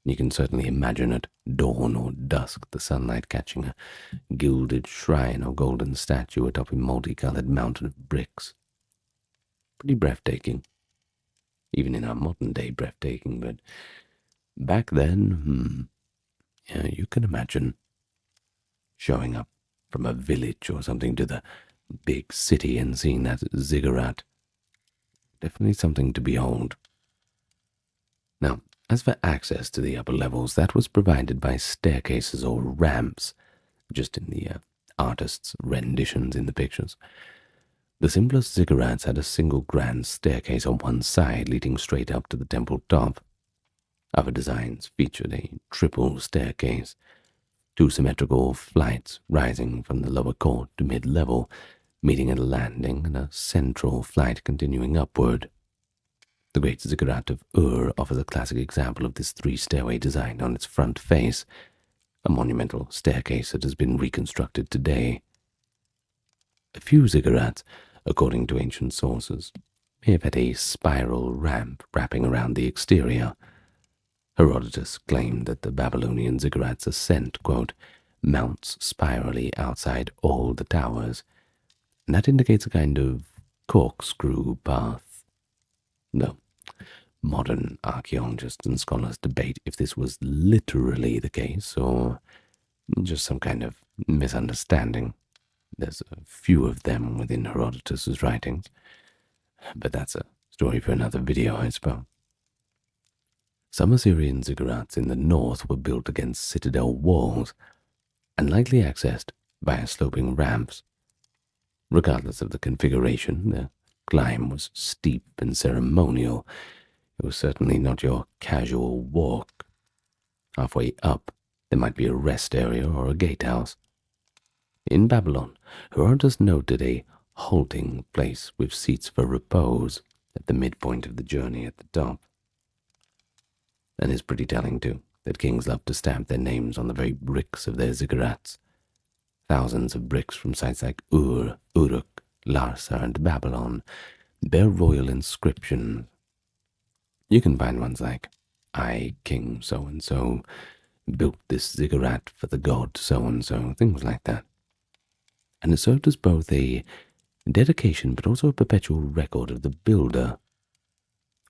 You can certainly imagine at dawn or dusk the sunlight catching a gilded shrine or golden statue atop a multicolored mountain of bricks. Pretty breathtaking. Even in our modern day breathtaking, but back then, yeah, you can imagine showing up from a village or something to the big city and seeing that ziggurat. Definitely something to behold. Now, as for access to the upper levels, that was provided by staircases or ramps, just in the artists' renditions in the pictures. The simplest ziggurats had a single grand staircase on one side leading straight up to the temple top. Other designs featured a triple staircase, 2 symmetrical flights rising from the lower court to mid-level, meeting at a landing, and a central flight continuing upward. The Great Ziggurat of Ur offers a classic example of this 3-stairway design on its front face, a monumental staircase that has been reconstructed today. A few ziggurats, according to ancient sources, may have had a spiral ramp wrapping around the exterior. Herodotus claimed that the Babylonian ziggurat's ascent, quote, mounts spirally outside all the towers, and that indicates a kind of corkscrew path. No, modern archaeologists and scholars debate if this was literally the case or just some kind of misunderstanding. There's a few of them within Herodotus's writings, but that's a story for another video, I suppose. Some Assyrian ziggurats in the north were built against citadel walls and likely accessed via sloping ramps. Regardless of the configuration, the climb was steep and ceremonial. It was certainly not your casual walk. Halfway up, there might be a rest area or a gatehouse. In Babylon, Herodotus noted a halting place with seats for repose at the midpoint of the journey at the top. And it's pretty telling, too, that kings loved to stamp their names on the very bricks of their ziggurats. Thousands of bricks from sites like Ur, Uruk, Larsa, and Babylon bear royal inscriptions. You can find ones like, I, King so-and-so, built this ziggurat for the god so-and-so, things like that. And it served as both a dedication but also a perpetual record of the builder.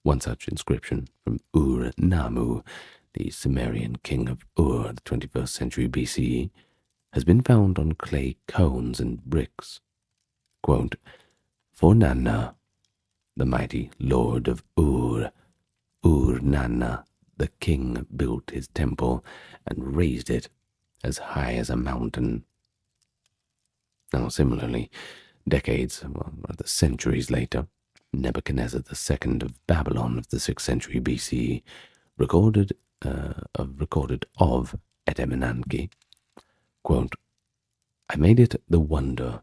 One such inscription from Ur-Nammu, the Sumerian king of Ur, the 21st century BCE, has been found on clay cones and bricks. Quote, For Nanna, the mighty lord of Ur, Ur-Nanna, the king built his temple and raised it as high as a mountain. Now, similarly, decades, well, rather centuries later, Nebuchadnezzar II of Babylon of the 6th century BCE recorded of at Eminenki, quote, I made it the wonder of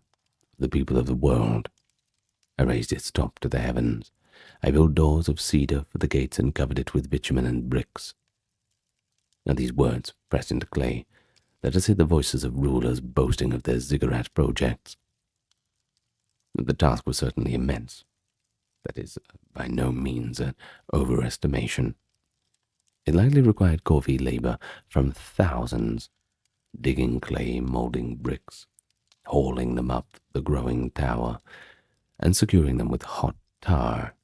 the people of the world. I raised its top to the heavens. I built doors of cedar for the gates and covered it with bitumen and bricks. Now these words, pressed into clay, let us hear the voices of rulers boasting of their ziggurat projects. The task was certainly immense. That is by no means an overestimation. It likely required corvée labor from thousands, digging clay, molding bricks, hauling them up the growing tower and securing them with hot tar.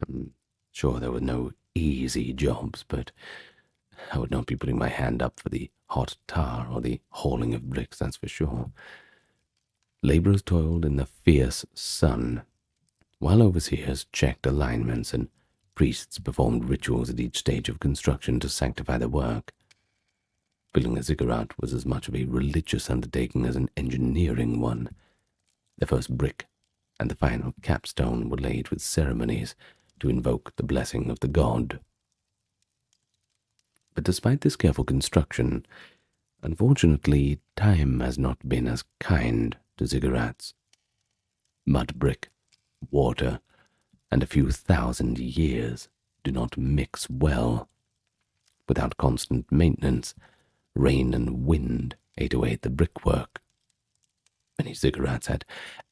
I'm sure there were no easy jobs, but I would not be putting my hand up for the hot tar or the hauling of bricks, that's for sure. Labourers toiled in the fierce sun, while overseers checked alignments and priests performed rituals at each stage of construction to sanctify the work. Building a ziggurat was as much of a religious undertaking as an engineering one. The first brick and the final capstone were laid with ceremonies to invoke the blessing of the god. But despite this careful construction, unfortunately, time has not been as kind to ziggurats. Mud brick, water, and a few thousand years do not mix well. Without constant maintenance, rain and wind ate away at the brickwork. Many ziggurats had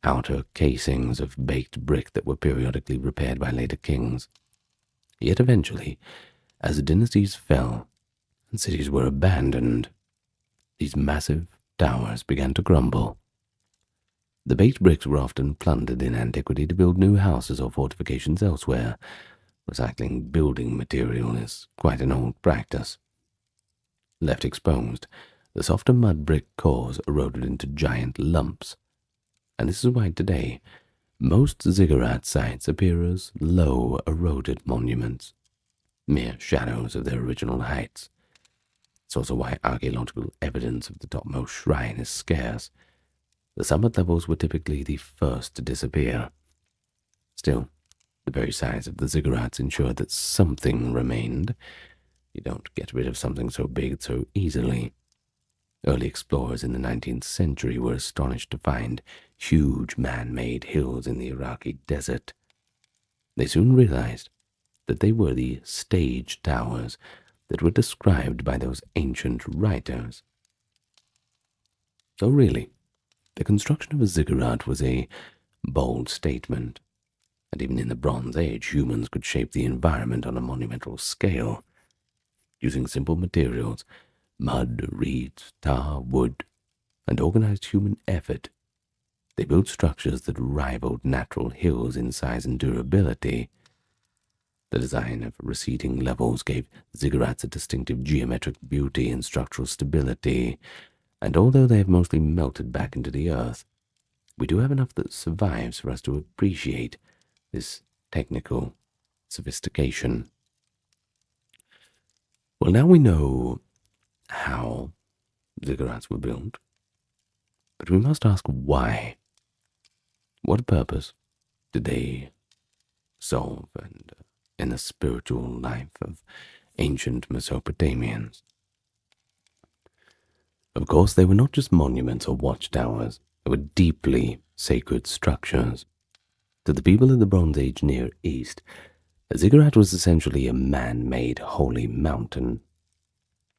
outer casings of baked brick that were periodically repaired by later kings. Yet eventually, as dynasties fell and cities were abandoned, these massive towers began to crumble. The baked bricks were often plundered in antiquity to build new houses or fortifications elsewhere. Recycling building material is quite an old practice. Left exposed, the softer mud brick cores eroded into giant lumps, and this is why today most ziggurat sites appear as low, eroded monuments, mere shadows of their original heights. It's also why archaeological evidence of the topmost shrine is scarce. The summit levels were typically the first to disappear. Still, the very size of the ziggurats ensured that something remained. You don't get rid of something so big so easily. Early explorers in the 19th century were astonished to find huge man-made hills in the Iraqi desert. They soon realized that they were the stage towers that were described by those ancient writers. So really, the construction of a ziggurat was a bold statement, and even in the Bronze Age, humans could shape the environment on a monumental scale. Using simple materials, mud, reeds, tar, wood, and organized human effort, they built structures that rivaled natural hills in size and durability. The design of receding levels gave ziggurats a distinctive geometric beauty and structural stability, and although they have mostly melted back into the earth, we do have enough that survives for us to appreciate this technical sophistication. Well, now we know how ziggurats were built, but we must ask why. What purpose did they solve in the spiritual life of ancient Mesopotamians? Of course, they were not just monuments or watchtowers. They were deeply sacred structures. To the people of the Bronze Age Near East, a ziggurat was essentially a man-made holy mountain.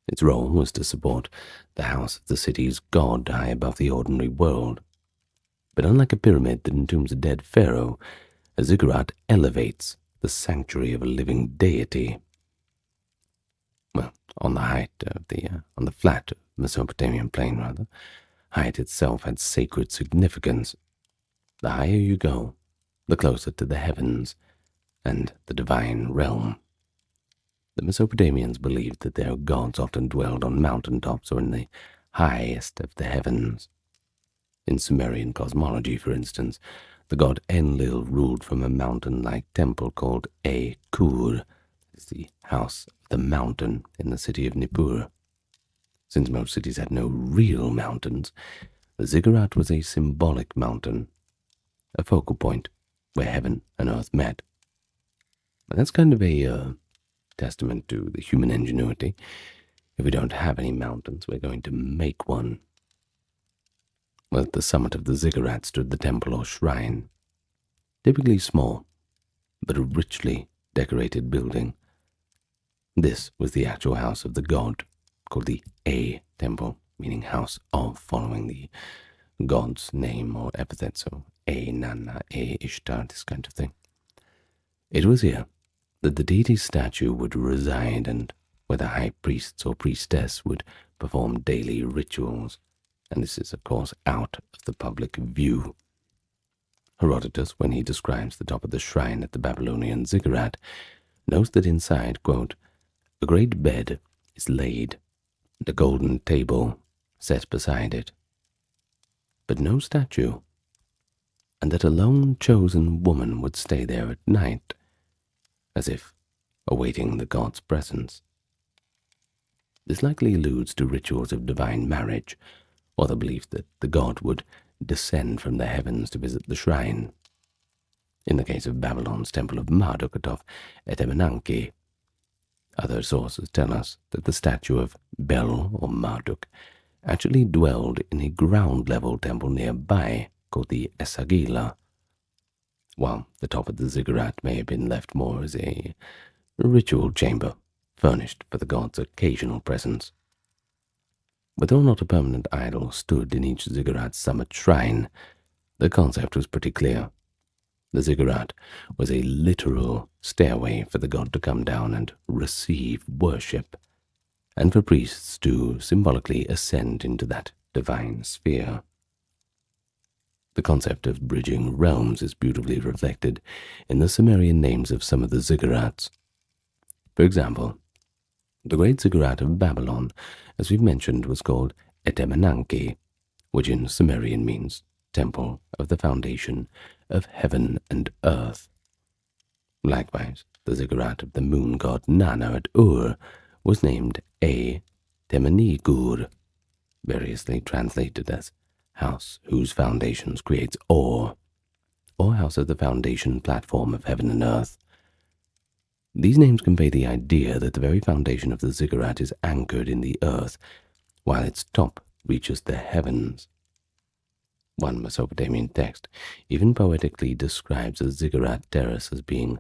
Its role was to support the house of the city's god high above the ordinary world. But unlike a pyramid that entombs a dead pharaoh, a ziggurat elevates the sanctuary of a living deity. Well, on the flat Mesopotamian plain, rather, height itself had sacred significance. The higher you go, the closer to the heavens and the divine realm. The Mesopotamians believed that their gods often dwelled on mountaintops or in the highest of the heavens. In Sumerian cosmology, for instance, the god Enlil ruled from a mountain-like temple called Kur, the house of the mountain in the city of Nippur. Since most cities had no real mountains, the ziggurat was a symbolic mountain, a focal point where heaven and earth met. And that's kind of a testament to the human ingenuity. If we don't have any mountains, we're going to make one. Well, at the summit of the ziggurat stood the temple or shrine, typically small, but a richly decorated building. This was the actual house of the god, called the A temple, meaning house of, following the god's name or epithet, so A Nana, A Ishtar, this kind of thing. It was here that the deity's statue would reside and where the high priests or priestess would perform daily rituals. and this is, of course, out of the public view. Herodotus, when he describes the top of the shrine at the Babylonian Ziggurat, notes that inside, quote, a great bed is laid, and a golden table set beside it, but no statue, and that a lone chosen woman would stay there at night, as if awaiting the god's presence. This likely alludes to rituals of divine marriage, or the belief that the god would descend from the heavens to visit the shrine. In the case of Babylon's temple of Marduk atop Etemenanke, other sources tell us that the statue of Bel or Marduk actually dwelled in a ground-level temple nearby called the Esagila, while the top of the ziggurat may have been left more as a ritual chamber furnished for the god's occasional presence. Whether or not a permanent idol stood in each ziggurat's summit shrine, the concept was pretty clear. The ziggurat was a literal stairway for the god to come down and receive worship, and for priests to symbolically ascend into that divine sphere. The concept of bridging realms is beautifully reflected in the Sumerian names of some of the ziggurats. For example, the great ziggurat of Babylon, as we've mentioned, was called Etemenanke, which in Sumerian means temple of the foundation of heaven and earth. Likewise, the ziggurat of the moon god Nana at Ur was named Temenigur, variously translated as house whose foundations creates or house of the foundation platform of heaven and earth. These names convey the idea that the very foundation of the ziggurat is anchored in the earth, while its top reaches the heavens. One Mesopotamian text even poetically describes a ziggurat terrace as being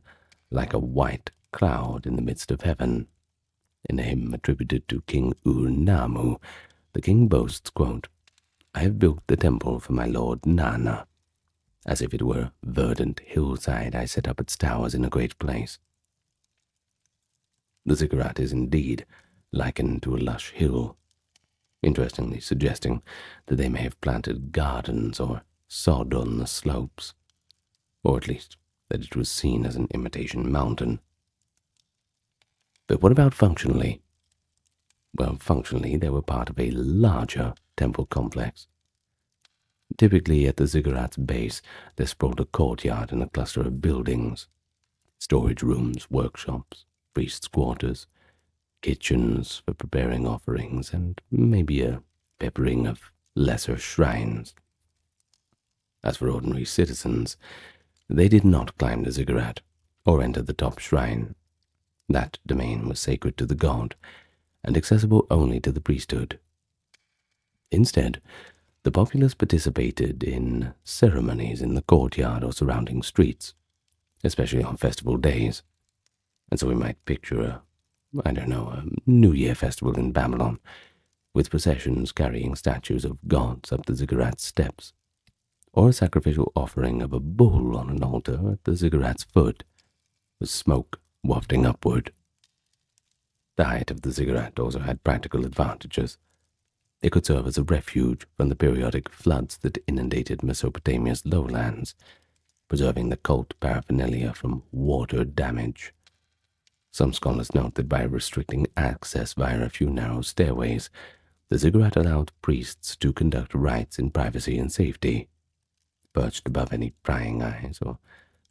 like a white cloud in the midst of heaven. In a hymn attributed to King Ur-Nammu, the king boasts, quote, I have built the temple for my lord Nana. As if it were a verdant hillside, I set up its towers in a great place. The ziggurat is indeed likened to a lush hill, interestingly suggesting that they may have planted gardens or sod on the slopes, or at least that it was seen as an imitation mountain. But what about functionally? Well, functionally they were part of a larger temple complex. Typically at the ziggurat's base there sprawled a courtyard and a cluster of buildings, storage rooms, workshops, priests' quarters, kitchens for preparing offerings, and maybe a peppering of lesser shrines. As for ordinary citizens, they did not climb the ziggurat or enter the top shrine. That domain was sacred to the god and accessible only to the priesthood. Instead, the populace participated in ceremonies in the courtyard or surrounding streets, especially on festival days. And so we might picture a New Year festival in Babylon, with processions carrying statues of gods up the ziggurat's steps, or a sacrificial offering of a bull on an altar at the ziggurat's foot, with smoke wafting upward. The height of the ziggurat also had practical advantages. It could serve as a refuge from the periodic floods that inundated Mesopotamia's lowlands, preserving the cult paraphernalia from water damage. Some scholars note that by restricting access via a few narrow stairways, the ziggurat allowed priests to conduct rites in privacy and safety, perched above any prying eyes or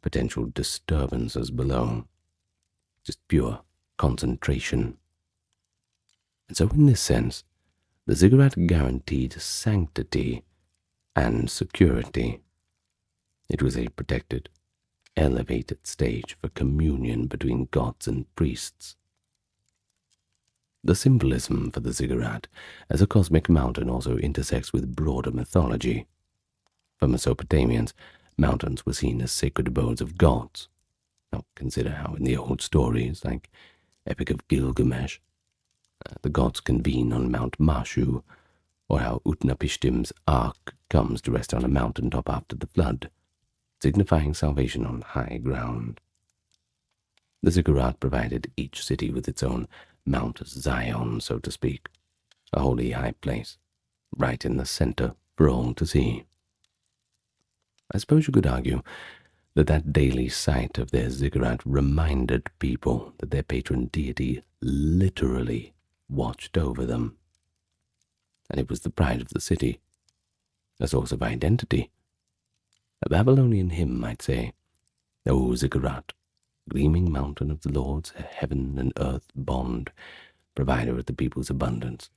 potential disturbances below. Just pure concentration. And so in this sense, the ziggurat guaranteed sanctity and security. It was a protected, elevated stage for communion between gods and priests. The symbolism for the ziggurat as a cosmic mountain also intersects with broader mythology. For Mesopotamians, mountains were seen as sacred abodes of gods. Now consider how in the old stories, like Epic of Gilgamesh, the gods convene on Mount Mashu, or how Utnapishtim's ark comes to rest on a mountaintop after the flood, signifying salvation on high ground. The ziggurat provided each city with its own Mount Zion, so to speak, a holy high place, right in the center for all to see. I suppose you could argue that daily sight of their ziggurat reminded people that their patron deity literally watched over them, and it was the pride of the city, a source of identity. A Babylonian hymn might say, "O Ziggurat, gleaming mountain of the Lord's heaven and earth bond, provider of the people's abundance,"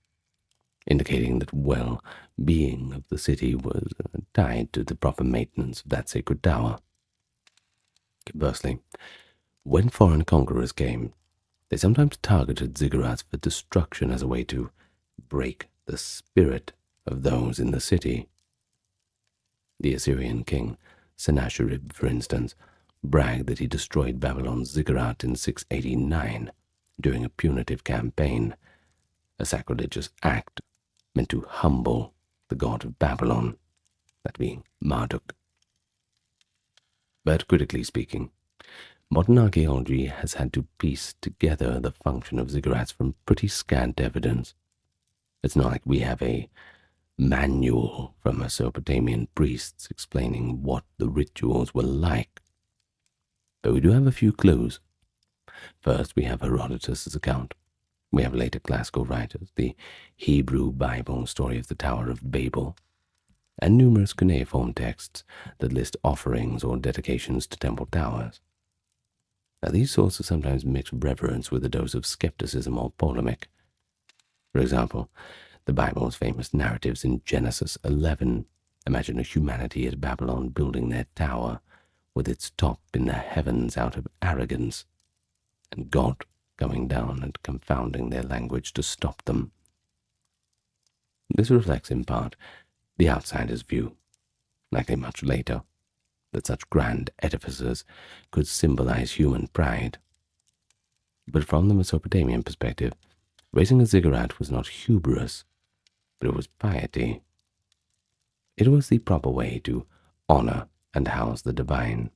indicating that well-being of the city was tied to the proper maintenance of that sacred tower. Conversely, when foreign conquerors came, they sometimes targeted ziggurats for destruction as a way to break the spirit of those in the city. The Assyrian king, Sennacherib, for instance, bragged that he destroyed Babylon's ziggurat in 689 during a punitive campaign, a sacrilegious act meant to humble the god of Babylon, that being Marduk. But critically speaking, modern archaeology has had to piece together the function of ziggurats from pretty scant evidence. It's not like we have a manual from Mesopotamian priests explaining what the rituals were like. But we do have a few clues. First, we have Herodotus' account. We have later classical writers, the Hebrew Bible story of the Tower of Babel, and numerous cuneiform texts that list offerings or dedications to temple towers. Now, these sources sometimes mix reverence with a dose of skepticism or polemic. For example, the Bible's famous narratives in Genesis 11 imagine a humanity at Babylon building their tower with its top in the heavens out of arrogance, and God coming down and confounding their language to stop them. This reflects in part the outsider's view, likely much later, that such grand edifices could symbolize human pride. But from the Mesopotamian perspective, raising a ziggurat was not hubris, but it was piety. It was the proper way to honor and house the divine.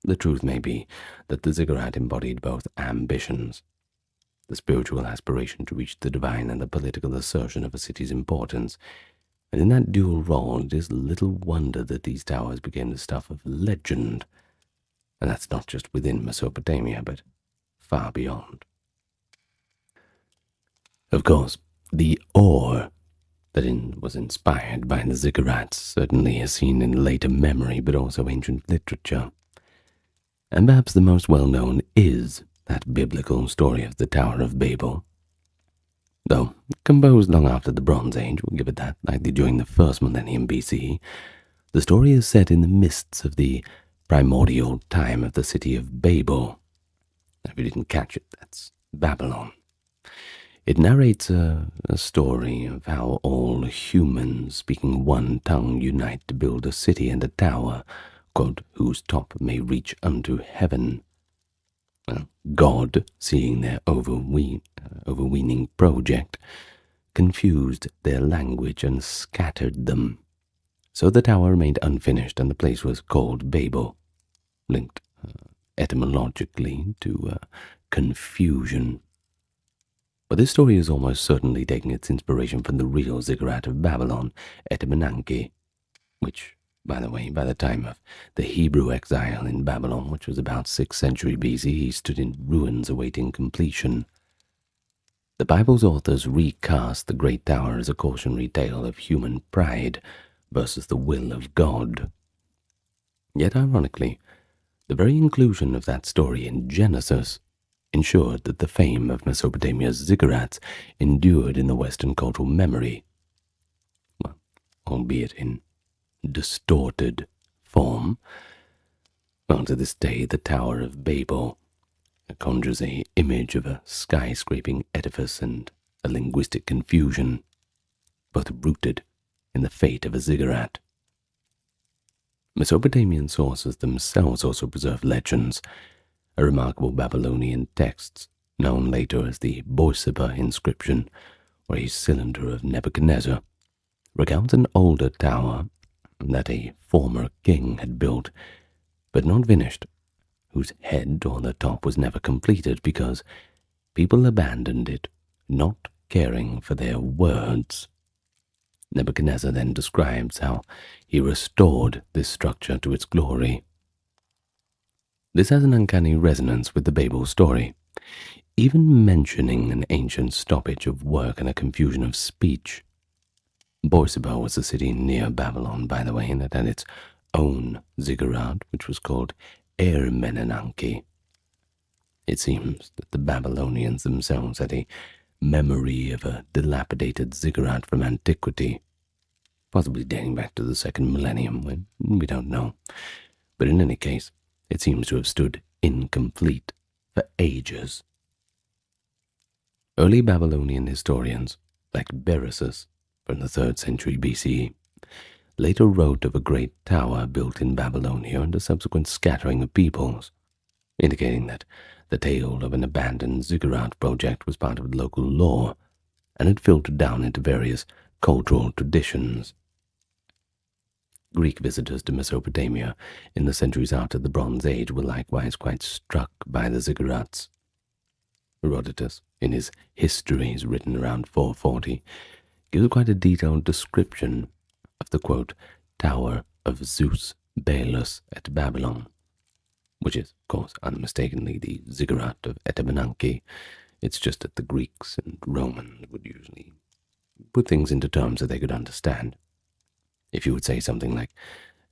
The truth may be that the ziggurat embodied both ambitions, the spiritual aspiration to reach the divine and the political assertion of a city's importance, and in that dual role it is little wonder that these towers became the stuff of legend, and that's not just within Mesopotamia, but far beyond. Of course, the awe that was inspired by the ziggurats certainly is seen in later memory, but also ancient literature. And perhaps the most well-known is that biblical story of the Tower of Babel. Though composed long after the Bronze Age, we'll give it that, likely during the first millennium BCE, the story is set in the mists of the primordial time of the city of Babel. If you didn't catch it, that's Babylon. It narrates a story of how all humans speaking one tongue unite to build a city and a tower, quote, whose top may reach unto heaven. Well, God, seeing their overweening project, confused their language and scattered them. So the tower remained unfinished and the place was called Babel, linked etymologically to confusion. But this story is almost certainly taking its inspiration from the real ziggurat of Babylon, Etemenanke, which, by the way, by the time of the Hebrew exile in Babylon, which was about 6th century BC, stood in ruins awaiting completion. The Bible's authors recast the Great Tower as a cautionary tale of human pride versus the will of God. Yet, ironically, the very inclusion of that story in Genesis ensured that the fame of Mesopotamia's ziggurats endured in the Western cultural memory, well, albeit in distorted form. Well, to this day, the Tower of Babel conjures an image of a skyscraping edifice and a linguistic confusion, both rooted in the fate of a ziggurat. Mesopotamian sources themselves also preserve legends. A remarkable Babylonian text, known later as the Borsippa inscription, or a cylinder of Nebuchadnezzar, recounts an older tower that a former king had built, but not finished, whose head or the top was never completed because people abandoned it, not caring for their words. Nebuchadnezzar then describes how he restored this structure to its glory. This has an uncanny resonance with the Babel story, even mentioning an ancient stoppage of work and a confusion of speech. Borsippa was a city near Babylon, by the way, that had its own ziggurat, which was called Ermenenanki. It seems that the Babylonians themselves had a memory of a dilapidated ziggurat from antiquity, possibly dating back to the second millennium, when we don't know. But in any case, it seems to have stood incomplete for ages. Early Babylonian historians, like Berosus from the 3rd century BCE, later wrote of a great tower built in Babylonia and a subsequent scattering of peoples, indicating that the tale of an abandoned ziggurat project was part of local lore and had filtered down into various cultural traditions. Greek visitors to Mesopotamia in the centuries after the Bronze Age were likewise quite struck by the ziggurats. Herodotus, in his histories written around 440, gives quite a detailed description of the, quote, Tower of Zeus Belus at Babylon, which is, of course, unmistakably the ziggurat of Etemenanki. It's just that the Greeks and Romans would usually put things into terms that they could understand. If you would say something like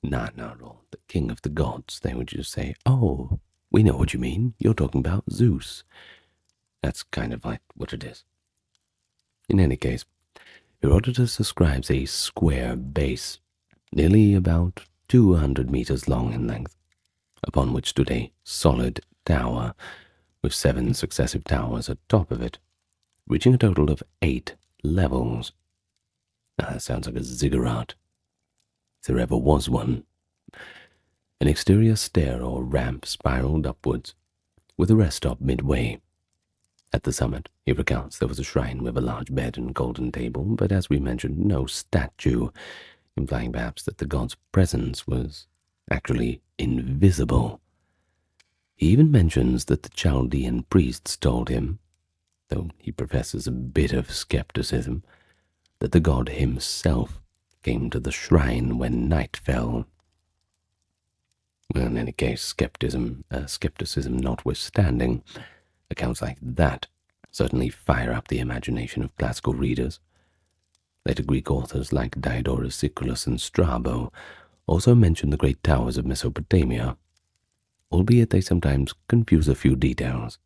Nannar or the king of the gods, they would just say, oh, we know what you mean. You're talking about Zeus. That's kind of like what it is. In any case, Herodotus describes a square base, nearly about 200 meters long in length, upon which stood a solid tower with 7 successive towers atop of it, reaching a total of 8 levels. Now that sounds like a ziggurat, if there ever was one. An exterior stair or ramp spiraled upwards, with a rest stop midway. At the summit, he recounts, there was a shrine with a large bed and golden table, but as we mentioned, no statue, implying perhaps that the god's presence was actually invisible. He even mentions that the Chaldean priests told him, though he professes a bit of skepticism, that the god himself came to the shrine when night fell. Well, in any case, skepticism notwithstanding, accounts like that certainly fire up the imagination of classical readers. Later Greek authors like Diodorus Siculus and Strabo also mention the great towers of Mesopotamia, albeit they sometimes confuse a few details.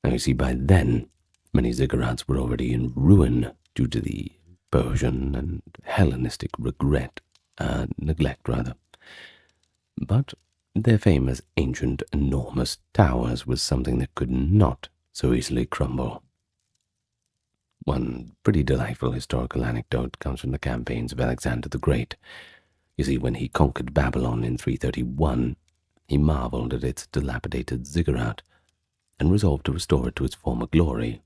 Now you see, by then, many ziggurats were already in ruin due to the Persian and Hellenistic neglect. But their fame as ancient, enormous towers was something that could not so easily crumble. One pretty delightful historical anecdote comes from the campaigns of Alexander the Great. You see, when he conquered Babylon in 331, he marveled at its dilapidated ziggurat and resolved to restore it to its former glory.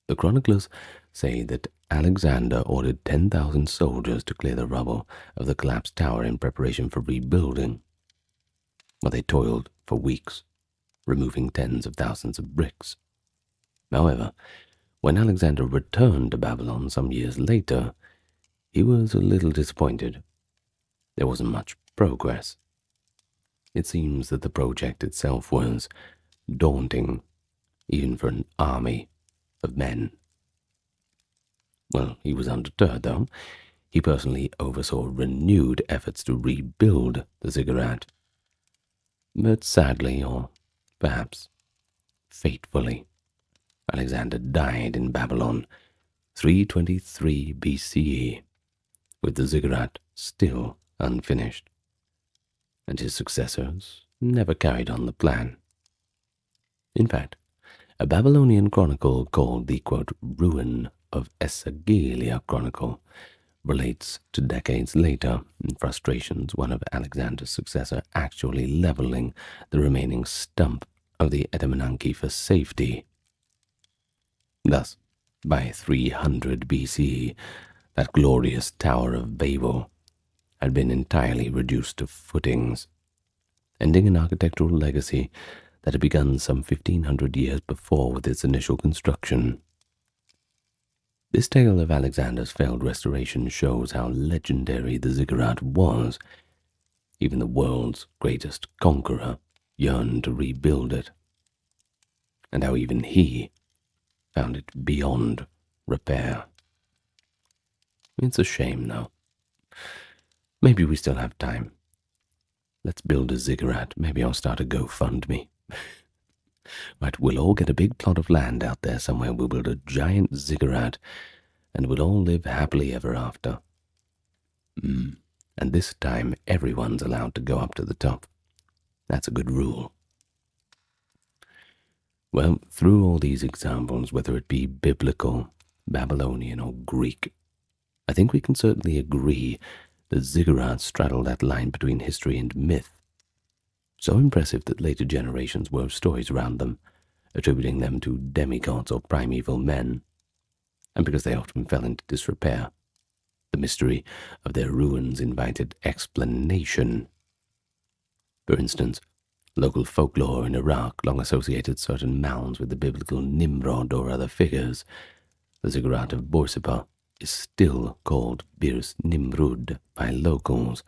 The chroniclers say that Alexander ordered 10,000 soldiers to clear the rubble of the collapsed tower in preparation for rebuilding. Well, they toiled for weeks, removing tens of thousands of bricks. However, when Alexander returned to Babylon some years later, he was a little disappointed. There wasn't much progress. It seems that the project itself was daunting, even for an army of men. Well, he was undeterred, though. He personally oversaw renewed efforts to rebuild the ziggurat. But sadly, or perhaps fatefully, Alexander died in Babylon, 323 BCE, with the ziggurat still unfinished, and his successors never carried on the plan. In fact, a Babylonian chronicle called the, quote, Ruin of Esagila Chronicle relates to decades later, in frustrations, one of Alexander's successor actually leveling the remaining stump of the Etemenanki for safety. Thus, by 300 BCE, that glorious Tower of Babel had been entirely reduced to footings, ending an architectural legacy that had begun some 1,500 years before with its initial construction. This tale of Alexander's failed restoration shows how legendary the ziggurat was. Even the world's greatest conqueror yearned to rebuild it, and how even he found it beyond repair. It's a shame, though. Maybe we still have time. Let's build a ziggurat. Maybe I'll start a GoFundMe. Right, we'll all get a big plot of land out there somewhere. We'll build a giant ziggurat, and we'll all live happily ever after. And this time, everyone's allowed to go up to the top. That's a good rule. Well, through all these examples, whether it be biblical, Babylonian, or Greek, I think we can certainly agree that ziggurats straddle that line between history and myth. So impressive that later generations wove stories around them, attributing them to demigods or primeval men. And because they often fell into disrepair, the mystery of their ruins invited explanation. For instance, local folklore in Iraq long associated certain mounds with the biblical Nimrod or other figures. The ziggurat of Borsippa is still called Birs Nimrud by locals,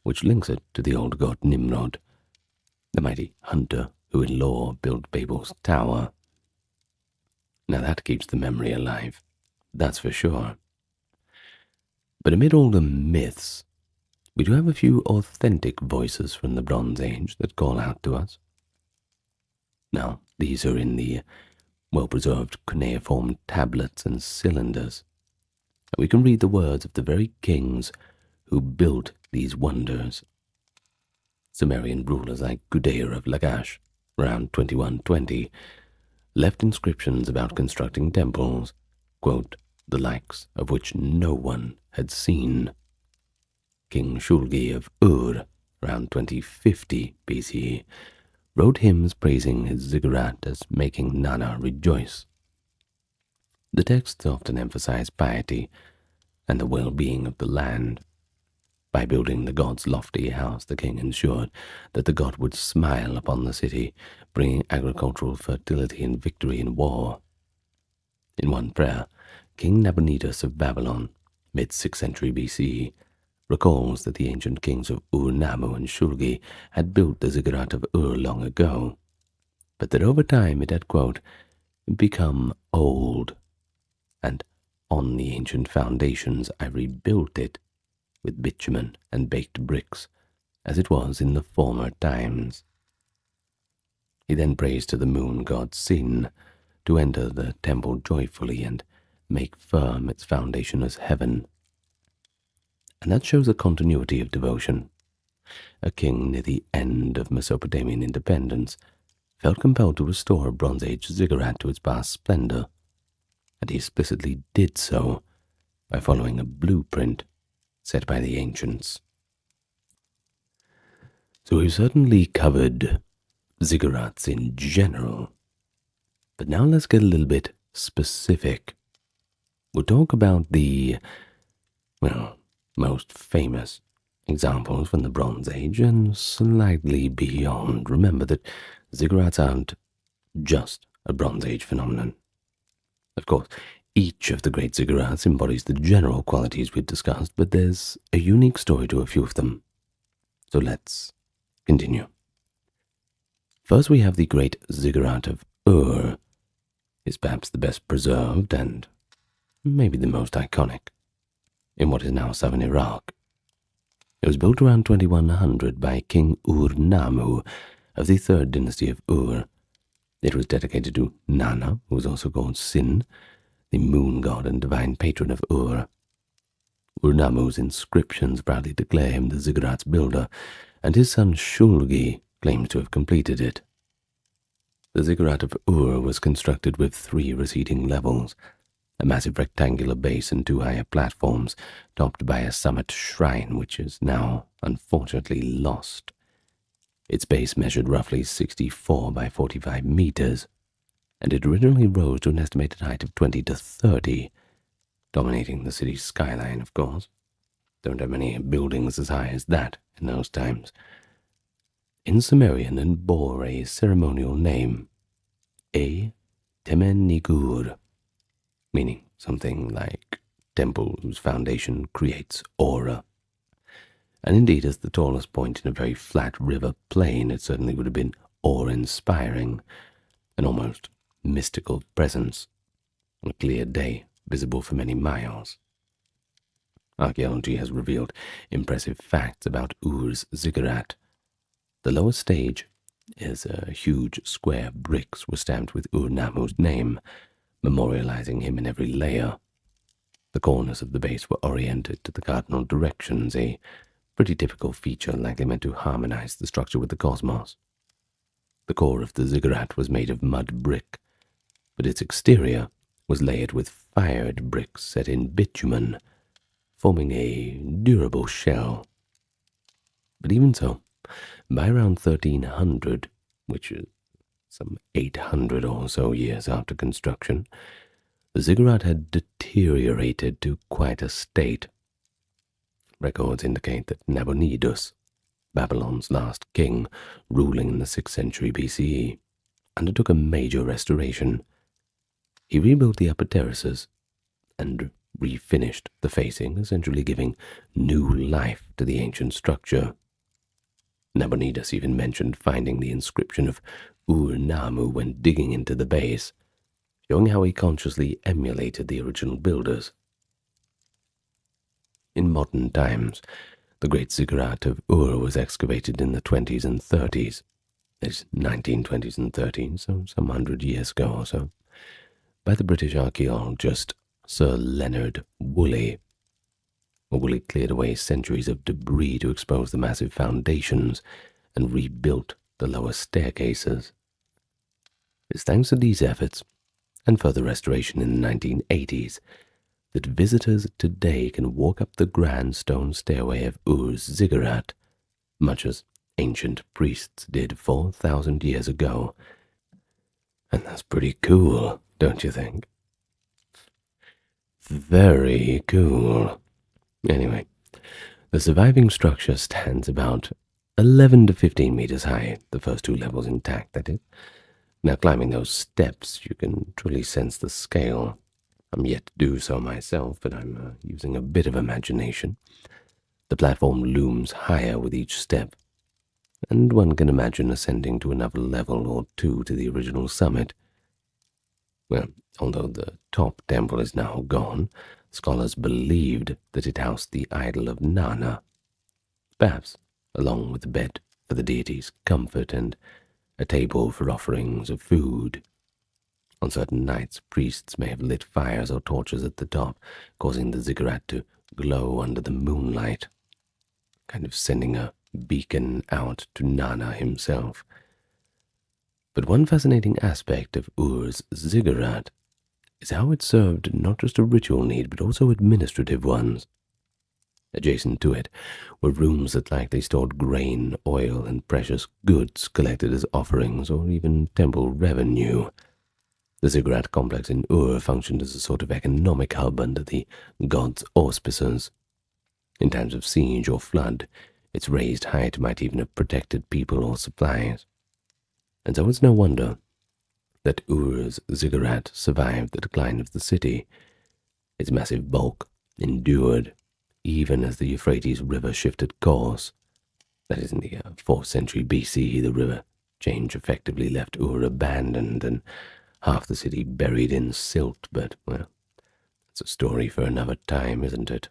which links it to the old god Nimrod, the mighty hunter who in lore built Babel's tower. Now that keeps the memory alive, that's for sure. But amid all the myths, we do have a few authentic voices from the Bronze Age that call out to us. Now, these are in the well-preserved cuneiform tablets and cylinders. We can read the words of the very kings who built these wonders. Sumerian rulers like Gudea of Lagash, around 2120, left inscriptions about constructing temples, quote, the likes of which no one had seen. King Shulgi of Ur, around 2050 BCE, wrote hymns praising his ziggurat as making Nana rejoice. The texts often emphasize piety and the well-being of the land. By building the god's lofty house, the king ensured that the god would smile upon the city, bringing agricultural fertility and victory in war. In one prayer, King Nabonidus of Babylon, mid-6th century BCE, recalls that the ancient kings of Ur-Nammu and Shulgi had built the ziggurat of Ur long ago, but that over time it had, quote, become old, and on the ancient foundations I rebuilt it with bitumen and baked bricks, as it was in the former times. He then prays to the moon god Sin to enter the temple joyfully and make firm its foundation as heaven. And that shows a continuity of devotion. A king near the end of Mesopotamian independence felt compelled to restore a Bronze Age ziggurat to its past splendor, and he explicitly did so by following a blueprint set by the ancients. So we've certainly covered ziggurats in general, but now let's get a little bit specific. We'll talk about the, well, most famous examples from the Bronze Age and slightly beyond. Remember that ziggurats aren't just a Bronze Age phenomenon. Of course, each of the great ziggurats embodies the general qualities we've discussed, but there's a unique story to a few of them. So let's continue. First we have the great ziggurat of Ur. It's perhaps the best preserved and maybe the most iconic in what is now southern Iraq. It was built around 2100 by King Ur-Nammu of the 3rd dynasty of Ur. It was dedicated to Nana, who was also called Sin, the moon god and divine patron of Ur. Ur-Nammu's inscriptions proudly declare him the ziggurat's builder, and his son Shulgi claims to have completed it. The ziggurat of Ur was constructed with 3 receding levels, a massive rectangular base and 2 higher platforms, topped by a summit shrine which is now unfortunately lost. Its base measured roughly 64 by 45 meters, and it originally rose to an estimated height of 20 to 30, dominating the city's skyline, of course. Don't have many buildings as high as that in those times. In Sumerian, and bore a ceremonial name, A Temenigur, meaning something like temple whose foundation creates aura. And indeed, as the tallest point in a very flat river plain, it certainly would have been awe-inspiring, an almost mystical presence, on a clear day, visible for many miles. Archaeology has revealed impressive facts about Ur's ziggurat. The lower stage is a huge square bricks were stamped with Ur-Nammu's name, memorializing him in every layer. The corners of the base were oriented to the cardinal directions, a pretty typical feature likely meant to harmonize the structure with the cosmos. The core of the ziggurat was made of mud brick, but its exterior was layered with fired bricks set in bitumen, forming a durable shell. But even so, by around 1300, which is some 800 or so years after construction, the ziggurat had deteriorated to quite a state. Records indicate that Nabonidus, Babylon's last king, ruling in the 6th century BCE, undertook a major restoration. He rebuilt the upper terraces and refinished the facing, essentially giving new life to the ancient structure. Nabonidus even mentioned finding the inscription of Ur-Nammu when digging into the base, showing how he consciously emulated the original builders. In modern times, the great ziggurat of Ur was excavated in the 20s and 30s. It's 1920s and 30s, so some 100 years ago or so, by the British archaeologist Sir Leonard Woolley. Woolley cleared away centuries of debris to expose the massive foundations and rebuilt the lower staircases. It's thanks to these efforts, and further restoration in the 1980s, that visitors today can walk up the grand stone stairway of Ur's ziggurat, much as ancient priests did 4,000 years ago. And that's pretty cool, don't you think? Very cool. Anyway, the surviving structure stands about 11 to 15 meters high, the first two levels intact, that is. Now, climbing those steps, you can truly sense the scale. I'm yet to do so myself, but I'm using a bit of imagination. The platform looms higher with each step, and one can imagine ascending to another level or two to the original summit. Well, although the top temple is now gone, scholars believed that it housed the idol of Nana, perhaps along with a bed for the deity's comfort and a table for offerings of food. On certain nights, priests may have lit fires or torches at the top, causing the ziggurat to glow under the moonlight, kind of sending a beacon out to Nana himself. But one fascinating aspect of Ur's ziggurat is how it served not just a ritual need, but also administrative ones. Adjacent to it were rooms that likely stored grain, oil, and precious goods collected as offerings or even temple revenue. The ziggurat complex in Ur functioned as a sort of economic hub under the god's auspices. In times of siege or flood, its raised height might even have protected people or supplies. And so it's no wonder that Ur's ziggurat survived the decline of the city. Its massive bulk endured, even as the Euphrates River shifted course. That is, in the 4th century BC, the river change effectively left Ur abandoned and half the city buried in silt, but, well, that's a story for another time, isn't it?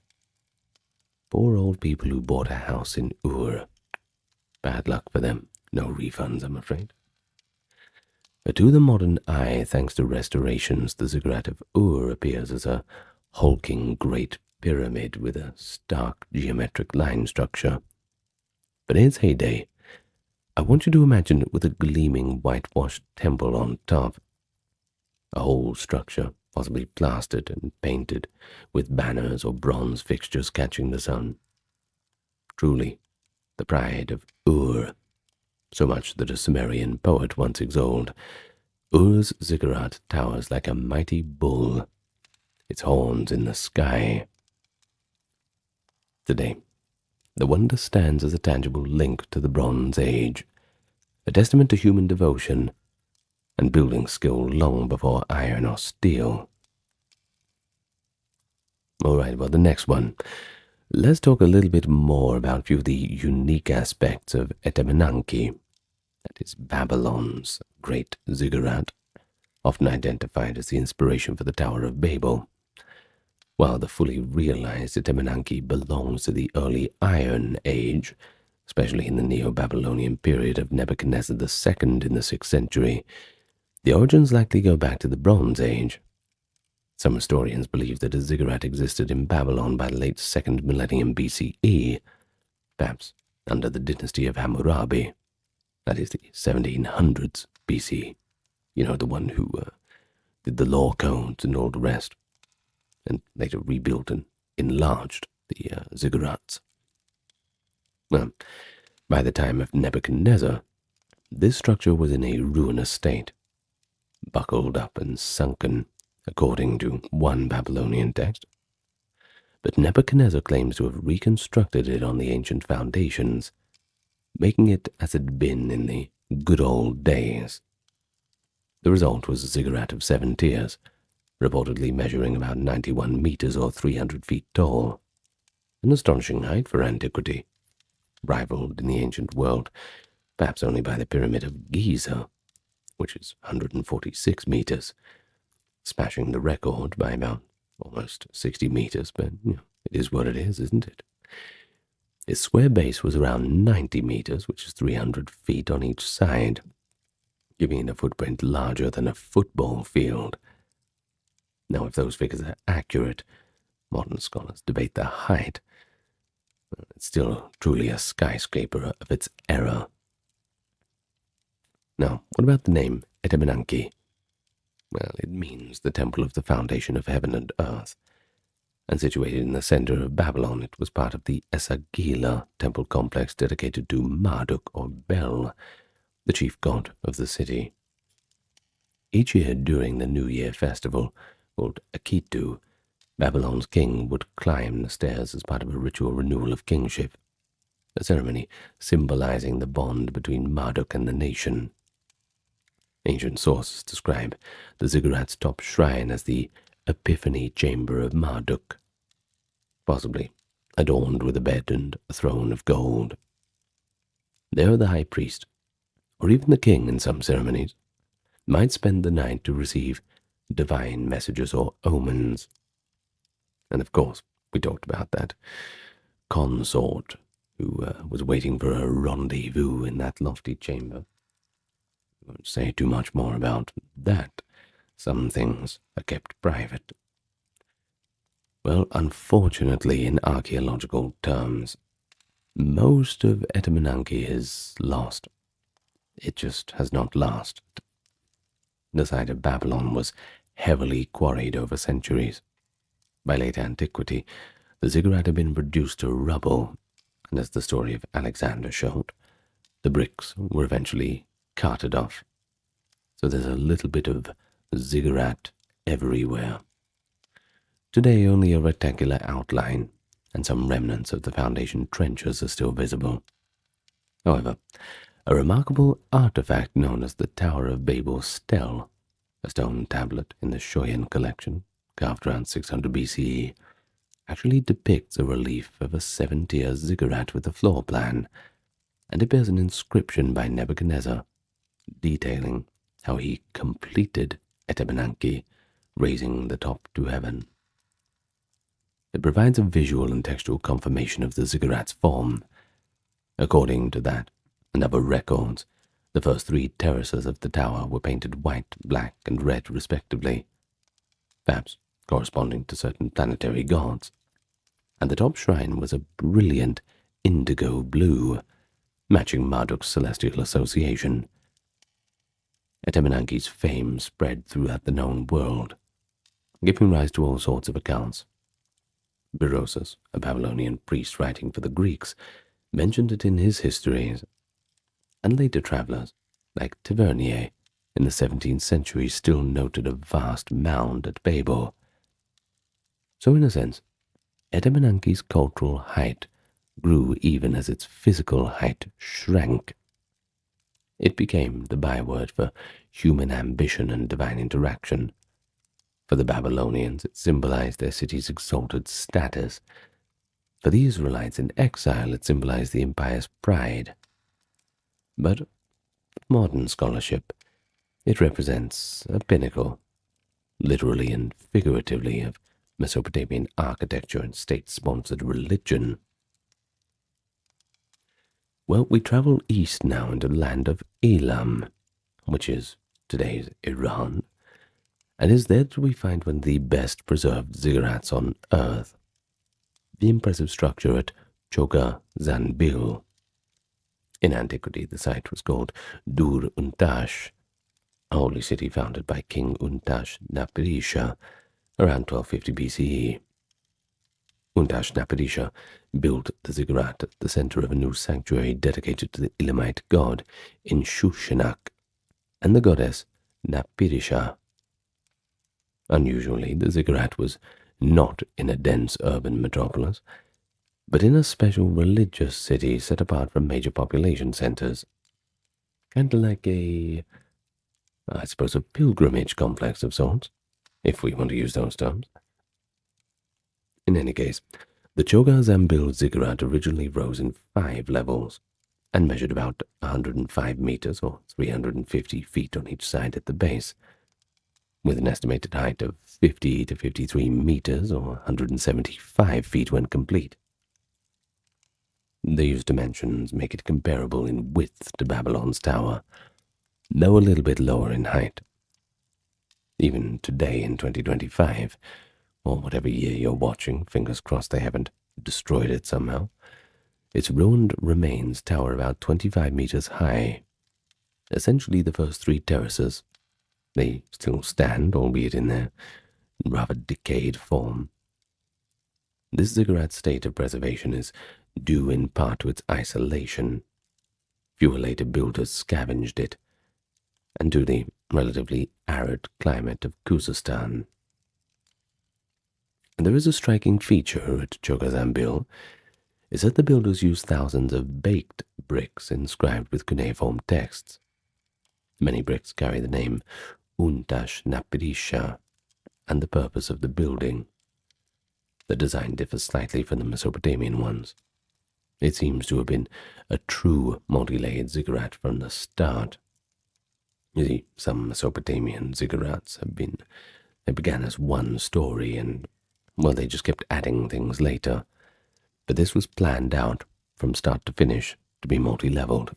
Poor old people who bought a house in Ur. Bad luck for them. No refunds, I'm afraid. But to the modern eye, thanks to restorations, the ziggurat of Ur appears as a hulking great pyramid with a stark geometric line structure. But in its heyday, I want you to imagine it with a gleaming whitewashed temple on top. A whole structure, possibly plastered and painted, with banners or bronze fixtures catching the sun. Truly, the pride of Ur, so much that a Sumerian poet once extolled, Ur's ziggurat towers like a mighty bull, its horns in the sky. Today, the wonder stands as a tangible link to the Bronze Age, a testament to human devotion and building skill long before iron or steel. Alright, well, the next one. Let's talk a little bit more about a few of the unique aspects of Etemenanki, that is Babylon's great ziggurat, often identified as the inspiration for the Tower of Babel. While the fully realized Etemenanki belongs to the early Iron Age, especially in the Neo-Babylonian period of Nebuchadnezzar II in the 6th century, the origins likely go back to the Bronze Age. Some historians believe that a ziggurat existed in Babylon by the late 2nd millennium BCE, perhaps under the dynasty of Hammurabi, that is the 1700s BC. You know, the one who did the law codes and all the rest, and later rebuilt and enlarged the ziggurats. Well, by the time of Nebuchadnezzar, this structure was in a ruinous state, buckled up and sunken, according to one Babylonian text. But Nebuchadnezzar claims to have reconstructed it on the ancient foundations, making it as it had been in the good old days. The result was a ziggurat of 7 tiers, reportedly measuring about 91 meters or 300 feet tall, an astonishing height for antiquity, rivaled in the ancient world perhaps only by the Pyramid of Giza, which is 146 meters, smashing the record by about almost 60 meters, but it is what it is, isn't it? Its square base was around 90 meters, which is 300 feet on each side, giving it a footprint larger than a football field. Now, if those figures are accurate, modern scholars debate their height. It's still truly a skyscraper of its era. Now, what about the name Etemenanki? Well, it means the temple of the foundation of heaven and earth, and situated in the center of Babylon, it was part of the Esagila temple complex dedicated to Marduk or Bel, the chief god of the city. Each year during the New Year festival, called Akitu, Babylon's king would climb the stairs as part of a ritual renewal of kingship, a ceremony symbolizing the bond between Marduk and the nation. Ancient sources describe the ziggurat's top shrine as the Epiphany Chamber of Marduk, possibly adorned with a bed and a throne of gold. There the high priest, or even the king in some ceremonies, might spend the night to receive divine messages or omens. And of course, we talked about that consort who was waiting for a rendezvous in that lofty chamber. I won't say too much more about that. Some things are kept private. Well, unfortunately, in archaeological terms, most of Etemenanki is lost. It just has not lasted. The site of Babylon was heavily quarried over centuries. By late antiquity, the ziggurat had been reduced to rubble, and as the story of Alexander showed, the bricks were eventually carted off. So there's a little bit of ziggurat everywhere. Today only a rectangular outline and some remnants of the foundation trenches are still visible. However, a remarkable artifact known as the Tower of Babel stele, a stone tablet in the Shoyan collection, carved around 600 BCE, actually depicts a relief of a 7-tier ziggurat with a floor plan, and it bears an inscription by Nebuchadnezzar, detailing how he completed Etemenanki, raising the top to heaven. It provides a visual and textual confirmation of the ziggurat's form. According to that and other records, the first 3 terraces of the tower were painted white, black, and red respectively, perhaps corresponding to certain planetary gods, and the top shrine was a brilliant indigo blue, matching Marduk's celestial association. Etemenanki's fame spread throughout the known world, giving rise to all sorts of accounts. Berosus, a Babylonian priest writing for the Greeks, mentioned it in his histories, and later travelers, like Tavernier, in the 17th century still noted a vast mound at Babel. So in a sense, Etemenanki's cultural height grew even as its physical height shrank. It became the byword for human ambition and divine interaction, For the Babylonians, it symbolized their city's exalted status. For the Israelites in exile, it symbolized the empire's pride. But modern scholarship, it represents a pinnacle, literally and figuratively, of Mesopotamian architecture and state-sponsored religion. Well, we travel east now into the land of Elam, which is today's Iran, and is there that we find one of the best preserved ziggurats on earth, the impressive structure at Choga Zanbil. In antiquity, the site was called Dur Untash, a holy city founded by King Untash Napirisha around 1250 BCE. Untash Napirisha built the ziggurat at the center of a new sanctuary dedicated to the Elamite god in Shushanak and the goddess Napirisha. Unusually, the ziggurat was not in a dense urban metropolis, but in a special religious city set apart from major population centers. Kind of like I suppose, a pilgrimage complex of sorts, if we want to use those terms. In any case, the Choga Zanbil ziggurat originally rose in 5 levels and measured about 105 meters or 350 feet on each side at the base, with an estimated height of 50 to 53 meters or 175 feet when complete. These dimensions make it comparable in width to Babylon's tower, though a little bit lower in height. Even today in 2025, or whatever year you're watching, fingers crossed they haven't destroyed it somehow, its ruined remains tower about 25 meters high. Essentially the first 3 terraces. They still stand, albeit in their rather decayed form. This ziggurat's state of preservation is due in part to its isolation. Fewer later builders scavenged it, and to the relatively arid climate of Khuzestan. There is a striking feature at Choga Zanbil, is that the builders used thousands of baked bricks inscribed with cuneiform texts. Many bricks carry the name Untash Napirisha and the purpose of the building. The design differs slightly from the Mesopotamian ones. It seems to have been a true multi-layered ziggurat from the start. You see, some Mesopotamian ziggurats they began as one story and, well, they just kept adding things later. But this was planned out from start to finish to be multi-leveled.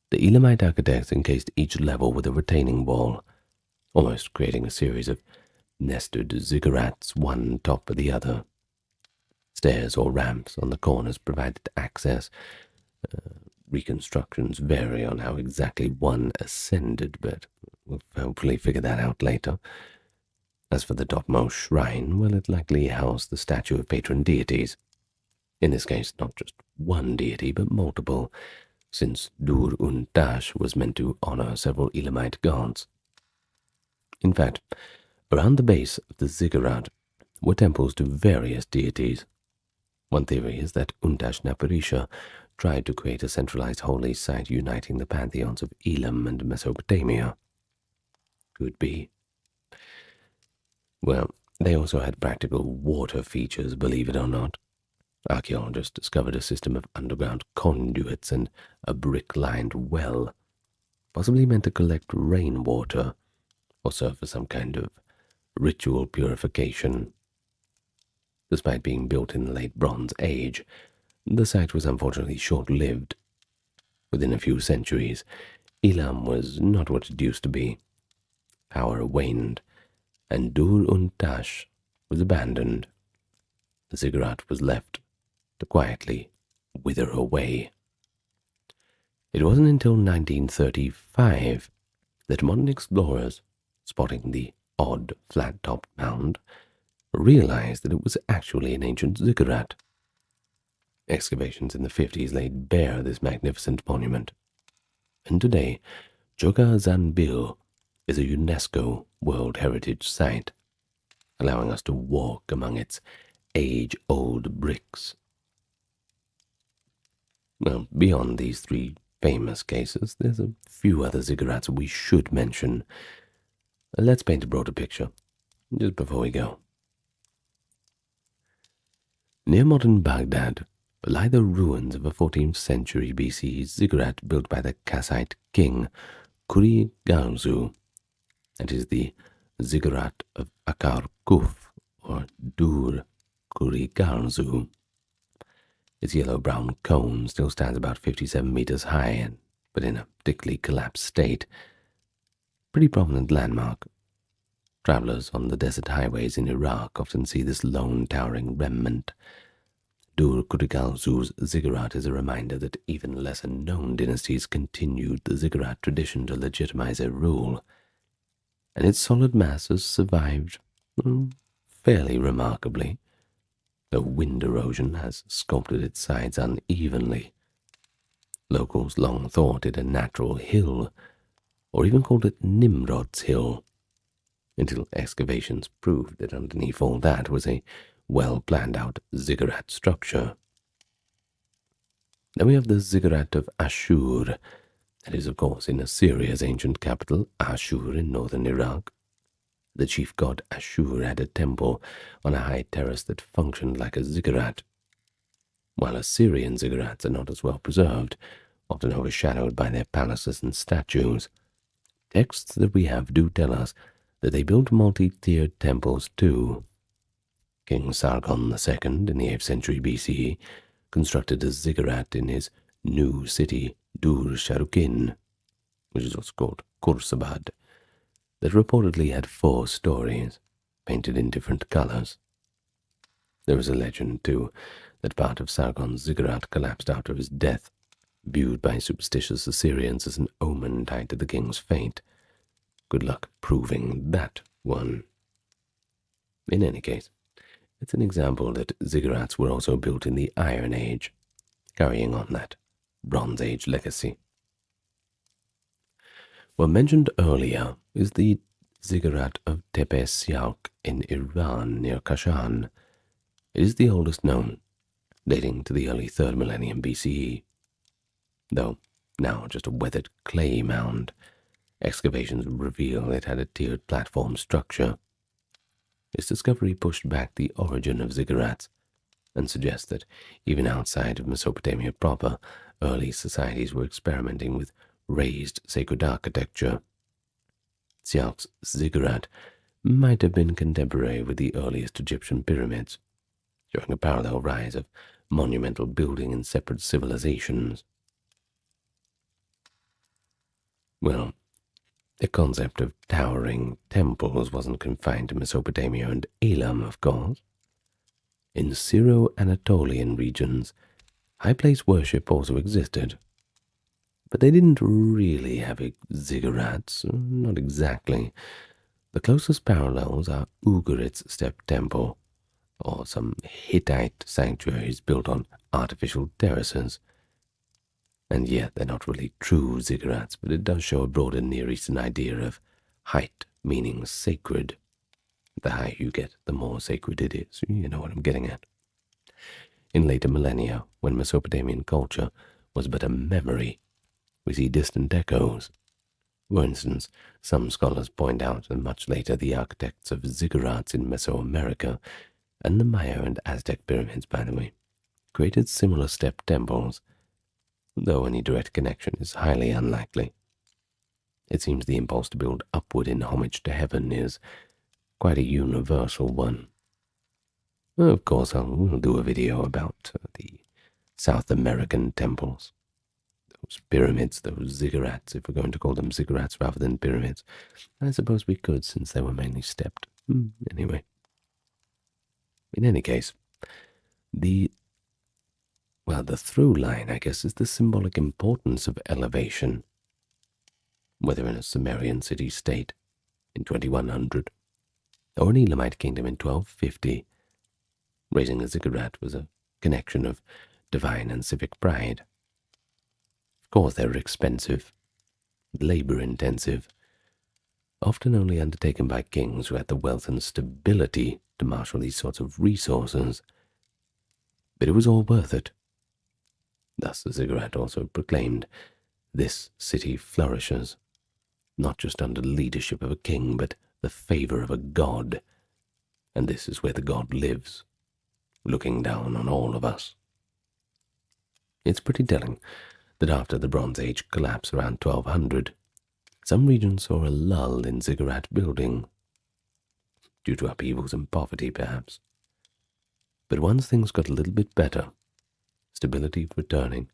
The Elamite architects encased each level with a retaining wall, almost creating a series of nested ziggurats one on top of the other. Stairs or ramps on the corners provided access. Reconstructions vary on how exactly one ascended, but we'll hopefully figure that out later. As for the topmost shrine, well, it likely housed the statue of patron deities. In this case, not just one deity, but multiple, since Dur Untash was meant to honor several Elamite gods. In fact, around the base of the ziggurat were temples to various deities. One theory is that Untash Napirisha tried to create a centralized holy site uniting the pantheons of Elam and Mesopotamia. Could be. Well, they also had practical water features, believe it or not. Archaeologists discovered a system of underground conduits and a brick-lined well, possibly meant to collect rainwater or serve for some kind of ritual purification. Despite being built in the late Bronze Age, the site was unfortunately short-lived. Within a few centuries, Elam was not what it used to be. Power waned, and Dur Untash was abandoned. The ziggurat was left to quietly wither away. It wasn't until 1935 that modern explorers, spotting the odd flat-topped mound, realized that it was actually an ancient ziggurat. Excavations in the 50s laid bare this magnificent monument, and today Choga Zanbil is a UNESCO World Heritage Site, allowing us to walk among its age-old bricks. Well, beyond these 3 famous cases, there's a few other ziggurats we should mention. Let's paint a broader picture, just before we go. Near modern Baghdad lie the ruins of a 14th century BC ziggurat built by the Kassite king Kurigalzu. That is the Ziggurat of Akar Kuf, or Dur Kurigalzu. Its yellow-brown cone still stands about 57 meters high, but in a particularly collapsed state. Pretty prominent landmark. Travelers on the desert highways in Iraq often see this lone towering remnant. Dur Kurigalzu's ziggurat is a reminder that even lesser-known dynasties continued the ziggurat tradition to legitimize their rule, and its solid mass has survived fairly remarkably, though wind erosion has sculpted its sides unevenly. Locals long thought it a natural hill, or even called it Nimrod's Hill, until excavations proved that underneath all that was a well-planned-out ziggurat structure. Then we have the Ziggurat of Ashur. That is, of course, in Assyria's ancient capital, Ashur, in northern Iraq. The chief god Ashur had a temple on a high terrace that functioned like a ziggurat. While Assyrian ziggurats are not as well preserved, often overshadowed by their palaces and statues, texts that we have do tell us that they built multi-tiered temples too. King Sargon II in the 8th century BCE constructed a ziggurat in his new city Dur Sharukin, which is what's called Kursabad, that reportedly had 4 stories, painted in different colors. There is a legend, too, that part of Sargon's ziggurat collapsed after his death, viewed by superstitious Assyrians as an omen tied to the king's fate. Good luck proving that one. In any case, it's an example that ziggurats were also built in the Iron Age, carrying on that Bronze Age legacy. Well, mentioned earlier is the ziggurat of Tepe Sialk in Iran near Kashan. It is the oldest known, dating to the early 3rd millennium BCE. Though now just a weathered clay mound, excavations reveal it had a tiered platform structure. Its discovery pushed back the origin of ziggurats and suggests that even outside of Mesopotamia proper, early societies were experimenting with raised sacred architecture. Sialk's ziggurat might have been contemporary with the earliest Egyptian pyramids, showing a parallel rise of monumental building in separate civilizations. Well, the concept of towering temples wasn't confined to Mesopotamia and Elam, of course. In Syro-Anatolian regions, high place worship also existed, but they didn't really have ziggurats, not exactly. The closest parallels are Ugarit's step temple, or some Hittite sanctuaries built on artificial terraces. And yet they're not really true ziggurats, but it does show a broader Near Eastern idea of height meaning sacred. The higher you get, the more sacred it is. You know what I'm getting at. In later millennia, when Mesopotamian culture was but a memory, we see distant echoes. For instance, some scholars point out that much later the architects of ziggurats in Mesoamerica, and the Maya and Aztec pyramids, by the way, created similar step temples, though any direct connection is highly unlikely. It seems the impulse to build upward in homage to heaven is quite a universal one. Of course, we'll do a video about the South American temples. Those pyramids, those ziggurats, if we're going to call them ziggurats rather than pyramids. I suppose we could, since they were mainly stepped. Anyway. In any case, the through line, I guess, is the symbolic importance of elevation, whether in a Sumerian city-state in 2100 or an Elamite kingdom in 1250. Raising a ziggurat was a connection of divine and civic pride. Of course, they were expensive, labor-intensive, often only undertaken by kings who had the wealth and stability to marshal these sorts of resources. But it was all worth it. Thus the ziggurat also proclaimed, "This city flourishes." not just under the leadership of a king, but the favor of a god. And this is where the god lives, looking down on all of us. It's pretty telling that after the Bronze Age collapse around 1200, some regions saw a lull in ziggurat building, due to upheavals and poverty perhaps. But once things got a little bit better, stability returning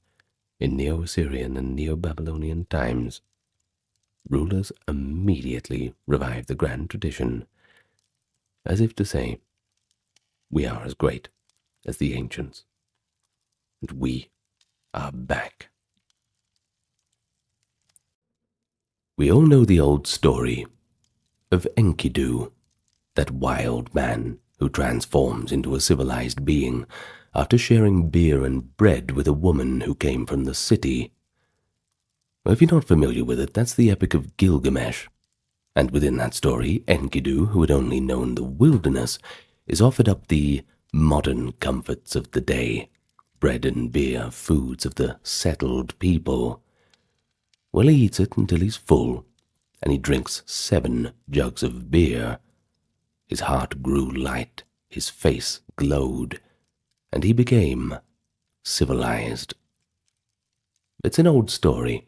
in Neo-Assyrian and Neo-Babylonian times, rulers immediately revived the grand tradition, as if to say, we are as great as the ancients, and we are back. We all know the old story of Enkidu, that wild man who transforms into a civilized being after sharing beer and bread with a woman who came from the city. Well, if you're not familiar with it, that's the Epic of Gilgamesh. And within that story, Enkidu, who had only known the wilderness, is offered up the modern comforts of the day, bread and beer, foods of the settled people. Well, he eats it until he's full, and he drinks 7 jugs of beer. His heart grew light, his face glowed, and he became civilized. It's an old story,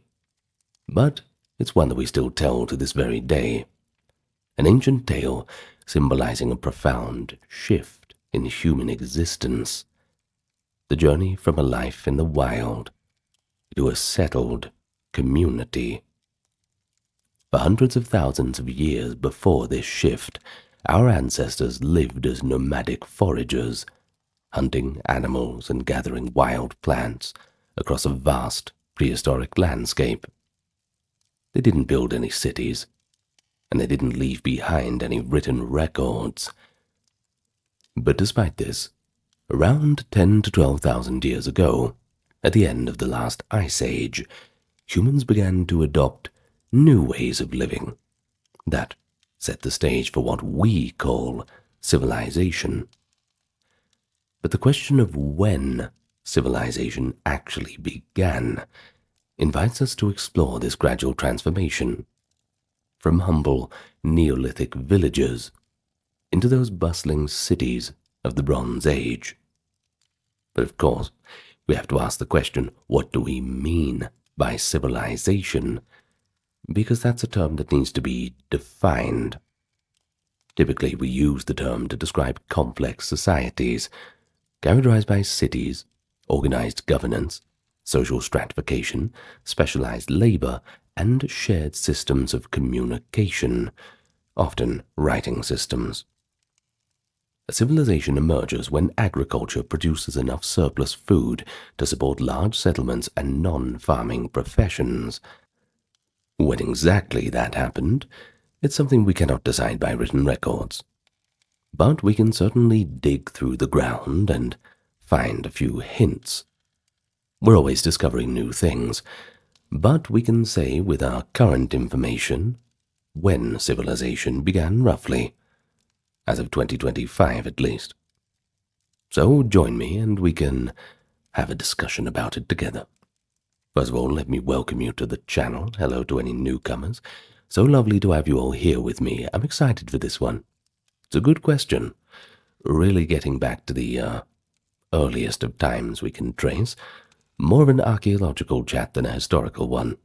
but it's one that we still tell to this very day. An ancient tale symbolizing a profound shift in human existence. The journey from a life in the wild to a settled community. For hundreds of thousands of years before this shift, our ancestors lived as nomadic foragers, hunting animals and gathering wild plants across a vast prehistoric landscape. They didn't build any cities, and they didn't leave behind any written records. But despite this, around 10 to 12,000 years ago, at the end of the last ice age, humans began to adopt new ways of living that set the stage for what we call civilization. But the question of when civilization actually began invites us to explore this gradual transformation from humble Neolithic villages into those bustling cities of the Bronze Age. But of course, we have to ask the question, what do we mean by civilization? Because that's a term that needs to be defined. Typically, we use the term to describe complex societies, characterized by cities, organized governance, social stratification, specialized labor, and shared systems of communication, often writing systems. A civilization emerges when agriculture produces enough surplus food to support large settlements and non-farming professions. When exactly that happened, it's something we cannot decide by written records. But we can certainly dig through the ground and find a few hints. We're always discovering new things, but we can say with our current information when civilization began roughly, as of 2025 at least. So join me and we can have a discussion about it together. First of all, let me welcome you to the channel. Hello to any newcomers. So lovely to have you all here with me. I'm excited for this one. It's a good question. Really getting back to the earliest of times we can trace. More of an archaeological chat than a historical one.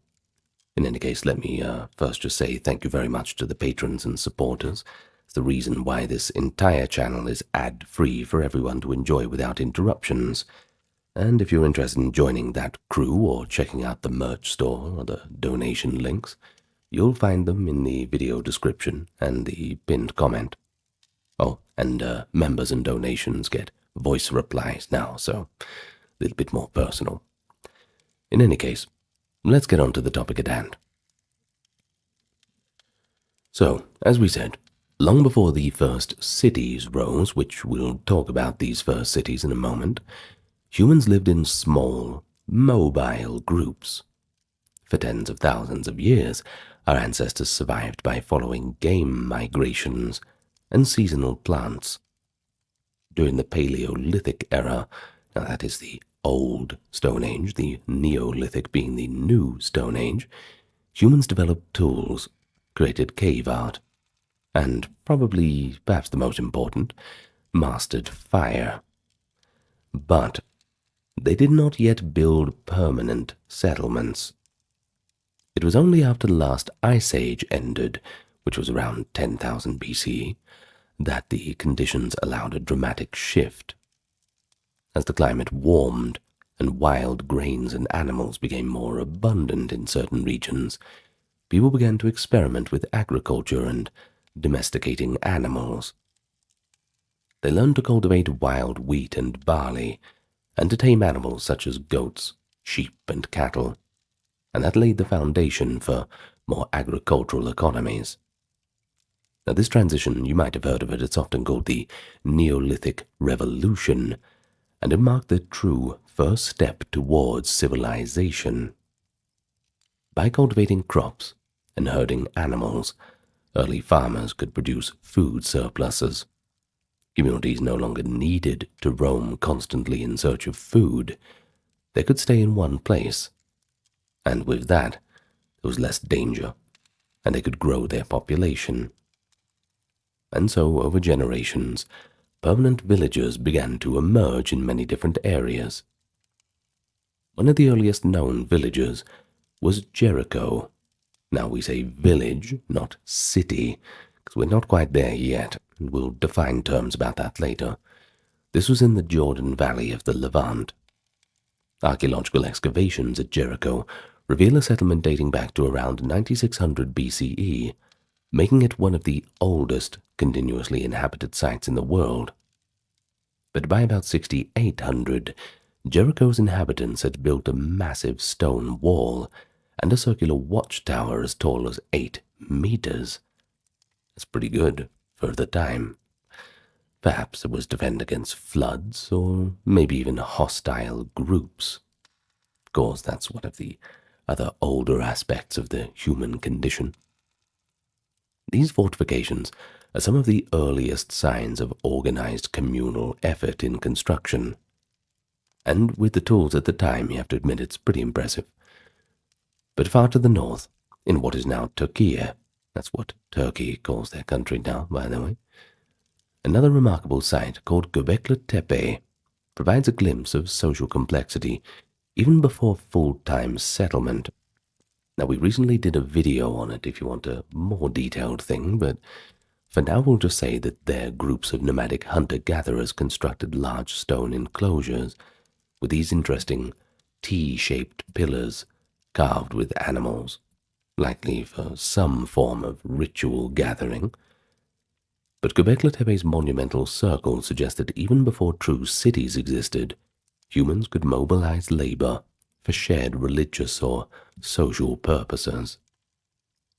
In any case, let me first just say thank you very much to the patrons and supporters. It's the reason why this entire channel is ad-free for everyone to enjoy without interruptions. And if you're interested in joining that crew or checking out the merch store or the donation links, you'll find them in the video description and the pinned comment. Oh, and members and donations get voice replies now, so a little bit more personal. In any case, let's get on to the topic at hand. So, as we said, long before the first cities rose, which we'll talk about these first cities in a moment, humans lived in small, mobile groups. For tens of thousands of years, our ancestors survived by following game migrations and seasonal plants. During the Paleolithic era, now that is the Old Stone Age, the Neolithic being the New Stone Age, humans developed tools, created cave art, and probably, perhaps the most important, mastered fire. But they did not yet build permanent settlements. It was only after the last ice age ended, which was around 10,000 BCE, that the conditions allowed a dramatic shift. As the climate warmed and wild grains and animals became more abundant in certain regions, people began to experiment with agriculture and domesticating animals. They learned to cultivate wild wheat and barley, and to tame animals such as goats, sheep, and cattle, and that laid the foundation for more agricultural economies. Now, this transition, you might have heard of it, it's often called the Neolithic Revolution, and it marked the true first step towards civilization. By cultivating crops and herding animals, early farmers could produce food surpluses. Communities no longer needed to roam constantly in search of food. They could stay in one place, and with that, there was less danger, and they could grow their population. And so, over generations, permanent villages began to emerge in many different areas. One of the earliest known villages was Jericho. Now we say village, not city, because we're not quite there yet, and we'll define terms about that later. This was in the Jordan Valley of the Levant. Archaeological excavations at Jericho reveal a settlement dating back to around 9600 BCE, making it one of the oldest continuously inhabited sites in the world. But by about 6800, Jericho's inhabitants had built a massive stone wall and a circular watchtower as tall as 8 meters. That's pretty good for the time. Perhaps it was to defend against floods, or maybe even hostile groups. Of course, that's one of the other older aspects of the human condition. These fortifications are some of the earliest signs of organized communal effort in construction. And with the tools at the time, you have to admit it's pretty impressive. But far to the north, in what is now Turkey, that's what Turkey calls their country now, by the way, another remarkable site called Göbekli Tepe provides a glimpse of social complexity even before full-time settlement. Now, we recently did a video on it if you want a more detailed thing, but for now we'll just say that their groups of nomadic hunter-gatherers constructed large stone enclosures with these interesting T-shaped pillars carved with animals, likely for some form of ritual gathering. But Göbekli Tepe's monumental circle suggests that even before true cities existed, humans could mobilize labor for shared religious or social purposes.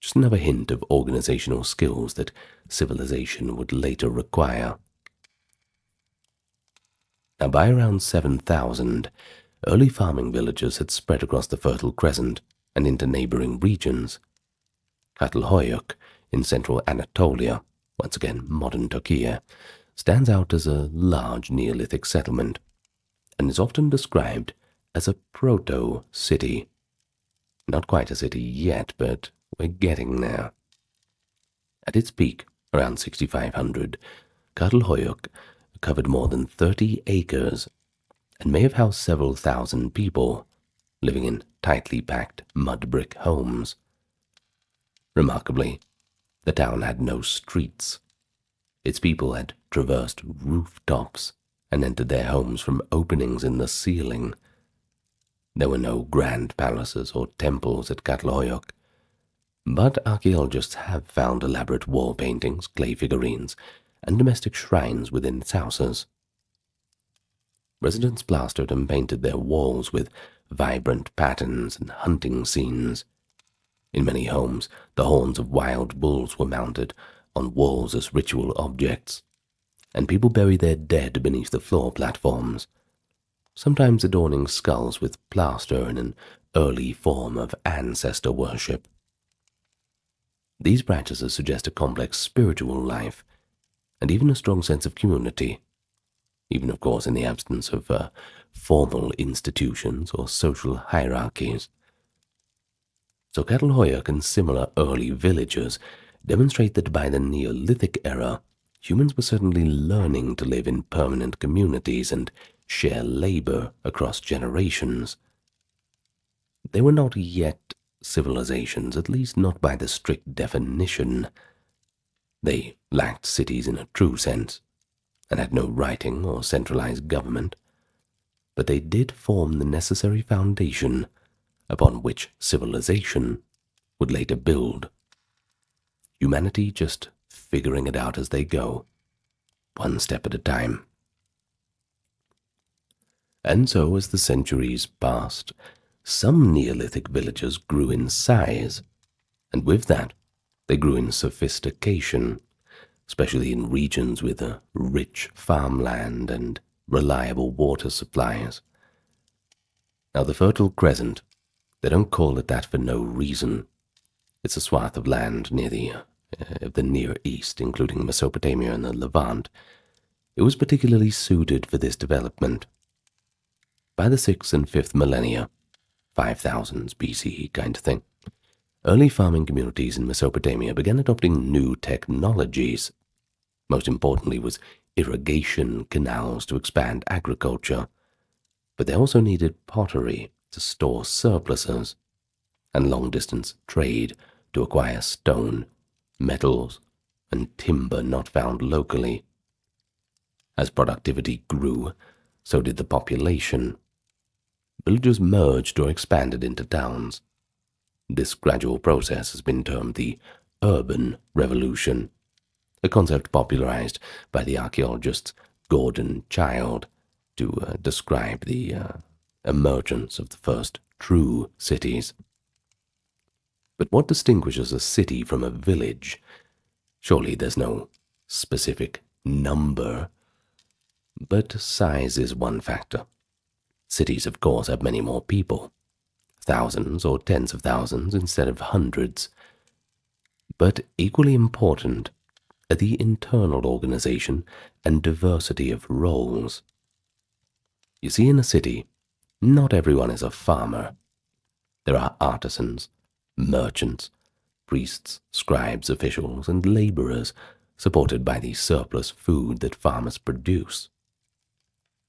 Just another hint of organizational skills that civilization would later require. Now, by around 7000, early farming villages had spread across the Fertile Crescent and into neighboring regions. Çatalhöyük in central Anatolia, once again modern Turkey, stands out as a large Neolithic settlement and is often described as a proto-city. Not quite a city yet, but we're getting there. At its peak, around 6500, Çatalhöyük covered more than 30 acres and may have housed several thousand people, living in tightly packed mud brick homes. Remarkably, the town had no streets. Its people had traversed rooftops and entered their homes from openings in the ceiling. There were no grand palaces or temples at Çatalhöyük, but archaeologists have found elaborate wall paintings, clay figurines, and domestic shrines within its houses. Residents plastered and painted their walls with vibrant patterns and hunting scenes. In many homes, the horns of wild bulls were mounted on walls as ritual objects, and people buried their dead beneath the floor platforms, sometimes adorning skulls with plaster in an early form of ancestor worship. These practices suggest a complex spiritual life, and even a strong sense of community, even of course in the absence of formal institutions or social hierarchies. So Catalhoyuk and similar early villagers demonstrate that by the Neolithic era, humans were certainly learning to live in permanent communities and share labor across generations. They were not yet civilizations, at least not by the strict definition. They lacked cities in a true sense, and had no writing or centralized government, but they did form the necessary foundation upon which civilization would later build. Humanity just figuring it out as they go, one step at a time. And so, as the centuries passed, some Neolithic villages grew in size, and with that, they grew in sophistication, especially in regions with a rich farmland and reliable water supplies. Now, the Fertile Crescent, they don't call it that for no reason. It's a swath of land near the Near East, including Mesopotamia and the Levant. It was particularly suited for this development. By the 6th and 5th millennia, 5000s BCE kind of thing, early farming communities in Mesopotamia began adopting new technologies. Most importantly was irrigation canals to expand agriculture, but they also needed pottery to store surpluses, and long-distance trade to acquire stone, metals, and timber not found locally. As productivity grew, so did the population. Villages merged or expanded into towns. This gradual process has been termed the urban revolution, a concept popularized by the archaeologist Gordon Childe to describe the emergence of the first true cities. But what distinguishes a city from a village? Surely there's no specific number, but size is one factor. Cities, of course, have many more people, thousands or tens of thousands instead of hundreds. But equally important are the internal organization and diversity of roles. You see, in a city, not everyone is a farmer. There are artisans, merchants, priests, scribes, officials, and laborers, supported by the surplus food that farmers produce.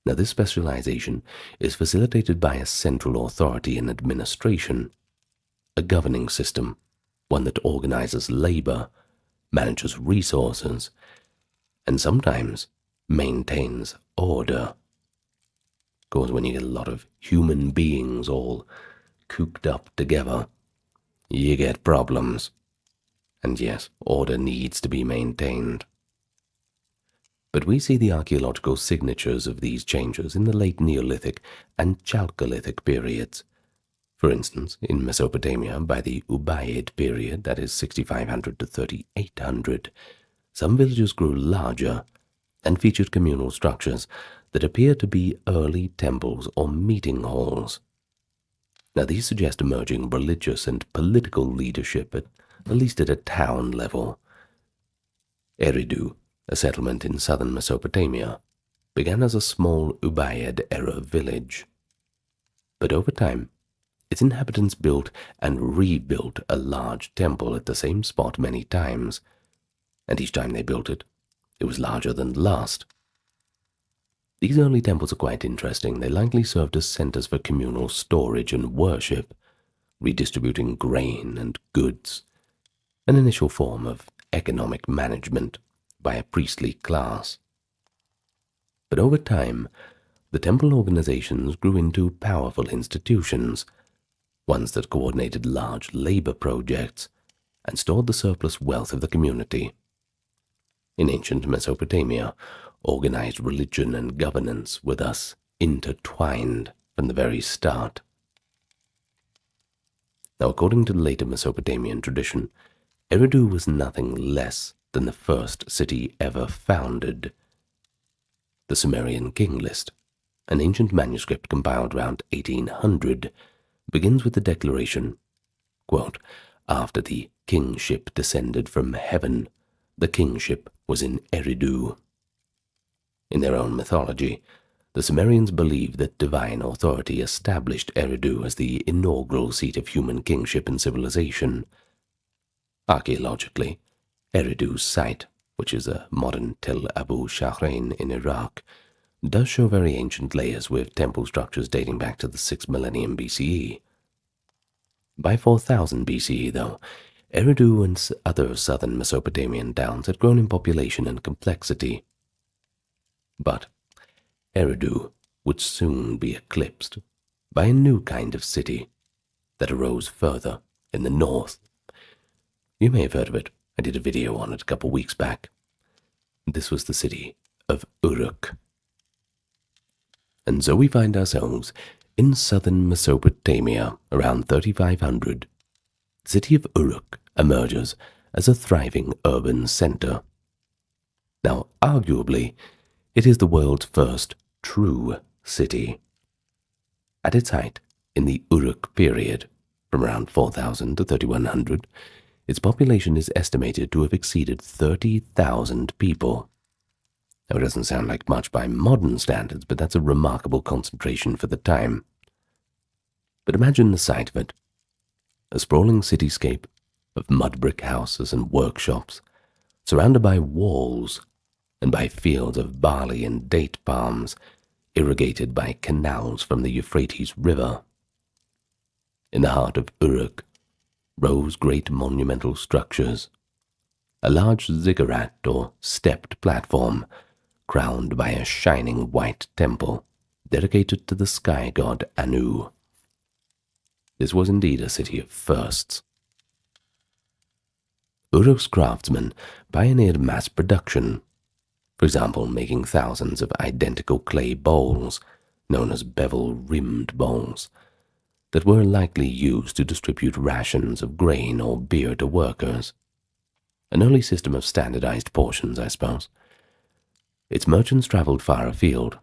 Now, this specialization is facilitated by a central authority in administration, a governing system, one that organizes labor, manages resources, and sometimes maintains order. Of course, when you get a lot of human beings all cooped up together, you get problems. And yes, order needs to be maintained. But we see the archaeological signatures of these changes in the late Neolithic and Chalcolithic periods. For instance, in Mesopotamia, by the Ubaid period, that is 6500 to 3800, some villages grew larger and featured communal structures that appear to be early temples or meeting halls. Now, these suggest emerging religious and political leadership, at least at a town level. Eridu, a settlement in southern Mesopotamia, began as a small Ubaid-era village. But over time, its inhabitants built and rebuilt a large temple at the same spot many times, and each time they built it, it was larger than the last. These early temples are quite interesting. They likely served as centers for communal storage and worship, redistributing grain and goods, an initial form of economic management by a priestly class. But over time, the temple organizations grew into powerful institutions, ones that coordinated large labor projects and stored the surplus wealth of the community. In ancient Mesopotamia, organized religion and governance were thus intertwined from the very start. Now, according to the later Mesopotamian tradition, Eridu was nothing less than the first city ever founded. The Sumerian King List, an ancient manuscript compiled around 1800, begins with the declaration, quote, "After the kingship descended from heaven, the kingship was in Eridu." In their own mythology, The Sumerians believed that divine authority established Eridu as the inaugural seat of human kingship and civilization. Archaeologically, Eridu's site, which is a modern Tel Abu Shahrain in Iraq, does show very ancient layers with temple structures dating back to the 6th millennium BCE. By 4000 BCE, though, Eridu and other southern Mesopotamian towns had grown in population and complexity. But Eridu would soon be eclipsed by a new kind of city that arose further in the north. You may have heard of it. I did a video on it a couple weeks back. This was the city of Uruk. And so we find ourselves in southern Mesopotamia around 3500. The city of Uruk emerges as a thriving urban center. Now, arguably, it is the world's first true city. At its height, in the Uruk period, from around 4000 to 3100, its population is estimated to have exceeded 30,000 people. Now, it doesn't sound like much by modern standards, but that's a remarkable concentration for the time. But imagine the sight of it. A sprawling cityscape of mud brick houses and workshops, surrounded by walls and by fields of barley and date palms, irrigated by canals from the Euphrates River. In the heart of Uruk rose great monumental structures, a large ziggurat or stepped platform, crowned by a shining white temple dedicated to the sky god Anu. This was indeed a city of firsts. Uruk's craftsmen pioneered mass production, for example, making thousands of identical clay bowls, known as bevel-rimmed bowls, that were likely used to distribute rations of grain or beer to workers. An early system of standardized portions, I suppose. Its merchants traveled far afield,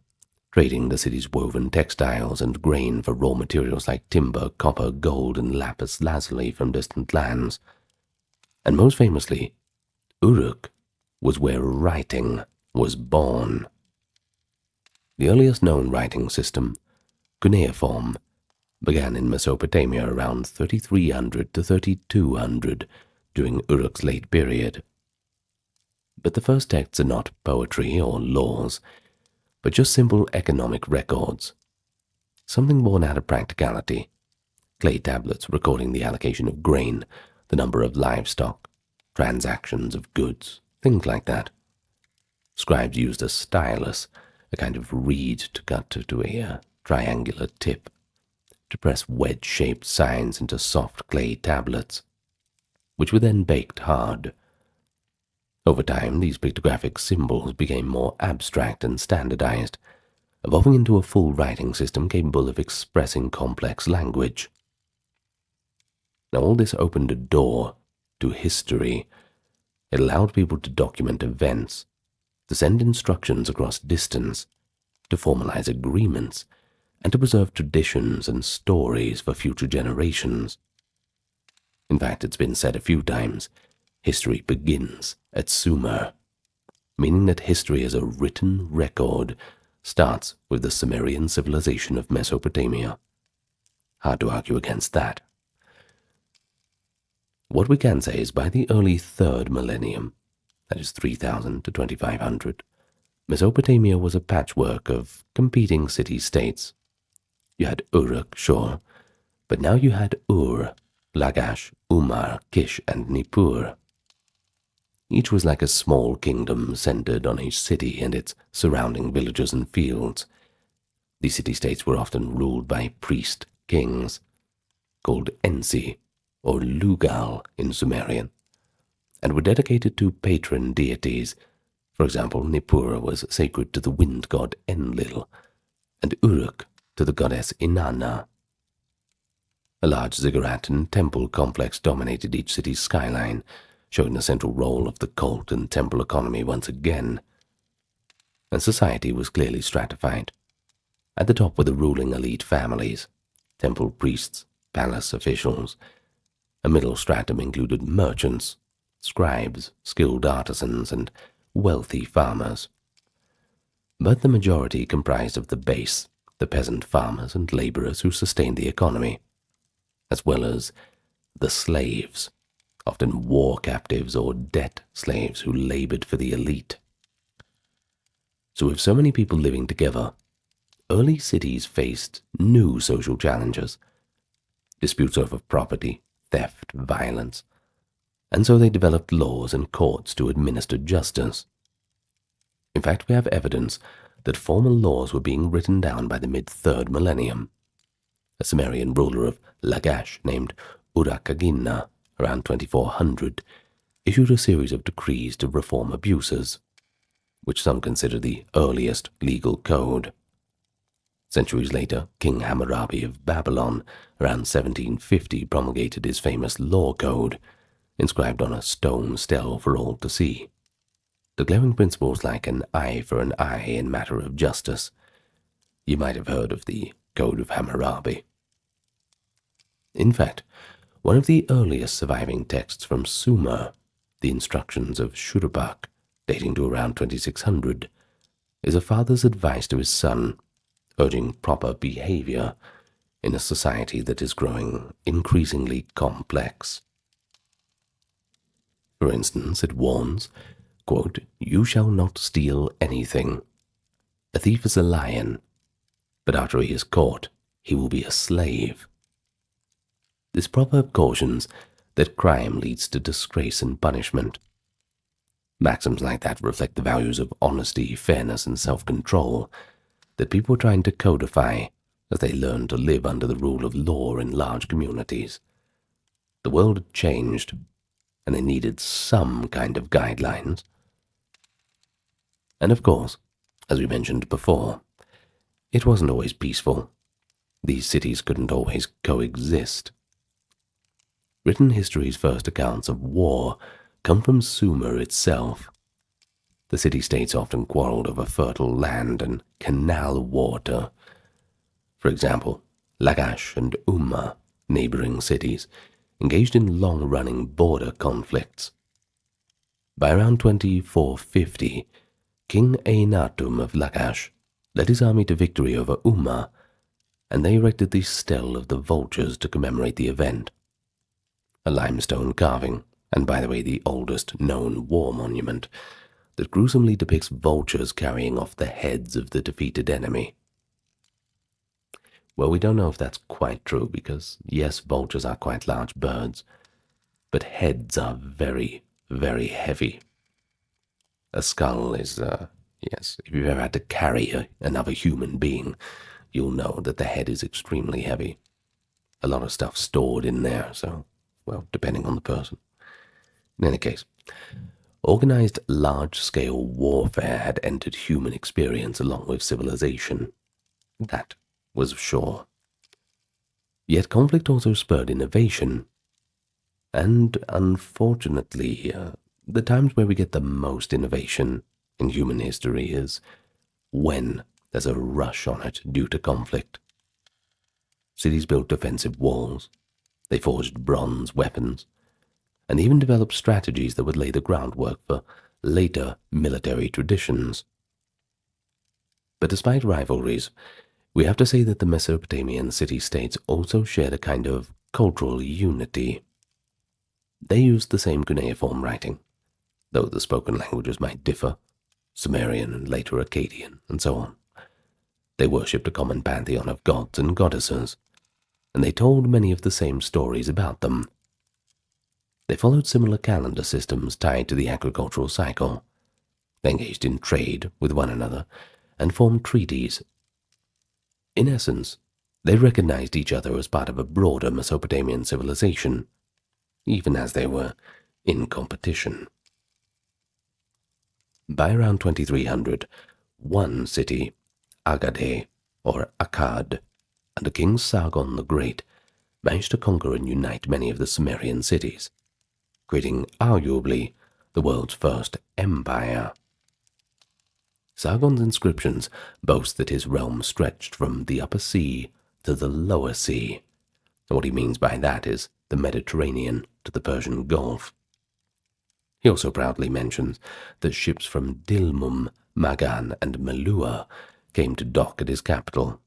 trading the city's woven textiles and grain for raw materials like timber, copper, gold, and lapis lazuli from distant lands. And most famously, Uruk was where writing was born. The earliest known writing system, cuneiform, began in Mesopotamia around 3300 to 3200 during Uruk's late period. But the first texts are not poetry or laws, but just simple economic records, something born out of practicality, clay tablets recording the allocation of grain, the number of livestock, transactions of goods, things like that. Scribes used a stylus, a kind of reed to cut to a triangular tip, to press wedge-shaped signs into soft clay tablets, which were then baked hard. Over time, these pictographic symbols became more abstract and standardized, evolving into a full writing system capable of expressing complex language. Now, all this opened a door to history. It allowed people to document events, to send instructions across distance, to formalize agreements, and to preserve traditions and stories for future generations. In fact, it's been said a few times, history begins at Sumer, meaning that history as a written record starts with the Sumerian civilization of Mesopotamia. Hard to argue against that. What we can say is by the early 3rd millennium, that is 3000 to 2500, Mesopotamia was a patchwork of competing city-states. You had Uruk, sure, but now you had Ur, Lagash, Umar, Kish, and Nippur. Each was like a small kingdom centered on a city and its surrounding villages and fields. These city-states were often ruled by priest kings, called Ensi, or Lugal in Sumerian, and were dedicated to patron deities. For example, Nippur was sacred to the wind god Enlil, and Uruk to the goddess Inanna. A large ziggurat and temple complex dominated each city's skyline, showing the central role of the cult and temple economy once again. And society was clearly stratified. At the top were the ruling elite families, temple priests, palace officials. A middle stratum included merchants, scribes, skilled artisans, and wealthy farmers. but the majority comprised of the base, the peasant farmers and laborers who sustained the economy, as well as the slaves, often war captives or debt slaves who labored for the elite. So with so many people living together, early cities faced new social challenges, disputes over property, theft, violence, and so they developed laws and courts to administer justice. In fact, we have evidence that formal laws were being written down by the mid-3rd millennium. A Sumerian ruler of Lagash named Urakagina, around 2400, issued a series of decrees to reform abuses, which some consider the earliest legal code. Centuries later, King Hammurabi of Babylon, around 1750, promulgated his famous law code, inscribed on a stone stele for all to see, declaring principles like an eye for an eye in matter of justice. You might have heard of the Code of Hammurabi. In fact, one of the earliest surviving texts from Sumer, the Instructions of Shuruppak, dating to around 2600, is a father's advice to his son, urging proper behavior in a society that is growing increasingly complex. For instance, it warns, quote, "You shall not steal anything. A thief is a lion, but after he is caught, he will be a slave." This proverb cautions that crime leads to disgrace and punishment. Maxims like that reflect the values of honesty, fairness, and self-control that people were trying to codify as they learned to live under the rule of law in large communities. The world had changed, and they needed some kind of guidelines. And of course, as we mentioned before, it wasn't always peaceful. These cities couldn't always coexist. Written history's first accounts of war come from Sumer itself. The city-states often quarreled over fertile land and canal water. For example, Lagash and Umma, neighboring cities, engaged in long-running border conflicts. By around 2450, King Einatum of Lagash led his army to victory over Umma, and they erected the Stele of the Vultures to commemorate the event. A limestone carving, and by the way the oldest known war monument, that gruesomely depicts vultures carrying off the heads of the defeated enemy. Well, we don't know if that's quite true, because yes, vultures are quite large birds, but heads are very, very heavy. A skull is, yes, if you've ever had to carry another human being, you'll know that the head is extremely heavy. A lot of stuff stored in there, so, well, depending on the person. In any case, organized large-scale warfare had entered human experience along with civilization. That was sure. Yet conflict also spurred innovation. And unfortunately, the times where we get the most innovation in human history is when there's a rush on it due to conflict. Cities built defensive walls, they forged bronze weapons, and even developed strategies that would lay the groundwork for later military traditions. But despite rivalries, we have to say that the Mesopotamian city-states also shared a kind of cultural unity. They used the same cuneiform writing, though the spoken languages might differ, Sumerian and later Akkadian, and so on. They worshipped a common pantheon of gods and goddesses, and they told many of the same stories about them. They followed similar calendar systems tied to the agricultural cycle. They engaged in trade with one another and formed treaties. In essence, they recognized each other as part of a broader Mesopotamian civilization, even as they were in competition. By around 2300, one city, Agade, or Akkad, under King Sargon the Great, managed to conquer and unite many of the Sumerian cities, creating arguably the world's first empire. Sargon's inscriptions boast that his realm stretched from the Upper Sea to the Lower Sea. What he means by that is the Mediterranean to the Persian Gulf. He also proudly mentions that ships from Dilmun Magan and Meluhha came to dock at his capital.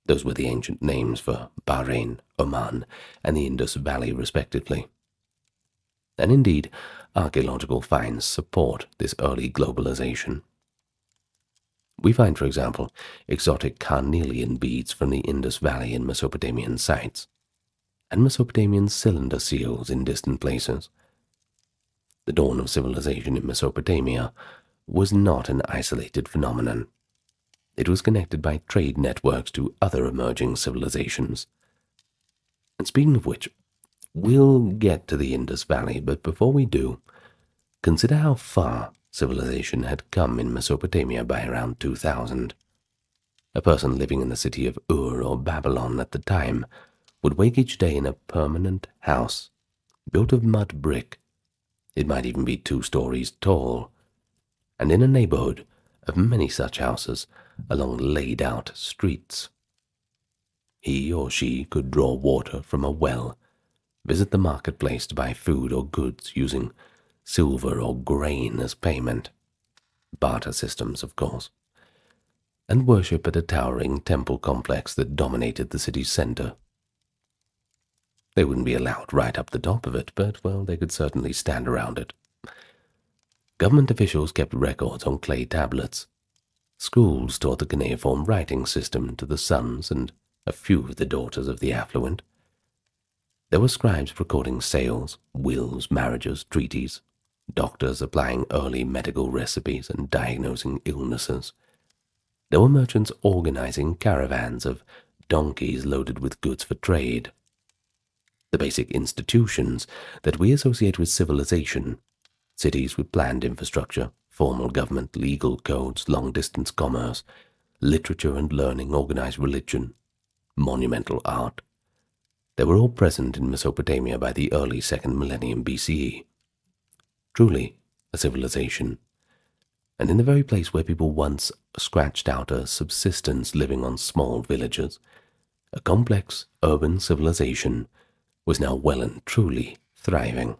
Those were the ancient names for Bahrain, Oman, and the Indus Valley, respectively. And indeed, archaeological finds support this early globalization. We find, for example, exotic carnelian beads from the Indus Valley in Mesopotamian sites, and Mesopotamian cylinder seals in distant places. The dawn of civilization in Mesopotamia was not an isolated phenomenon. It was connected by trade networks to other emerging civilizations. And speaking of which, we'll get to the Indus Valley, but before we do, consider how far civilization had come in Mesopotamia by around 2000. A person living in the city of Ur or Babylon at the time would wake each day in a permanent house, built of mud brick. It might even be 2 stories tall, and in a neighborhood of many such houses along laid-out streets. He or she could draw water from a well, visit the marketplace to buy food or goods using silver or grain as payment, barter systems, of course, and worship at a towering temple complex that dominated the city's center. They wouldn't be allowed right up the top of it, but, well, they could certainly stand around it. Government officials kept records on clay tablets. Schools taught the cuneiform writing system to the sons and a few of the daughters of the affluent. There were scribes recording sales, wills, marriages, treaties, doctors applying early medical recipes and diagnosing illnesses. There were merchants organizing caravans of donkeys loaded with goods for trade. The basic institutions that we associate with civilization, cities with planned infrastructure, formal government, legal codes, long-distance commerce, literature and learning, organized religion, monumental art. They were all present in Mesopotamia by the early 2nd millennium BCE. Truly a civilization, and in the very place where people once scratched out a subsistence living on small villages, a complex urban civilization was now well and truly thriving.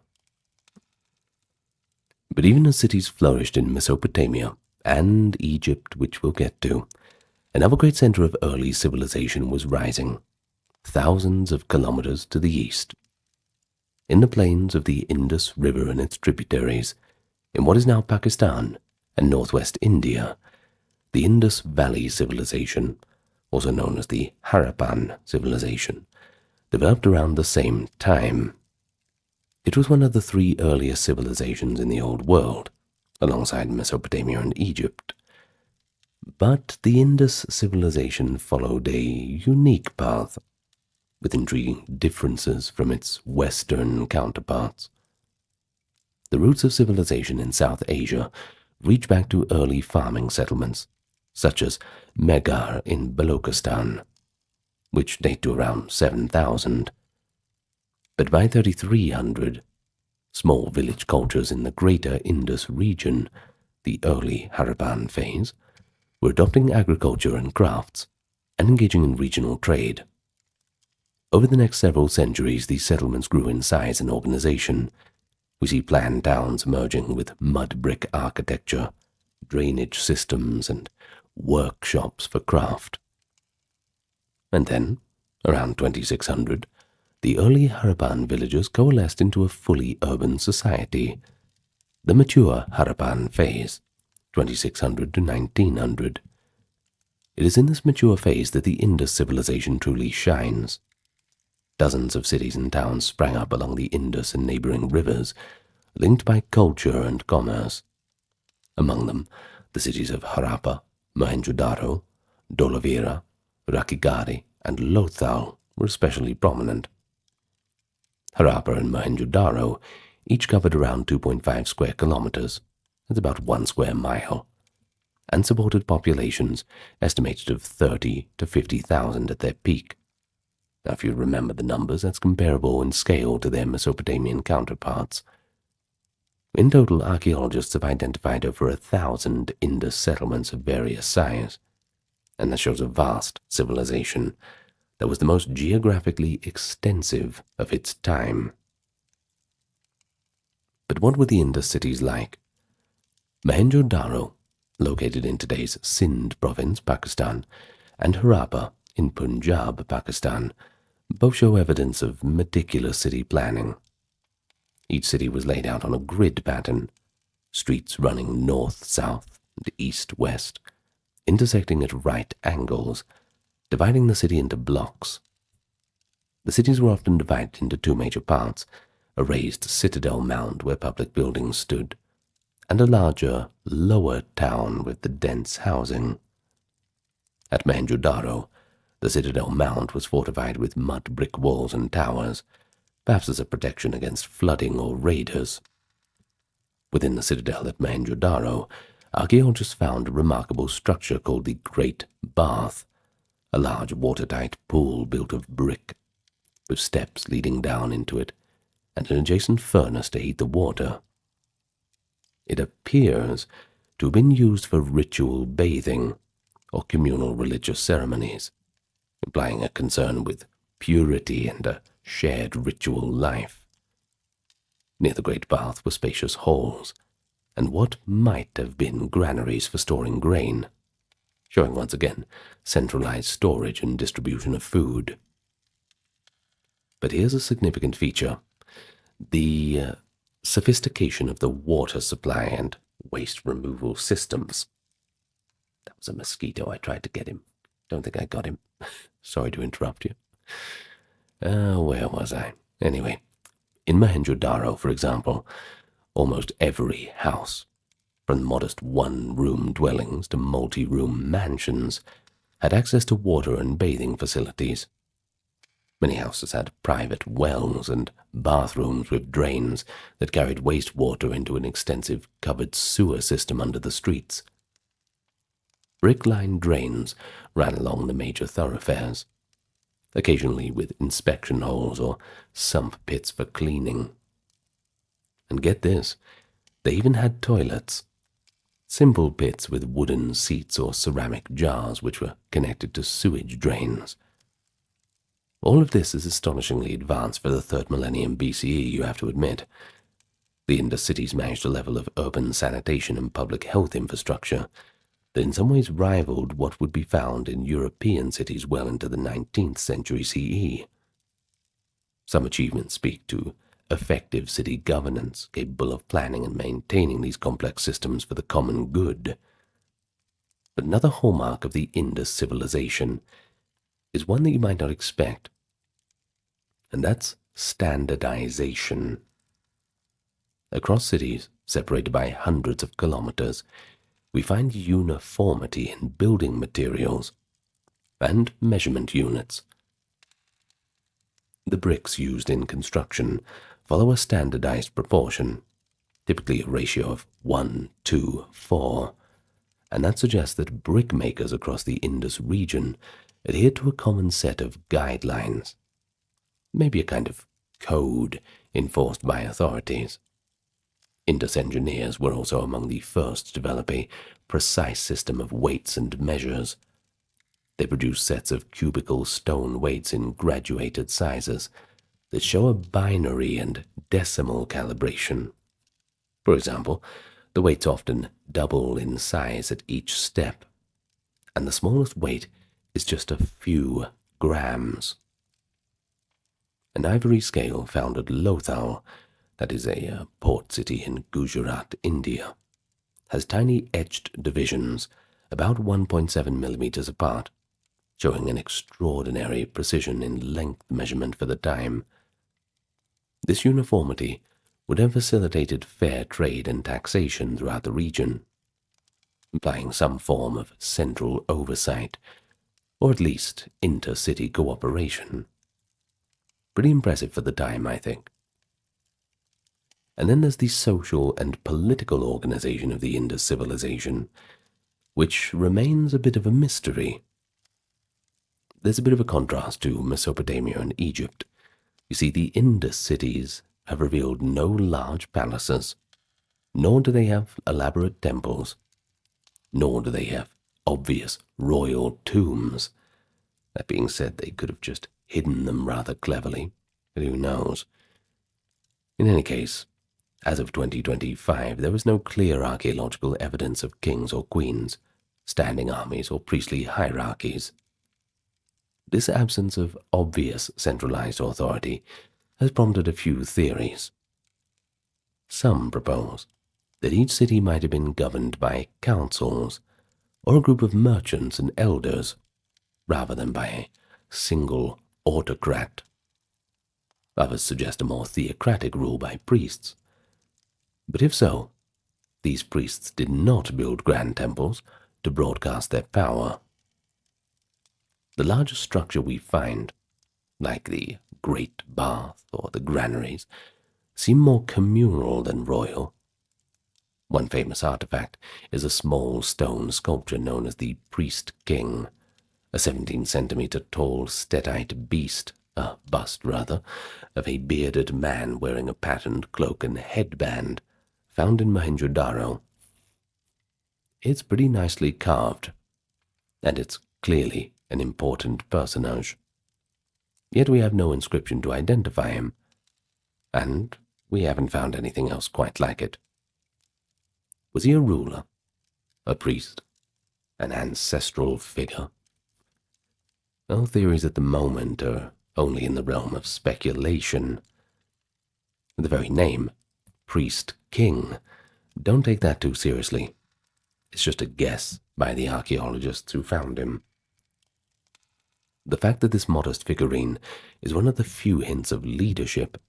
But even as cities flourished in Mesopotamia and Egypt, which we'll get to, another great center of early civilization was rising, thousands of kilometers to the east. In the plains of the Indus River and its tributaries, in what is now Pakistan and northwest India, the Indus Valley civilization, also known as the Harappan civilization, developed around the same time. It was one of the 3 earliest civilizations in the Old World, alongside Mesopotamia and Egypt. But the Indus civilization followed a unique path, with intriguing differences from its Western counterparts. The roots of civilization in South Asia reach back to early farming settlements, such as Meghar in Balochistan, which date to around 7,000. But by 3300, small village cultures in the greater Indus region, the early Harappan phase, were adopting agriculture and crafts and engaging in regional trade. Over the next several centuries, these settlements grew in size and organization. We see planned towns emerging with mud brick architecture, drainage systems, and workshops for craft. And then, around 2600, the early Harappan villages coalesced into a fully urban society, the mature Harappan phase, 2600 to 1900. It is in this mature phase that the Indus civilization truly shines. Dozens of cities and towns sprang up along the Indus and neighboring rivers, linked by culture and commerce. Among them, the cities of Harappa, Mohenjo-daro, Dholavira, Rakhigarhi, and Lothal were especially prominent. Harappa and Mohenjo-daro each covered around 2.5 square kilometers, that's about 1 square mile, and supported populations estimated of 30 to 50,000 at their peak. Now, if you remember the numbers, that's comparable in scale to their Mesopotamian counterparts. In total, archaeologists have identified over 1,000 Indus settlements of various size, and that shows a vast civilization that was the most geographically extensive of its time. But what were the Indus cities like? Mohenjo-daro located in today's Sindh province, Pakistan, and Harappa in Punjab, Pakistan, both show evidence of meticulous city planning. Each city was laid out on a grid pattern, streets running north, south, and east, west, intersecting at right angles, dividing the city into blocks. The cities were often divided into two major parts, a raised citadel mound where public buildings stood, and a larger, lower town with the dense housing. At Mohenjo-daro, the citadel mound was fortified with mud brick walls and towers, perhaps as a protection against flooding or raiders. Within the citadel at Mohenjo-daro, archaeologists found a remarkable structure called the Great Bath, a large watertight pool built of brick, with steps leading down into it, and an adjacent furnace to heat the water. It appears to have been used for ritual bathing or communal religious ceremonies, implying a concern with purity and a shared ritual life. Near the Great Bath were spacious halls, and what might have been granaries for storing grain, showing once again centralized storage and distribution of food. But here's a significant feature: the sophistication of the water supply and waste removal systems. That was a mosquito. I tried to get him. Don't think I got him. Sorry to interrupt you. Where was I? Anyway, in Mohenjo-daro, for example, almost every house, from modest one-room dwellings to multi-room mansions, had access to water and bathing facilities. Many houses had private wells and bathrooms with drains that carried wastewater into an extensive covered sewer system under the streets. Brick-lined drains ran along the major thoroughfares, occasionally with inspection holes or sump pits for cleaning. And get this, they even had toilets, simple pits with wooden seats or ceramic jars which were connected to sewage drains. All of this is astonishingly advanced for the 3rd millennium BCE, you have to admit. The Indus cities managed a level of urban sanitation and public health infrastructure that in some ways rivaled what would be found in European cities well into the 19th century CE. Some achievements speak to effective city governance, capable of planning and maintaining these complex systems for the common good. But another hallmark of the Indus civilization is one that you might not expect, and that's standardization. Across cities, separated by hundreds of kilometers, we find uniformity in building materials and measurement units. The bricks used in construction follow a standardized proportion, typically a ratio of 1:4, and that suggests that brick makers across the Indus region adhered to a common set of guidelines, maybe a kind of code enforced by authorities. Indus engineers were also among the first to develop a precise system of weights and measures. They produced sets of cubical stone weights in graduated sizes that show a binary and decimal calibration. For example, the weights often double in size at each step, and the smallest weight is just a few grams. An ivory scale found at Lothal, that is a port city in Gujarat, India, has tiny etched divisions about 1.7 millimeters apart, showing an extraordinary precision in length measurement for the time. This uniformity would have facilitated fair trade and taxation throughout the region, implying some form of central oversight, or at least inter-city cooperation. Pretty impressive for the time, I think. And then there's the social and political organization of the Indus civilization, which remains a bit of a mystery. There's a bit of a contrast to Mesopotamia and Egypt. You see, the Indus cities have revealed no large palaces, nor do they have elaborate temples, nor do they have obvious royal tombs. That being said, they could have just hidden them rather cleverly, but who knows? In any case, As of 2025, there is no clear archaeological evidence of kings or queens, standing armies, or priestly hierarchies. This absence of obvious centralized authority has prompted a few theories. Some propose that each city might have been governed by councils or a group of merchants and elders, rather than by a single autocrat. Others suggest a more theocratic rule by priests. But if so, these priests did not build grand temples to broadcast their power. The largest structure we find, like the Great Bath or the granaries, seem more communal than royal. One famous artifact is a small stone sculpture known as the Priest King, a 17-centimeter tall Hittite beast, a bust rather, of a bearded man wearing a patterned cloak and headband, found in Mohenjo-daro. It's pretty nicely carved, and it's clearly an important personage. Yet we have no inscription to identify him, and we haven't found anything else quite like it. Was he a ruler, a priest, an ancestral figure? All theories at the moment are only in the realm of speculation. The very name, Priest King, don't take that too seriously. It's just a guess by the archaeologists who found him. The fact that this modest figurine is one of the few hints of leadership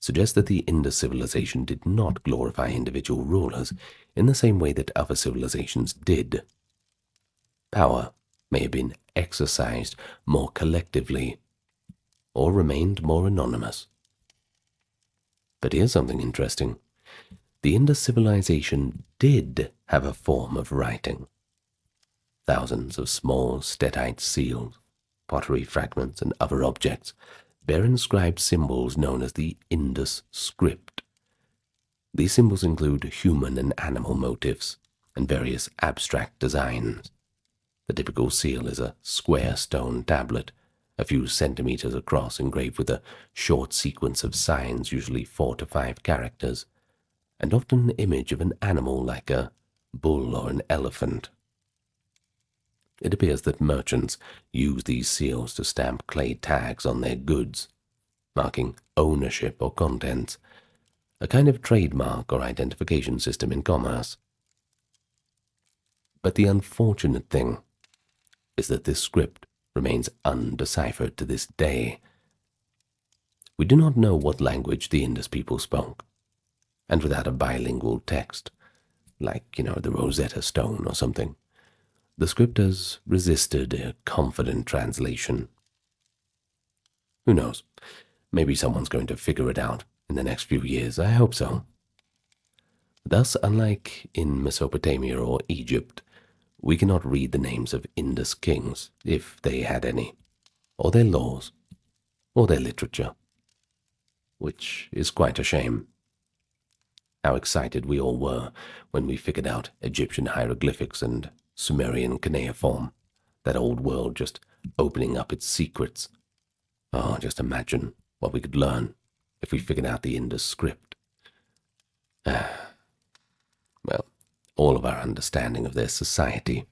suggests that the Indus civilization did not glorify individual rulers in the same way that other civilizations did. Power may have been exercised more collectively, or remained more anonymous. But here's something interesting. The Indus civilization did have a form of writing. Thousands of small Hittite seals, pottery fragments, and other objects bear inscribed symbols known as the Indus script. These symbols include human and animal motifs and various abstract designs. The typical seal is a square stone tablet, a few centimeters across, engraved with a short sequence of signs, usually 4 to 5 characters, and often an image of an animal like a bull or an elephant. It appears that merchants use these seals to stamp clay tags on their goods, marking ownership or contents, a kind of trademark or identification system in commerce. But the unfortunate thing is that this script remains undeciphered to this day. We do not know what language the Indus people spoke, and without a bilingual text, like, the Rosetta Stone or something, the script has resisted a confident translation. Who knows? Maybe someone's going to figure it out in the next few years. I hope so. Thus, unlike in Mesopotamia or Egypt, we cannot read the names of Indus kings, if they had any, or their laws, or their literature, which is quite a shame. How excited we all were when we figured out Egyptian hieroglyphics and Sumerian cuneiform, that old world just opening up its secrets. Oh, just imagine what we could learn if we figured out the Indus script. Well, all of our understanding of their society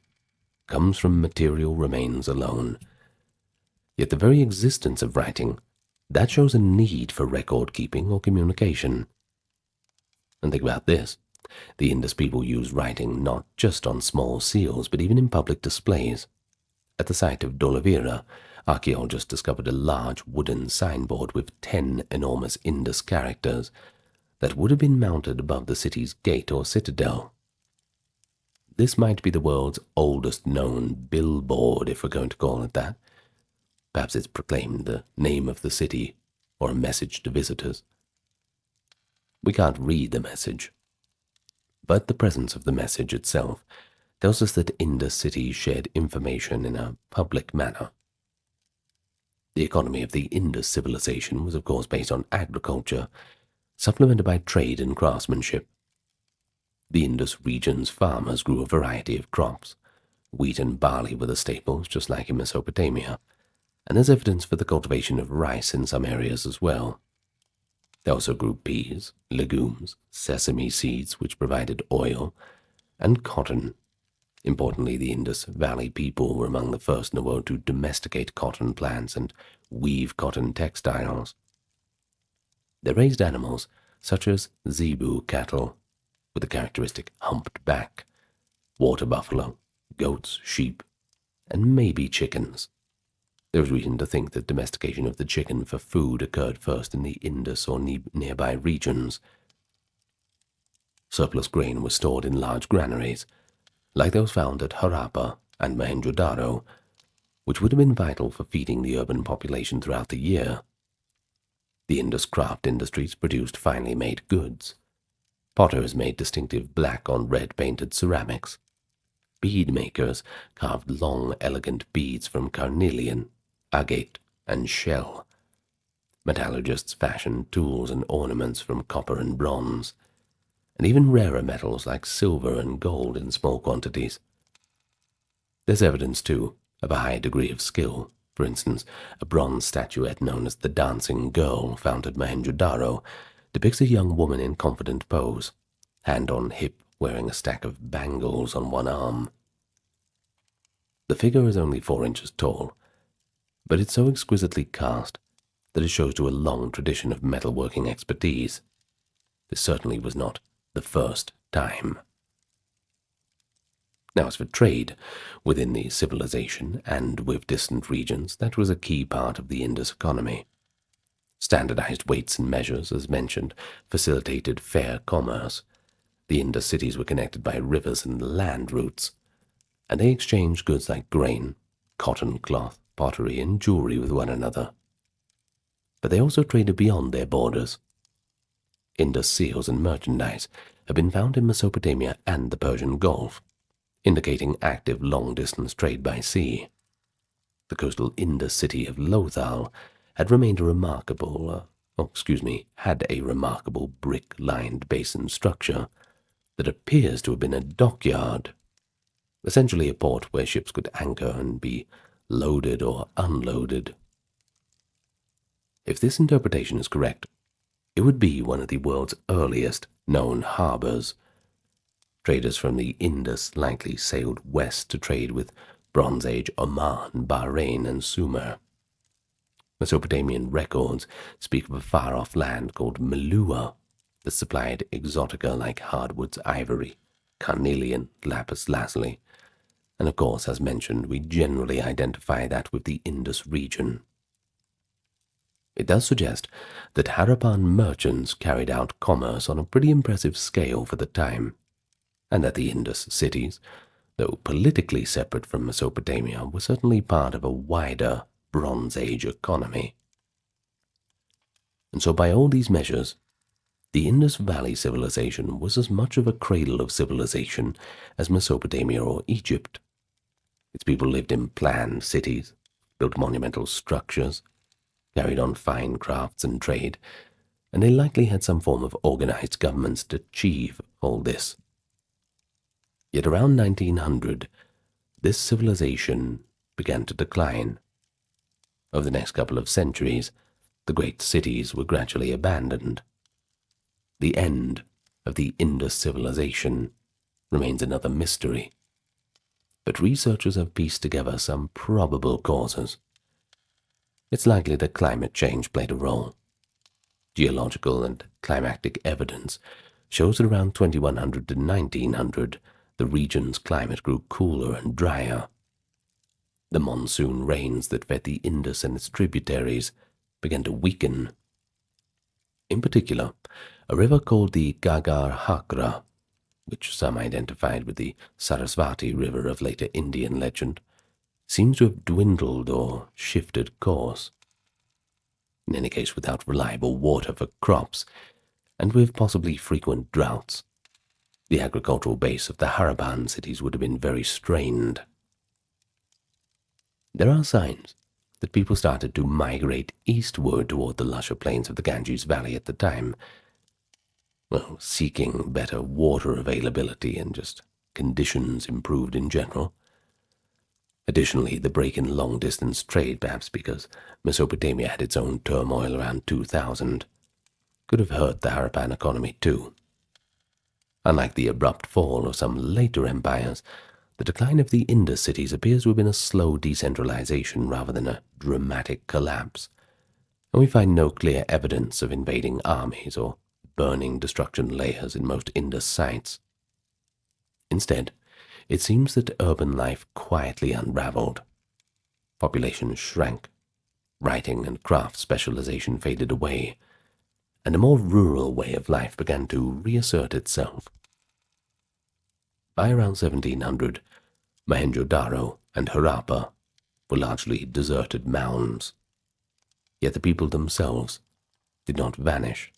comes from material remains alone. Yet the very existence of writing, that shows a need for record-keeping or communication. And think about this. The Indus people used writing not just on small seals, but even in public displays. At the site of Dolavira, archaeologists discovered a large wooden signboard with 10 enormous Indus characters that would have been mounted above the city's gate or citadel. This might be the world's oldest known billboard, if we're going to call it that. Perhaps it's proclaimed the name of the city or a message to visitors. We can't read the message, but the presence of the message itself tells us that Indus cities shared information in a public manner. The economy of the Indus civilization was of course based on agriculture, supplemented by trade and craftsmanship. The Indus region's farmers grew a variety of crops. Wheat and barley were the staples, just like in Mesopotamia, and there's evidence for the cultivation of rice in some areas as well. They also grew peas, legumes, sesame seeds, which provided oil, and cotton. Importantly, the Indus Valley people were among the first in the world to domesticate cotton plants and weave cotton textiles. They raised animals such as zebu cattle, with a characteristic humped back, water buffalo, goats, sheep, and maybe chickens. There is reason to think that domestication of the chicken for food occurred first in the Indus or nearby regions. Surplus grain was stored in large granaries, like those found at Harappa and Mohenjo-daro, which would have been vital for feeding the urban population throughout the year. The Indus craft industries produced finely made goods. Potters made distinctive black on red painted ceramics. Bead makers carved long, elegant beads from carnelian, agate, and shell. Metallurgists fashioned tools and ornaments from copper and bronze, and even rarer metals like silver and gold in small quantities. There's evidence, too, of a high degree of skill. For instance, a bronze statuette known as the Dancing Girl, found at Mohenjo-daro, depicts a young woman in confident pose, hand on hip, wearing a stack of bangles on one arm. The figure is only 4 inches tall, but it's so exquisitely cast that it shows to a long tradition of metalworking expertise. This certainly was not the first time. Now, as for trade within the civilization and with distant regions, that was a key part of the Indus economy. Standardized weights and measures, as mentioned, facilitated fair commerce. The Indus cities were connected by rivers and land routes, and they exchanged goods like grain, cotton cloth, pottery, and jewelry with one another. But they also traded beyond their borders. Indus seals and merchandise have been found in Mesopotamia and the Persian Gulf, indicating active long-distance trade by sea. The coastal Indus city of Lothal had a remarkable brick-lined basin structure that appears to have been a dockyard, essentially a port where ships could anchor and be loaded or unloaded. If this interpretation is correct, it would be one of the world's earliest known harbors. Traders from the Indus likely sailed west to trade with Bronze Age Oman, Bahrain, and Sumer. Mesopotamian records speak of a far-off land called Meluah that supplied exotica like hardwoods, ivory, carnelian, lapis lazuli, and of course, as mentioned, we generally identify that with the Indus region. It does suggest that Harappan merchants carried out commerce on a pretty impressive scale for the time, and that the Indus cities, though politically separate from Mesopotamia, were certainly part of a wider Bronze Age economy. And so by all these measures, the Indus Valley civilization was as much of a cradle of civilization as Mesopotamia or Egypt. Its people lived in planned cities, built monumental structures, carried on fine crafts and trade, and they likely had some form of organized governments to achieve all this. Yet around 1900, this civilization began to decline. Over the next couple of centuries, the great cities were gradually abandoned. The end of the Indus civilization remains another mystery, but researchers have pieced together some probable causes. It's likely that climate change played a role. Geological and climatic evidence shows that around 2100 to 1900, the region's climate grew cooler and drier. The monsoon rains that fed the Indus and its tributaries began to weaken. In particular, a river called the Gagar-Hakra, which some identified with the Sarasvati River of later Indian legend, seems to have dwindled or shifted course. In any case, without reliable water for crops, and with possibly frequent droughts, the agricultural base of the Harappan cities would have been very strained. There are signs that people started to migrate eastward toward the lusher plains of the Ganges Valley at the time, seeking better water availability and just conditions improved in general. Additionally, the break in long-distance trade, perhaps because Mesopotamia had its own turmoil around 2000, could have hurt the Harappan economy too. Unlike the abrupt fall of some later empires, the decline of the Indus cities appears to have been a slow decentralization rather than a dramatic collapse, and we find no clear evidence of invading armies or burning destruction layers in most Indus sites. Instead, it seems that urban life quietly unraveled. Population shrank, writing and craft specialization faded away, and a more rural way of life began to reassert itself. By around 1700, Mohenjo-daro and Harappa were largely deserted mounds. Yet the people themselves did not vanish.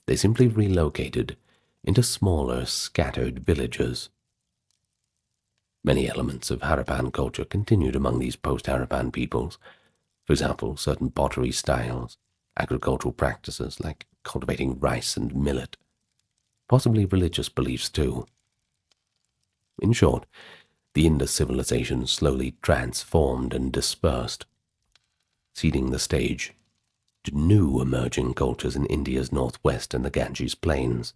They simply relocated into smaller, scattered villages. Many elements of Harappan culture continued among these post-Harappan peoples. For example, certain pottery styles, agricultural practices like cultivating rice and millet, possibly religious beliefs too. In short, the Indus civilization slowly transformed and dispersed, ceding the stage to new emerging cultures in India's northwest and the Ganges plains.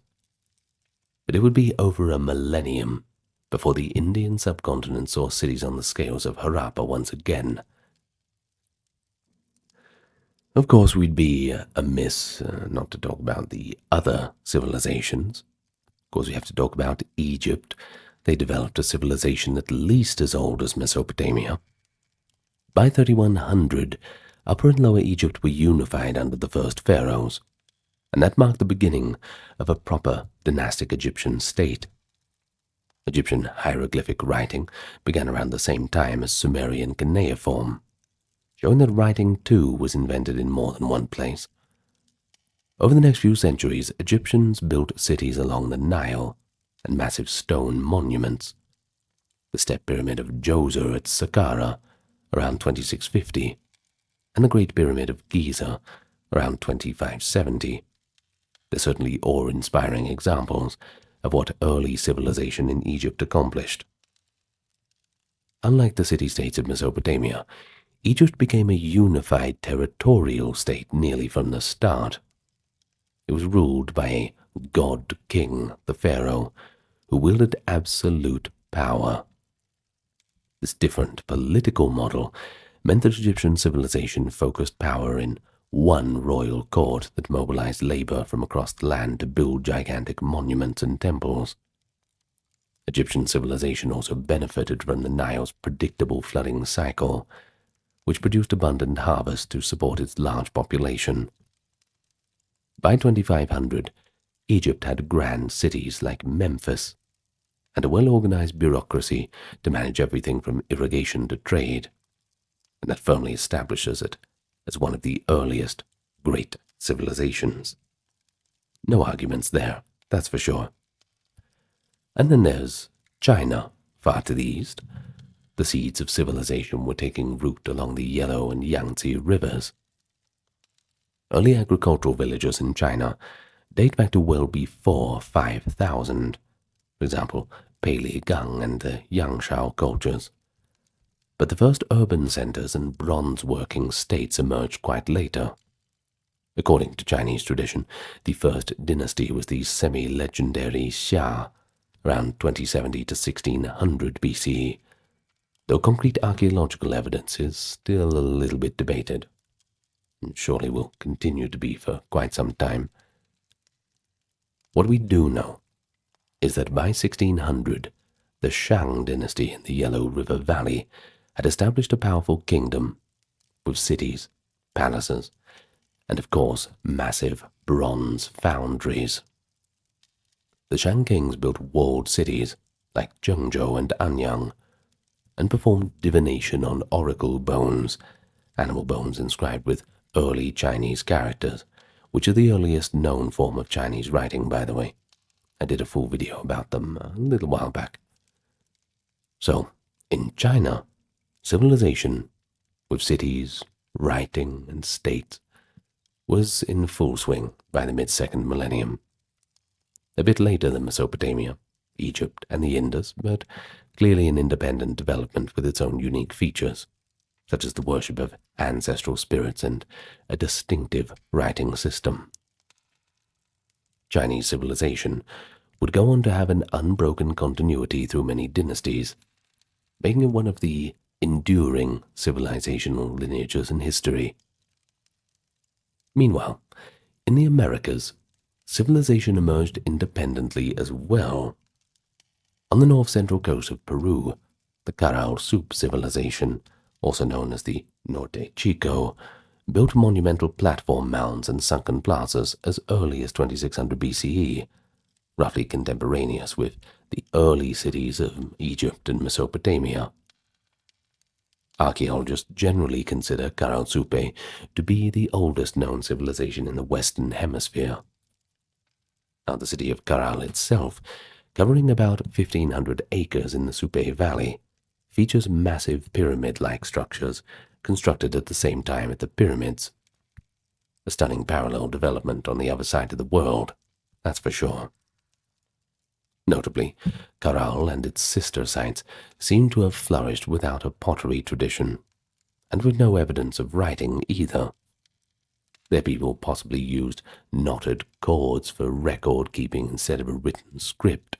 But it would be over a millennium before the Indian subcontinent saw cities on the scales of Harappa once again. Of course, we'd be amiss not to talk about the other civilizations. Of course, we have to talk about Egypt. They developed a civilization at least as old as Mesopotamia. By 3100, Upper and Lower Egypt were unified under the first pharaohs, and that marked the beginning of a proper dynastic Egyptian state. Egyptian hieroglyphic writing began around the same time as Sumerian cuneiform, showing that writing too was invented in more than one place. Over the next few centuries, Egyptians built cities along the Nile and massive stone monuments. The step pyramid of Djoser at Saqqara around 2650, and the Great Pyramid of Giza around 2570. They're certainly awe-inspiring examples of what early civilization in Egypt accomplished. Unlike the city-states of Mesopotamia, Egypt became a unified territorial state nearly from the start. It was ruled by a god-king, the pharaoh, who wielded absolute power. This different political model meant that Egyptian civilization focused power in one royal court that mobilized labor from across the land to build gigantic monuments and temples. Egyptian civilization also benefited from the Nile's predictable flooding cycle, which produced abundant harvest to support its large population. By 2500, Egypt had grand cities like Memphis, and a well-organized bureaucracy to manage everything from irrigation to trade, and that firmly establishes it as one of the earliest great civilizations. No arguments there, that's for sure. And then there's China, far to the east. The seeds of civilization were taking root along the Yellow and Yangtze rivers. Early agricultural villages in China date back to well before 5000, for example, Peili Gang and the Yangshao cultures. But the first urban centers and bronze-working states emerged quite later. According to Chinese tradition, the first dynasty was the semi-legendary Xia, around 2070 to 1600 BCE, though concrete archaeological evidence is still a little bit debated, and surely will continue to be for quite some time. What we do know is that by 1600, the Shang dynasty in the Yellow River Valley had established a powerful kingdom with cities, palaces, and of course massive bronze foundries. The Shang kings built walled cities like Zhengzhou and Anyang, and performed divination on oracle bones, animal bones inscribed with early Chinese characters, which are the earliest known form of Chinese writing, by the way. I did a full video about them a little while back. So, in China, civilization, with cities, writing, and states, was in full swing by the mid-second millennium. A bit later than Mesopotamia, Egypt, and the Indus, but clearly an independent development with its own unique features, such as the worship of ancestral spirits and a distinctive writing system. Chinese civilization would go on to have an unbroken continuity through many dynasties, making it one of the enduring civilizational lineages in history. Meanwhile, in the Americas, civilization emerged independently as well. On the north-central coast of Peru, the Caral Soup civilization, also known as the Norte Chico, built monumental platform mounds and sunken plazas as early as 2600 BCE, roughly contemporaneous with the early cities of Egypt and Mesopotamia. Archaeologists generally consider Caral Soupe to be the oldest known civilization in the Western Hemisphere. Now, the city of Caral itself, covering about 1,500 acres in the Supe Valley, features massive pyramid-like structures constructed at the same time as the pyramids. A stunning parallel development on the other side of the world, that's for sure. Notably, Caral and its sister sites seem to have flourished without a pottery tradition, and with no evidence of writing either. Their people possibly used knotted cords for record-keeping instead of a written script,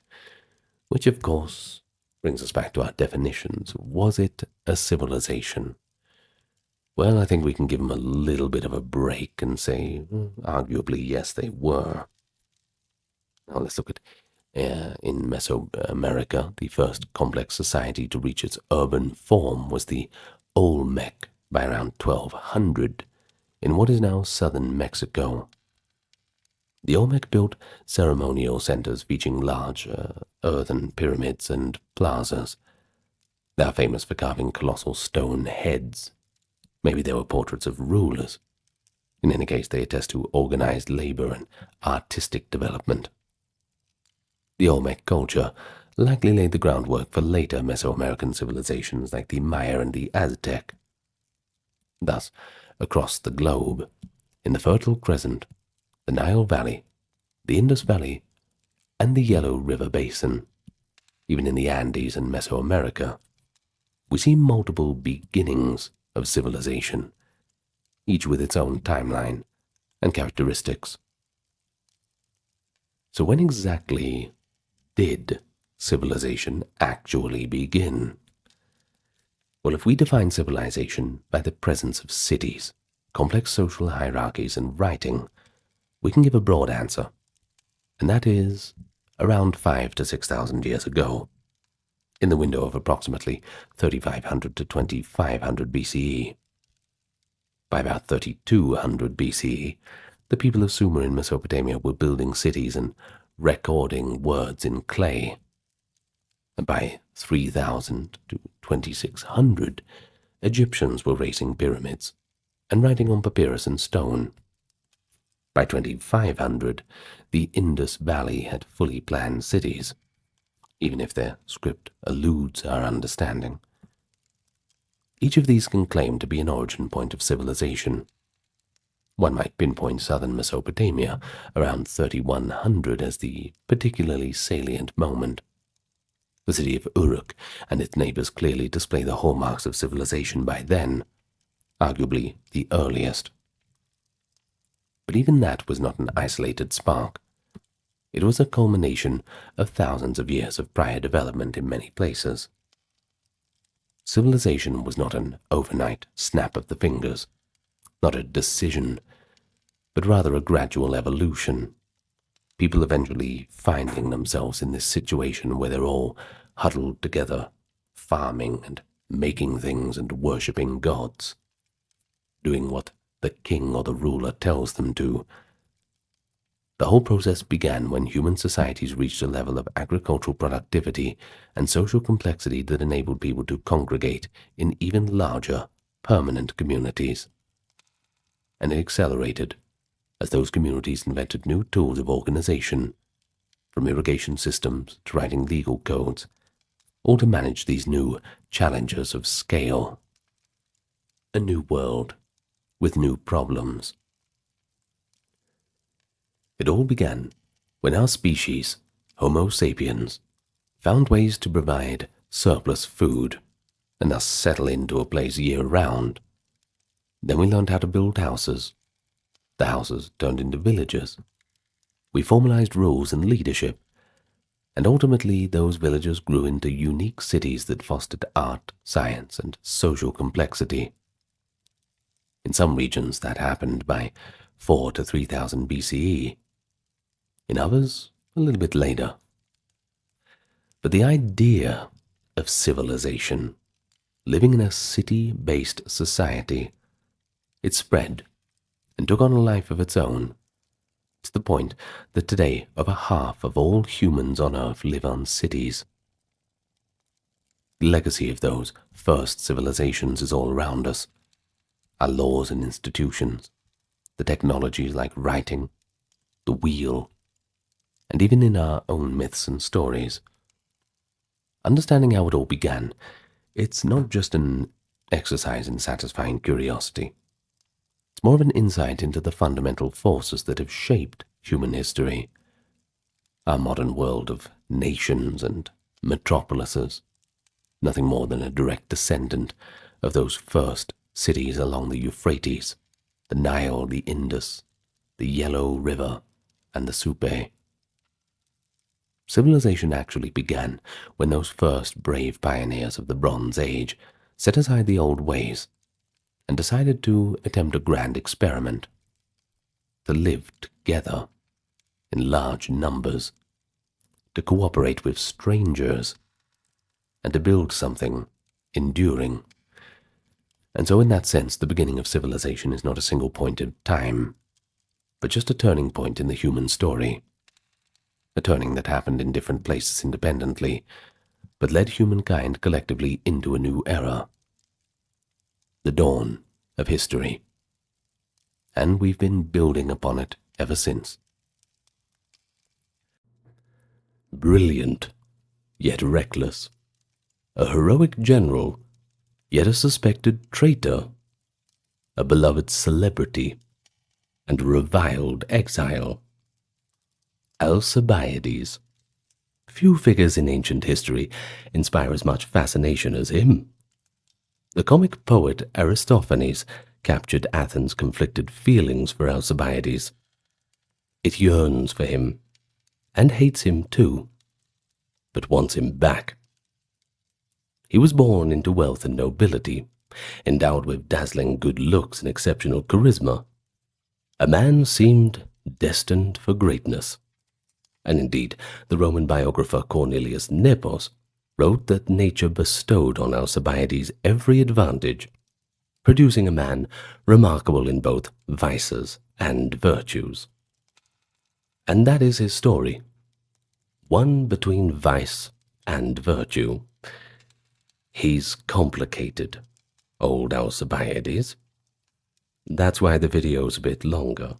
which of course brings us back to our definitions. Was it a civilization? Well, I think we can give them a little bit of a break and say, arguably, yes, they were. Now let's look at, in Mesoamerica, the first complex society to reach its urban form was the Olmec by around 1200, in what is now southern Mexico. The Olmec built ceremonial centers featuring large earthen pyramids and plazas. They are famous for carving colossal stone heads. Maybe they were portraits of rulers. In any case, they attest to organized labor and artistic development. The Olmec culture likely laid the groundwork for later Mesoamerican civilizations like the Maya and the Aztec. Thus, across the globe, in the Fertile Crescent, the Nile Valley, the Indus Valley, and the Yellow River Basin, even in the Andes and Mesoamerica, we see multiple beginnings of civilization, each with its own timeline and characteristics. So when exactly did civilization actually begin? Well, if we define civilization by the presence of cities, complex social hierarchies, and writing, we can give a broad answer, and that is around 5,000 to 6,000 years ago, in the window of approximately 3,500 to 2,500 BCE. By about 3,200 BCE, the people of Sumer in Mesopotamia were building cities and recording words in clay. And by 3,000 to 2,600, Egyptians were raising pyramids and writing on papyrus and stone. By 2,500, the Indus Valley had fully planned cities, even if their script eludes our understanding. Each of these can claim to be an origin point of civilization. One might pinpoint southern Mesopotamia around 3,100 as the particularly salient moment. The city of Uruk and its neighbors clearly display the hallmarks of civilization by then, arguably the earliest. But even that was not an isolated spark. It was a culmination of thousands of years of prior development in many places. Civilization was not an overnight snap of the fingers, not a decision, but rather a gradual evolution. People eventually finding themselves in this situation where they're all huddled together, farming and making things and worshipping gods, doing what the king or the ruler tells them to. The whole process began when human societies reached a level of agricultural productivity and social complexity that enabled people to congregate in even larger, permanent communities. And it accelerated as those communities invented new tools of organization, from irrigation systems to writing legal codes, all to manage these new challenges of scale. A new world with new problems. It all began when our species, Homo sapiens, found ways to provide surplus food and thus settle into a place year-round. Then we learned how to build houses. The houses turned into villages. We formalized rules and leadership, and ultimately those villages grew into unique cities that fostered art, science, and social complexity. In some regions that happened by 4 to 3000 BCE, in others a little bit later. But the idea of civilization, living in a city-based society, it spread and took on a life of its own, to the point that today over half of all humans on Earth live on cities. The legacy of those first civilizations is all around us. Our laws and institutions, the technologies like writing, the wheel, and even in our own myths and stories. Understanding how it all began, it's not just an exercise in satisfying curiosity. It's more of an insight into the fundamental forces that have shaped human history. Our modern world of nations and metropolises, nothing more than a direct descendant of those first cities along the Euphrates, the Nile, the Indus, the Yellow River, and the Supe. Civilization actually began when those first brave pioneers of the Bronze Age set aside the old ways and decided to attempt a grand experiment, to live together in large numbers, to cooperate with strangers, and to build something enduring. And so in that sense, the beginning of civilization is not a single point of time, but just a turning point in the human story. A turning that happened in different places independently, but led humankind collectively into a new era. The dawn of history. And we've been building upon it ever since. Brilliant, yet reckless. A heroic general, yet a suspected traitor. A beloved celebrity, and a reviled exile. Alcibiades. Few figures in ancient history inspire as much fascination as him. The comic poet Aristophanes captured Athens' conflicted feelings for Alcibiades. It yearns for him, and hates him too, but wants him back. He was born into wealth and nobility, endowed with dazzling good looks and exceptional charisma. A man seemed destined for greatness. And indeed, the Roman biographer Cornelius Nepos wrote that nature bestowed on Alcibiades every advantage, producing a man remarkable in both vices and virtues. And that is his story, one between vice and virtue. He's complicated, old Alcibiades. That's why the video's a bit longer.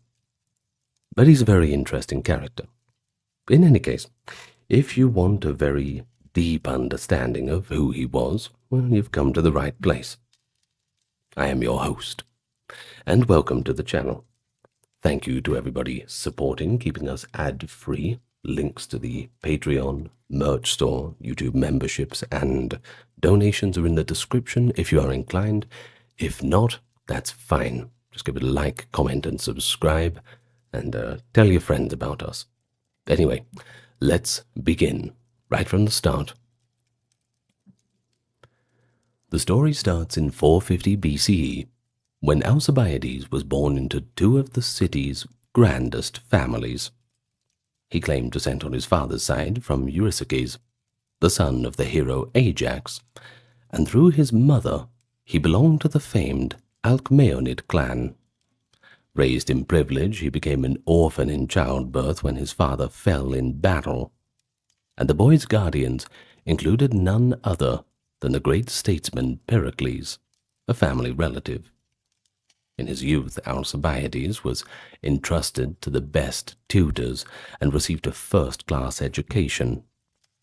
But he's a very interesting character. In any case, if you want a very deep understanding of who he was, well, you've come to the right place. I am your host, and welcome to the channel. Thank you to everybody supporting, keeping us ad-free. Links to the Patreon, merch store, YouTube memberships, and donations are in the description if you are inclined. If not, that's fine. Just give it a like, comment, and subscribe, and tell your friends about us. Anyway, let's begin, right from the start. The story starts in 450 BCE, when Alcibiades was born into two of the city's grandest families. He claimed descent on his father's side from Eurysicles, the son of the hero Ajax, and through his mother he belonged to the famed Alcmaeonid clan. Raised in privilege, he became an orphan in childbirth when his father fell in battle, and the boy's guardians included none other than the great statesman Pericles, a family relative. In his youth, Alcibiades was entrusted to the best tutors and received a first-class education.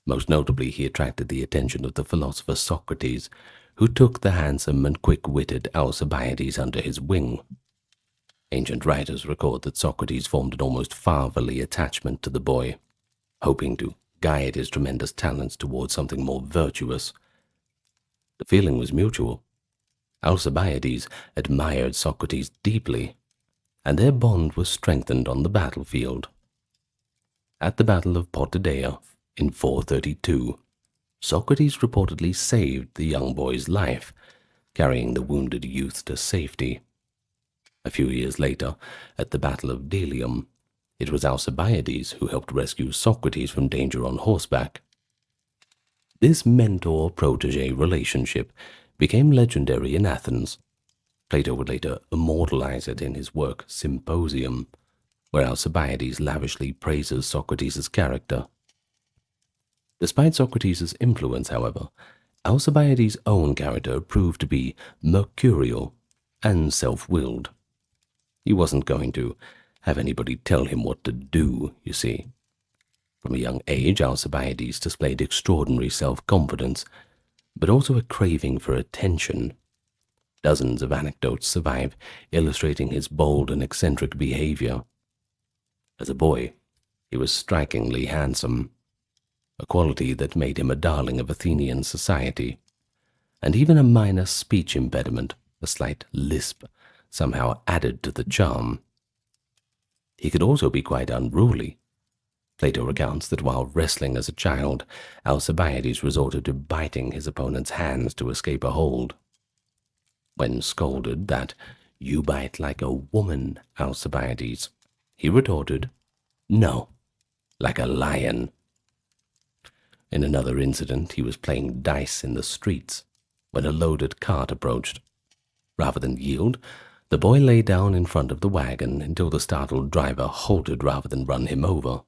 Most notably, he attracted the attention of the philosopher Socrates, who took the handsome and quick-witted Alcibiades under his wing. Ancient writers record that Socrates formed an almost fatherly attachment to the boy, hoping to guide his tremendous talents towards something more virtuous. The feeling was mutual. Alcibiades admired Socrates deeply, and their bond was strengthened on the battlefield. At the Battle of Potidaea in 432, Socrates reportedly saved the young boy's life, carrying the wounded youth to safety. A few years later, at the Battle of Delium, it was Alcibiades who helped rescue Socrates from danger on horseback. This mentor-protege relationship became legendary in Athens. Plato would later immortalize it in his work Symposium, where Alcibiades lavishly praises Socrates' character. Despite Socrates' influence, however, Alcibiades' own character proved to be mercurial and self-willed. He wasn't going to have anybody tell him what to do, you see. From a young age, Alcibiades displayed extraordinary self-confidence, but also a craving for attention. Dozens of anecdotes survive, illustrating his bold and eccentric behavior. As a boy, he was strikingly handsome, a quality that made him a darling of Athenian society, and even a minor speech impediment, a slight lisp, somehow added to the charm. He could also be quite unruly. Plato recounts that while wrestling as a child, Alcibiades resorted to biting his opponent's hands to escape a hold. When scolded that, "You bite like a woman, Alcibiades," he retorted, "No, like a lion." In another incident, he was playing dice in the streets when a loaded cart approached. Rather than yield, the boy lay down in front of the wagon until the startled driver halted rather than run him over.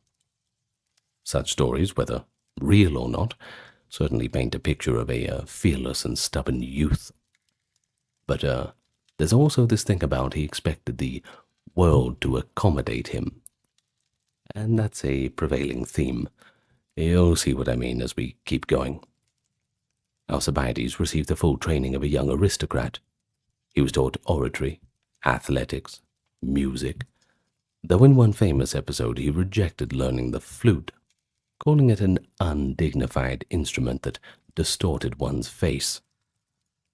Such stories, whether real or not, certainly paint a picture of a fearless and stubborn youth. But there's also this thing about he expected the world to accommodate him. And that's a prevailing theme. You'll see what I mean as we keep going. Alcibiades received the full training of a young aristocrat. He was taught oratory, athletics, music, though in one famous episode he rejected learning the flute, calling it an undignified instrument that distorted one's face.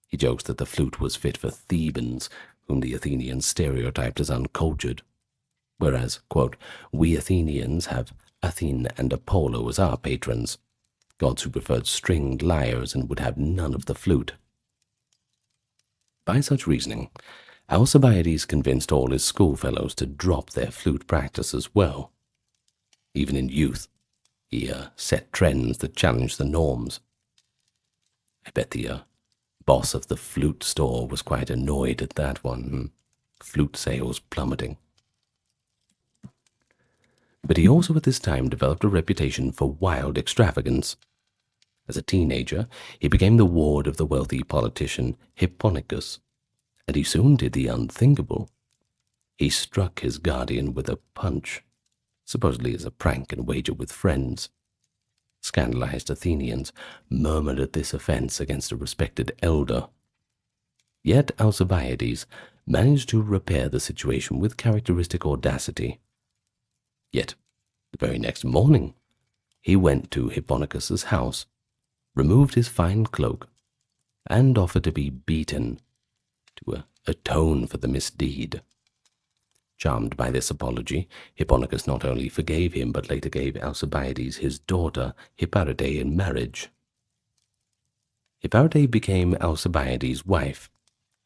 He jokes that the flute was fit for Thebans, whom the Athenians stereotyped as uncultured, whereas, quote, "We Athenians have Athene and Apollo as our patrons, gods who preferred stringed lyres and would have none of the flute." By such reasoning, Alcibiades convinced all his schoolfellows to drop their flute practice as well. Even in youth, he set trends that challenged the norms. I bet the boss of the flute store was quite annoyed at that one. Flute sales plummeting. But he also at this time developed a reputation for wild extravagance. As a teenager, he became the ward of the wealthy politician Hipponicus, and he soon did the unthinkable. He struck his guardian with a punch, supposedly as a prank and wager with friends. Scandalized Athenians murmured at this offense against a respected elder. Yet Alcibiades managed to repair the situation with characteristic audacity. Yet, the very next morning, he went to Hipponicus's house, removed his fine cloak, and offered to be beaten to atone for the misdeed. Charmed by this apology, Hipponicus not only forgave him, but later gave Alcibiades his daughter Hipparete in marriage. Hipparete became Alcibiades' wife,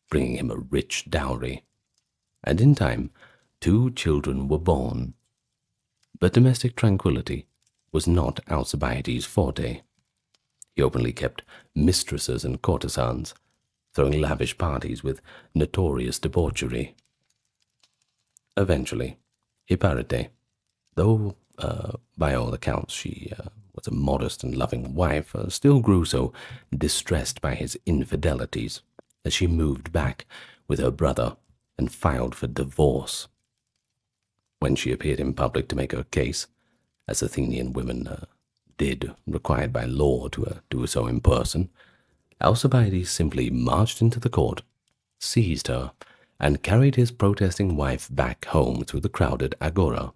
bringing him a rich dowry, and in time 2 children were born. But domestic tranquility was not Alcibiades' forte. He openly kept mistresses and courtesans, throwing lavish parties with notorious debauchery. Eventually, Hipparete, though by all accounts she was a modest and loving wife, still grew so distressed by his infidelities that she moved back with her brother and filed for divorce. When she appeared in public to make her case, as Athenian women did, required by law to do so in person, Alcibiades simply marched into the court, seized her, and carried his protesting wife back home through the crowded agora.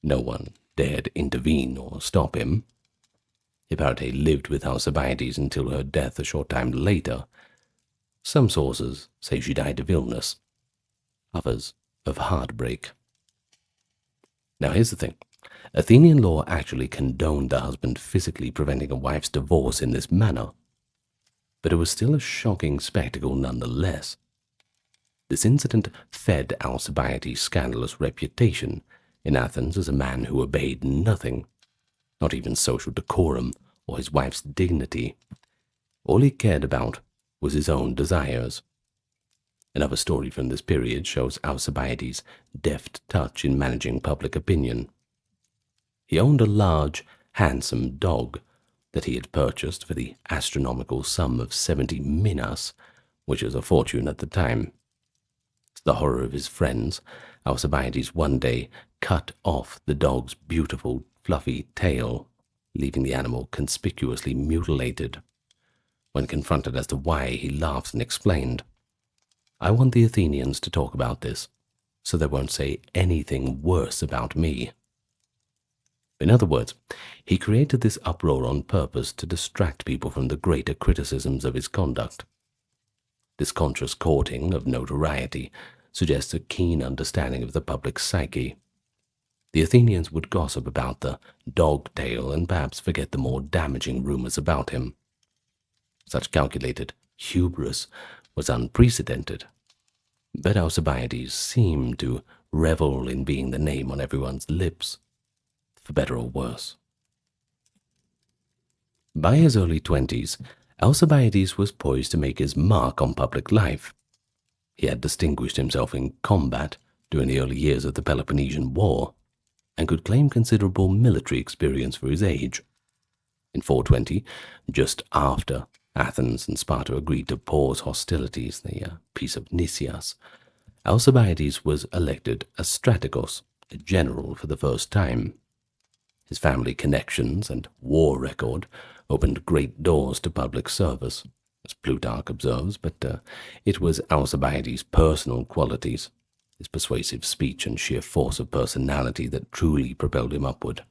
No one dared intervene or stop him. Hipparete lived with Alcibiades until her death a short time later. Some sources say she died of illness, others of heartbreak. Now here's the thing. Athenian law actually condoned the husband physically preventing a wife's divorce in this manner, but it was still a shocking spectacle nonetheless. This incident fed Alcibiades' scandalous reputation in Athens as a man who obeyed nothing, not even social decorum or his wife's dignity. All he cared about was his own desires. Another story from this period shows Alcibiades' deft touch in managing public opinion. He owned a large, handsome dog that he had purchased for the astronomical sum of 70 minas, which was a fortune at the time. To the horror of his friends, Alcibiades one day cut off the dog's beautiful, fluffy tail, leaving the animal conspicuously mutilated. When confronted as to why, he laughed and explained, "I want the Athenians to talk about this, so they won't say anything worse about me." In other words, he created this uproar on purpose to distract people from the greater criticisms of his conduct. This conscious courting of notoriety suggests a keen understanding of the public psyche. The Athenians would gossip about the dog tail and perhaps forget the more damaging rumors about him. Such calculated hubris was unprecedented, but Alcibiades seemed to revel in being the name on everyone's lips, for better or worse. By his early 20s, Alcibiades was poised to make his mark on public life. He had distinguished himself in combat during the early years of the Peloponnesian War, and could claim considerable military experience for his age. In 420, just after Athens and Sparta agreed to pause hostilities, the Peace of Nicias, Alcibiades was elected as strategos, a general, for the first time. His family connections and war record opened great doors to public service, as Plutarch observes, but it was Alcibiades' personal qualities, his persuasive speech and sheer force of personality, that truly propelled him upward.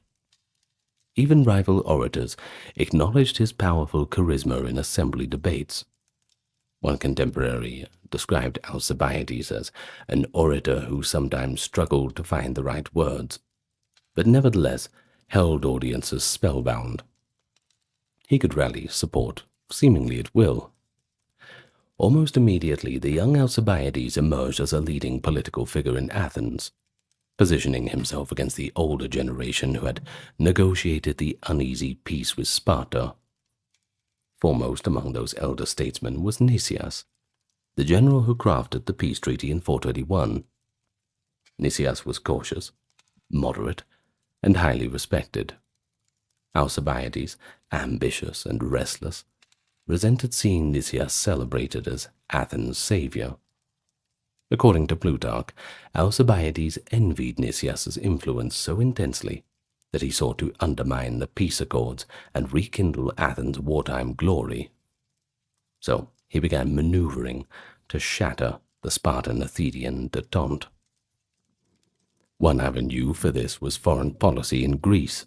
Even rival orators acknowledged his powerful charisma in assembly debates. One contemporary described Alcibiades as an orator who sometimes struggled to find the right words, but nevertheless held audiences spellbound. He could rally support seemingly at will. Almost immediately, the young Alcibiades emerged as a leading political figure in Athens, positioning himself against the older generation who had negotiated the uneasy peace with Sparta. Foremost among those elder statesmen was Nicias, the general who crafted the peace treaty in 421. Nicias was cautious, moderate, and highly respected. Alcibiades, ambitious and restless, resented seeing Nicias celebrated as Athens' savior. According to Plutarch, Alcibiades envied Nicias' influence so intensely that he sought to undermine the peace accords and rekindle Athens' wartime glory. So he began maneuvering to shatter the Spartan-Athenian détente. One avenue for this was foreign policy in Greece.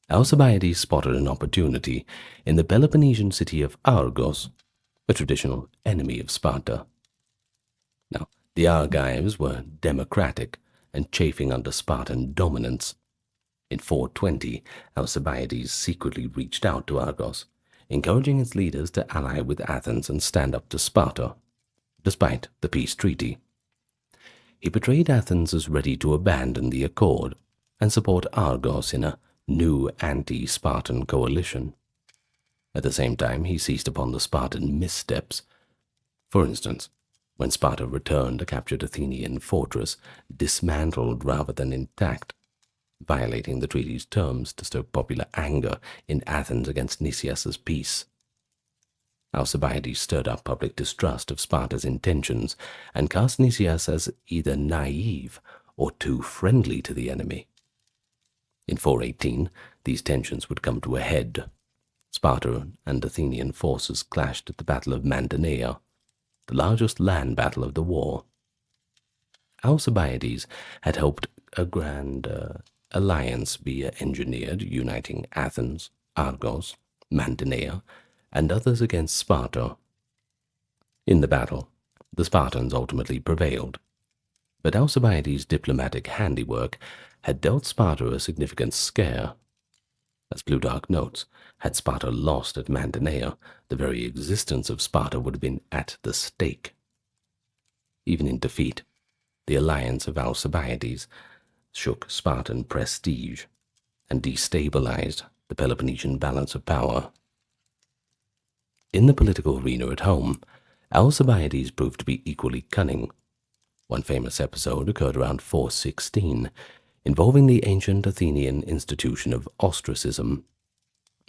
Alcibiades spotted an opportunity in the Peloponnesian city of Argos, a traditional enemy of Sparta. Now, the Argives were democratic and chafing under Spartan dominance. In 420, Alcibiades secretly reached out to Argos, encouraging its leaders to ally with Athens and stand up to Sparta, despite the peace treaty. He portrayed Athens as ready to abandon the accord and support Argos in a new anti-Spartan coalition. At the same time, he seized upon the Spartan missteps. For instance, when Sparta returned a captured Athenian fortress, dismantled rather than intact, violating the treaty's terms to stoke popular anger in Athens against Nicias' peace. Alcibiades stirred up public distrust of Sparta's intentions and cast Nicias as either naive or too friendly to the enemy. In 418, these tensions would come to a head. Sparta and Athenian forces clashed at the Battle of Mantinea, the largest land battle of the war. Alcibiades had hoped a grand alliance be engineered, uniting Athens, Argos, Mantinea, and others against Sparta. In the battle, the Spartans ultimately prevailed, but Alcibiades' diplomatic handiwork had dealt Sparta a significant scare. As Plutarch notes, had Sparta lost at Mantinea, the very existence of Sparta would have been at the stake. Even in defeat, the alliance of Alcibiades shook Spartan prestige and destabilized the Peloponnesian balance of power. In the political arena at home, Alcibiades proved to be equally cunning. One famous episode occurred around 416, involving the ancient Athenian institution of ostracism,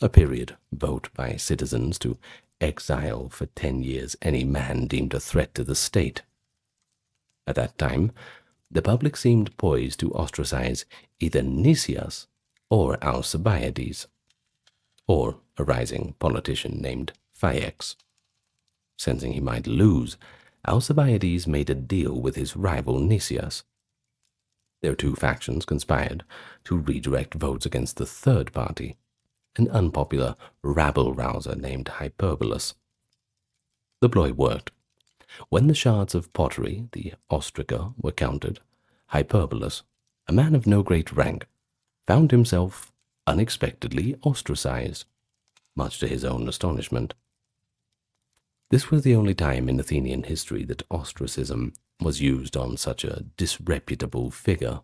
a period voted by citizens to exile for 10 years any man deemed a threat to the state. At that time, the public seemed poised to ostracize either Nicias or Alcibiades, or a rising politician named Phaeax. Sensing he might lose, Alcibiades made a deal with his rival Nicias. Their two factions conspired to redirect votes against the third party, an unpopular rabble-rouser named Hyperbolus. The ploy worked. When the shards of pottery, the ostraca, were counted, Hyperbolus, a man of no great rank, found himself unexpectedly ostracized, much to his own astonishment. This was the only time in Athenian history that ostracism was used on such a disreputable figure.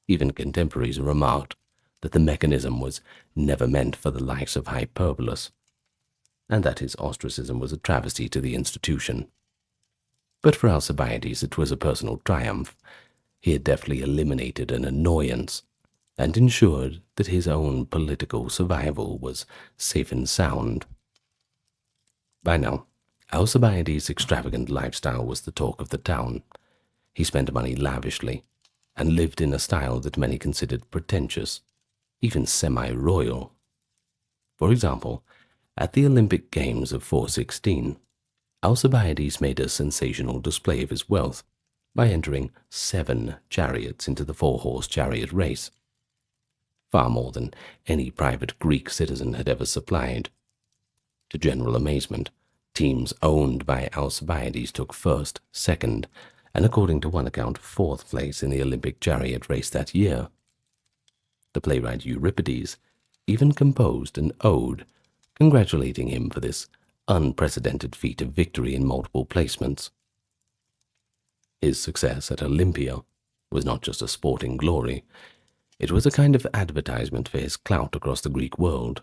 Even contemporaries remarked that the mechanism was never meant for the likes of Hyperbolus, and that his ostracism was a travesty to the institution. But for Alcibiades it was a personal triumph. He had deftly eliminated an annoyance and ensured that his own political survival was safe and sound. By now, Alcibiades' extravagant lifestyle was the talk of the town. He spent money lavishly and lived in a style that many considered pretentious, even semi-royal. For example, at the Olympic Games of 416, Alcibiades made a sensational display of his wealth by entering 7 chariots into the 4-horse chariot race, far more than any private Greek citizen had ever supplied. To general amazement, teams owned by Alcibiades took first, second, and according to one account, 4th place in the Olympic chariot race that year. The playwright Euripides even composed an ode congratulating him for this unprecedented feat of victory in multiple placements. His success at Olympia was not just a sporting glory, it was a kind of advertisement for his clout across the Greek world.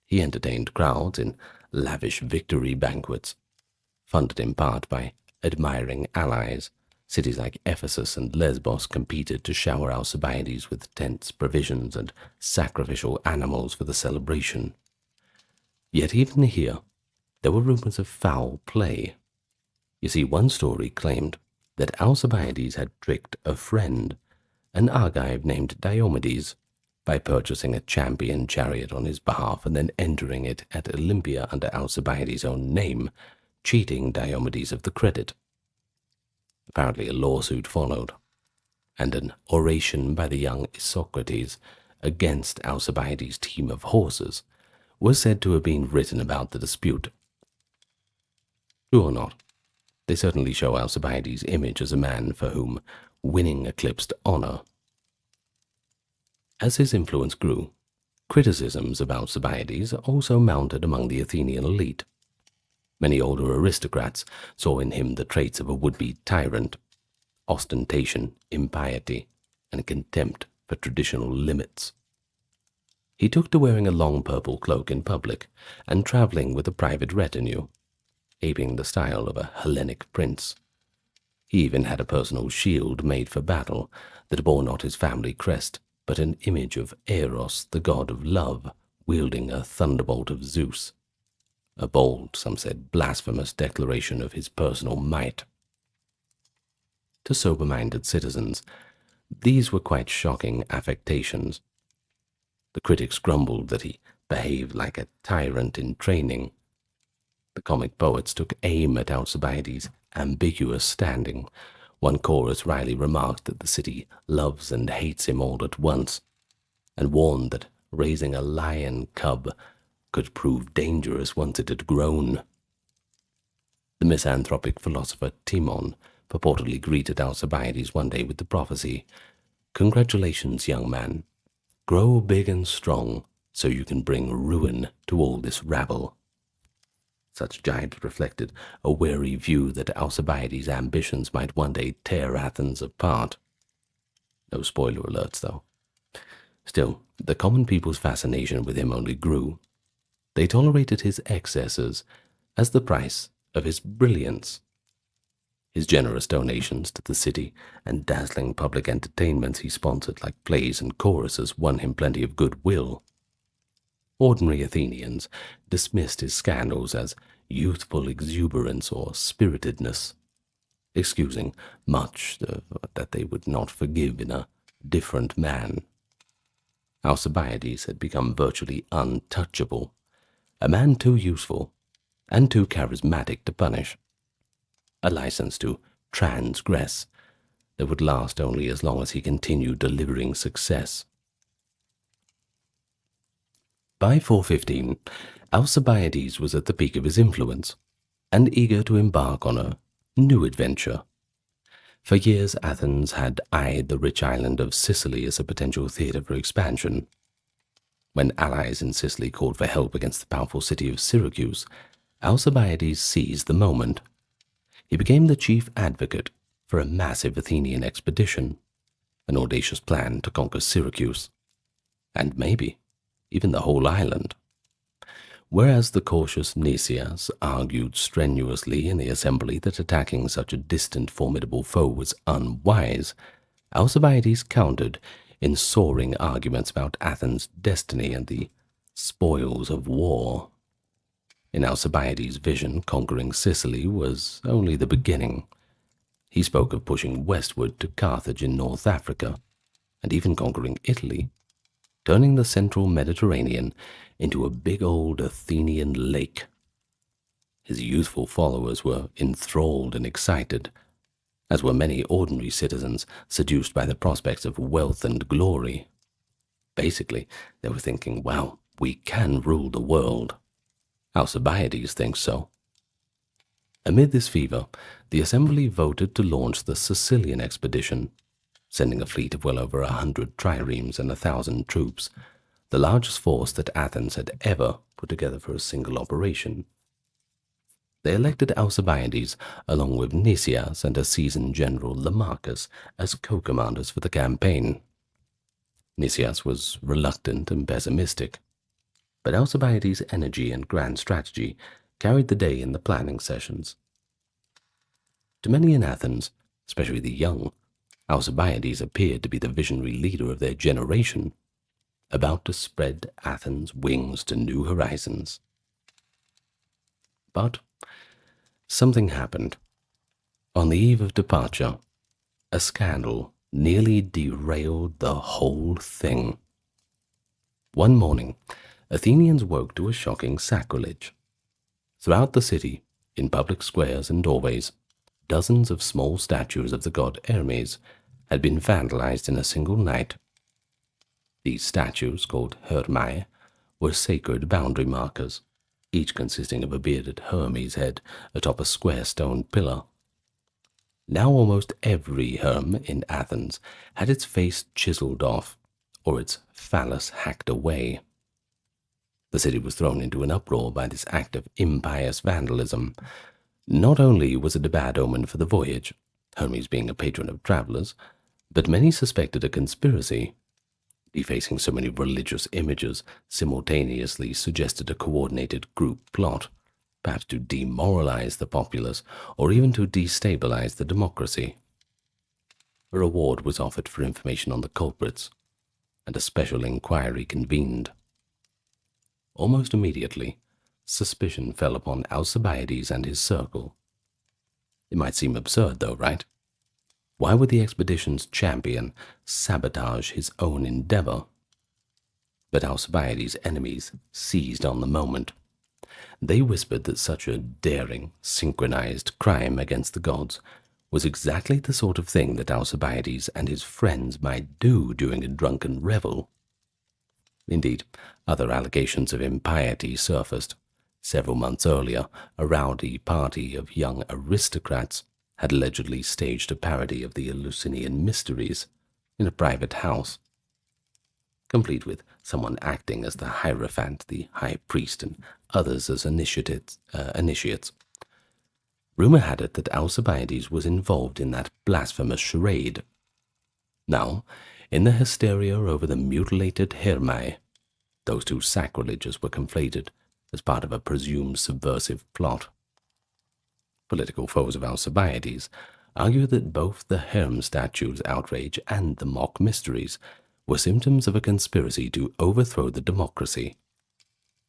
He entertained crowds in lavish victory banquets, funded in part by admiring allies. Cities like Ephesus and Lesbos competed to shower Alcibiades with tents, provisions, and sacrificial animals for the celebration. Yet even here, there were rumors of foul play. You see, one story claimed that Alcibiades had tricked a friend, an Argive named Diomedes, by purchasing a champion chariot on his behalf and then entering it at Olympia under Alcibiades' own name, cheating Diomedes of the credit. Apparently a lawsuit followed, and an oration by the young Isocrates against Alcibiades' team of horses was said to have been written about the dispute. True or not, they certainly show Alcibiades' image as a man for whom winning eclipsed honor. As his influence grew, criticisms of Alcibiades also mounted among the Athenian elite. Many older aristocrats saw in him the traits of a would-be tyrant: ostentation, impiety, and contempt for traditional limits. He took to wearing a long purple cloak in public and traveling with a private retinue, aping the style of a Hellenic prince. He even had a personal shield made for battle that bore not his family crest, but an image of Eros, the god of love, wielding a thunderbolt of Zeus. A bold, some said blasphemous declaration of his personal might. To sober-minded citizens, these were quite shocking affectations. The critics grumbled that he behaved like a tyrant in training. The comic poets took aim at Alcibiades' ambiguous standing. One chorus wryly remarked that the city loves and hates him all at once, and warned that raising a lion cub could prove dangerous once it had grown. The misanthropic philosopher Timon purportedly greeted Alcibiades one day with the prophecy, Congratulations, young man. Grow big and strong, so you can bring ruin to all this rabble. Such giants reflected a wary view that Alcibiades' ambitions might one day tear Athens apart. No spoiler alerts, though. Still, the common people's fascination with him only grew. They tolerated his excesses as the price of his brilliance. His generous donations to the city and dazzling public entertainments he sponsored like plays and choruses won him plenty of goodwill. Ordinary Athenians dismissed his scandals as youthful exuberance or spiritedness, excusing much that they would not forgive in a different man. Alcibiades had become virtually untouchable, a man too useful and too charismatic to punish, a license to transgress that would last only as long as he continued delivering success. By 415, Alcibiades was at the peak of his influence and eager to embark on a new adventure. For years, Athens had eyed the rich island of Sicily as a potential theater for expansion. When allies in Sicily called for help against the powerful city of Syracuse, Alcibiades seized the moment. He became the chief advocate for a massive Athenian expedition, an audacious plan to conquer Syracuse, and maybe even the whole island. Whereas the cautious Nicias argued strenuously in the assembly that attacking such a distant, formidable foe was unwise, Alcibiades countered in soaring arguments about Athens' destiny and the spoils of war. In Alcibiades' vision, conquering Sicily was only the beginning. He spoke of pushing westward to Carthage in North Africa, and even conquering Italy, turning the central Mediterranean into a big old Athenian lake. His youthful followers were enthralled and excited, as were many ordinary citizens seduced by the prospects of wealth and glory. Basically, they were thinking, wow, we can rule the world. Alcibiades thinks so. Amid this fever, the assembly voted to launch the Sicilian expedition, sending a fleet of well over 100 triremes and 1,000 troops, the largest force that Athens had ever put together for a single operation. They elected Alcibiades, along with Nicias and a seasoned general Lamachus, as co-commanders for the campaign. Nicias was reluctant and pessimistic, but Alcibiades' energy and grand strategy carried the day in the planning sessions. To many in Athens, especially the young, Alcibiades appeared to be the visionary leader of their generation, about to spread Athens' wings to new horizons. But something happened. On the eve of departure, a scandal nearly derailed the whole thing. One morning, Athenians woke to a shocking sacrilege. Throughout the city, in public squares and doorways, dozens of small statues of the god Hermes had been vandalized in a single night. These statues, called Hermae, were sacred boundary markers, each consisting of a bearded Hermes head atop a square stone pillar. Now almost every Herm in Athens had its face chiseled off, or its phallus hacked away. The city was thrown into an uproar by this act of impious vandalism. Not only was it a bad omen for the voyage, Hermes being a patron of travelers, but many suspected a conspiracy. Defacing so many religious images simultaneously suggested a coordinated group plot, perhaps to demoralize the populace or even to destabilize the democracy. A reward was offered for information on the culprits, and a special inquiry convened. Almost immediately, suspicion fell upon Alcibiades and his circle. It might seem absurd, though, right? Why would the expedition's champion sabotage his own endeavor? But Alcibiades' enemies seized on the moment. They whispered that such a daring, synchronized crime against the gods was exactly the sort of thing that Alcibiades and his friends might do during a drunken revel. Indeed, other allegations of impiety surfaced. Several months earlier, a rowdy party of young aristocrats had allegedly staged a parody of the Eleusinian mysteries, in a private house, complete with someone acting as the Hierophant, the high priest, and others as initiates. Rumor had it that Alcibiades was involved in that blasphemous charade. Now, in the hysteria over the mutilated Hermae, those two sacrileges were conflated as part of a presumed subversive plot. Political foes of Alcibiades argue that both the Herm statue's outrage and the mock mysteries were symptoms of a conspiracy to overthrow the democracy,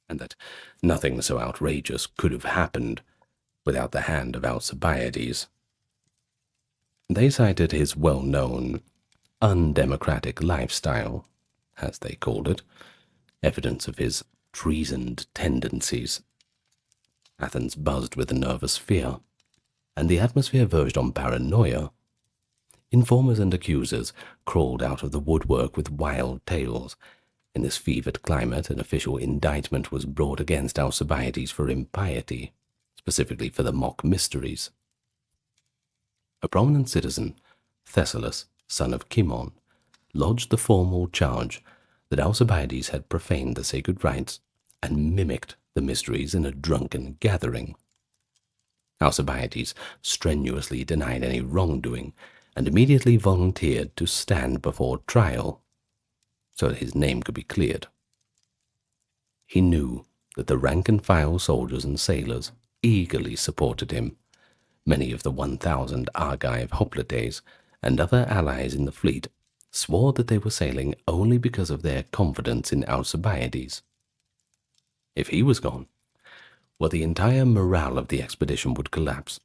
and that nothing so outrageous could have happened without the hand of Alcibiades. They cited his well-known, undemocratic lifestyle, as they called it, evidence of his treasoned tendencies. Athens buzzed with a nervous fear, and the atmosphere verged on paranoia. Informers and accusers crawled out of the woodwork with wild tales. In this fevered climate, an official indictment was brought against Alcibiades for impiety, specifically for the mock mysteries. A prominent citizen, Thessalus, son of Cimon, lodged the formal charge that Alcibiades had profaned the sacred rites and mimicked the mysteries in a drunken gathering. Alcibiades strenuously denied any wrongdoing and immediately volunteered to stand before trial so that his name could be cleared. He knew that the rank-and-file soldiers and sailors eagerly supported him. Many of the 1,000 Argive hoplites and other allies in the fleet swore that they were sailing only because of their confidence in Alcibiades. If he was gone, well, the entire morale of the expedition would collapse.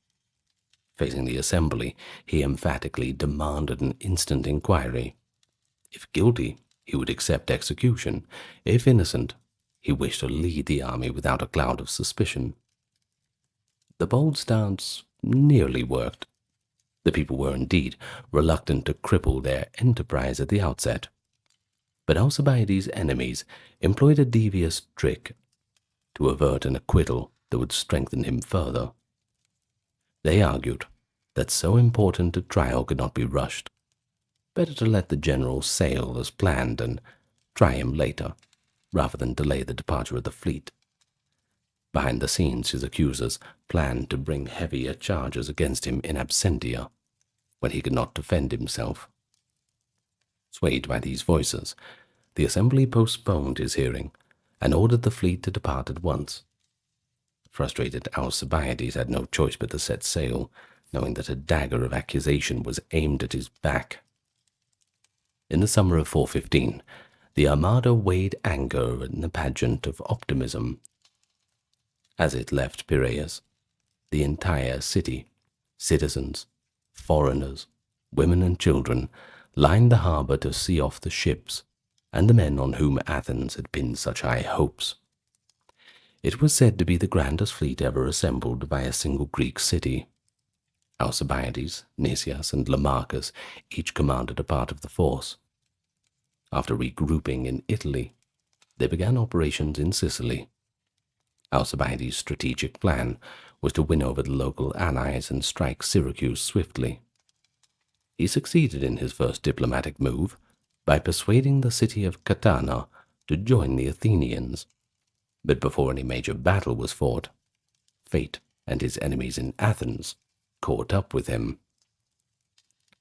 Facing the assembly, he emphatically demanded an instant inquiry. If guilty, he would accept execution. If innocent, he wished to lead the army without a cloud of suspicion. The bold stance nearly worked. The people were indeed reluctant to cripple their enterprise at the outset. But Alcibiades' enemies employed a devious trick to avert an acquittal that would strengthen him further. They argued that so important a trial could not be rushed. Better to let the general sail as planned and try him later, rather than delay the departure of the fleet. Behind the scenes, his accusers planned to bring heavier charges against him in absentia, when he could not defend himself. Swayed by these voices, the assembly postponed his hearing and ordered the fleet to depart at once. Frustrated Alcibiades had no choice but to set sail, knowing that a dagger of accusation was aimed at his back. In the summer of 415, the Armada weighed anchor in the pageant of optimism. As it left Piraeus, the entire city, citizens, foreigners, women and children, lined the harbor to see off the ships and the men on whom Athens had pinned such high hopes. It was said to be the grandest fleet ever assembled by a single Greek city. Alcibiades, Nicias, and Lamachus each commanded a part of the force. After regrouping in Italy, they began operations in Sicily. Alcibiades' strategic plan was to win over the local allies and strike Syracuse swiftly. He succeeded in his first diplomatic move by persuading the city of Catana to join the Athenians. But before any major battle was fought, fate and his enemies in Athens caught up with him.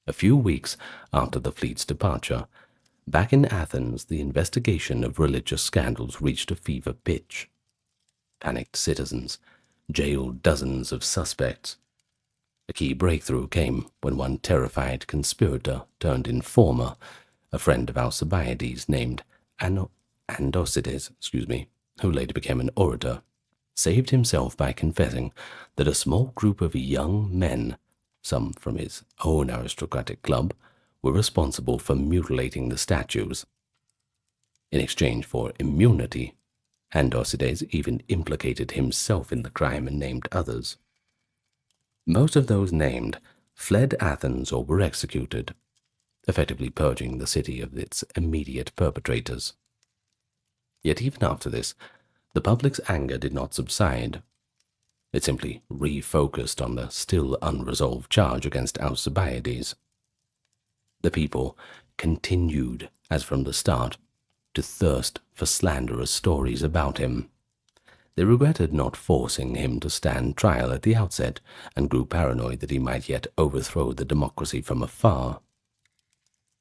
A few weeks after the fleet's departure, back in Athens, the investigation of religious scandals reached a fever pitch. Panicked citizens jailed dozens of suspects. A key breakthrough came when one terrified conspirator turned informer, a friend of Alcibiades named Andocides, who later became an orator, saved himself by confessing that a small group of young men, some from his own aristocratic club, were responsible for mutilating the statues. In exchange for immunity, Andocides even implicated himself in the crime and named others. Most of those named fled Athens or were executed, effectively purging the city of its immediate perpetrators. Yet even after this, the public's anger did not subside. It simply refocused on the still unresolved charge against Alcibiades. The people continued, as from the start, to thirst for slanderous stories about him. They regretted not forcing him to stand trial at the outset, and grew paranoid that he might yet overthrow the democracy from afar.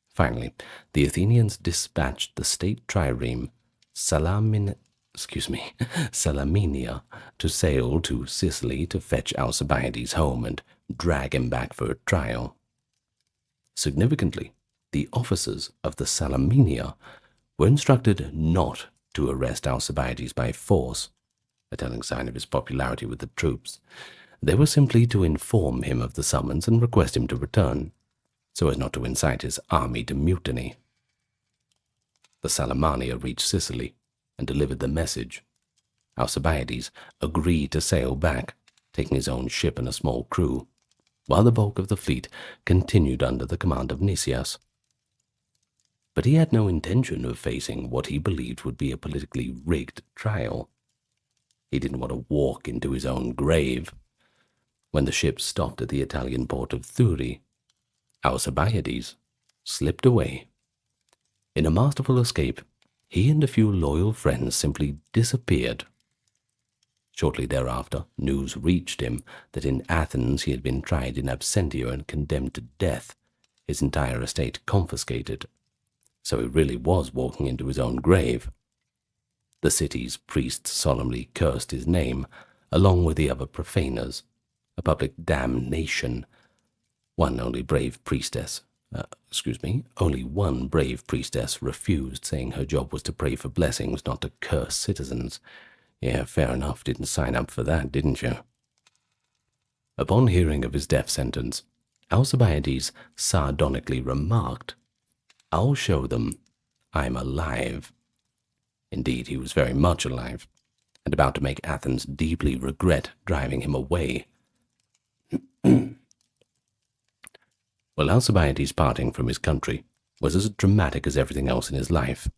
Finally, the Athenians dispatched the state trireme Salamina to sail to Sicily to fetch Alcibiades home and drag him back for a trial. Significantly, the officers of the Salaminia were instructed not to arrest Alcibiades by force, a telling sign of his popularity with the troops. They were simply to inform him of the summons and request him to return, so as not to incite his army to mutiny. The Salamania reached Sicily and delivered the message. Alcibiades agreed to sail back, taking his own ship and a small crew, while the bulk of the fleet continued under the command of Nicias. But he had no intention of facing what he believed would be a politically rigged trial. He didn't want to walk into his own grave. When the ship stopped at the Italian port of Thurii, Alcibiades slipped away. In a masterful escape, he and a few loyal friends simply disappeared. Shortly thereafter, news reached him that in Athens he had been tried in absentia and condemned to death, his entire estate confiscated. So he really was walking into his own grave. The city's priests solemnly cursed his name, along with the other profaners, a public damnation. Only one brave priestess refused, saying her job was to pray for blessings, not to curse citizens. Yeah, fair enough, didn't sign up for that, didn't you? Upon hearing of his death sentence, Alcibiades sardonically remarked, "I'll show them I'm alive." Indeed, he was very much alive, and about to make Athens deeply regret driving him away. Well, Alcibiades' parting from his country was as dramatic as everything else in his life.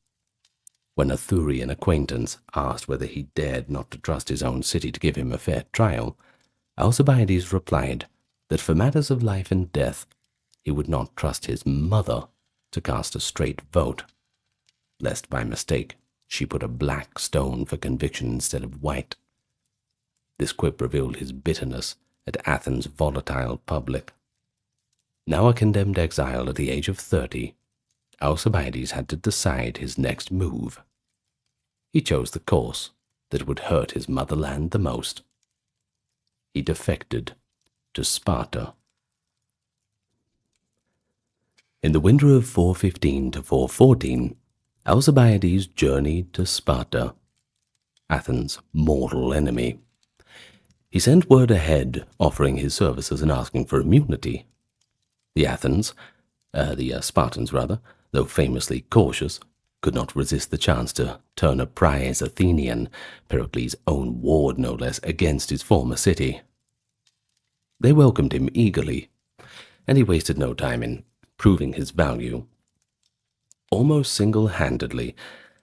When a Thurian acquaintance asked whether he dared not to trust his own city to give him a fair trial, Alcibiades replied that for matters of life and death, he would not trust his mother to cast a straight vote, lest by mistake she put a black stone for conviction instead of white. This quip revealed his bitterness at Athens' volatile public. Now a condemned exile at the age of 30, Alcibiades had to decide his next move. He chose the course that would hurt his motherland the most. He defected to Sparta. In the winter of 415 to 414, Alcibiades journeyed to Sparta, Athens' mortal enemy. He sent word ahead offering his services and asking for immunity. The Spartans, though famously cautious, could not resist the chance to turn a prize Athenian, Pericles' own ward no less, against his former city. They welcomed him eagerly, and he wasted no time in proving his value. Almost single-handedly,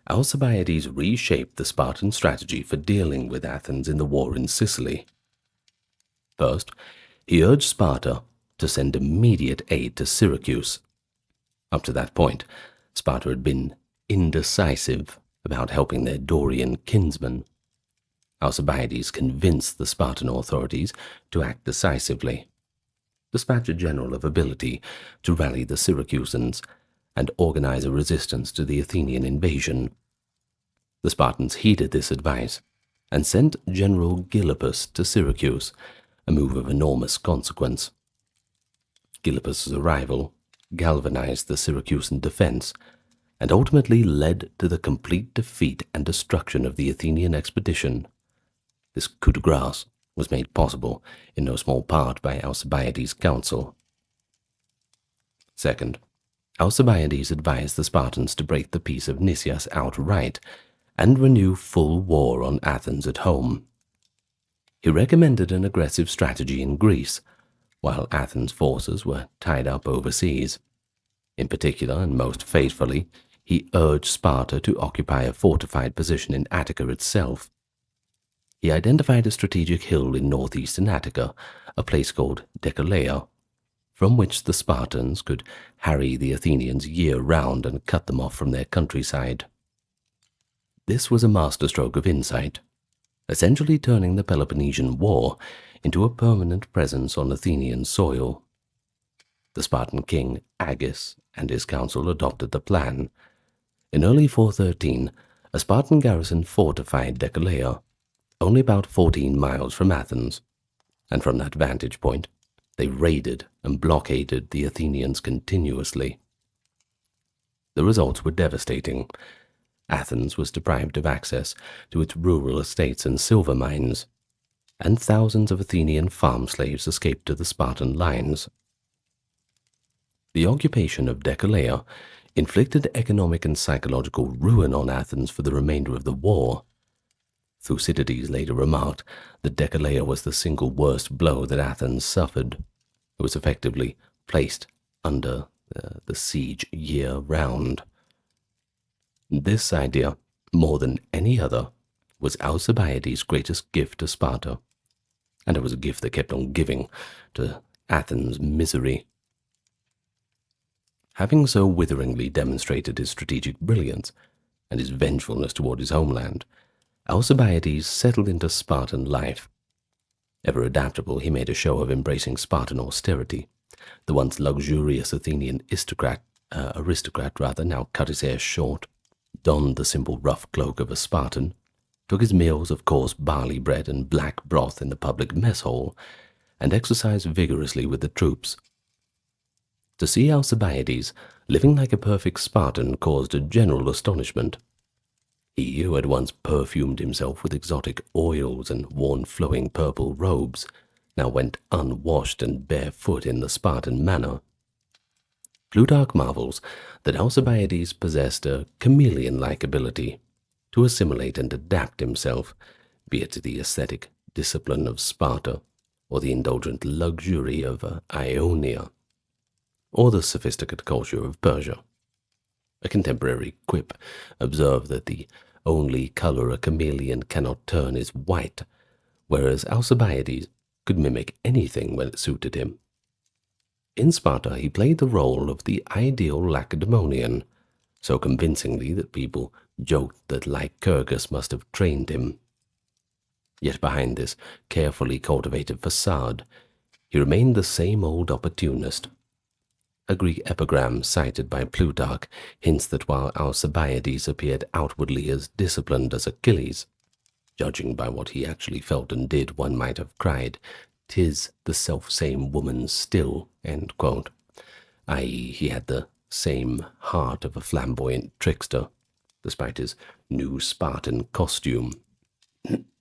Alcibiades reshaped the Spartan strategy for dealing with Athens in the war in Sicily. First, he urged Sparta to send immediate aid to Syracuse. Up to that point, Sparta had been indecisive about helping their Dorian kinsmen. Alcibiades convinced the Spartan authorities to act decisively, dispatch a general of ability to rally the Syracusans, and organize a resistance to the Athenian invasion. The Spartans heeded this advice and sent General Gylippus to Syracuse, a move of enormous consequence. Gylippus' arrival galvanized the Syracusan defense and ultimately led to the complete defeat and destruction of the Athenian expedition. This coup de grace was made possible in no small part by Alcibiades' counsel. Second, Alcibiades advised the Spartans to break the peace of Nicias outright and renew full war on Athens at home. He recommended an aggressive strategy in Greece, while Athens' forces were tied up overseas. In particular, and most faithfully, he urged Sparta to occupy a fortified position in Attica itself. He identified a strategic hill in northeastern Attica, a place called Decelea, from which the Spartans could harry the Athenians year-round and cut them off from their countryside. This was a masterstroke of insight, essentially turning the Peloponnesian War into a permanent presence on Athenian soil. The Spartan king Agis and his council adopted the plan. In early 413, a Spartan garrison fortified Decelea, only about 14 miles from Athens, and from that vantage point, they raided and blockaded the Athenians continuously. The results were devastating. Athens was deprived of access to its rural estates and silver mines, and thousands of Athenian farm slaves escaped to the Spartan lines. The occupation of Decelea inflicted economic and psychological ruin on Athens for the remainder of the war. Thucydides later remarked that Decelea was the single worst blow that Athens suffered. It was effectively placed under the siege year-round. This idea, more than any other, was Alcibiades' greatest gift to Sparta, and it was a gift that kept on giving to Athens' misery. Having so witheringly demonstrated his strategic brilliance and his vengefulness toward his homeland, Alcibiades settled into Spartan life. Ever adaptable, he made a show of embracing Spartan austerity. The once luxurious Athenian aristocrat, now cut his hair short, donned the simple rough cloak of a Spartan, took his meals of coarse barley bread and black broth in the public mess hall, and exercised vigorously with the troops. To see Alcibiades living like a perfect Spartan caused a general astonishment. He, who had once perfumed himself with exotic oils and worn flowing purple robes, now went unwashed and barefoot in the Spartan manner. Plutarch marvels that Alcibiades possessed a chameleon-like ability to assimilate and adapt himself, be it to the ascetic discipline of Sparta, or the indulgent luxury of Ionia, or the sophisticated culture of Persia. A contemporary quip observed that the only color a chameleon cannot turn is white, whereas Alcibiades could mimic anything when it suited him. In Sparta, he played the role of the ideal Lacedaemonian, so convincingly that people joked that Lycurgus must have trained him. Yet behind this carefully cultivated facade, he remained the same old opportunist. A Greek epigram cited by Plutarch hints that while Alcibiades appeared outwardly as disciplined as Achilles, judging by what he actually felt and did, one might have cried, "'Tis the self-same woman still," end quote, i.e. he had the same heart of a flamboyant trickster, despite his new Spartan costume.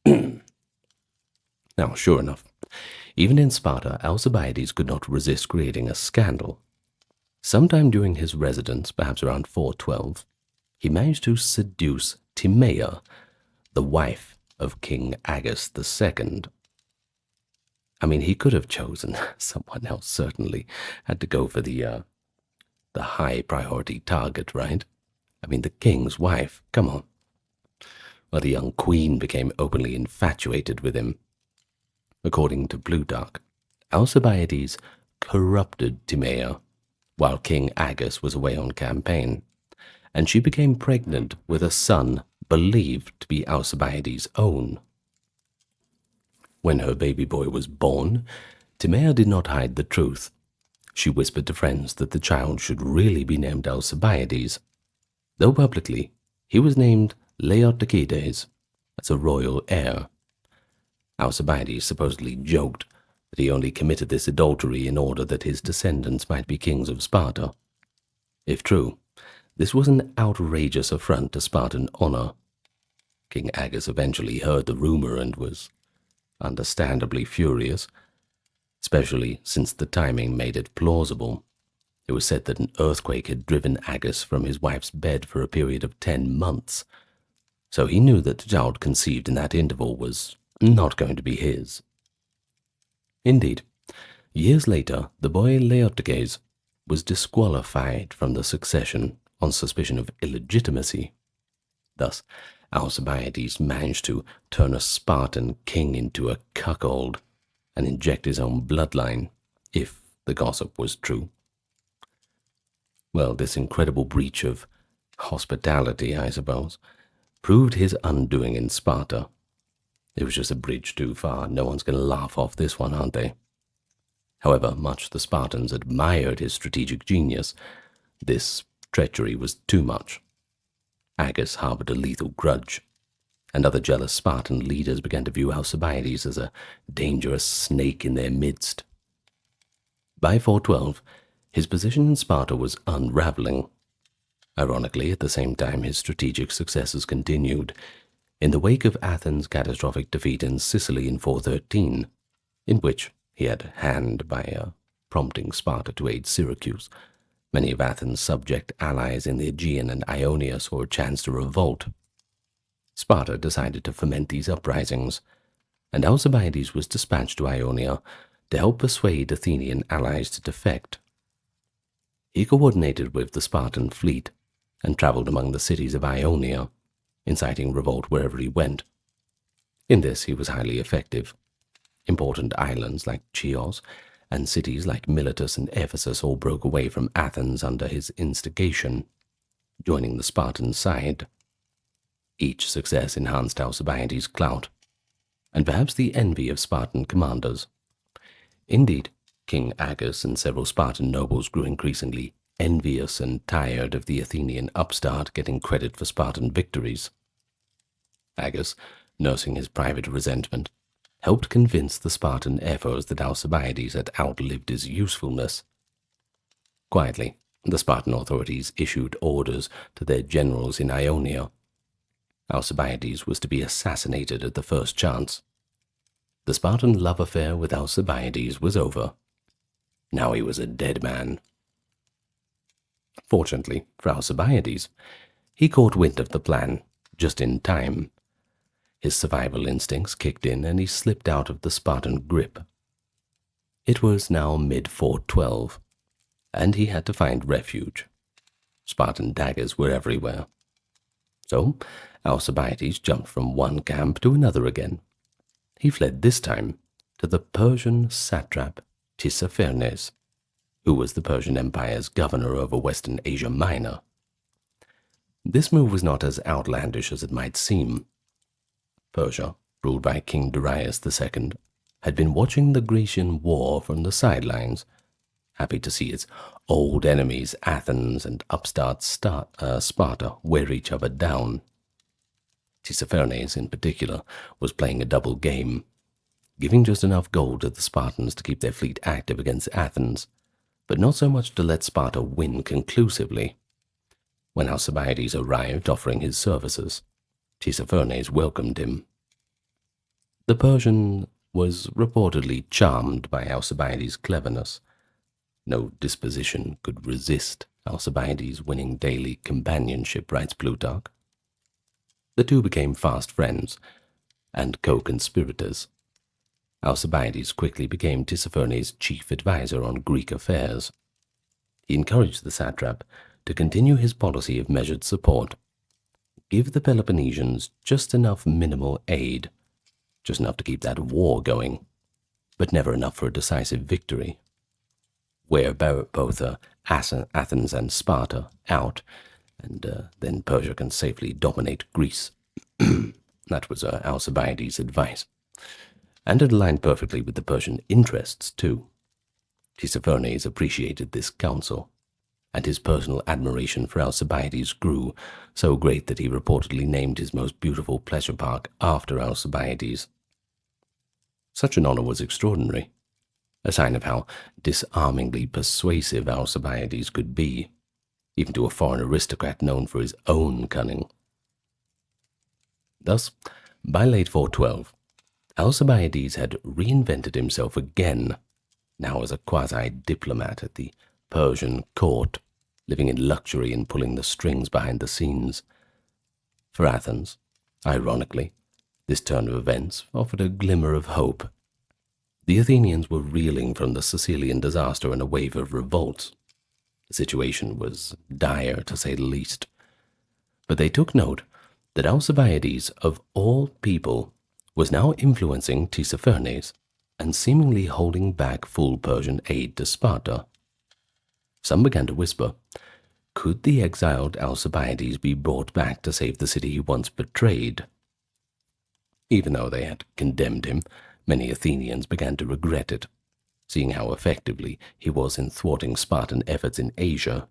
Now, sure enough, even in Sparta, Alcibiades could not resist creating a scandal. Sometime during his residence, perhaps around 412, he managed to seduce Timea, the wife of King Agis II. I mean, he could have chosen someone else, certainly. Had to go for the high-priority target, right? I mean, the king's wife, come on. Well, the young queen became openly infatuated with him. According to Plutarch, Alcibiades corrupted Timea while King Agis was away on campaign, and she became pregnant with a son believed to be Alcibiades' own. When her baby boy was born, Timea did not hide the truth. She whispered to friends that the child should really be named Alcibiades, though publicly he was named Leotychides as a royal heir. Alcibiades supposedly joked that he only committed this adultery in order that his descendants might be kings of Sparta. If true, this was an outrageous affront to Spartan honor. King Agis eventually heard the rumor and was understandably furious, especially since the timing made it plausible. It was said that an earthquake had driven Agis from his wife's bed for a period of 10 months, so he knew that the child conceived in that interval was not going to be his. Indeed, years later, the boy Leotychides was disqualified from the succession on suspicion of illegitimacy. Thus, Alcibiades managed to turn a Spartan king into a cuckold and inject his own bloodline, if the gossip was true. Well, this incredible breach of hospitality, I suppose, proved his undoing in Sparta. It was just a bridge too far. No one's going to laugh off this one, aren't they? However much the Spartans admired his strategic genius, this treachery was too much. Agis harbored a lethal grudge, and other jealous Spartan leaders began to view Alcibiades as a dangerous snake in their midst. By 412, his position in Sparta was unraveling. Ironically, at the same time, his strategic successes continued. In the wake of Athens' catastrophic defeat in Sicily in 413, in which he had a hand by prompting Sparta to aid Syracuse, many of Athens' subject allies in the Aegean and Ionia saw a chance to revolt. Sparta decided to foment these uprisings, and Alcibiades was dispatched to Ionia to help persuade Athenian allies to defect. He coordinated with the Spartan fleet and traveled among the cities of Ionia, inciting revolt wherever he went. In this he was highly effective. Important islands like Chios and cities like Miletus and Ephesus all broke away from Athens under his instigation, joining the Spartan side. Each success enhanced Alcibiades' clout, and perhaps the envy of Spartan commanders. Indeed, King Agis and several Spartan nobles grew increasingly envious and tired of the Athenian upstart getting credit for Spartan victories. Agis, nursing his private resentment, helped convince the Spartan ephors that Alcibiades had outlived his usefulness. Quietly, the Spartan authorities issued orders to their generals in Ionia. Alcibiades was to be assassinated at the first chance. The Spartan love affair with Alcibiades was over. Now he was a dead man. Fortunately for Alcibiades, he caught wind of the plan just in time. His survival instincts kicked in and he slipped out of the Spartan grip. It was now mid-412, and he had to find refuge. Spartan daggers were everywhere. So Alcibiades jumped from one camp to another again. He fled this time to the Persian satrap Tissaphernes, who was the Persian Empire's governor over Western Asia Minor. This move was not as outlandish as it might seem. Persia, ruled by King Darius II, had been watching the Grecian war from the sidelines, happy to see its old enemies Athens and upstart Sparta wear each other down. Tissaphernes, in particular, was playing a double game, giving just enough gold to the Spartans to keep their fleet active against Athens, but not so much to let Sparta win conclusively. When Alcibiades arrived offering his services, Tissaphernes welcomed him. The Persian was reportedly charmed by Alcibiades' cleverness. No disposition could resist Alcibiades winning daily companionship, writes Plutarch. The two became fast friends and co-conspirators. Alcibiades quickly became Tissaphernes' chief advisor on Greek affairs. He encouraged the satrap to continue his policy of measured support, give the Peloponnesians just enough minimal aid, just enough to keep that war going, but never enough for a decisive victory. Wear both Athens and Sparta out, and then Persia can safely dominate Greece. That was Alcibiades' advice, and it aligned perfectly with the Persian interests, too. Tissaphernes appreciated this counsel, and his personal admiration for Alcibiades grew, so great that he reportedly named his most beautiful pleasure park after Alcibiades. Such an honor was extraordinary, a sign of how disarmingly persuasive Alcibiades could be, even to a foreign aristocrat known for his own cunning. Thus, by late 412, Alcibiades had reinvented himself again, now as a quasi-diplomat at the Persian court, living in luxury and pulling the strings behind the scenes. For Athens, ironically, this turn of events offered a glimmer of hope. The Athenians were reeling from the Sicilian disaster and a wave of revolts. The situation was dire, to say the least. But they took note that Alcibiades, of all people, was now influencing Tissaphernes, and seemingly holding back full Persian aid to Sparta. Some began to whisper, could the exiled Alcibiades be brought back to save the city he once betrayed? Even though they had condemned him, many Athenians began to regret it, seeing how effectively he was in thwarting Spartan efforts in Asia.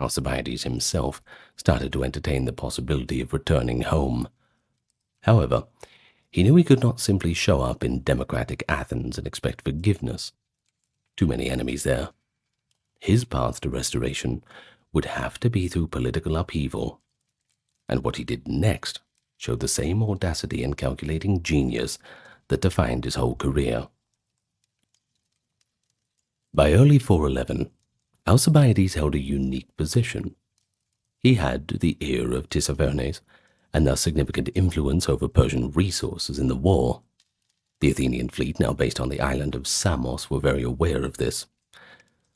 Alcibiades himself started to entertain the possibility of returning home. However, he knew he could not simply show up in democratic Athens and expect forgiveness. Too many enemies there. His path to restoration would have to be through political upheaval, and what he did next showed the same audacity and calculating genius that defined his whole career. By early 411, Alcibiades held a unique position. He had the ear of Tissaphernes, and thus significant influence over Persian resources in the war. The Athenian fleet, now based on the island of Samos, were very aware of this.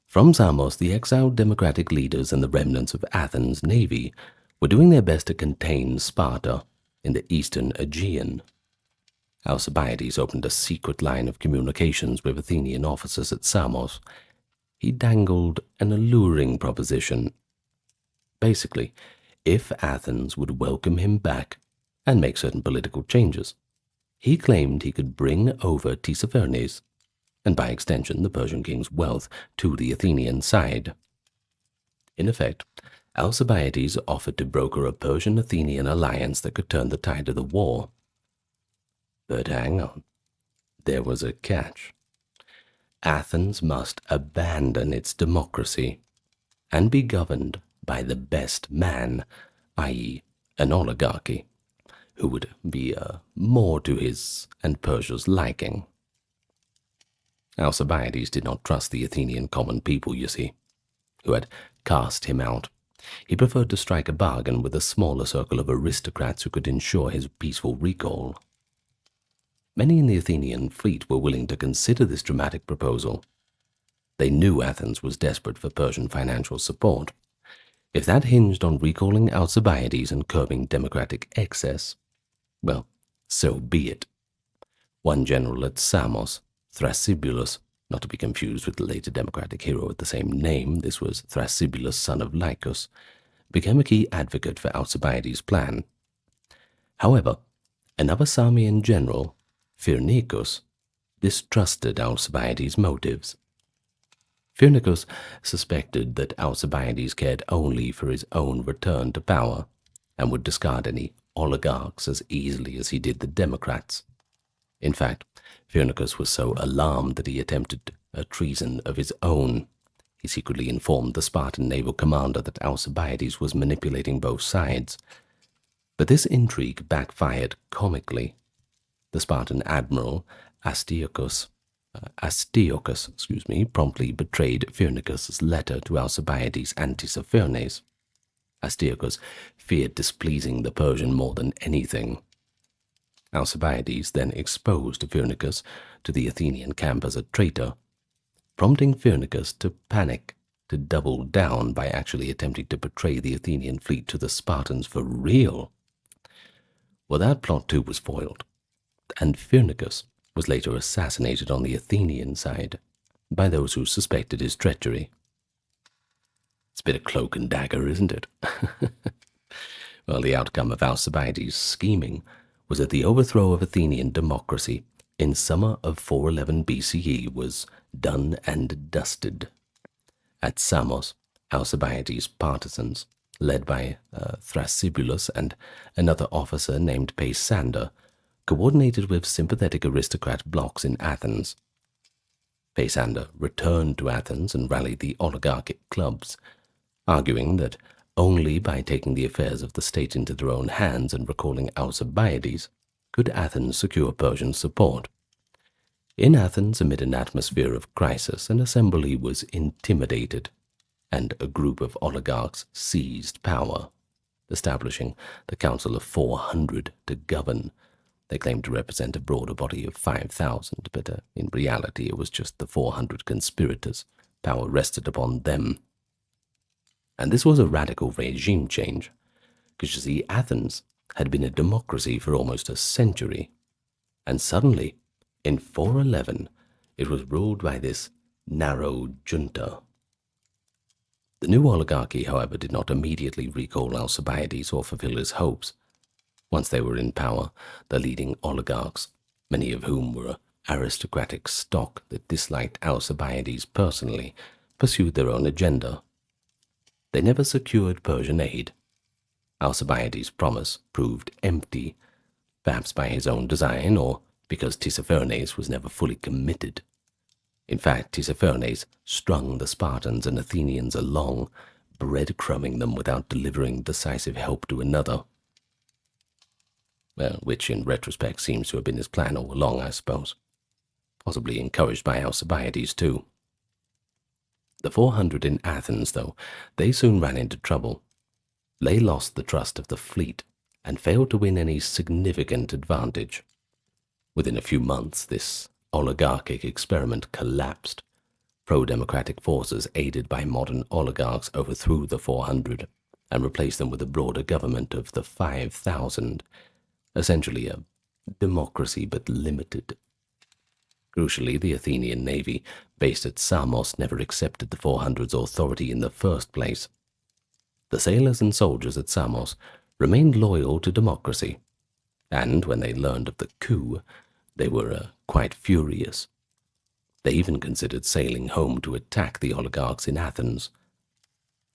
From Samos, the exiled democratic leaders and the remnants of Athens' navy were doing their best to contain Sparta in the eastern Aegean. Alcibiades opened a secret line of communications with Athenian officers at Samos. He dangled an alluring proposition. Basically, if Athens would welcome him back and make certain political changes, he claimed he could bring over Tissaphernes, and by extension the Persian king's wealth, to the Athenian side. In effect, Alcibiades offered to broker a Persian-Athenian alliance that could turn the tide of the war. But hang on, there was a catch. Athens must abandon its democracy and be governed by the best man, i.e., an oligarchy, who would be more to his and Persia's liking. Alcibiades did not trust the Athenian common people, you see, who had cast him out. He preferred to strike a bargain with a smaller circle of aristocrats who could ensure his peaceful recall. Many in the Athenian fleet were willing to consider this dramatic proposal. They knew Athens was desperate for Persian financial support. If that hinged on recalling Alcibiades and curbing democratic excess, well, so be it. One general at Samos, Thrasybulus, not to be confused with the later democratic hero with the same name, this was Thrasybulus, son of Lycus, became a key advocate for Alcibiades' plan. However, another Samian general, Phrynichus, distrusted Alcibiades' motives. Phrynichus suspected that Alcibiades cared only for his own return to power and would discard any oligarchs as easily as he did the Democrats. In fact, Phrynichus was so alarmed that he attempted a treason of his own. He secretly informed the Spartan naval commander that Alcibiades was manipulating both sides. But this intrigue backfired comically. The Spartan admiral Astyochus promptly betrayed Phrynichus' letter to Alcibiades and Tissaphernes. Astyochus feared displeasing the Persian more than anything. Alcibiades then exposed Phrynichus to the Athenian camp as a traitor, prompting Phrynichus to panic, to double down by actually attempting to betray the Athenian fleet to the Spartans for real. Well, that plot too was foiled, and Phrynichus was later assassinated on the Athenian side by those who suspected his treachery. It's a bit of cloak and dagger, isn't it? Well, the outcome of Alcibiades' scheming was that the overthrow of Athenian democracy in summer of 411 BCE was done and dusted. At Samos, Alcibiades' partisans, led by Thrasybulus and another officer named Peisander, coordinated with sympathetic aristocrat blocs in Athens. Peisander returned to Athens and rallied the oligarchic clubs, arguing that only by taking the affairs of the state into their own hands and recalling Alcibiades could Athens secure Persian support. In Athens, amid an atmosphere of crisis, an assembly was intimidated, and a group of oligarchs seized power, establishing the Council of 400 to govern. They claimed to represent a broader body of 5,000, but in reality it was just the 400 conspirators. Power rested upon them. And this was a radical regime change, because you see, Athens had been a democracy for almost a century, and suddenly In 411, it was ruled by this narrow junta. The new oligarchy, however, did not immediately recall Alcibiades or fulfill his hopes. Once they were in power, the leading oligarchs, many of whom were aristocratic stock that disliked Alcibiades personally, pursued their own agenda. They never secured Persian aid. Alcibiades' promise proved empty, perhaps by his own design or because Tissaphernes was never fully committed. In fact, Tissaphernes strung the Spartans and Athenians along, breadcrumbing them without delivering decisive help to another. Well, which in retrospect seems to have been his plan all along, I suppose. Possibly encouraged by Alcibiades too. The 400 in Athens, though, they soon ran into trouble. They lost the trust of the fleet and failed to win any significant advantage. Within a few months, this oligarchic experiment collapsed. Pro-democratic forces aided by modern oligarchs overthrew the 400 and replaced them with a broader government of the 5,000, essentially a democracy but limited. Crucially, the Athenian navy, based at Samos, never accepted the 400's authority in the first place. The sailors and soldiers at Samos remained loyal to democracy, and when they learned of the coup, they were quite furious. They even considered sailing home to attack the oligarchs in Athens.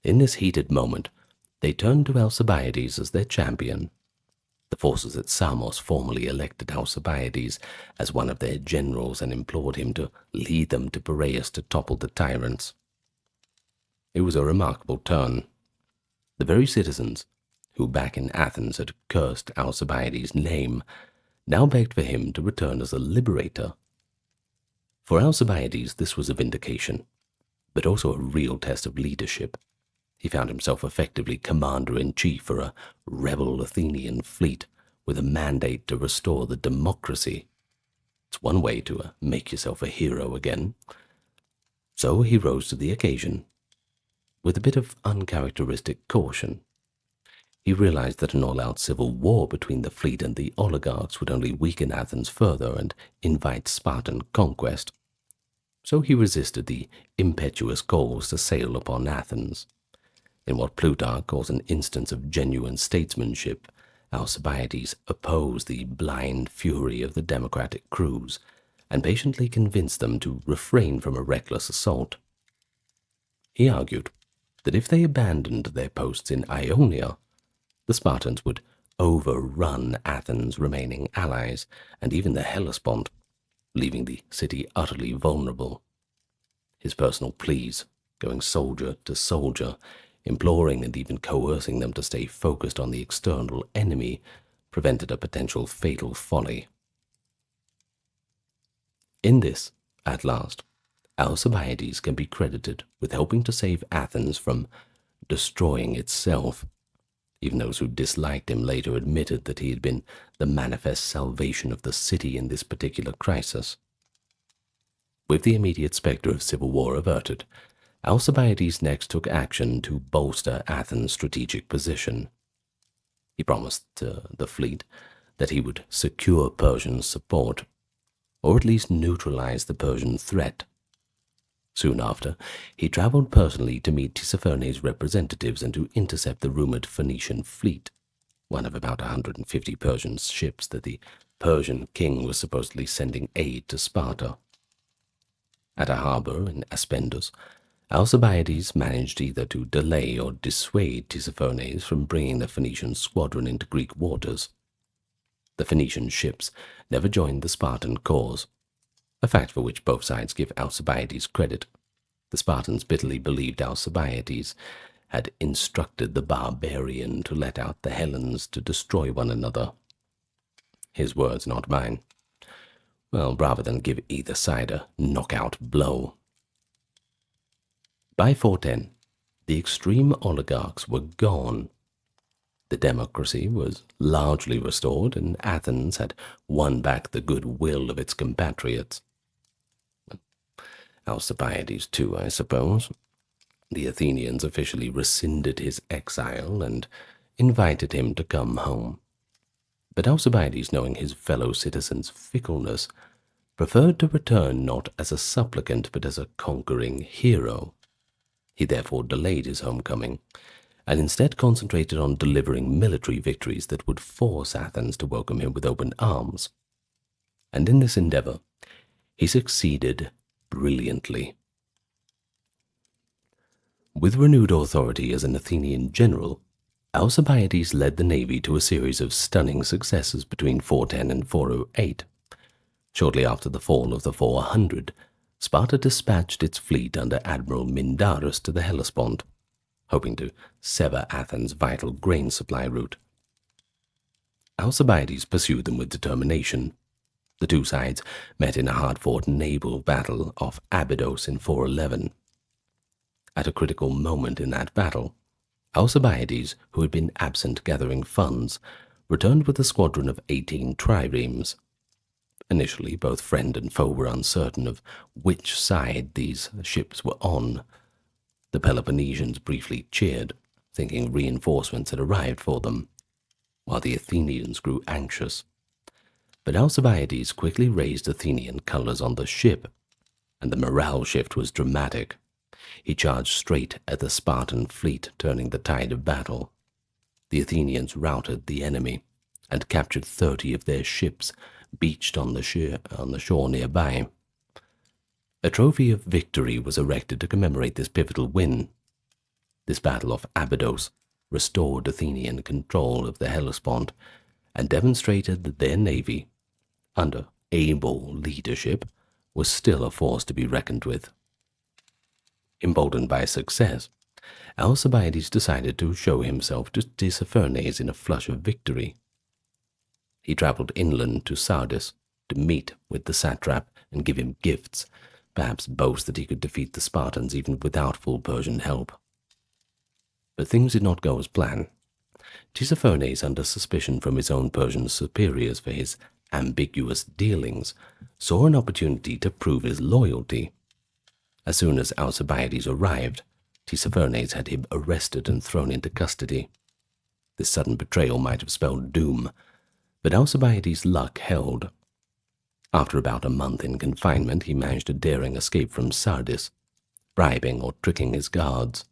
In this heated moment, they turned to Alcibiades as their champion. The forces at Samos formally elected Alcibiades as one of their generals and implored him to lead them to Piraeus to topple the tyrants. It was a remarkable turn. The very citizens who back in Athens had cursed Alcibiades' name now begged for him to return as a liberator. For Alcibiades, this was a vindication, but also a real test of leadership. He found himself effectively commander-in-chief for a rebel Athenian fleet with a mandate to restore the democracy. It's one way to make yourself a hero again. So he rose to the occasion, with a bit of uncharacteristic caution. He realized that an all-out civil war between the fleet and the oligarchs would only weaken Athens further and invite Spartan conquest. So he resisted the impetuous calls to sail upon Athens. In what Plutarch calls an instance of genuine statesmanship, Alcibiades opposed the blind fury of the democratic crews and patiently convinced them to refrain from a reckless assault. He argued that if they abandoned their posts in Ionia, the Spartans would overrun Athens' remaining allies and even the Hellespont, leaving the city utterly vulnerable. His personal pleas, going soldier to soldier, imploring and even coercing them to stay focused on the external enemy, prevented a potential fatal folly. In this, at last, Alcibiades can be credited with helping to save Athens from destroying itself. Even those who disliked him later admitted that he had been the manifest salvation of the city in this particular crisis. With the immediate spectre of civil war averted, Alcibiades next took action to bolster Athens' strategic position. He promised the fleet that he would secure Persian support, or at least neutralize the Persian threat. Soon after, he traveled personally to meet Tissaphernes' representatives and to intercept the rumored Phoenician fleet, one of about 150 Persian ships that the Persian king was supposedly sending aid to Sparta. At a harbor in Aspendus, Alcibiades managed either to delay or dissuade Tissaphernes from bringing the Phoenician squadron into Greek waters. The Phoenician ships never joined the Spartan cause, a fact for which both sides give Alcibiades credit. The Spartans bitterly believed Alcibiades had instructed the barbarian to let out the Hellenes to destroy one another. His words, not mine. Well, rather than give either side a knockout blow. By 410, the extreme oligarchs were gone. The democracy was largely restored, and Athens had won back the goodwill of its compatriots. Alcibiades too, I suppose. The Athenians officially rescinded his exile and invited him to come home. But Alcibiades, knowing his fellow citizens' fickleness, preferred to return not as a supplicant but as a conquering hero. He therefore delayed his homecoming, and instead concentrated on delivering military victories that would force Athens to welcome him with open arms. And in this endeavor, he succeeded brilliantly. With renewed authority as an Athenian general, Alcibiades led the navy to a series of stunning successes between 410 and 408. Shortly after the fall of the 400, Sparta dispatched its fleet under Admiral Mindarus to the Hellespont, hoping to sever Athens' vital grain supply route. Alcibiades pursued them with determination. The two sides met in a hard-fought naval battle off Abydos in 411. At a critical moment in that battle, Alcibiades, who had been absent gathering funds, returned with a squadron of 18 triremes. Initially, both friend and foe were uncertain of which side these ships were on. The Peloponnesians briefly cheered, thinking reinforcements had arrived for them, while the Athenians grew anxious. But Alcibiades quickly raised Athenian colors on the ship, and the morale shift was dramatic. He charged straight at the Spartan fleet, turning the tide of battle. The Athenians routed the enemy and captured 30 of their ships beached on the shore nearby. A trophy of victory was erected to commemorate this pivotal win. This battle of Abydos restored Athenian control of the Hellespont and demonstrated that their navy, under able leadership, was still a force to be reckoned with. Emboldened by success, Alcibiades decided to show himself to Tissaphernes in a flush of victory. He travelled inland to Sardis to meet with the satrap and give him gifts, perhaps boast that he could defeat the Spartans even without full Persian help. But things did not go as planned. Tissaphernes, under suspicion from his own Persian superiors for his ambiguous dealings, saw an opportunity to prove his loyalty. As soon as Alcibiades arrived, Tissaphernes had him arrested and thrown into custody. This sudden betrayal might have spelled doom, but Alcibiades' luck held. After about a month in confinement, he managed a daring escape from Sardis, bribing or tricking his guards.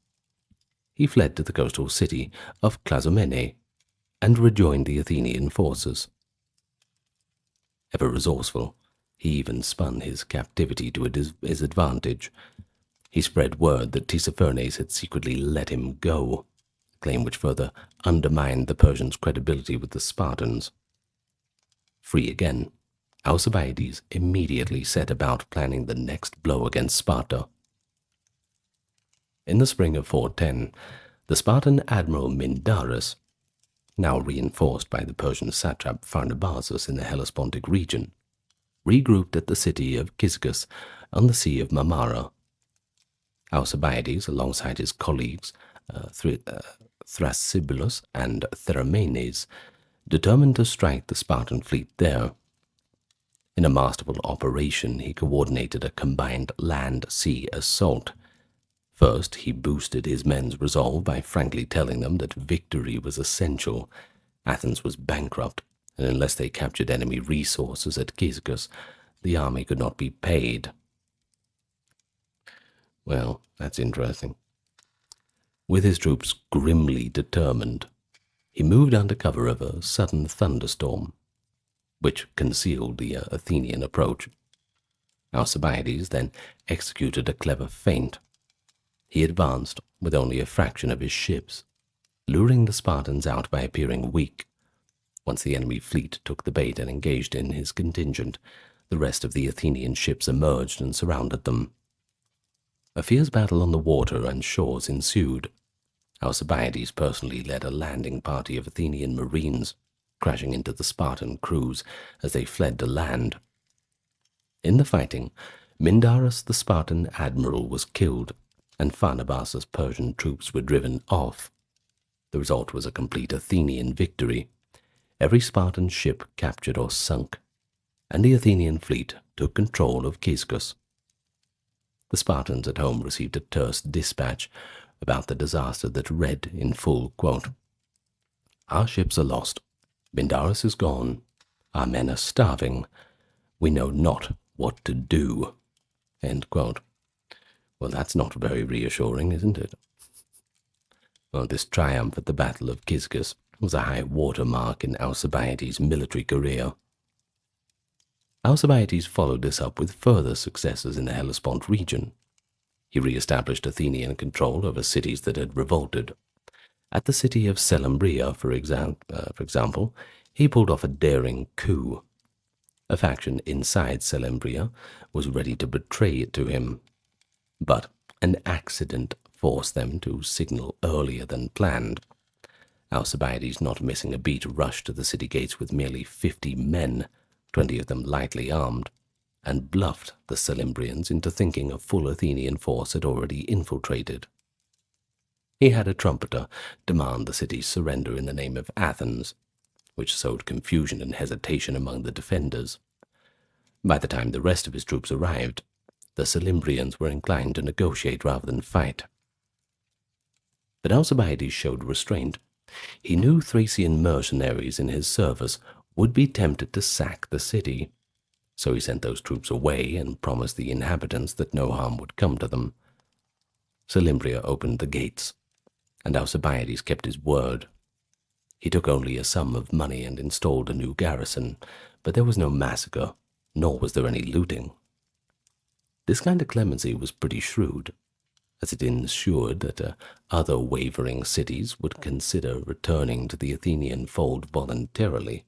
He fled to the coastal city of Clazomene and rejoined the Athenian forces. Ever resourceful, he even spun his captivity to his advantage. He spread word that Tissaphernes had secretly let him go, a claim which further undermined the Persians' credibility with the Spartans. Free again, Alcibiades immediately set about planning the next blow against Sparta. In the spring of 410, the Spartan admiral Mindarus, now reinforced by the Persian satrap Pharnabazus in the Hellespontic region, regrouped at the city of Cyzicus on the Sea of Marmara. Alcibiades, alongside his colleagues Thrasybulus and Theramenes, determined to strike the Spartan fleet there. In a masterful operation, he coordinated a combined land-sea assault. First, he boosted his men's resolve by frankly telling them that victory was essential. Athens was bankrupt, and unless they captured enemy resources at Cyzicus, the army could not be paid. Well, that's interesting. With his troops grimly determined, he moved under cover of a sudden thunderstorm, which concealed the Athenian approach. Alcibiades then executed a clever feint. He advanced with only a fraction of his ships, luring the Spartans out by appearing weak. Once the enemy fleet took the bait and engaged in his contingent, the rest of the Athenian ships emerged and surrounded them. A fierce battle on the water and shores ensued. Alcibiades personally led a landing party of Athenian marines, crashing into the Spartan crews as they fled to land. In the fighting, Mindarus the Spartan admiral was killed, and Pharnabazus' Persian troops were driven off. The result was a complete Athenian victory. Every Spartan ship captured or sunk, and the Athenian fleet took control of Cyzicus. The Spartans at home received a terse dispatch about the disaster that read in full, quote, "Our ships are lost. Mindarus is gone. Our men are starving. We know not what to do." End quote. Well, that's not very reassuring, isn't it? Well, this triumph at the Battle of Cisgus was a high watermark in Alcibiades' military career. Alcibiades followed this up with further successes in the Hellespont region. He re-established Athenian control over cities that had revolted. At the city of Seleumbria, for example, he pulled off a daring coup. A faction inside Seleumbria was ready to betray it to him, but an accident forced them to signal earlier than planned. Alcibiades, not missing a beat, rushed to the city gates with merely 50 men, 20 of them lightly armed, and bluffed the Selumbrians into thinking a full Athenian force had already infiltrated. He had a trumpeter demand the city's surrender in the name of Athens, which sowed confusion and hesitation among the defenders. By the time the rest of his troops arrived, the Selumbrians were inclined to negotiate rather than fight. But Alcibiades showed restraint. He knew Thracian mercenaries in his service would be tempted to sack the city, so he sent those troops away and promised the inhabitants that no harm would come to them. Selymbria opened the gates, and Alcibiades kept his word. He took only a sum of money and installed a new garrison, but there was no massacre, nor was there any looting. This kind of clemency was pretty shrewd, as it ensured that other wavering cities would consider returning to the Athenian fold voluntarily.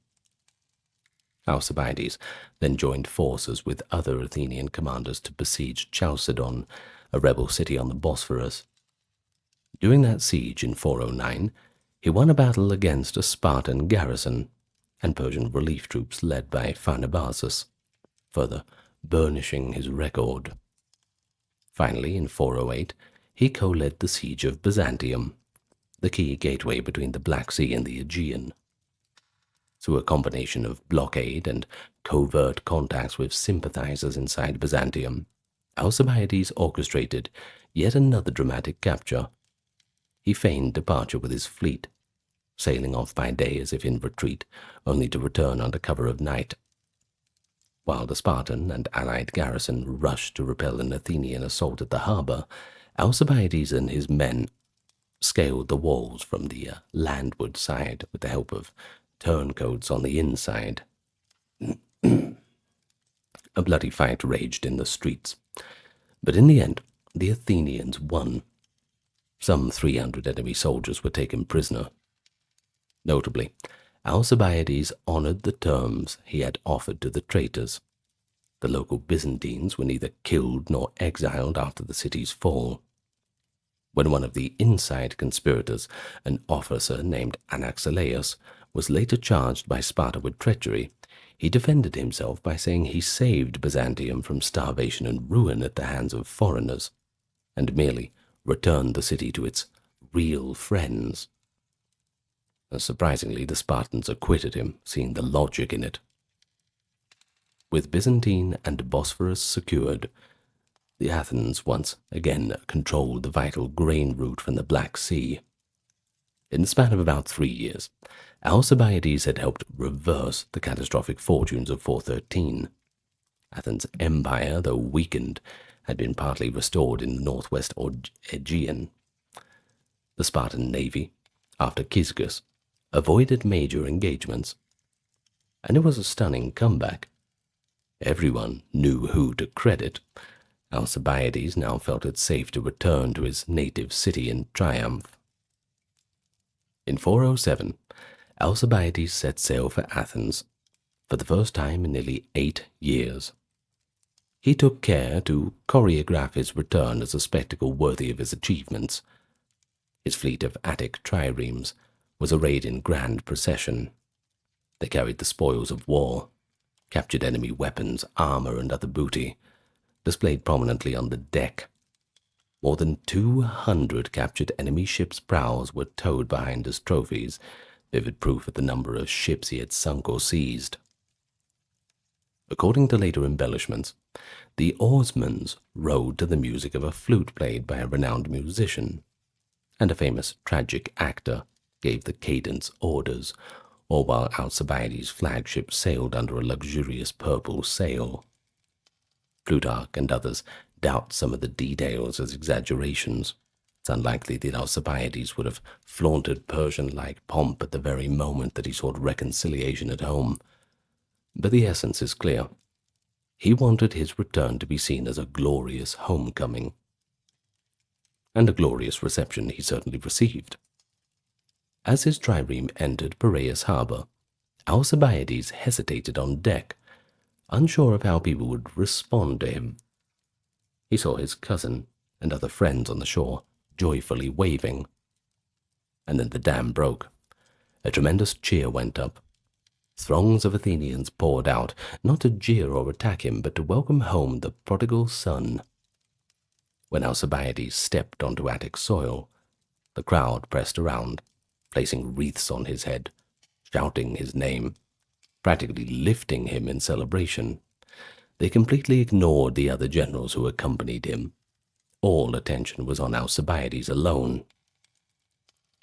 Alcibiades then joined forces with other Athenian commanders to besiege Chalcedon, a rebel city on the Bosphorus. During that siege in 409, he won a battle against a Spartan garrison and Persian relief troops led by Pharnabazus, further burnishing his record. Finally, in 408, he co-led the siege of Byzantium, the key gateway between the Black Sea and the Aegean. Through a combination of blockade and covert contacts with sympathizers inside Byzantium, Alcibiades orchestrated yet another dramatic capture. He feigned departure with his fleet, sailing off by day as if in retreat, only to return under cover of night. While the Spartan and allied garrison rushed to repel an Athenian assault at the harbor, Alcibiades and his men scaled the walls from the landward side with the help of turncoats on the inside. A bloody fight raged in the streets, but in the end, the Athenians won. Some 300 enemy soldiers were taken prisoner. Notably, Alcibiades honored the terms he had offered to the traitors. The local Byzantines were neither killed nor exiled after the city's fall. When one of the inside conspirators, an officer named Anaxilaus, was later charged by Sparta with treachery, he defended himself by saying he saved Byzantium from starvation and ruin at the hands of foreigners, and merely returned the city to its real friends. Surprisingly, the Spartans acquitted him, seeing the logic in it. With Byzantine and Bosphorus secured, the Athens once again controlled the vital grain route from the Black Sea. In the span of about 3 years, Alcibiades had helped reverse the catastrophic fortunes of 413. Athens' empire, though weakened, had been partly restored in the northwest Aegean. The Spartan navy, after Cisgus, avoided major engagements, and it was a stunning comeback. Everyone knew who to credit. Alcibiades now felt it safe to return to his native city in triumph. In 407, Alcibiades set sail for Athens, for the first time in nearly 8 years. He took care to choreograph his return as a spectacle worthy of his achievements. His fleet of Attic triremes was arrayed in grand procession. They carried the spoils of war, captured enemy weapons, armor, and other booty, displayed prominently on the deck. More than 200 captured enemy ships' prows were towed behind as trophies, vivid proof of the number of ships he had sunk or seized. According to later embellishments, the oarsmen rowed to the music of a flute played by a renowned musician, and a famous tragic actor gave the cadence orders, or while Alcibiades' flagship sailed under a luxurious purple sail. Plutarch and others doubt some of the details as exaggerations. It's unlikely that Alcibiades would have flaunted Persian-like pomp at the very moment that he sought reconciliation at home. But the essence is clear. He wanted his return to be seen as a glorious homecoming. And a glorious reception he certainly received. As his trireme entered Piraeus harbour, Alcibiades hesitated on deck, unsure of how people would respond to him. He saw his cousin and other friends on the shore, joyfully waving. And then the dam broke. A tremendous cheer went up. Throngs of Athenians poured out, not to jeer or attack him, but to welcome home the prodigal son. When Alcibiades stepped onto Attic soil, the crowd pressed around, placing wreaths on his head, shouting his name, practically lifting him in celebration. They completely ignored the other generals who accompanied him. All attention was on Alcibiades alone.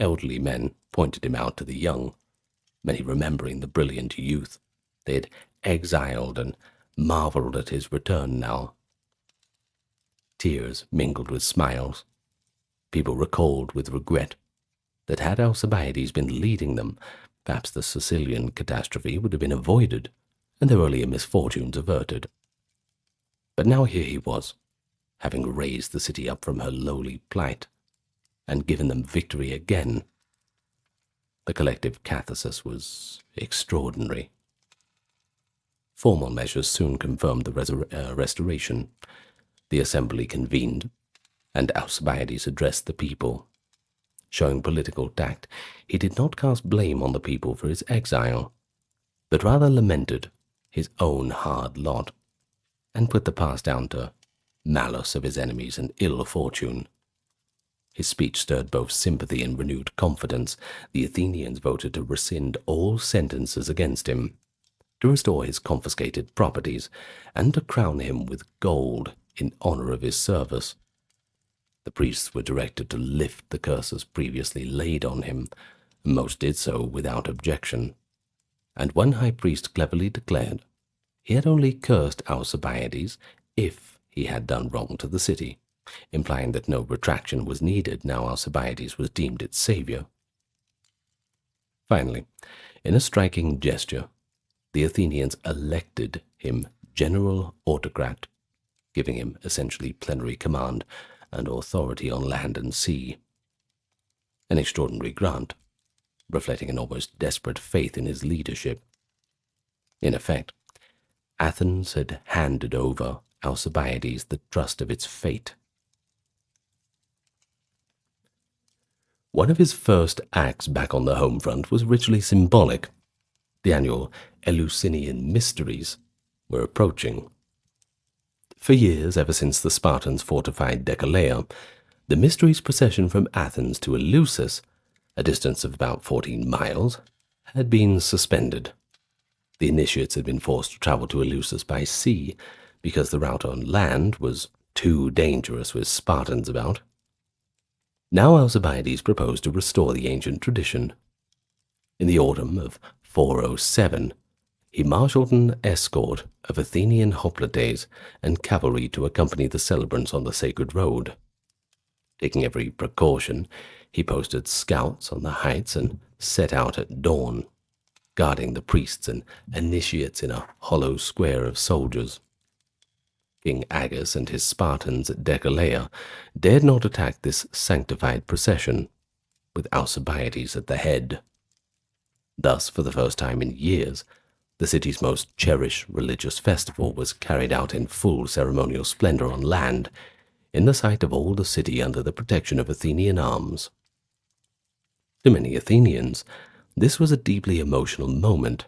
Elderly men pointed him out to the young, many remembering the brilliant youth they had exiled and marveled at his return now. Tears mingled with smiles. People recalled with regret that had Alcibiades been leading them, perhaps the Sicilian catastrophe would have been avoided and their earlier misfortunes averted. But now here he was, having raised the city up from her lowly plight and given them victory again. The collective catharsis was extraordinary. Formal measures soon confirmed the restoration. The assembly convened, and Alcibiades addressed the people. Showing political tact, he did not cast blame on the people for his exile, but rather lamented his own hard lot, and put the past down to malice of his enemies and ill fortune. His speech stirred both sympathy and renewed confidence. The Athenians voted to rescind all sentences against him, to restore his confiscated properties, and to crown him with gold in honor of his service. The priests were directed to lift the curses previously laid on him, and most did so without objection. And one high priest cleverly declared he had only cursed Alcibiades if he had done wrong to the city, implying that no retraction was needed now Alcibiades was deemed its savior. Finally, in a striking gesture, the Athenians elected him general autocrat, giving him essentially plenary command and authority on land and sea. An extraordinary grant, reflecting an almost desperate faith in his leadership. In effect, Athens had handed over Alcibiades the trust of its fate. One of his first acts back on the home front was richly symbolic. The annual Eleusinian Mysteries were approaching. For years, ever since the Spartans fortified Decelea, the Mysteries procession from Athens to Eleusis, a distance of about 14 miles, had been suspended. The initiates had been forced to travel to Eleusis by sea because the route on land was too dangerous with Spartans about. Now Alcibiades proposed to restore the ancient tradition. In the autumn of 407, he marshaled an escort of Athenian hoplites and cavalry to accompany the celebrants on the sacred road. Taking every precaution, he posted scouts on the heights and set out at dawn, guarding the priests and initiates in a hollow square of soldiers. King Agus and his Spartans at Decelea dared not attack this sanctified procession, with Alcibiades at the head. Thus, for the first time in years, the city's most cherished religious festival was carried out in full ceremonial splendor on land, in the sight of all the city under the protection of Athenian arms. To many Athenians, this was a deeply emotional moment.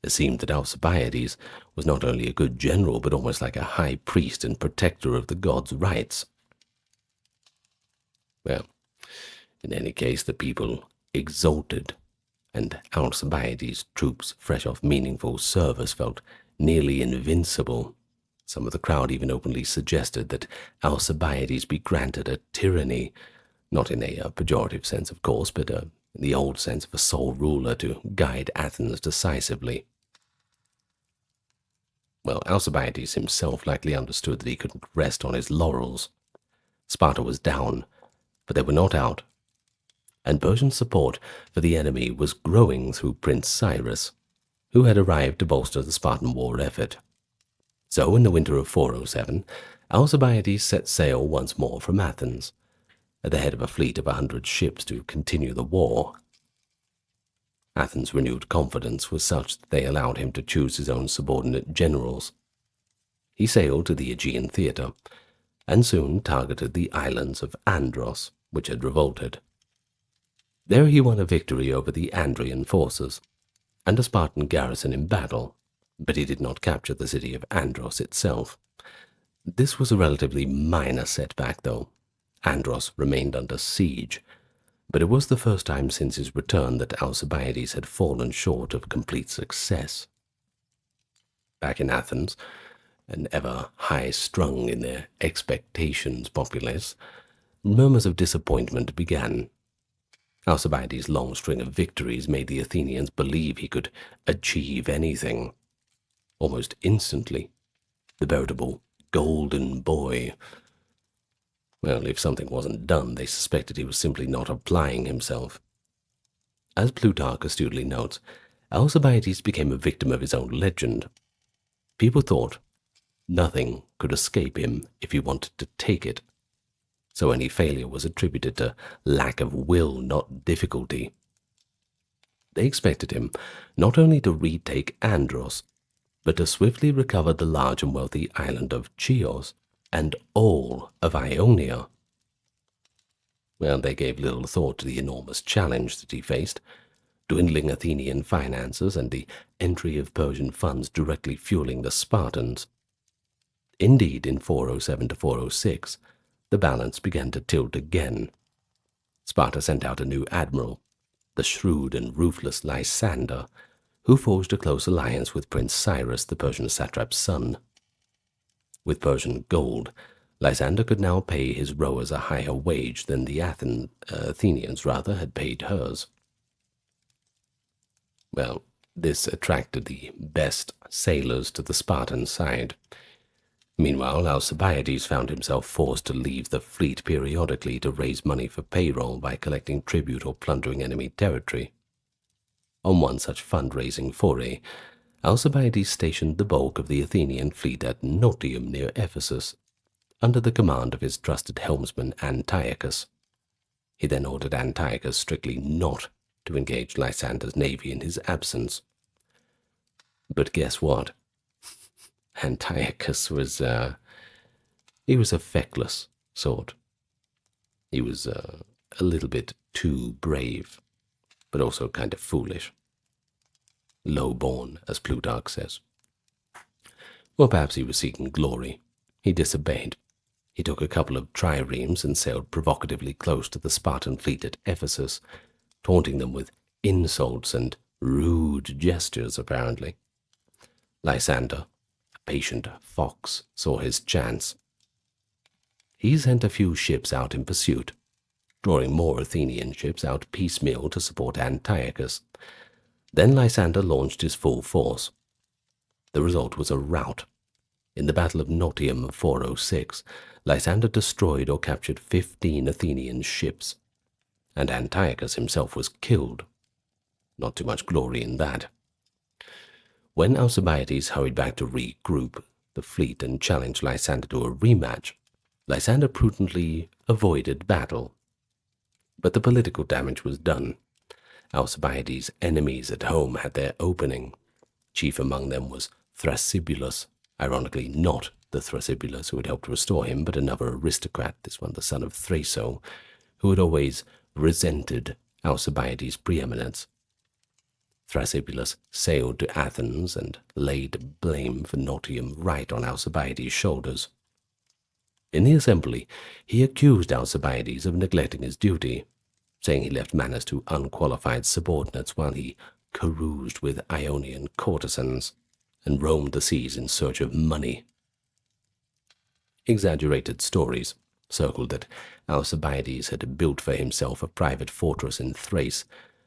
It seemed that Alcibiades was not only a good general, but almost like a high priest and protector of the gods' rights. Well, in any case, the people exulted, and Alcibiades' troops, fresh off meaningful service, felt nearly invincible. Some of the crowd even openly suggested that Alcibiades be granted a tyranny, not in a pejorative sense, of course, but in the old sense of a sole ruler to guide Athens decisively. Well, Alcibiades himself likely understood that he couldn't rest on his laurels. Sparta was down, but they were not out, and Persian support for the enemy was growing through Prince Cyrus, who had arrived to bolster the Spartan war effort. So, in the winter of 407, Alcibiades set sail once more from Athens, at the head of a fleet of 100 ships to continue the war. Athens' renewed confidence was such that they allowed him to choose his own subordinate generals. He sailed to the Aegean theatre, and soon targeted the islands of Andros, which had revolted. There he won a victory over the Andrian forces, and a Spartan garrison in battle, but he did not capture the city of Andros itself. This was a relatively minor setback, though. Andros remained under siege, but it was the first time since his return that Alcibiades had fallen short of complete success. Back in Athens, and ever high-strung in their expectations populace, murmurs of disappointment began. Alcibiades' long string of victories made the Athenians believe he could achieve anything. Almost instantly, the veritable golden boy. Well, if something wasn't done, they suspected he was simply not applying himself. As Plutarch astutely notes, Alcibiades became a victim of his own legend. People thought nothing could escape him if he wanted to take it, so any failure was attributed to lack of will, not difficulty. They expected him not only to retake Andros, but to swiftly recover the large and wealthy island of Chios and all of Ionia. Well, they gave little thought to the enormous challenge that he faced, dwindling Athenian finances and the entry of Persian funds directly fueling the Spartans. Indeed, in 407 to 406, the balance began to tilt again. Sparta sent out a new admiral, the shrewd and ruthless Lysander, who forged a close alliance with Prince Cyrus, the Persian satrap's son. With Persian gold, Lysander could now pay his rowers a higher wage than the Athenians had paid hers. Well, this attracted the best sailors to the Spartan side. Meanwhile, Alcibiades found himself forced to leave the fleet periodically to raise money for payroll by collecting tribute or plundering enemy territory. On one such fundraising foray, Alcibiades stationed the bulk of the Athenian fleet at Notium near Ephesus, under the command of his trusted helmsman Antiochus. He then ordered Antiochus strictly not to engage Lysander's navy in his absence. But guess what? Antiochus was, he was a feckless sort. He was a little bit too brave, but also kind of foolish. Low-born, as Plutarch says. Or perhaps he was seeking glory. He disobeyed. He took a couple of triremes and sailed provocatively close to the Spartan fleet at Ephesus, taunting them with insults and rude gestures, apparently. Lysander, a patient fox, saw his chance. He sent a few ships out in pursuit, drawing more Athenian ships out piecemeal to support Antiochus. Then Lysander launched his full force. The result was a rout. In the Battle of Notium of 406, Lysander destroyed or captured 15 Athenian ships, and Antiochus himself was killed. Not too much glory in that. When Alcibiades hurried back to regroup the fleet and challenged Lysander to a rematch, Lysander prudently avoided battle. But the political damage was done. Alcibiades' enemies at home had their opening. Chief among them was Thrasybulus, ironically not the Thrasybulus who had helped restore him, but another aristocrat, this one the son of Thraso, who had always resented Alcibiades' preeminence. Thrasybulus sailed to Athens and laid blame for Notium right on Alcibiades' shoulders. In the assembly, he accused Alcibiades of neglecting his duty, saying he left manners to unqualified subordinates while he caroused with Ionian courtesans and roamed the seas in search of money. Exaggerated stories circled that Alcibiades had built for himself a private fortress in Thrace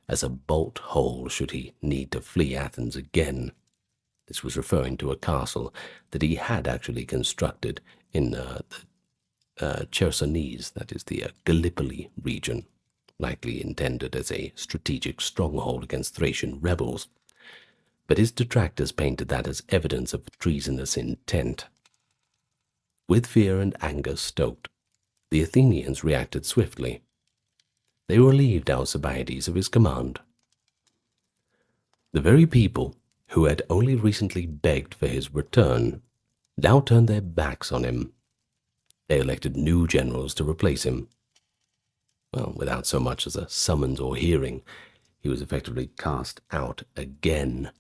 as a bolt hole should he need to flee Athens again. This was referring to a castle that he had actually constructed in the Chersonese, that is the Gallipoli region, likely intended as a strategic stronghold against Thracian rebels. But his detractors painted that as evidence of treasonous intent. With fear and anger stoked, the Athenians reacted swiftly. They relieved Alcibiades of his command. The very people who had only recently begged for his return now turned their backs on him. They elected new generals to replace him. Well, without so much as a summons or hearing, he was effectively cast out again.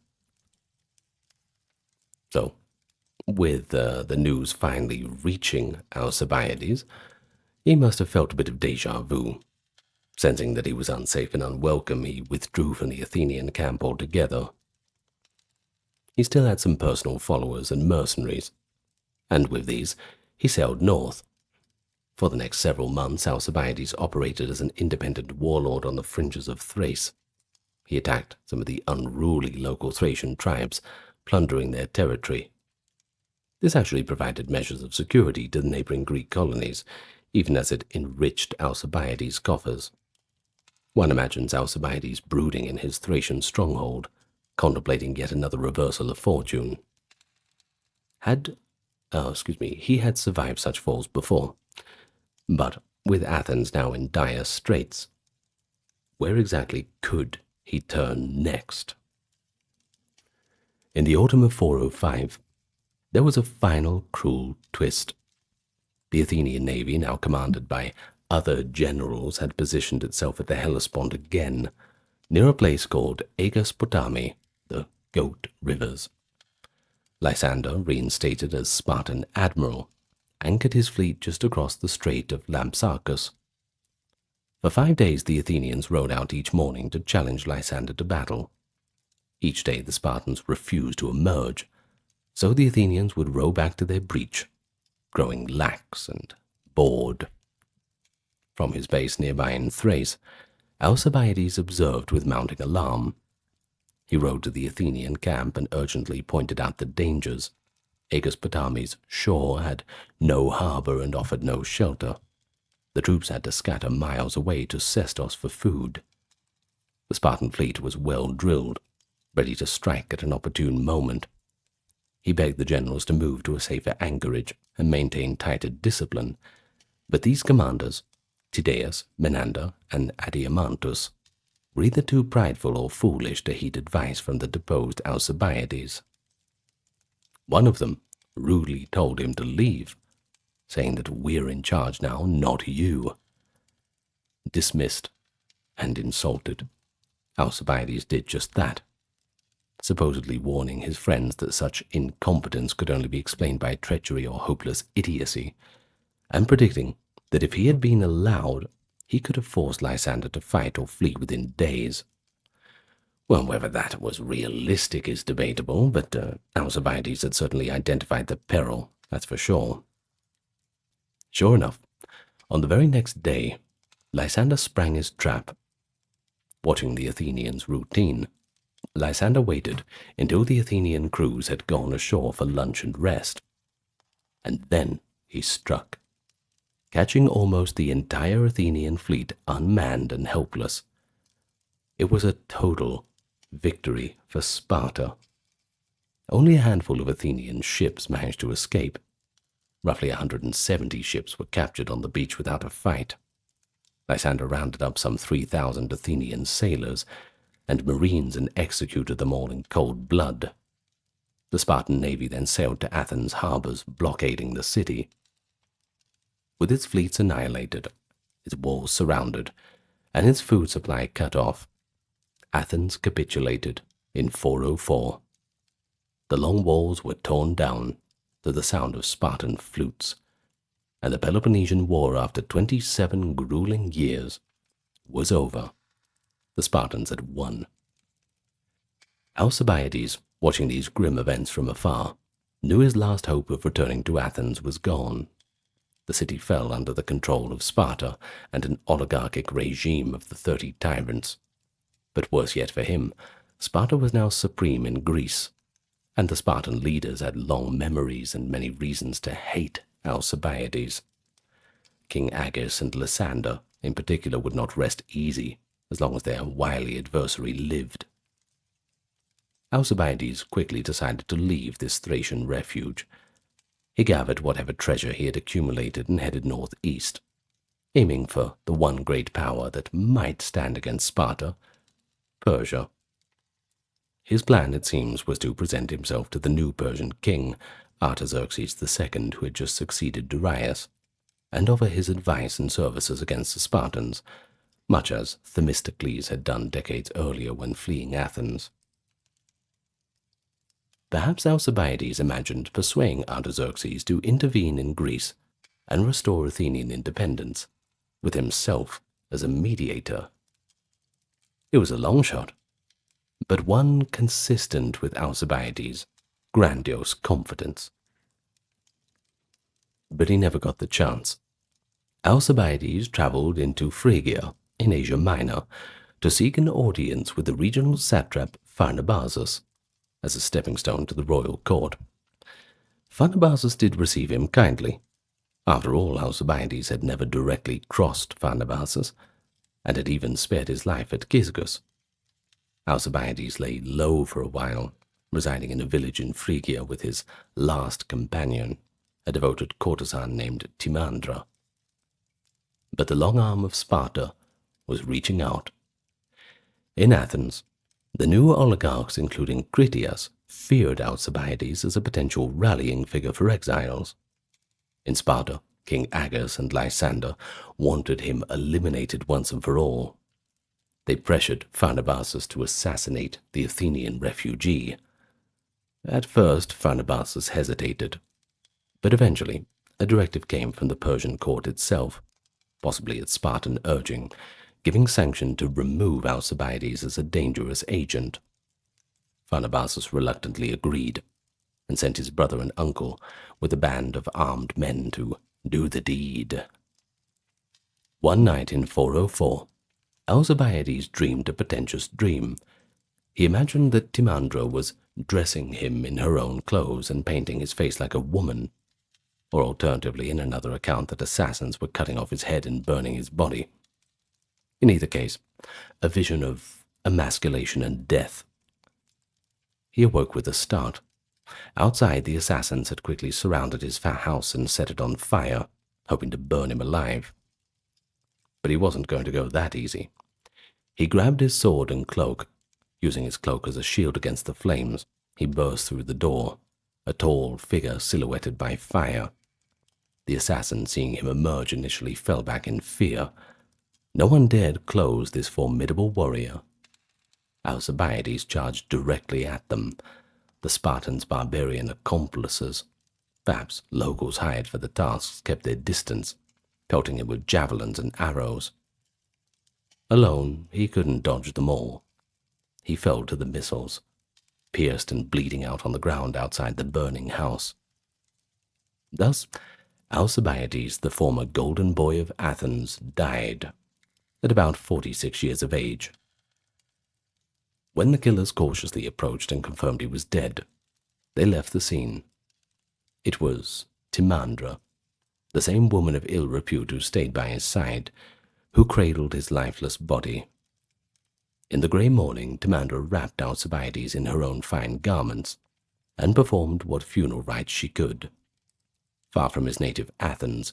So, with the news finally reaching Alcibiades, he must have felt a bit of déjà vu. Sensing that he was unsafe and unwelcome, he withdrew from the Athenian camp altogether. He still had some personal followers and mercenaries, and with these, he sailed north. For the next several months, Alcibiades operated as an independent warlord on the fringes of Thrace. He attacked some of the unruly local Thracian tribes, plundering their territory. This actually provided measures of security to the neighboring Greek colonies, even as it enriched Alcibiades' coffers. One imagines Alcibiades brooding in his Thracian stronghold, contemplating yet another reversal of fortune. He had survived such falls before, but with Athens now in dire straits, where exactly could he turn next? In the autumn of 405, there was a final cruel twist. The Athenian navy, now commanded by other generals, had positioned itself at the Hellespont again, near a place called Aegospotami, the Goat Rivers. Lysander, reinstated as Spartan admiral, anchored his fleet just across the Strait of Lampsacus. For 5 days the Athenians rowed out each morning to challenge Lysander to battle. Each day the Spartans refused to emerge, so the Athenians would row back to their breach, growing lax and bored. From his base nearby in Thrace, Alcibiades observed with mounting alarm. He rode to the Athenian camp and urgently pointed out the dangers. Aegospotami's shore had no harbor and offered no shelter. The troops had to scatter miles away to Sestos for food. The Spartan fleet was well drilled, ready to strike at an opportune moment. He begged the generals to move to a safer anchorage and maintain tighter discipline, but these commanders, Tydeus, Menander, and Adeimantus, were either too prideful or foolish to heed advice from the deposed Alcibiades. One of them rudely told him to leave, saying that we're in charge now, not you. Dismissed and insulted, Alcibiades did just that, supposedly warning his friends that such incompetence could only be explained by treachery or hopeless idiocy, and predicting that if he had been allowed, he could have forced Lysander to fight or flee within days. Well, whether that was realistic is debatable, but Alcibiades had certainly identified the peril, that's for sure. Sure enough, on the very next day, Lysander sprang his trap. Watching the Athenians' routine, Lysander waited until the Athenian crews had gone ashore for lunch and rest. And then he struck, catching almost the entire Athenian fleet unmanned and helpless. It was a total victory for Sparta. Only a handful of Athenian ships managed to escape. Roughly 170 ships were captured on the beach without a fight. Lysander rounded up some 3,000 Athenian sailors and marines and executed them all in cold blood. The Spartan navy then sailed to Athens' harbors, blockading the city. With its fleets annihilated, its walls surrounded, and its food supply cut off, Athens capitulated in 404. The long walls were torn down to the sound of Spartan flutes, and the Peloponnesian War, after 27 grueling years, was over. The Spartans had won. Alcibiades, watching these grim events from afar, knew his last hope of returning to Athens was gone. The city fell under the control of Sparta and an oligarchic regime of the 30 tyrants. But worse yet for him, Sparta was now supreme in Greece. and the Spartan leaders had long memories and many reasons to hate Alcibiades. King Agis and Lysander, in particular, would not rest easy as long as their wily adversary lived. Alcibiades quickly decided to leave this Thracian refuge. He gathered whatever treasure he had accumulated and headed northeast, aiming for the one great power that might stand against Sparta, Persia. His plan, it seems, was to present himself to the new Persian king, Artaxerxes II, who had just succeeded Darius, and offer his advice and services against the Spartans, much as Themistocles had done decades earlier when fleeing Athens. Perhaps Alcibiades imagined persuading Artaxerxes to intervene in Greece and restore Athenian independence, with himself as a mediator. It was a long shot, but one consistent with Alcibiades' grandiose confidence. But he never got the chance. Alcibiades traveled into Phrygia, in Asia Minor, to seek an audience with the regional satrap Pharnabazus, as a stepping stone to the royal court. Pharnabazus did receive him kindly. After all, Alcibiades had never directly crossed Pharnabazus, and had even spared his life at Gisgus. Alcibiades lay low for a while, residing in a village in Phrygia with his last companion, a devoted courtesan named Timandra. But the long arm of Sparta was reaching out. In Athens, the new oligarchs, including Critias, feared Alcibiades as a potential rallying figure for exiles. In Sparta, King Agis and Lysander wanted him eliminated once and for all. They pressured Pharnabazus to assassinate the Athenian refugee. At first, Pharnabazus hesitated, but eventually a directive came from the Persian court itself, possibly at Spartan urging, giving sanction to remove Alcibiades as a dangerous agent. Pharnabazus reluctantly agreed, and sent his brother and uncle with a band of armed men to do the deed. One night in 404, Alcibiades dreamed a pretentious dream. He imagined that Timandra was dressing him in her own clothes and painting his face like a woman, or alternatively, in another account, that assassins were cutting off his head and burning his body. In either case, a vision of emasculation and death. He awoke with a start. Outside, the assassins had quickly surrounded his house and set it on fire, hoping to burn him alive. But he wasn't going to go that easy. He grabbed his sword and cloak. Using his cloak as a shield against the flames, he burst through the door, a tall figure silhouetted by fire. The assassin, seeing him emerge, initially fell back in fear. No one dared close this formidable warrior. Alcibiades charged directly at them, the Spartans' barbarian accomplices. Perhaps locals hired for the tasks kept their distance, pelting him with javelins and arrows. Alone, he couldn't dodge them all. He fell to the missiles, pierced and bleeding out on the ground outside the burning house. Thus, Alcibiades, the former golden boy of Athens, died at about 46 years of age. When the killers cautiously approached and confirmed he was dead, they left the scene. It was Timandra, the same woman of ill repute who stayed by his side, who cradled his lifeless body. In the grey morning, Timandra wrapped Alcibiades in her own fine garments, and performed what funeral rites she could. Far from his native Athens,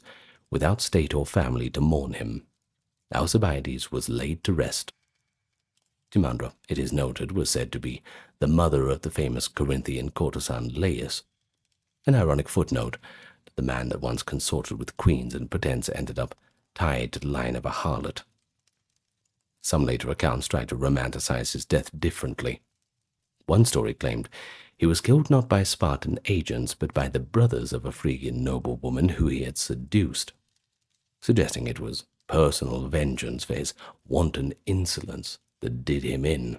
without state or family to mourn him, Alcibiades was laid to rest. Timandra, it is noted, was said to be the mother of the famous Corinthian courtesan Laius, an ironic footnote that the man that once consorted with queens and pretense ended up tied to the line of a harlot. Some later accounts tried to romanticize his death differently. One story claimed he was killed not by Spartan agents but by the brothers of a Phrygian noblewoman who he had seduced, suggesting it was personal vengeance for his wanton insolence that did him in.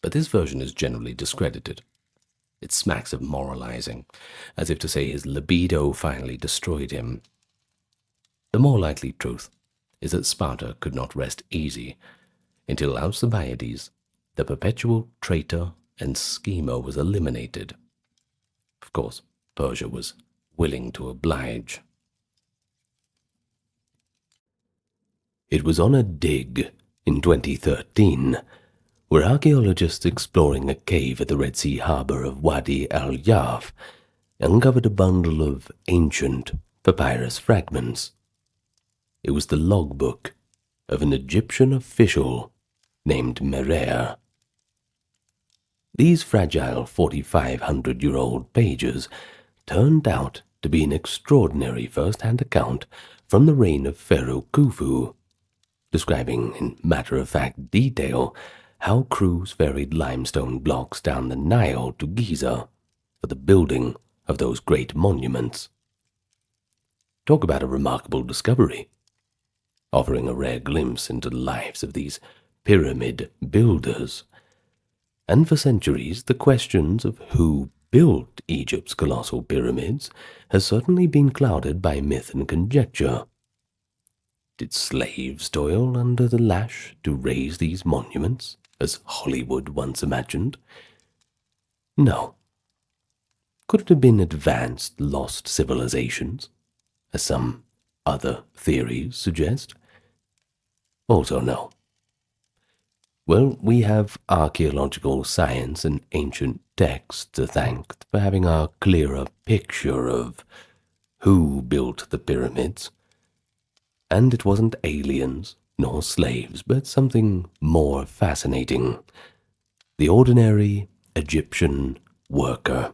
But this version is generally discredited. It smacks of moralizing, as if to say his libido finally destroyed him. The more likely truth is that Sparta could not rest easy until Alcibiades, the perpetual traitor and schema was eliminated. Of course, Persia was willing to oblige. It was on a dig in 2013 where archaeologists exploring a cave at the Red Sea harbor of Wadi al-Yarf uncovered a bundle of ancient papyrus fragments. It was the logbook of an Egyptian official named Merer. These fragile 4,500-year-old pages turned out to be an extraordinary first-hand account from the reign of Pharaoh Khufu, describing in matter-of-fact detail how crews ferried limestone blocks down the Nile to Giza for the building of those great monuments. Talk about a remarkable discovery, offering a rare glimpse into the lives of these pyramid builders. And for centuries, the questions of who built Egypt's colossal pyramids has certainly been clouded by myth and conjecture. Did slaves toil under the lash to raise these monuments, as Hollywood once imagined? No. Could it have been advanced lost civilizations, as some other theories suggest? Also no. Well, we have archaeological science and ancient texts to thank for having a clearer picture of who built the pyramids. And it wasn't aliens nor slaves, but something more fascinating. The ordinary Egyptian worker.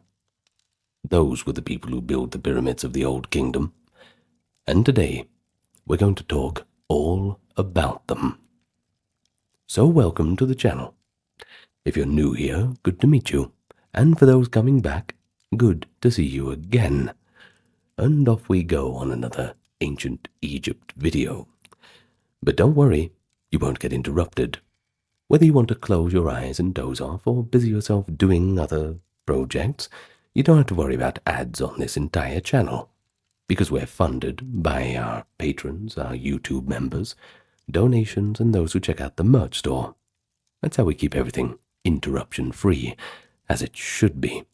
Those were the people who built the pyramids of the Old Kingdom. And today, we're going to talk all about them. So welcome to the channel. If you're new here, good to meet you. And for those coming back, good to see you again. And off we go on another Ancient Egypt video. But don't worry, you won't get interrupted. Whether you want to close your eyes and doze off or busy yourself doing other projects, you don't have to worry about ads on this entire channel, because we're funded by our patrons, our YouTube members, donations, and those who check out the merch store. That's how we keep everything interruption-free, as it should be.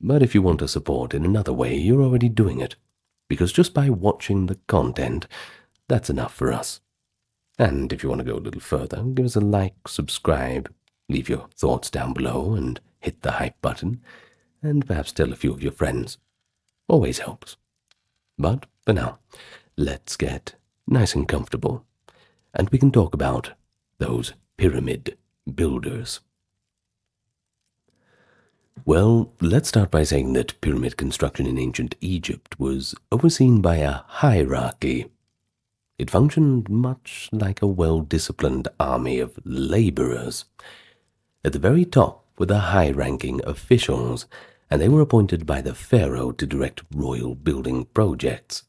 But if you want to support in another way, you're already doing it, because just by watching the content, that's enough for us. And if you want to go a little further, give us a like, subscribe, leave your thoughts down below, and hit the hype button, and perhaps tell a few of your friends. Always helps. But for now, let's get nice and comfortable, and we can talk about those pyramid builders. Well, let's start by saying that pyramid construction in ancient Egypt was overseen by a hierarchy. It functioned much like a well-disciplined army of laborers. At the very top were the high-ranking officials, and they were appointed by the pharaoh to direct royal building projects.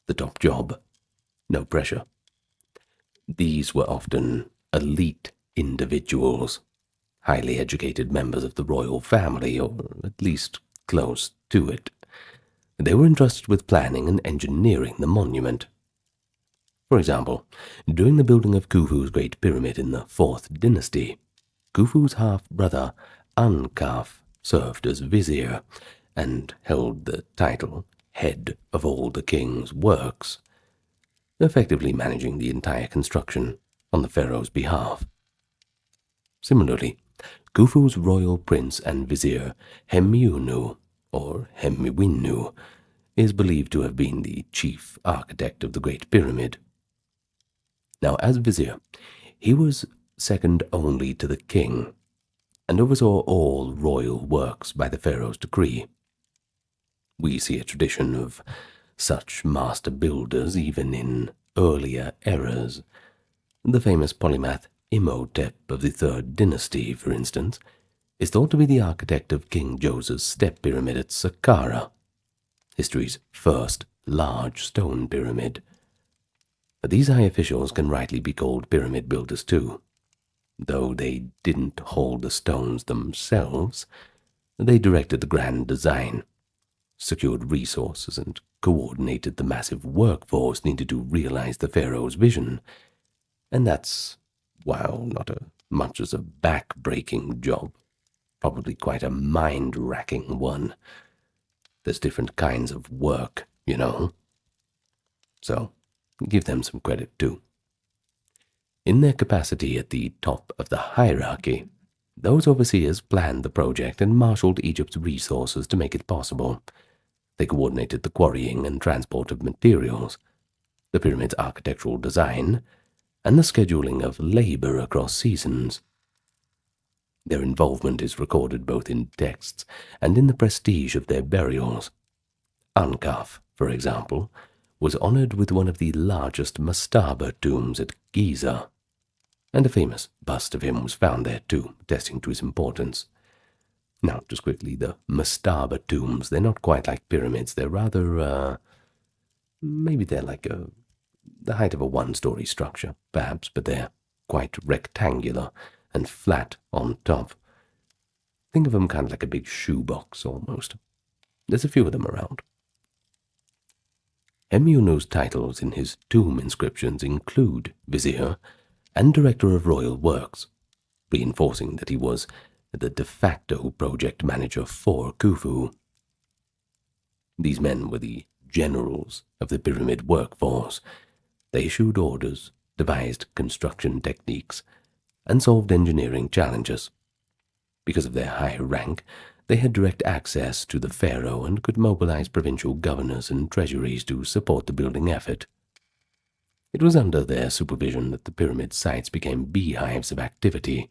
The top job, no pressure. These were often elite individuals, highly educated members of the royal family, or at least close to it. They were entrusted with planning and engineering the monument. For example, during the building of Khufu's Great Pyramid in the 4th dynasty, Khufu's half-brother Ankaf served as vizier and held the title head of all the king's works, effectively managing the entire construction on the pharaoh's behalf. Similarly, Khufu's royal prince and vizier Hemiunu, or Hemiwinu, is believed to have been the chief architect of the Great Pyramid. Now, as vizier, he was second only to the king, and oversaw all royal works by the pharaoh's decree. We see a tradition of such master builders even in earlier eras. The famous polymath Imhotep of the 3rd dynasty, for instance, is thought to be the architect of King Joseph's step pyramid at Saqqara, history's first large stone pyramid. These high officials can rightly be called pyramid builders too. Though they didn't hold the stones themselves, they directed the grand design, secured resources, and coordinated the massive workforce needed to realize the pharaoh's vision. And that's, while not as much as a back-breaking job, probably quite a mind-racking one. There's different kinds of work, you know. So, give them some credit too. In their capacity at the top of the hierarchy, those overseers planned the project and marshaled Egypt's resources to make it possible. They coordinated the quarrying and transport of materials, the pyramid's architectural design, and the scheduling of labor across seasons. Their involvement is recorded both in texts and in the prestige of their burials. Ankaf, for example, was honored with one of the largest mastaba tombs at Giza, and a famous bust of him was found there too, attesting to his importance. Now, just quickly, the mastaba tombs, they're not quite like pyramids. They're rather, maybe they're like the height of a one-story structure, perhaps, but they're quite rectangular and flat on top. Think of them kind of like a big shoebox, almost. There's a few of them around. Emunu's titles in his tomb inscriptions include Vizier and Director of Royal Works, reinforcing that he was the de facto project manager for Khufu. These men were the generals of the pyramid workforce. They issued orders, devised construction techniques, and solved engineering challenges. Because of their high rank, they had direct access to the pharaoh and could mobilize provincial governors and treasuries to support the building effort. It was under their supervision that the pyramid sites became beehives of activity,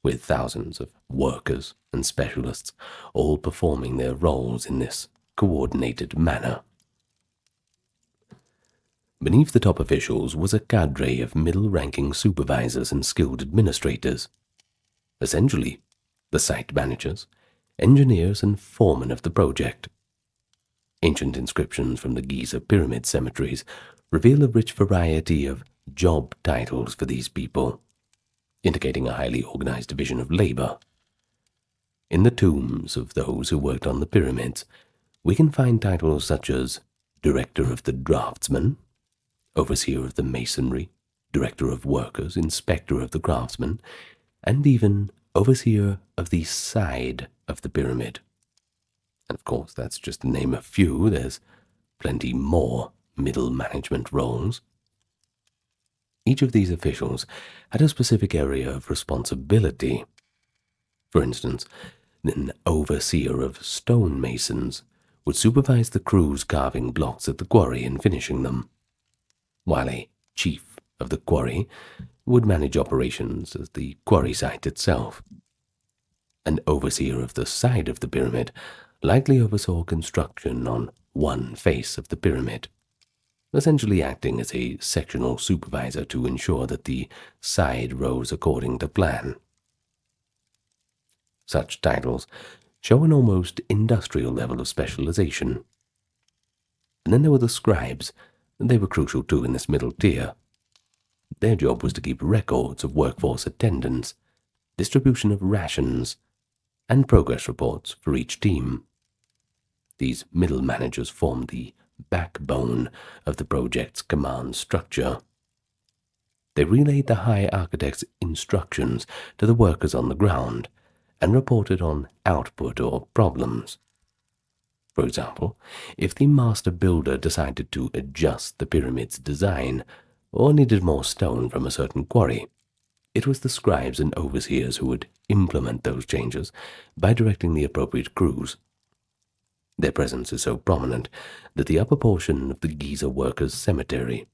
with thousands of workers and specialists all performing their roles in this coordinated manner. Beneath the top officials was a cadre of middle-ranking supervisors and skilled administrators, essentially the site managers, engineers, and foremen of the project. Ancient inscriptions from the Giza pyramid cemeteries reveal a rich variety of job titles for these people, indicating a highly organized division of labor. In the tombs of those who worked on the pyramids, we can find titles such as Director of the Draftsmen, Overseer of the Masonry, Director of Workers, Inspector of the Craftsmen, and even Overseer of the Side of the Pyramid. And of course, that's just to name a few. There's plenty more middle management roles. Each of these officials had a specific area of responsibility. For instance, an overseer of stonemasons would supervise the crews carving blocks at the quarry and finishing them, while a chief of the quarry would manage operations at the quarry site itself. An overseer of the side of the pyramid likely oversaw construction on one face of the pyramid, essentially acting as a sectional supervisor to ensure that the side rose according to plan. Such titles show an almost industrial level of specialization. And then there were the scribes. They were crucial too in this middle tier. Their job was to keep records of workforce attendance, distribution of rations, and progress reports for each team. These middle managers formed the backbone of the project's command structure. They relayed the high architect's instructions to the workers on the ground and reported on output or problems. For example, if the master builder decided to adjust the pyramid's design or needed more stone from a certain quarry, it was the scribes and overseers who would implement those changes by directing the appropriate crews. Their presence is so prominent that the upper portion of the Giza workers' cemetery,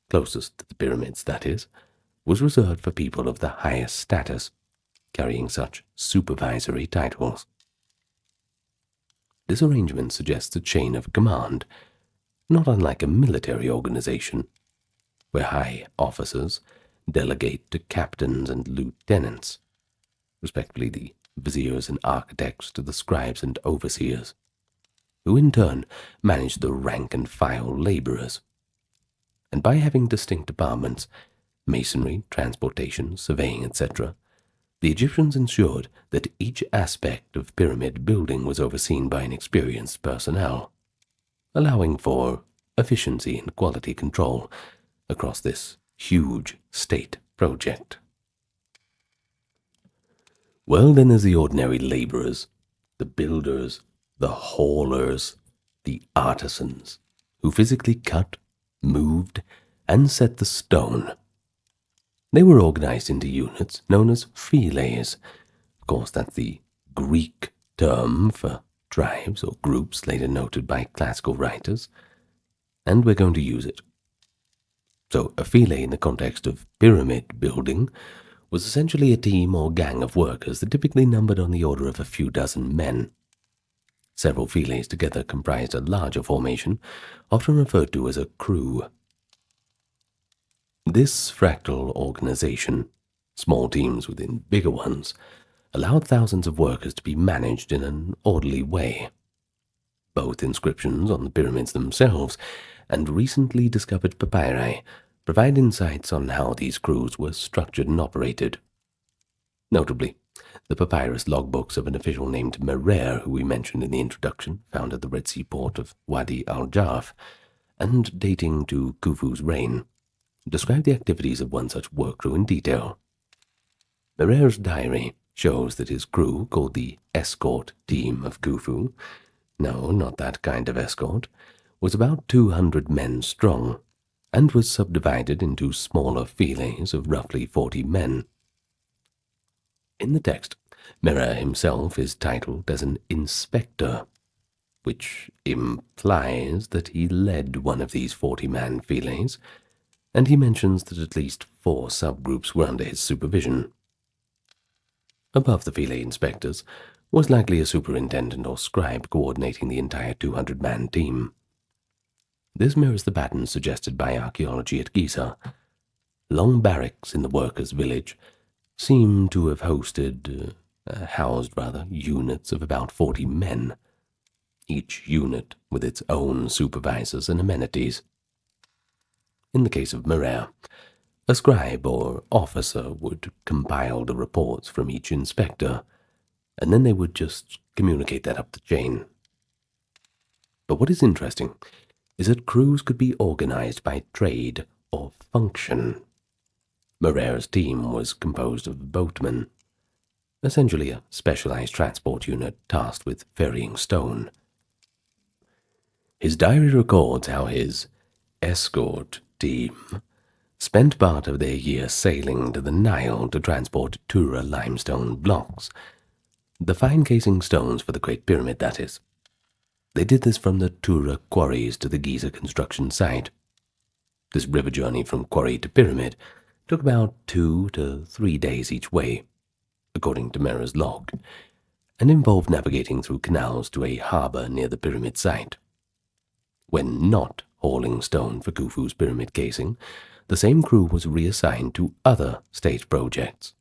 closest to the pyramids that is, was reserved for people of the highest status, carrying such supervisory titles. This arrangement suggests a chain of command, not unlike a military organization, where high officers delegate to captains and lieutenants, respectively the viziers and architects to the scribes and overseers, who in turn manage the rank-and-file laborers. And by having distinct departments, masonry, transportation, surveying, etc., the Egyptians ensured that each aspect of pyramid building was overseen by an experienced personnel, allowing for efficiency and quality control across this huge state project. Well, then there's the ordinary laborers, the builders, the haulers, the artisans, who physically cut, moved, and set the stone. They were organized into units known as philes. Of course, that's the Greek term for tribes or groups later noted by classical writers, and we're going to use it. So, a phyle in the context of pyramid building was essentially a team or gang of workers that typically numbered on the order of a few dozen men. Several philes together comprised a larger formation, often referred to as a crew. This fractal organization, small teams within bigger ones, allowed thousands of workers to be managed in an orderly way. Both inscriptions on the pyramids themselves and recently discovered papyri provide insights on how these crews were structured and operated. Notably, the papyrus logbooks of an official named Merer, who we mentioned in the introduction, found at the Red Sea port of Wadi al-Jarf, and dating to Khufu's reign, describe the activities of one such work crew in detail. Merer's diary shows that his crew, called the escort team of Khufu, no, not that kind of escort, was about 200 men strong, and was subdivided into smaller philes of roughly 40 men. In the text, Merer himself is titled as an inspector, which implies that he led one of these 40-man philes, and he mentions that at least 4 subgroups were under his supervision. Above the phyle inspectors was likely a superintendent or scribe coordinating the entire 200-man team. This mirrors the pattern suggested by archaeology at Giza. Long barracks in the workers' village seem to have housed units of about 40 men, each unit with its own supervisors and amenities. In the case of Merer, a scribe or officer would compile the reports from each inspector, and then they would just communicate that up the chain. But what is interesting is that crews could be organized by trade or function. Merer's team was composed of boatmen, essentially a specialized transport unit tasked with ferrying stone. His diary records how his escort team spent part of their year sailing to the Nile to transport Tura limestone blocks, the fine casing stones for the Great Pyramid, that is. They did this from the Tura quarries to the Giza construction site. This river journey from quarry to pyramid took about 2 to 3 days each way, according to Merer's log, and involved navigating through canals to a harbor near the pyramid site. When not hauling stone for Khufu's pyramid casing, the same crew was reassigned to other state projects.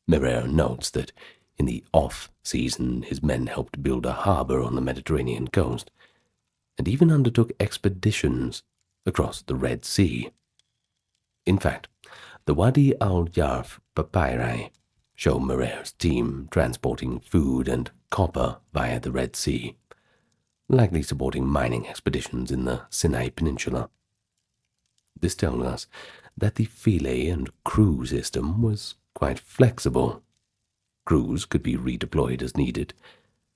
Merer notes that in the off-season his men helped build a harbor on the Mediterranean coast, and even undertook expeditions across the Red Sea. In fact, the Wadi al-Jarf papyri show Merer's team transporting food and copper via the Red Sea, likely supporting mining expeditions in the Sinai Peninsula. This tells us that the phyle and crew system was quite flexible. Crews could be redeployed as needed,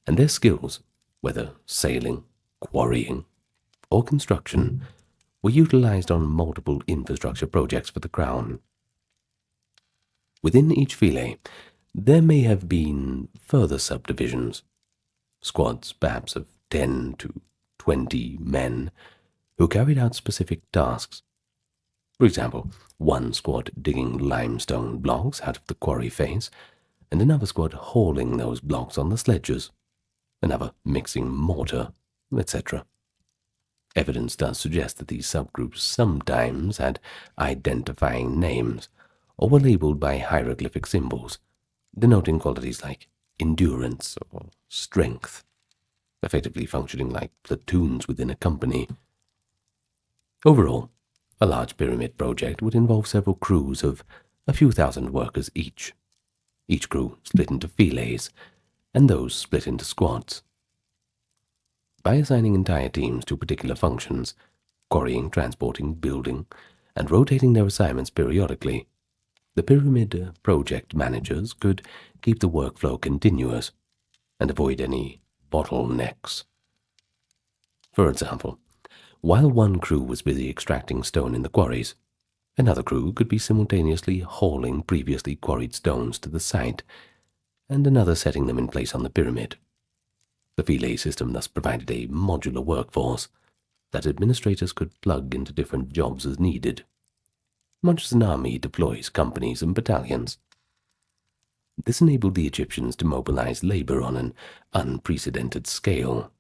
and their skills, whether sailing, quarrying, or construction, were utilized on multiple infrastructure projects for the crown. Within each phyle, there may have been further subdivisions, squads perhaps of 10 to 20 men, who carried out specific tasks. For example, one squad digging limestone blocks out of the quarry face, and another squad hauling those blocks on the sledges, another mixing mortar, etc. Evidence does suggest that these subgroups sometimes had identifying names or were labeled by hieroglyphic symbols, denoting qualities like endurance or strength, effectively functioning like platoons within a company. Overall, a large pyramid project would involve several crews of a few thousand workers each crew split into philes, and those split into squads. By assigning entire teams to particular functions, quarrying, transporting, building, and rotating their assignments periodically, The pyramid project managers could keep the workflow continuous and avoid any bottlenecks. For example, while one crew was busy extracting stone in the quarries, another crew could be simultaneously hauling previously quarried stones to the site, and another setting them in place on the pyramid. The Philae system thus provided a modular workforce that administrators could plug into different jobs as needed, much as an army deploys companies and battalions. This enabled the Egyptians to mobilize labor on an unprecedented scale.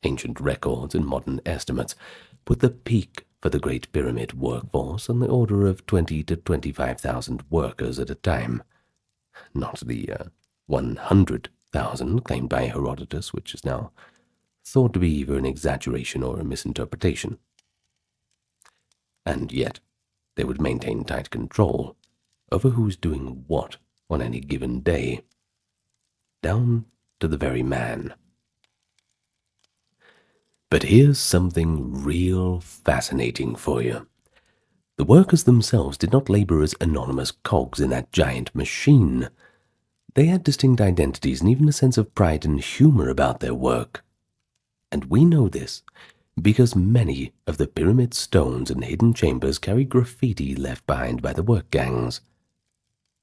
Ancient records and modern estimates put the peak for the Great Pyramid workforce on the order of 20 to 25,000 workers at a time, not the 100,000 claimed by Herodotus, which is now thought to be either an exaggeration or a misinterpretation. And yet, they would maintain tight control over who's doing what on any given day, down to the very man. But here's something real fascinating for you. The workers themselves did not labor as anonymous cogs in that giant machine. They had distinct identities and even a sense of pride and humor about their work. And we know this because many of the pyramid stones and hidden chambers carry graffiti left behind by the work gangs,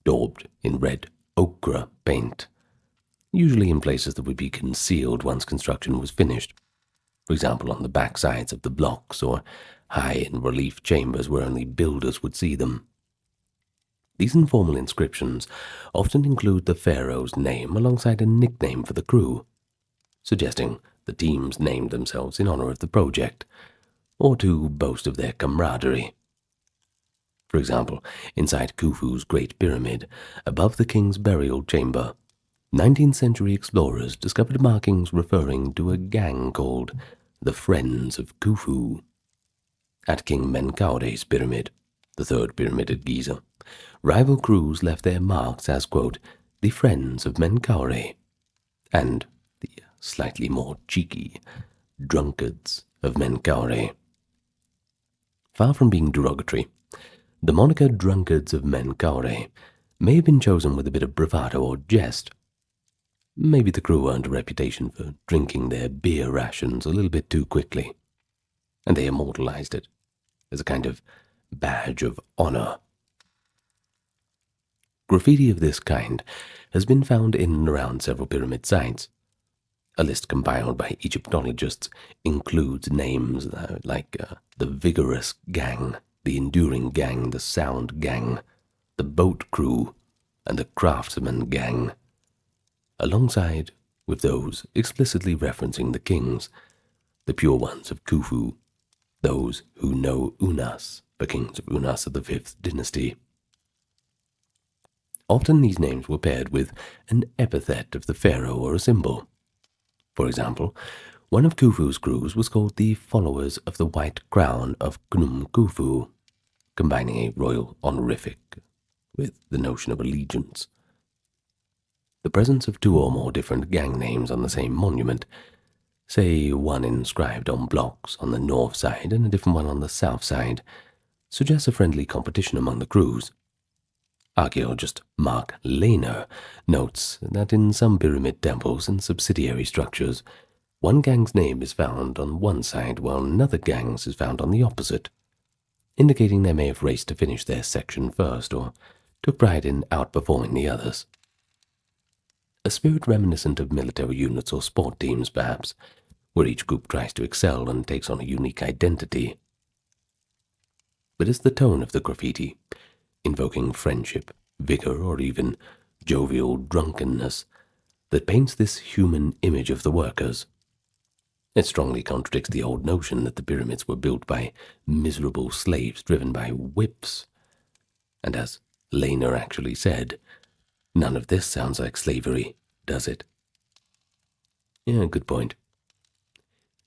daubed in red ochre paint, usually in places that would be concealed once construction was finished. For example, on the backsides of the blocks or high in relief chambers where only builders would see them. These informal inscriptions often include the pharaoh's name alongside a nickname for the crew, suggesting the teams named themselves in honor of the project, or to boast of their camaraderie. For example, inside Khufu's Great Pyramid, above the king's burial chamber, 19th century explorers discovered markings referring to a gang called the Friends of Khufu. At King Menkaure's pyramid, the third pyramid at Giza, rival crews left their marks as, quote, the Friends of Menkaure, and the slightly more cheeky Drunkards of Menkaure. Far from being derogatory, the moniker Drunkards of Menkaure may have been chosen with a bit of bravado or jest. Maybe the crew earned a reputation for drinking their beer rations a little bit too quickly, and they immortalized it as a kind of badge of honor. Graffiti of this kind has been found in and around several pyramid sites. A list compiled by Egyptologists includes names like the Vigorous Gang, the Enduring Gang, the Sound Gang, the Boat Crew, and the Craftsman Gang, alongside with those explicitly referencing the kings, the pure ones of Khufu, those who know Unas, the kings of Unas of the 5th dynasty. Often these names were paired with an epithet of the pharaoh or a symbol. For example, one of Khufu's crews was called the Followers of the White Crown of Khnum Khufu, combining a royal honorific with the notion of allegiance. The presence of two or more different gang names on the same monument, say one inscribed on blocks on the north side and a different one on the south side, suggests a friendly competition among the crews. Archaeologist Mark Lehner notes that in some pyramid temples and subsidiary structures, one gang's name is found on one side while another gang's is found on the opposite, indicating they may have raced to finish their section first or took pride in outperforming the others. A spirit reminiscent of military units or sport teams, perhaps, where each group tries to excel and takes on a unique identity. But it's the tone of the graffiti, invoking friendship, vigor, or even jovial drunkenness, that paints this human image of the workers. It strongly contradicts the old notion that the pyramids were built by miserable slaves driven by whips. And as Lehner actually said, none of this sounds like slavery, does it? Yeah, good point.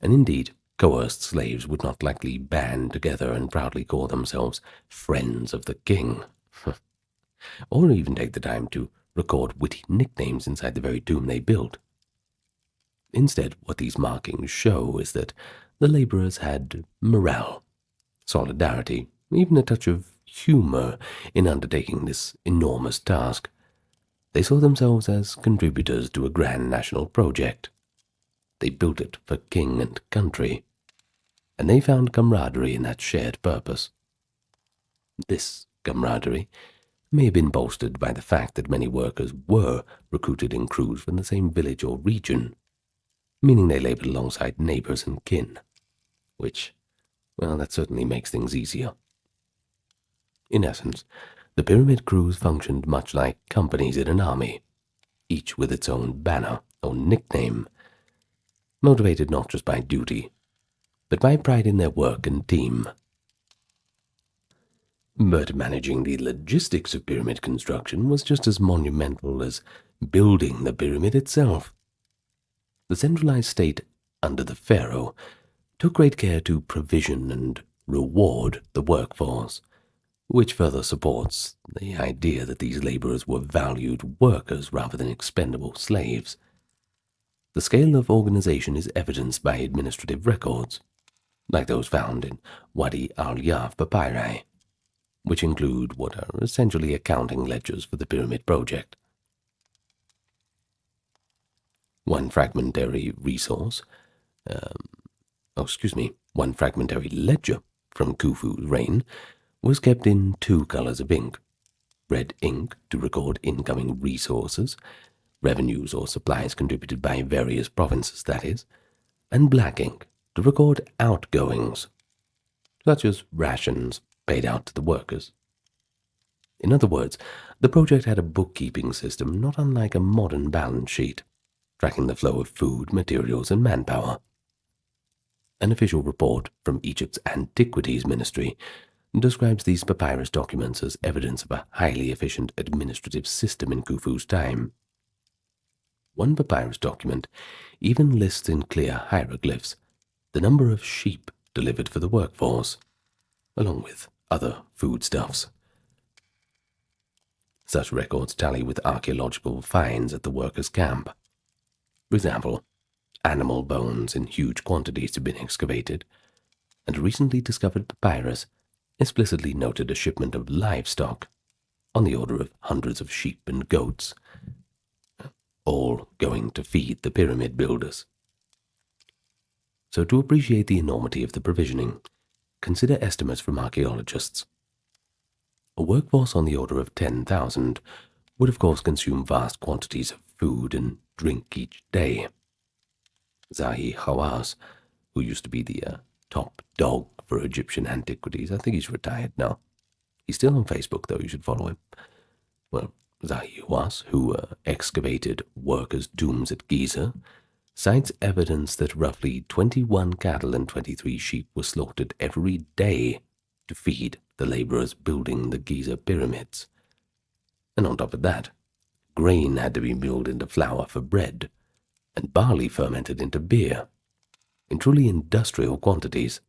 And indeed, coerced slaves would not likely band together and proudly call themselves friends of the king, or even take the time to record witty nicknames inside the very tomb they built. Instead, what these markings show is that the laborers had morale, solidarity, even a touch of humor in undertaking this enormous task. They saw themselves as contributors to a grand national project. They built it for king and country, and they found camaraderie in that shared purpose. This camaraderie may have been bolstered by the fact that many workers were recruited in crews from the same village or region, meaning they labored alongside neighbors and kin, which, well, that certainly makes things easier. In essence, the pyramid crews functioned much like companies in an army, each with its own banner or nickname, motivated not just by duty, but by pride in their work and team. But managing the logistics of pyramid construction was just as monumental as building the pyramid itself. The centralized state under the pharaoh took great care to provision and reward the workforce, which further supports the idea that these laborers were valued workers rather than expendable slaves. The scale of organization is evidenced by administrative records, like those found in Wadi al-Yaf papyri, which include what are essentially accounting ledgers for the pyramid project. One fragmentary ledger from Khufu's reign was kept in two colors of ink: red ink to record incoming resources, revenues or supplies contributed by various provinces, that is, and black ink to record outgoings, such as rations paid out to the workers. In other words, the project had a bookkeeping system not unlike a modern balance sheet, tracking the flow of food, materials, and manpower. An official report from Egypt's Antiquities Ministry describes these papyrus documents as evidence of a highly efficient administrative system in Khufu's time. One papyrus document even lists in clear hieroglyphs the number of sheep delivered for the workforce, along with other foodstuffs. Such records tally with archaeological finds at the workers' camp. For example, animal bones in huge quantities have been excavated, and a recently discovered papyrus explicitly noted a shipment of livestock on the order of hundreds of sheep and goats, all going to feed the pyramid builders. So to appreciate the enormity of the provisioning, consider estimates from archaeologists. A workforce on the order of 10,000 would of course consume vast quantities of food and drink each day. Zahi Hawass, who used to be the top dog for Egyptian antiquities, I think he's retired now. He's still on Facebook though, you should follow him. Well, Zahi Hawass, who excavated workers' tombs at Giza, cites evidence that roughly 21 cattle and 23 sheep were slaughtered every day to feed the laborers building the Giza pyramids. And on top of that, grain had to be milled into flour for bread, and barley fermented into beer, in truly industrial quantities.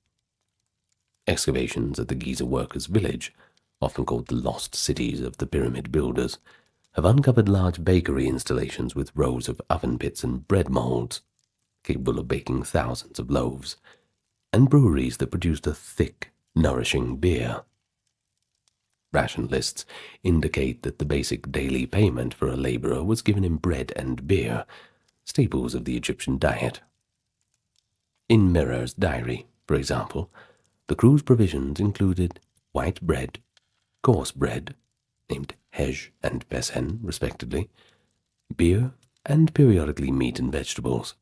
Excavations at the Giza workers' village, often called the lost cities of the pyramid builders, have uncovered large bakery installations with rows of oven pits and bread molds, capable of baking thousands of loaves, and breweries that produced a thick, nourishing beer. Ration lists indicate that the basic daily payment for a laborer was given in bread and beer, staples of the Egyptian diet. In Merer's diary, for example, the crew's provisions included white bread, coarse bread, named hej and pesen respectively, beer, and periodically meat and vegetables.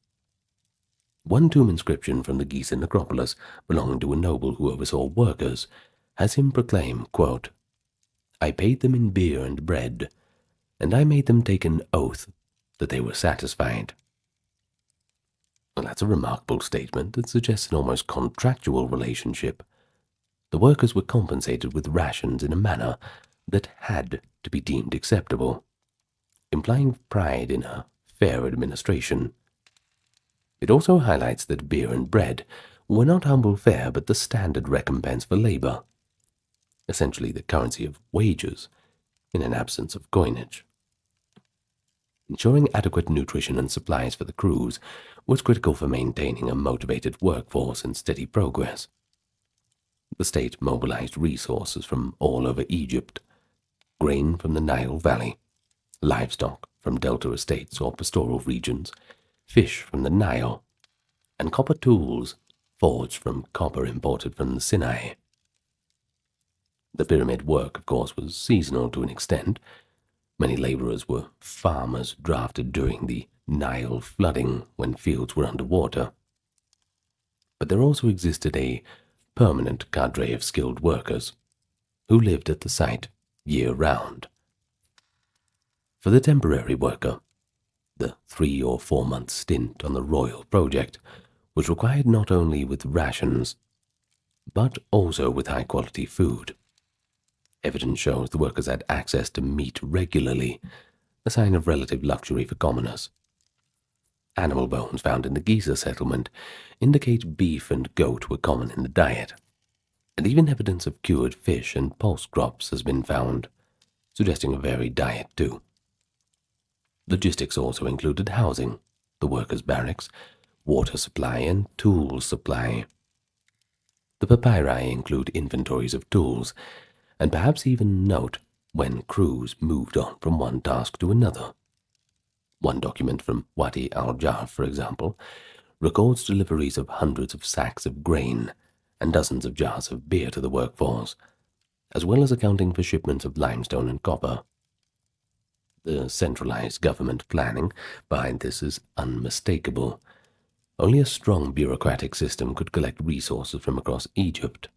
One tomb inscription from the Giza necropolis, belonging to a noble who oversaw workers, has him proclaim, quote, "I paid them in beer and bread, and I made them take an oath that they were satisfied." Well, that's a remarkable statement that suggests an almost contractual relationship. The workers were compensated with rations in a manner that had to be deemed acceptable, implying pride in a fair administration. It also highlights that beer and bread were not humble fare but the standard recompense for labor, essentially the currency of wages in an absence of coinage. Ensuring adequate nutrition and supplies for the crews was critical for maintaining a motivated workforce and steady progress. The state mobilized resources from all over Egypt, grain from the Nile Valley, livestock from delta estates or pastoral regions, fish from the Nile, and copper tools forged from copper imported from the Sinai. The pyramid work, of course, was seasonal to an extent. Many laborers were farmers drafted during the Nile flooding when fields were underwater. But there also existed a permanent cadre of skilled workers who lived at the site year-round. For the temporary worker, the 3 or 4 month stint on the royal project was required not only with rations, but also with high-quality food. Evidence shows the workers had access to meat regularly, a sign of relative luxury for commoners. Animal bones found in the Giza settlement indicate beef and goat were common in the diet, and even evidence of cured fish and pulse crops has been found, suggesting a varied diet too. Logistics also included housing, the workers' barracks, water supply, and tool supply. The papyri include inventories of tools, and perhaps even note when crews moved on from one task to another. One document from Wadi al-Jarf, for example, records deliveries of hundreds of sacks of grain and dozens of jars of beer to the workforce, as well as accounting for shipments of limestone and copper. The centralized government planning behind this is unmistakable. Only a strong bureaucratic system could collect resources from across Egypt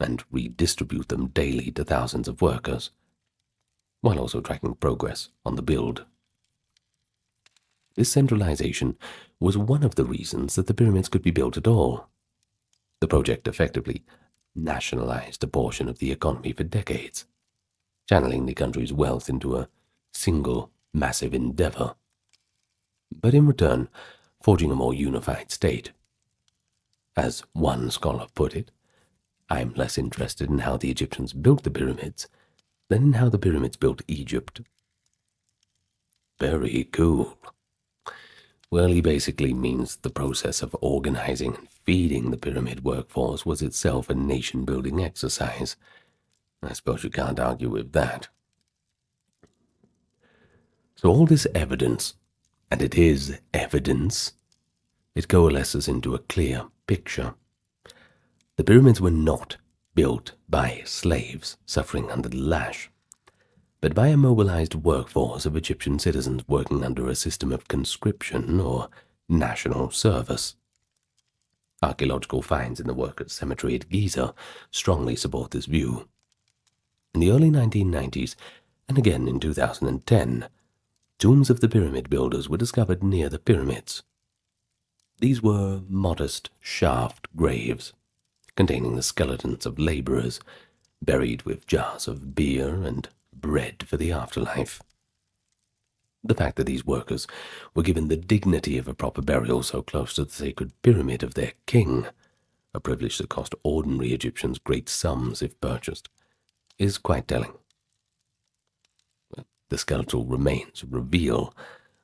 and redistribute them daily to thousands of workers, while also tracking progress on the build. This centralization was one of the reasons that the pyramids could be built at all. The project effectively nationalized a portion of the economy for decades, channeling the country's wealth into a single massive endeavor, but in return forging a more unified state. As one scholar put it, I'm less interested in how the Egyptians built the pyramids than in how the pyramids built Egypt. Very cool. Well, he basically means the process of organizing and feeding the pyramid workforce was itself a nation-building exercise. I suppose you can't argue with that. So all this evidence, and it is evidence, it coalesces into a clear picture. The pyramids were not built by slaves suffering under the lash, but by a mobilized workforce of Egyptian citizens working under a system of conscription or national service. Archaeological finds in the workers' cemetery at Giza strongly support this view. In the early 1990s, and again in 2010, tombs of the pyramid builders were discovered near the pyramids. These were modest shaft graves, containing the skeletons of laborers, buried with jars of beer and bread for the afterlife. The fact that these workers were given the dignity of a proper burial so close to the sacred pyramid of their king, a privilege that cost ordinary Egyptians great sums if purchased, is quite telling. The skeletal remains reveal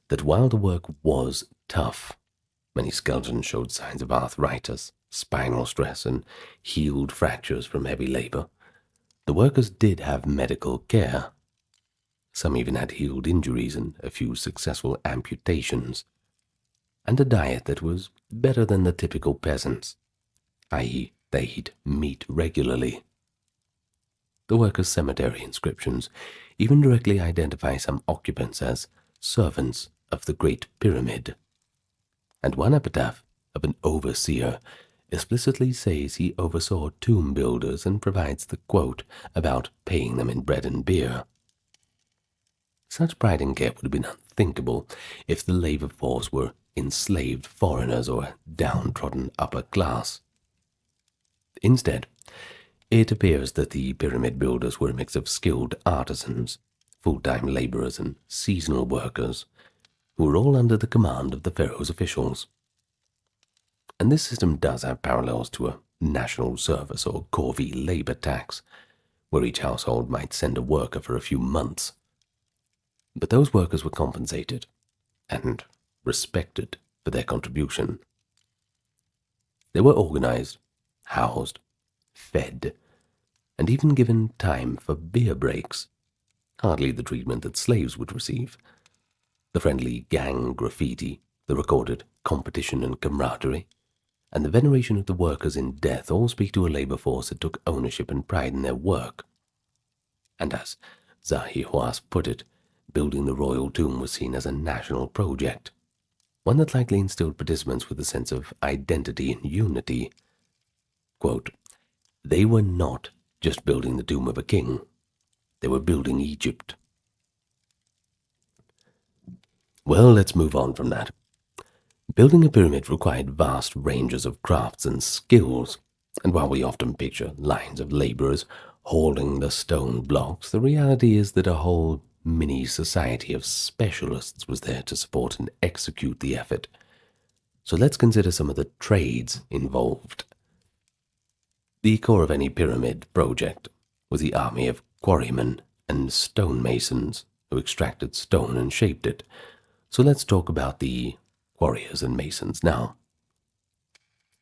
that while the work was tough, many skeletons showed signs of arthritis, spinal stress, and healed fractures from heavy labor. The workers did have medical care. Some even had healed injuries and a few successful amputations, and a diet that was better than the typical peasants, i.e., they eat meat regularly. The workers' cemetery inscriptions even directly identify some occupants as servants of the Great Pyramid, and one epitaph of an overseer explicitly says he oversaw tomb builders and provides the quote about paying them in bread and beer. Such pride and care would have been unthinkable if the labor force were enslaved foreigners or a downtrodden upper class. Instead, it appears that the pyramid builders were a mix of skilled artisans, full-time laborers, and seasonal workers, who were all under the command of the pharaoh's officials. And this system does have parallels to a national service or corvée labor tax, where each household might send a worker for a few months. But those workers were compensated and respected for their contribution. They were organized, housed, fed, and even given time for beer breaks, hardly the treatment that slaves would receive. The friendly gang graffiti, the recorded competition and camaraderie, and the veneration of the workers in death all speak to a labor force that took ownership and pride in their work. And as Zahi Hawass put it, building the royal tomb was seen as a national project, one that likely instilled participants with a sense of identity and unity. Quote, "They were not just building the tomb of a king, they were building Egypt." Well, let's move on from that. Building a pyramid required vast ranges of crafts and skills, and while we often picture lines of laborers hauling the stone blocks, the reality is that a whole mini-society of specialists was there to support and execute the effort. So let's consider some of the trades involved. The core of any pyramid project was the army of quarrymen and stonemasons who extracted stone and shaped it. So let's talk about the quarriers and masons now.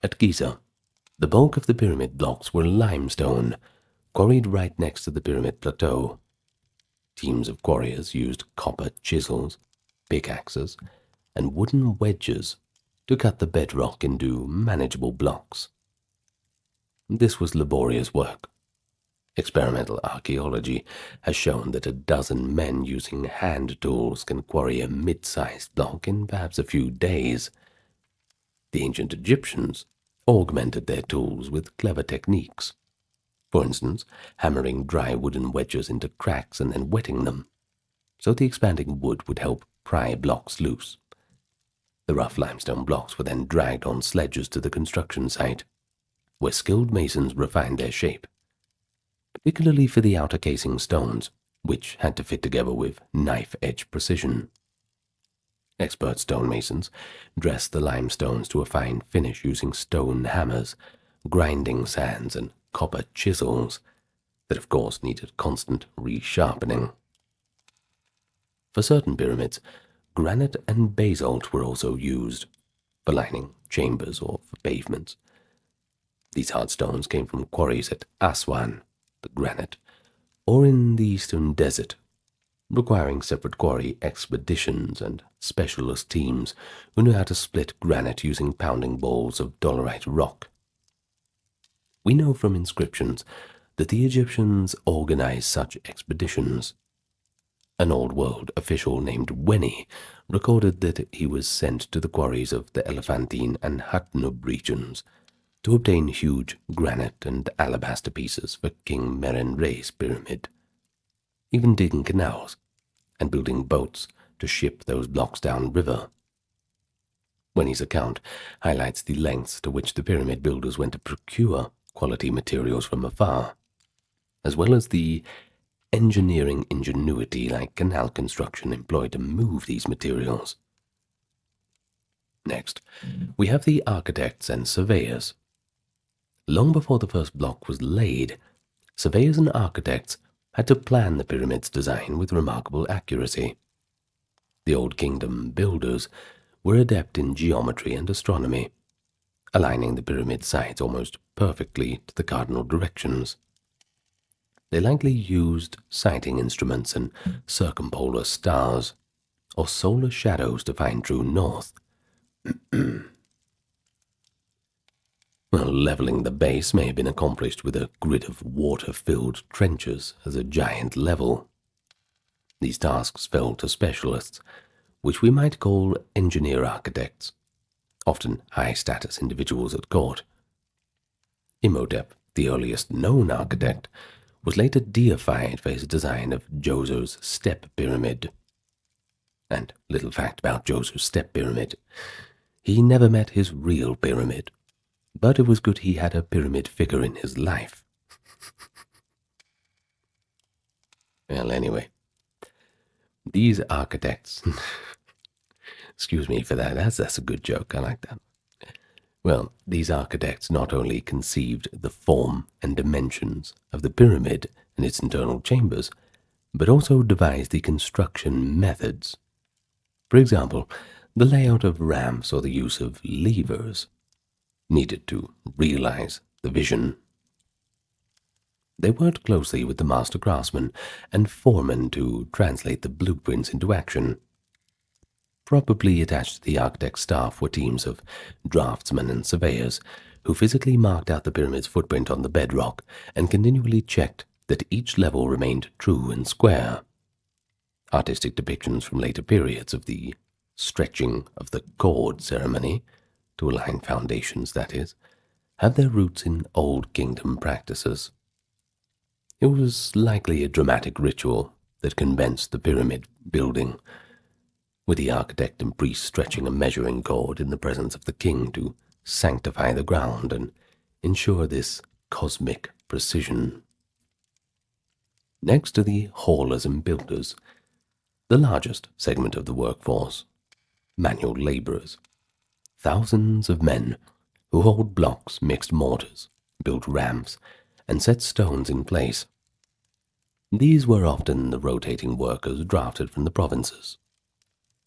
At Giza, the bulk of the pyramid blocks were limestone, quarried right next to the pyramid plateau. Teams of quarriers used copper chisels, pickaxes, and wooden wedges to cut the bedrock into manageable blocks. This was laborious work. Experimental archaeology has shown that a dozen men using hand tools can quarry a mid-sized block in perhaps a few days. The ancient Egyptians augmented their tools with clever techniques. For instance, hammering dry wooden wedges into cracks and then wetting them, so the expanding wood would help pry blocks loose. The rough limestone blocks were then dragged on sledges to the construction site, where skilled masons refined their shape, particularly for the outer casing stones, which had to fit together with knife-edge precision. Expert stonemasons dressed the limestones to a fine finish using stone hammers, grinding sands, and copper chisels that of course needed constant resharpening. For certain pyramids, granite and basalt were also used for lining chambers or for pavements. These hard stones came from quarries at Aswan, the granite, or in the eastern desert, requiring separate quarry expeditions and specialist teams who knew how to split granite using pounding balls of dolerite rock. We know from inscriptions that the Egyptians organized such expeditions. An Old World official named Weni recorded that he was sent to the quarries of the Elephantine and Hatnub regions to obtain huge granite and alabaster pieces for King Merenre's pyramid, even digging canals and building boats to ship those blocks downriver. Weni's account highlights the lengths to which the pyramid builders went to procure quality materials from afar, as well as the engineering ingenuity like canal construction employed to move these materials. Next, we have the architects and surveyors. Long before the first block was laid, surveyors and architects had to plan the pyramid's design with remarkable accuracy. The Old Kingdom builders were adept in geometry and astronomy, aligning the pyramid sides almost perfectly to the cardinal directions. They likely used sighting instruments and circumpolar stars, or solar shadows to find true north. Well, leveling the base may have been accomplished with a grid of water-filled trenches as a giant level. These tasks fell to specialists, which we might call engineer architects, often high-status individuals at court. Imhotep, the earliest known architect, was later deified for his design of Djoser's step pyramid. And little fact about Djoser's step pyramid, he never met his real pyramid, but it was good he had a pyramid figure in his life. Well, anyway, these architects, excuse me for that, that's a good joke, I like that. Well, these architects not only conceived the form and dimensions of the pyramid and its internal chambers, but also devised the construction methods. For example, the layout of ramps or the use of levers needed to realize the vision. They worked closely with the master craftsmen and foremen to translate the blueprints into action. Probably attached to the architect's staff were teams of draftsmen and surveyors who physically marked out the pyramid's footprint on the bedrock and continually checked that each level remained true and square. Artistic depictions from later periods of the stretching of the cord ceremony, to align foundations that is, have their roots in Old Kingdom practices. It was likely a dramatic ritual that commenced the pyramid building, with the architect and priest stretching a measuring cord in the presence of the king to sanctify the ground and ensure this cosmic precision. Next to the haulers and builders, the largest segment of the workforce, manual laborers. Thousands of men who hauled blocks, mixed mortars, built ramps, and set stones in place. These were often the rotating workers drafted from the provinces.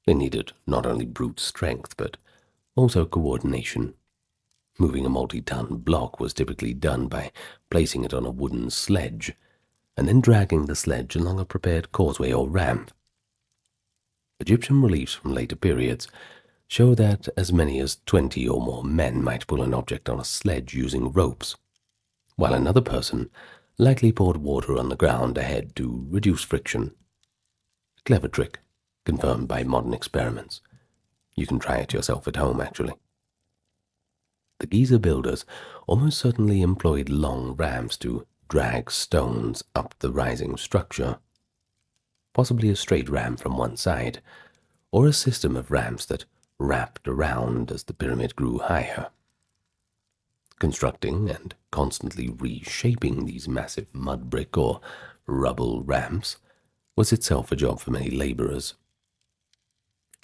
They needed not only brute strength, but also coordination. Moving a multi-ton block was typically done by placing it on a wooden sledge, and then dragging the sledge along a prepared causeway or ramp. Egyptian reliefs from later periods show that as many as 20 or more men might pull an object on a sledge using ropes, while another person likely poured water on the ground ahead to reduce friction. A clever trick, confirmed by modern experiments. You can try it yourself at home, actually. The Giza builders almost certainly employed long ramps to drag stones up the rising structure, possibly a straight ramp from one side, or a system of ramps that wrapped around as the pyramid grew higher. Constructing and constantly reshaping these massive mud brick or rubble ramps was itself a job for many laborers.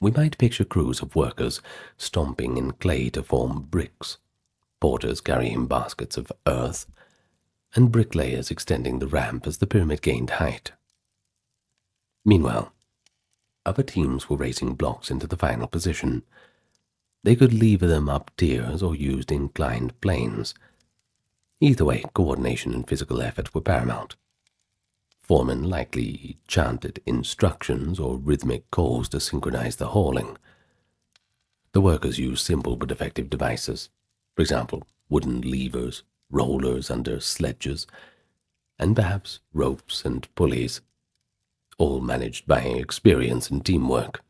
We might picture crews of workers stomping in clay to form bricks, porters carrying baskets of earth, and bricklayers extending the ramp as the pyramid gained height. Meanwhile, other teams were raising blocks into the final position. They could lever them up tiers or used inclined planes. Either way, coordination and physical effort were paramount. Foremen likely chanted instructions or rhythmic calls to synchronize the hauling. The workers used simple but effective devices, for example, wooden levers, rollers under sledges, and perhaps ropes and pulleys, all managed by experience and teamwork.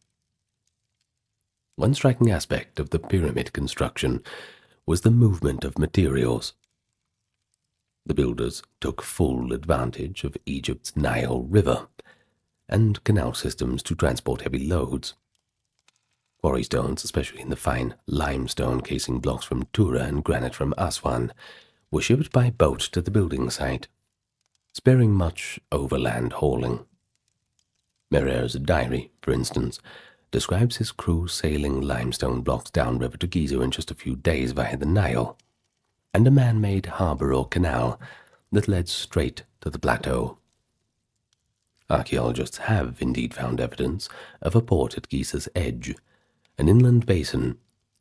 One striking aspect of the pyramid construction was the movement of materials. The builders took full advantage of Egypt's Nile River and canal systems to transport heavy loads. Quarry stones, especially in the fine limestone casing blocks from Tura and granite from Aswan, were shipped by boat to the building site, sparing much overland hauling. Merer's diary, for instance, describes his crew sailing limestone blocks downriver to Giza in just a few days via the Nile, and a man-made harbor or canal that led straight to the plateau. Archaeologists have indeed found evidence of a port at Giza's edge, an inland basin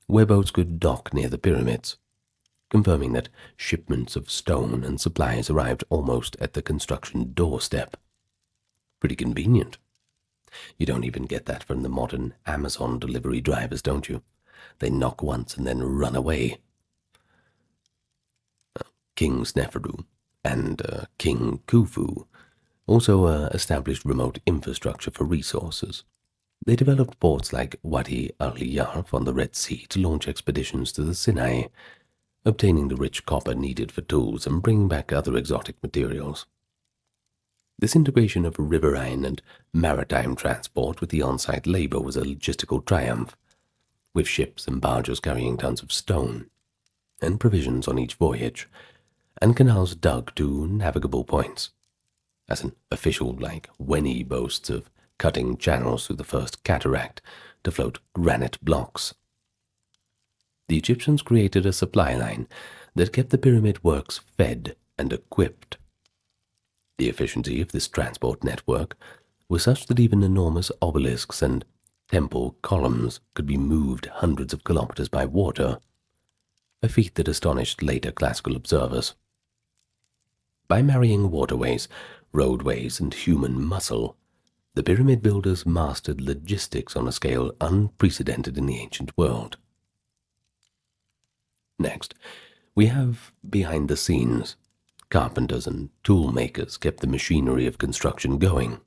where boats could dock near the pyramids, confirming that shipments of stone and supplies arrived almost at the construction doorstep. Pretty convenient. You don't even get that from the modern Amazon delivery drivers, don't you? They knock once and then run away. King Sneferu and King Khufu also established remote infrastructure for resources. They developed ports like Wadi al-Yarf on the Red Sea to launch expeditions to the Sinai, obtaining the rich copper needed for tools and bringing back other exotic materials. This integration of riverine and maritime transport with the on-site labor was a logistical triumph, with ships and barges carrying tons of stone and provisions on each voyage, and canals dug to navigable points. As an official like Weni boasts of cutting channels through the first cataract to float granite blocks. The Egyptians created a supply line that kept the pyramid works fed and equipped. The efficiency of this transport network was such that even enormous obelisks and temple columns could be moved hundreds of kilometers by water, a feat that astonished later classical observers. By marrying waterways, roadways, and human muscle, the pyramid builders mastered logistics on a scale unprecedented in the ancient world. Next, we have behind the scenes. Carpenters and tool makers kept the machinery of construction going.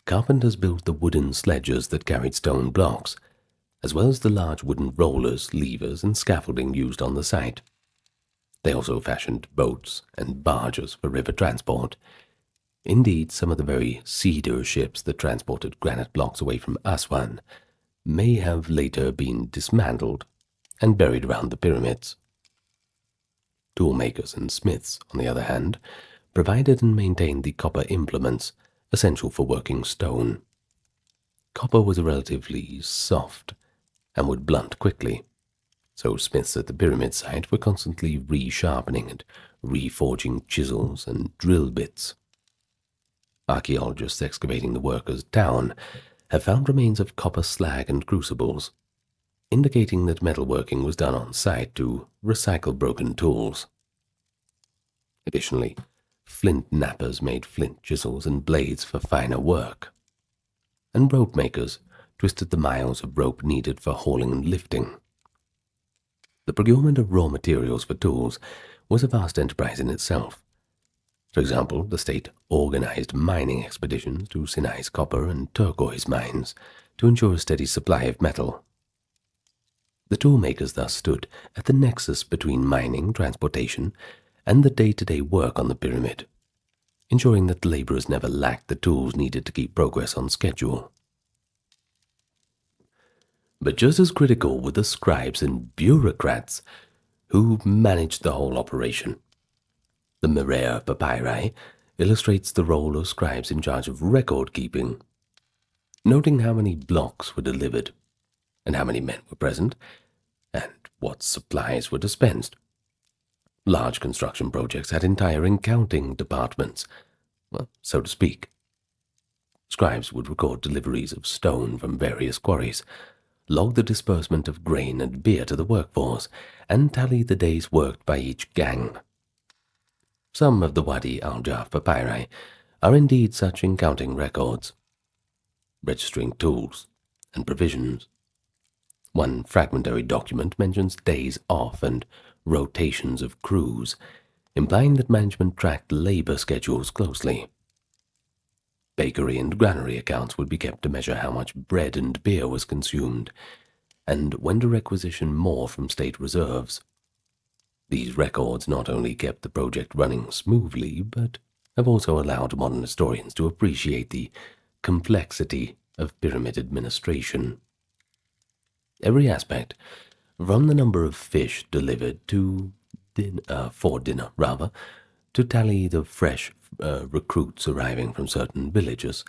Carpenters built the wooden sledges that carried stone blocks, as well as the large wooden rollers, levers, and scaffolding used on the site. They also fashioned boats and barges for river transport. Indeed, some of the very cedar ships that transported granite blocks away from Aswan may have later been dismantled and buried around the pyramids. Toolmakers and smiths, on the other hand, provided and maintained the copper implements essential for working stone. Copper was relatively soft and would blunt quickly, so smiths at the pyramid site were constantly resharpening and reforging chisels and drill bits. Archaeologists excavating the workers' town have found remains of copper slag and crucibles, indicating that metalworking was done on site to recycle broken tools. Additionally, flint knappers made flint chisels and blades for finer work, and rope makers twisted the miles of rope needed for hauling and lifting. The procurement of raw materials for tools was a vast enterprise in itself. For example, the state organized mining expeditions to Sinai's copper and turquoise mines to ensure a steady supply of metal. The toolmakers thus stood at the nexus between mining, transportation, and the day-to-day work on the pyramid, ensuring that the laborers never lacked the tools needed to keep progress on schedule. But just as critical were the scribes and bureaucrats who managed the whole operation. The Marea papyri illustrates the role of scribes in charge of record-keeping, noting how many blocks were delivered, and how many men were present, and what supplies were dispensed. Large construction projects had entire accounting departments, well, so to speak. Scribes would record deliveries of stone from various quarries, log the disbursement of grain and beer to the workforce, and tally the days worked by each gang. Some of the Wadi al-Jarf papyri are indeed such accounting records, registering tools and provisions. One fragmentary document mentions days off and rotations of crews, implying that management tracked labor schedules closely. Bakery and granary accounts would be kept to measure how much bread and beer was consumed, and when to requisition more from state reserves. These records not only kept the project running smoothly, but have also allowed modern historians to appreciate the complexity of pyramid administration. Every aspect, from the number of fish delivered for dinner, to tally the fresh recruits arriving from certain villages,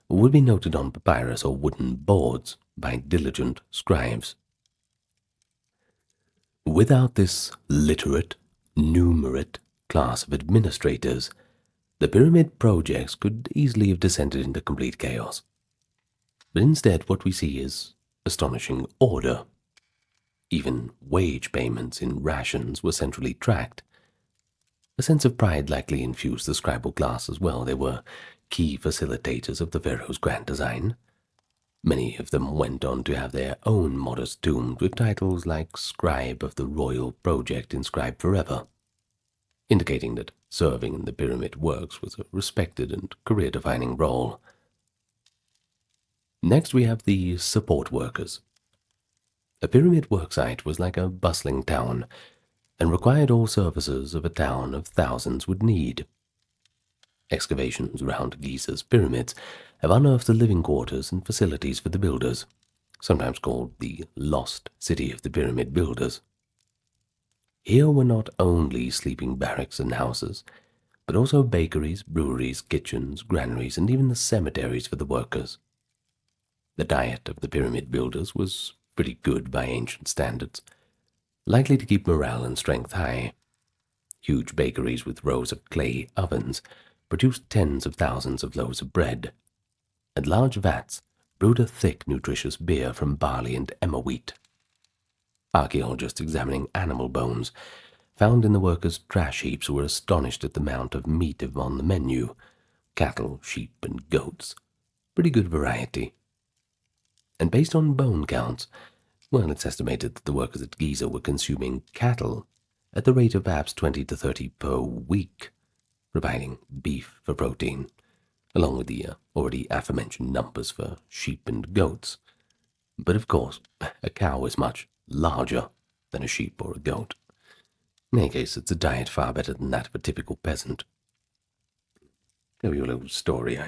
would be noted on papyrus or wooden boards by diligent scribes. Without this literate, numerate class of administrators, the pyramid projects could easily have descended into complete chaos. But instead, what we see is astonishing order. Even wage payments in rations were centrally tracked. A sense of pride likely infused the scribal class as well. They were key facilitators of the pharaoh's grand design. Many of them went on to have their own modest tombs with titles like Scribe of the Royal Project inscribed forever, indicating that serving in the pyramid works was a respected and career-defining role. Next we have the support workers. A pyramid worksite was like a bustling town, and required all services of a town of thousands would need. Excavations around Giza's pyramids have unearthed the living quarters and facilities for the builders, sometimes called the Lost City of the Pyramid Builders. Here were not only sleeping barracks and houses, but also bakeries, breweries, kitchens, granaries, and even the cemeteries for the workers. The diet of the pyramid builders was pretty good by ancient standards, likely to keep morale and strength high. Huge bakeries with rows of clay ovens produced tens of thousands of loaves of bread, and large vats brewed a thick, nutritious beer from barley and emmer wheat. Archaeologists examining animal bones found in the workers' trash heaps were astonished at the amount of meat on the menu. Cattle, sheep, and goats. Pretty good variety. And based on bone counts, well, it's estimated that the workers at Giza were consuming cattle at the rate of perhaps 20 to 30 per week, providing beef for protein, along with the already aforementioned numbers for sheep and goats. But of course, a cow is much larger than a sheep or a goat. In any case, it's a diet far better than that of a typical peasant. Tell you a little story.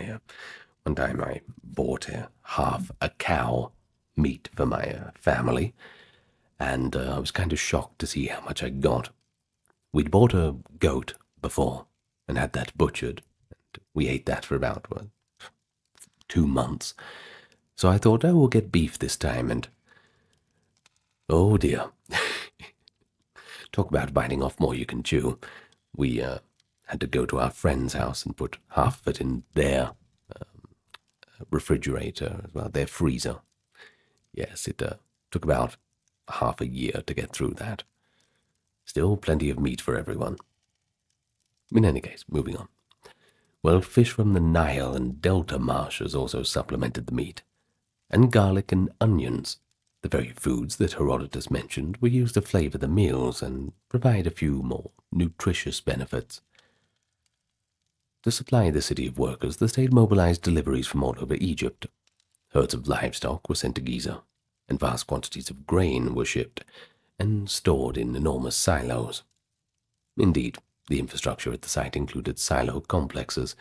One time I bought half a cow meat for my family, and I was kind of shocked to see how much I got. We'd bought a goat before and had that butchered, and we ate that for about 2 months. So I thought, we'll get beef this time, and oh dear. Talk about biting off more you can chew. We had to go to our friend's house and put half of it in their refrigerator, well, their freezer. Yes, it took about half a year to get through that. Still plenty of meat for everyone. In any case, moving on. Well, fish from the Nile and Delta marshes also supplemented the meat, and garlic and onions, the very foods that Herodotus mentioned, were used to flavor the meals and provide a few more nutritious benefits. To supply the city of workers, the state mobilized deliveries from all over Egypt. Herds of livestock were sent to Giza, and vast quantities of grain were shipped and stored in enormous silos. Indeed, the infrastructure at the site included silo complexes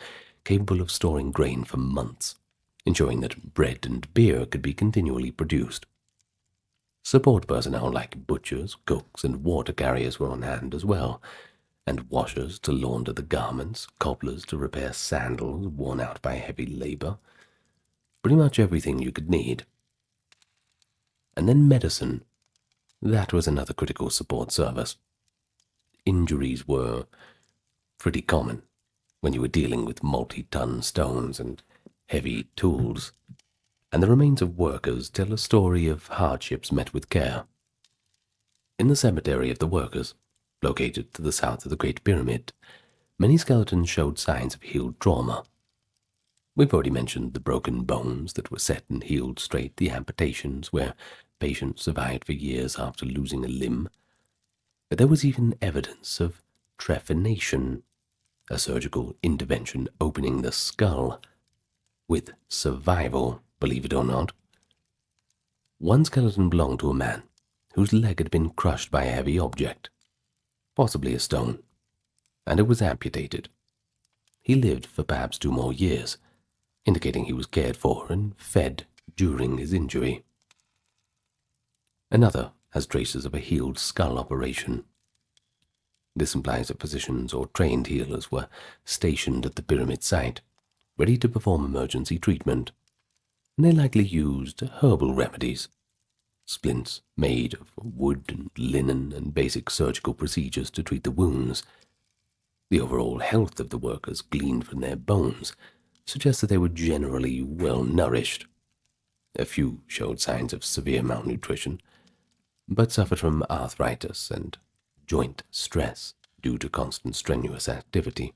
capable of storing grain for months, ensuring that bread and beer could be continually produced. Support personnel like butchers, cooks, and water carriers were on hand as well, and washers to launder the garments, cobblers to repair sandals worn out by heavy labor. Pretty much everything you could need. And then medicine. That was another critical support service. Injuries were pretty common when you were dealing with multi-ton stones and heavy tools, and the remains of workers tell a story of hardships met with care. In the cemetery of the workers, located to the south of the Great Pyramid, many skeletons showed signs of healed trauma. We've already mentioned the broken bones that were set and healed straight, the amputations where patients survived for years after losing a limb. But there was even evidence of trephination, a surgical intervention opening the skull, with survival, believe it or not. One skeleton belonged to a man whose leg had been crushed by a heavy object, possibly a stone, and it was amputated. He lived for perhaps 2 more years, indicating he was cared for and fed during his injury. Another has traces of a healed skull operation. This implies that physicians or trained healers were stationed at the pyramid site, ready to perform emergency treatment, and they likely used herbal remedies, splints made of wood and linen, and basic surgical procedures to treat the wounds. The overall health of the workers gleaned from their bones suggests that they were generally well nourished. A few showed signs of severe malnutrition, but suffered from arthritis and joint stress due to constant strenuous activity.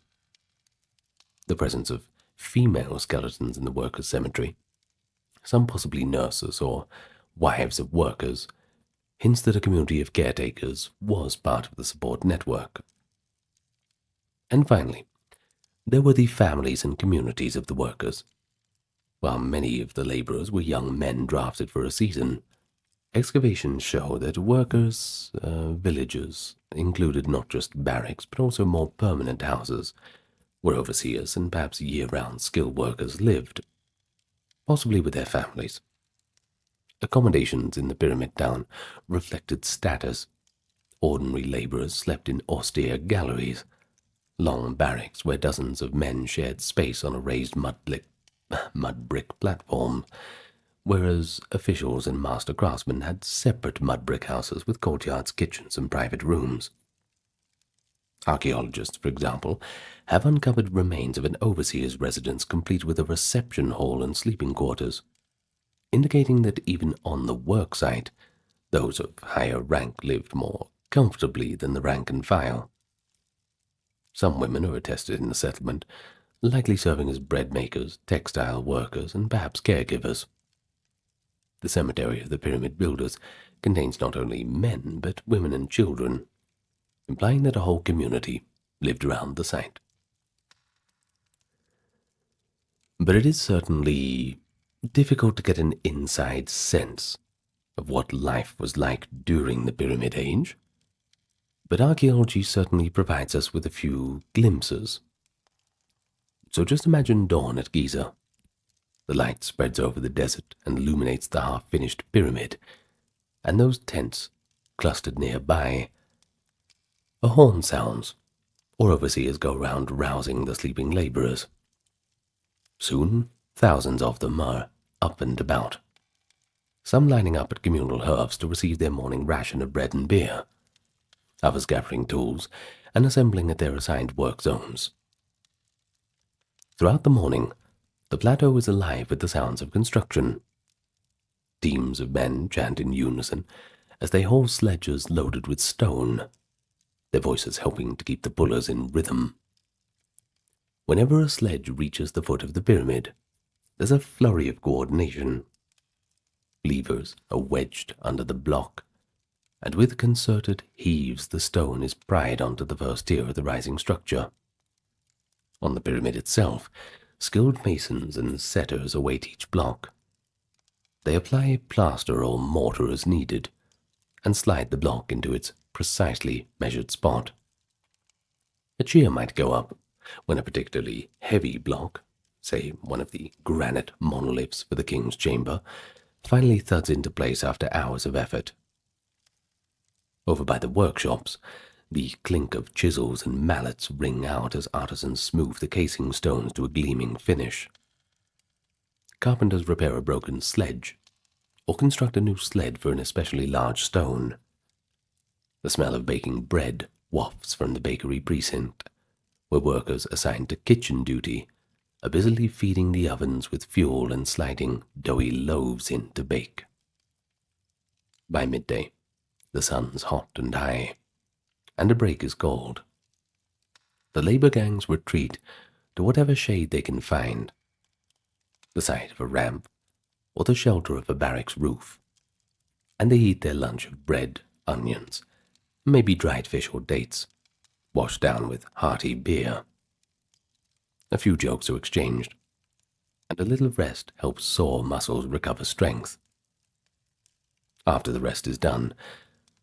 The presence of female skeletons in the workers' cemetery, some possibly nurses or wives of workers, hints that a community of caretakers was part of the support network. And finally, there were the families and communities of the workers. While many of the laborers were young men drafted for a season, excavations show that workers' villages included not just barracks but also more permanent houses, where overseers and perhaps year-round skilled workers lived, possibly with their families. Accommodations in the pyramid town reflected status. Ordinary laborers slept in austere galleries, long barracks where dozens of men shared space on a raised mud brick platform, whereas officials and master craftsmen had separate mud brick houses with courtyards, kitchens, and private rooms. Archaeologists, for example, have uncovered remains of an overseer's residence complete with a reception hall and sleeping quarters, indicating that even on the work site, those of higher rank lived more comfortably than the rank and file. Some women are attested in the settlement, likely serving as bread makers, textile workers, and perhaps caregivers. The cemetery of the pyramid builders contains not only men, but women and children, implying that a whole community lived around the site. But it is certainly difficult to get an inside sense of what life was like during the Pyramid Age, but archaeology certainly provides us with a few glimpses. So just imagine dawn at Giza. The light spreads over the desert and illuminates the half-finished pyramid, and those tents clustered nearby. A horn sounds, or overseers go round rousing the sleeping laborers. Soon, thousands of them are up and about, some lining up at communal hearths to receive their morning ration of bread and beer, others gathering tools and assembling at their assigned work zones. Throughout the morning, the plateau is alive with the sounds of construction. Teams of men chant in unison as they haul sledges loaded with stone, their voices helping to keep the pullers in rhythm. Whenever a sledge reaches the foot of the pyramid, there's a flurry of coordination. Levers are wedged under the block, and with concerted heaves the stone is pried onto the first tier of the rising structure. On the pyramid itself, skilled masons and setters await each block. They apply plaster or mortar as needed, and slide the block into its precisely measured spot. A cheer might go up when a particularly heavy block, say one of the granite monoliths for the king's chamber, finally thuds into place after hours of effort. Over by the workshops, the clink of chisels and mallets ring out as artisans smooth the casing stones to a gleaming finish. Carpenters repair a broken sledge, or construct a new sled for an especially large stone. The smell of baking bread wafts from the bakery precinct, where workers assigned to kitchen duty are busily feeding the ovens with fuel and sliding doughy loaves in to bake. By midday, the sun's hot and high, and a break is called. The labor gangs retreat to whatever shade they can find, the side of a ramp or the shelter of a barracks roof, and they eat their lunch of bread, onions, maybe dried fish or dates, washed down with hearty beer. A few jokes are exchanged, and a little rest helps sore muscles recover strength. After the rest is done,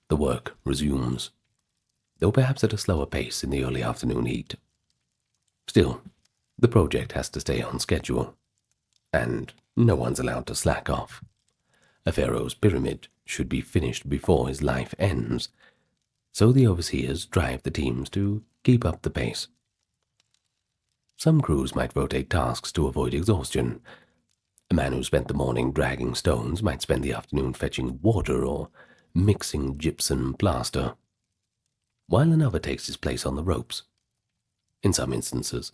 the work resumes, though perhaps at a slower pace in the early afternoon heat. Still, the project has to stay on schedule, and no one's allowed to slack off. A pharaoh's pyramid should be finished before his life ends, so the overseers drive the teams to keep up the pace. Some crews might rotate tasks to avoid exhaustion. A man who spent the morning dragging stones might spend the afternoon fetching water or mixing gypsum plaster, while another takes his place on the ropes. In some instances,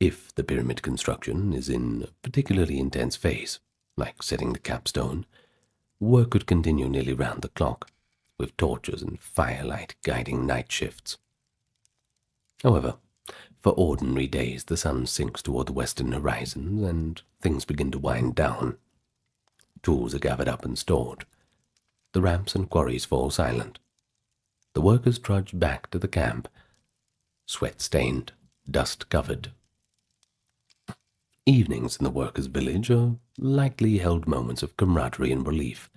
if the pyramid construction is in a particularly intense phase, like setting the capstone, work could continue nearly round the clock, with torches and firelight guiding night shifts. However, for ordinary days the sun sinks toward the western horizon and things begin to wind down. Tools are gathered up and stored. The ramps and quarries fall silent. The workers trudge back to the camp, sweat-stained, dust-covered. Evenings in the workers' village are lightly held moments of camaraderie and relief.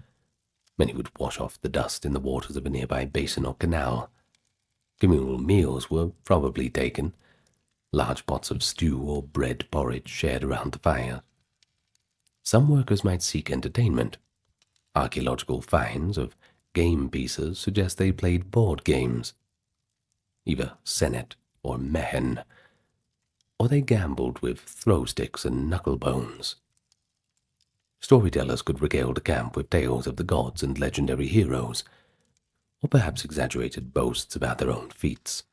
Many would wash off the dust in the waters of a nearby basin or canal. Communal meals were probably taken, large pots of stew or bread porridge shared around the fire. Some workers might seek entertainment. Archaeological finds of game pieces suggest they played board games, either senet or mehen, or they gambled with throw sticks and knuckle bones. Storytellers could regale the camp with tales of the gods and legendary heroes, or perhaps exaggerated boasts about their own feats.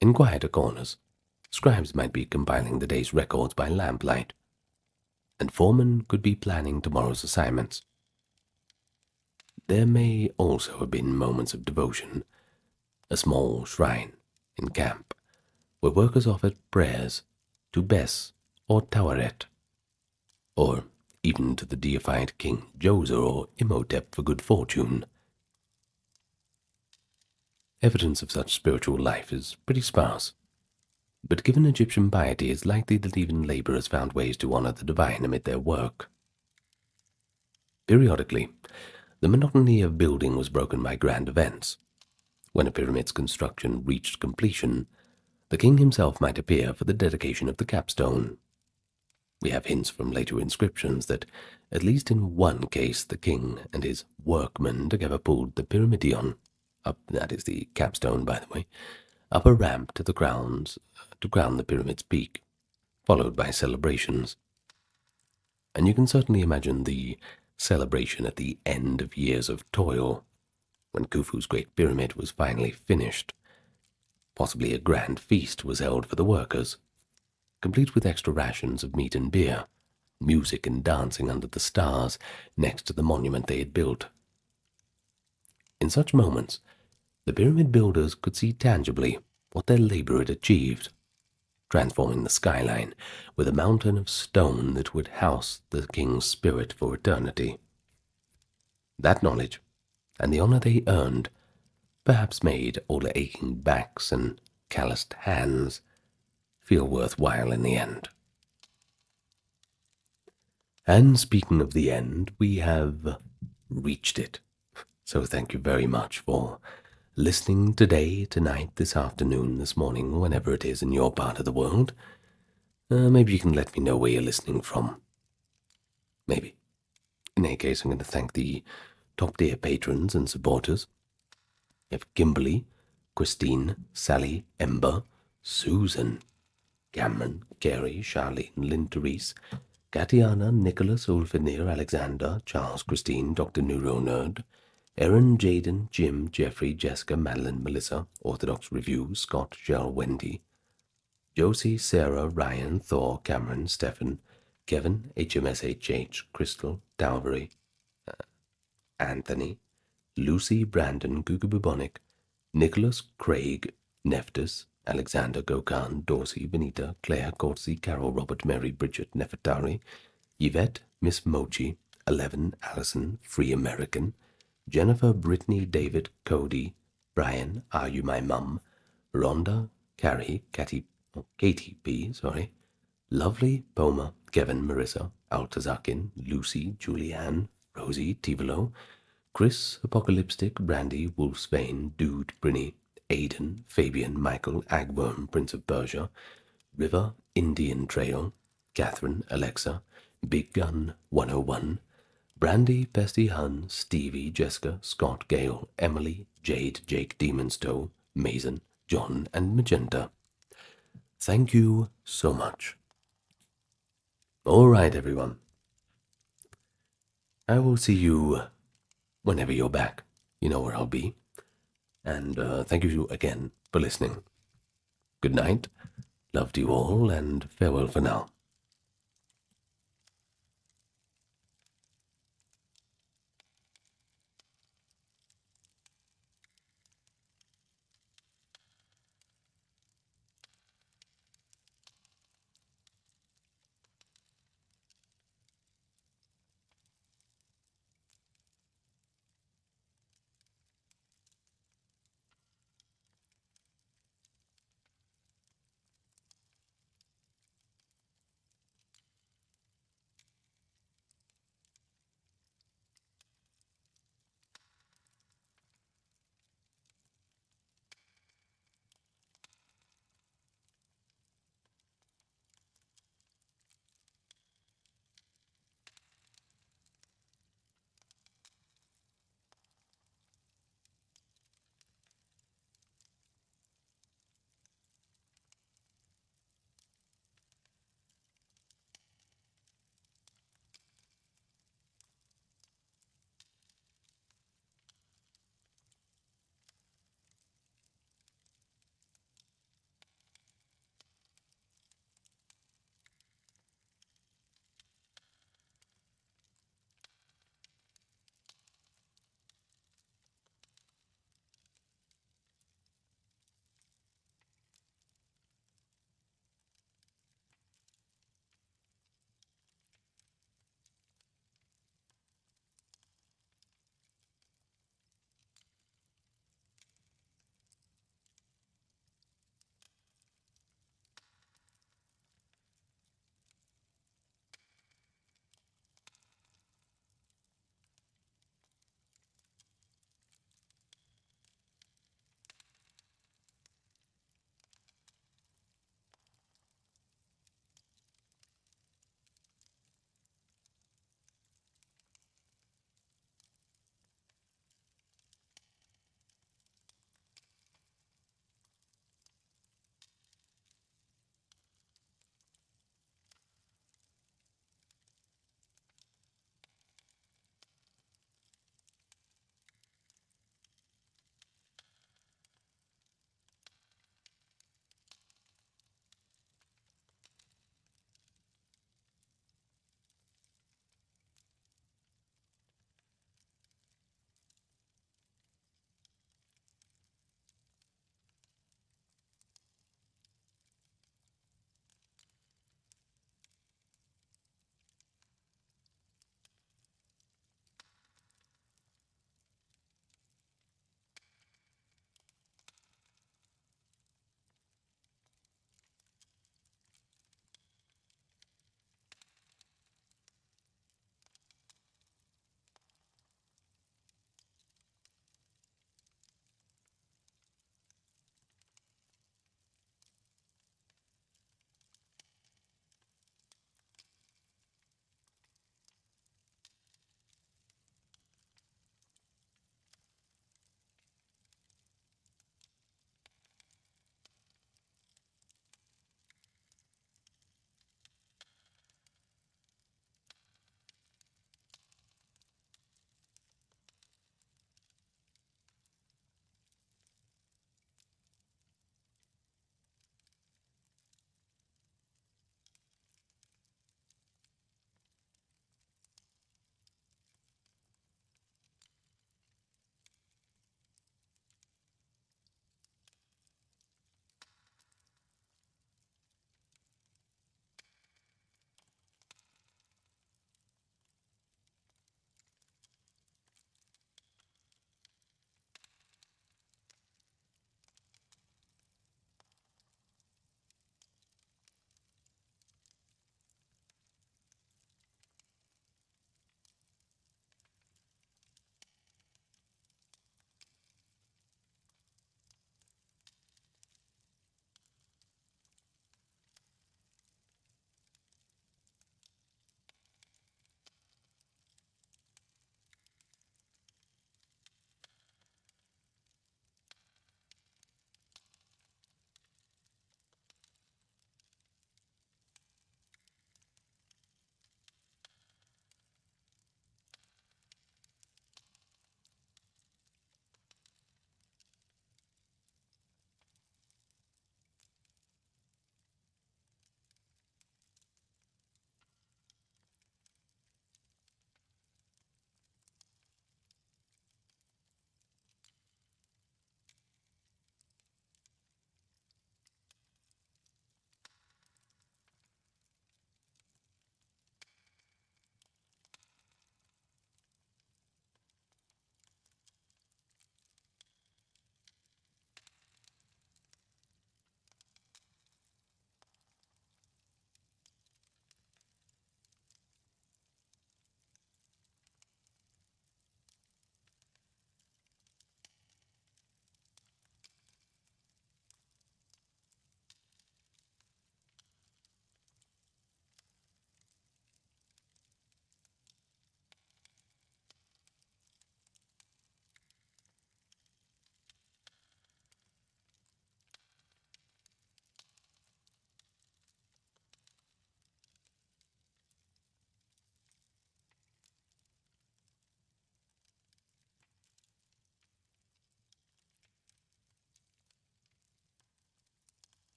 In quieter corners, scribes might be compiling the day's records by lamplight, and foremen could be planning tomorrow's assignments. there may also have been moments of devotion. A small shrine in camp, where workers offered prayers to Bes or Taweret, or even to the deified King Djoser or Imhotep for good fortune. Evidence of such spiritual life is pretty sparse, but given Egyptian piety, it's likely that even laborers found ways to honor the divine amid their work. Periodically, the monotony of building was broken by grand events. When a pyramid's construction reached completion, the king himself might appear for the dedication of the capstone. We have hints from later inscriptions that, at least in one case, the king and his workmen together pulled the pyramidion, up, that is the capstone by the way, up a ramp to crown the pyramid's peak, followed by celebrations. And you can certainly imagine the celebration at the end of years of toil, when Khufu's Great Pyramid was finally finished. Possibly a grand feast was held for the workers, complete with extra rations of meat and beer, music and dancing under the stars next to the monument they had built. In such moments, the pyramid builders could see tangibly what their labor had achieved, transforming the skyline with a mountain of stone that would house the king's spirit for eternity. That knowledge, and the honor they earned, perhaps made all the aching backs and calloused hands feel worthwhile in the end. And speaking of the end, we have reached it. So thank you very much for listening today, tonight, this afternoon, this morning, whenever it is in your part of the world. Maybe you can let me know where you're listening from. Maybe. In any case, I'm going to thank the top-tier patrons and supporters. We have Kimberly, Christine, Sally, Ember, Susan, Cameron, Carrie, Charlene, Lynn Therese, Katiana, Nicholas, Ulfinir, Alexander, Charles, Christine, Dr. Neuronerd, Erin, Jaden, Jim, Jeffrey, Jessica, Madeline, Melissa, Orthodox Review, Scott, Shell, Wendy, Josie, Sarah, Ryan, Thor, Cameron, Stefan, Kevin, HMSHH, Crystal, Dalbury, Anthony, Lucy, Brandon, Gugu Bubonic, Nicholas, Craig, Neftis, Alexander, Gokhan, Dorsey, Benita, Claire, Corsi, Carol, Robert, Mary, Bridget, Nefertari, Yvette, Miss Mochi, 11, Allison, Free American, Jennifer, Brittany, David, Cody, Brian, Are You My Mum, Rhonda, Carrie, Katie P, Lovely, Poma, Kevin, Marissa, Altazakin, Lucy, Julianne, Rosie, Tivolo, Chris, Apocalyptic, Brandy, Wolfsbane, Dude, Brinny, Aidan, Fabian, Michael, Agworm, Prince of Persia, River, Indian Trail, Catherine, Alexa, Big Gun, 101, Brandy, Pesty, Hun, Stevie, Jessica, Scott, Gale, Emily, Jade, Jake, Demonstow, Mason, John, and Magenta. Thank you so much. All right, everyone. I will see you whenever you're back. You know where I'll be. And thank you again for listening. Good night. Love to you all, and farewell for now.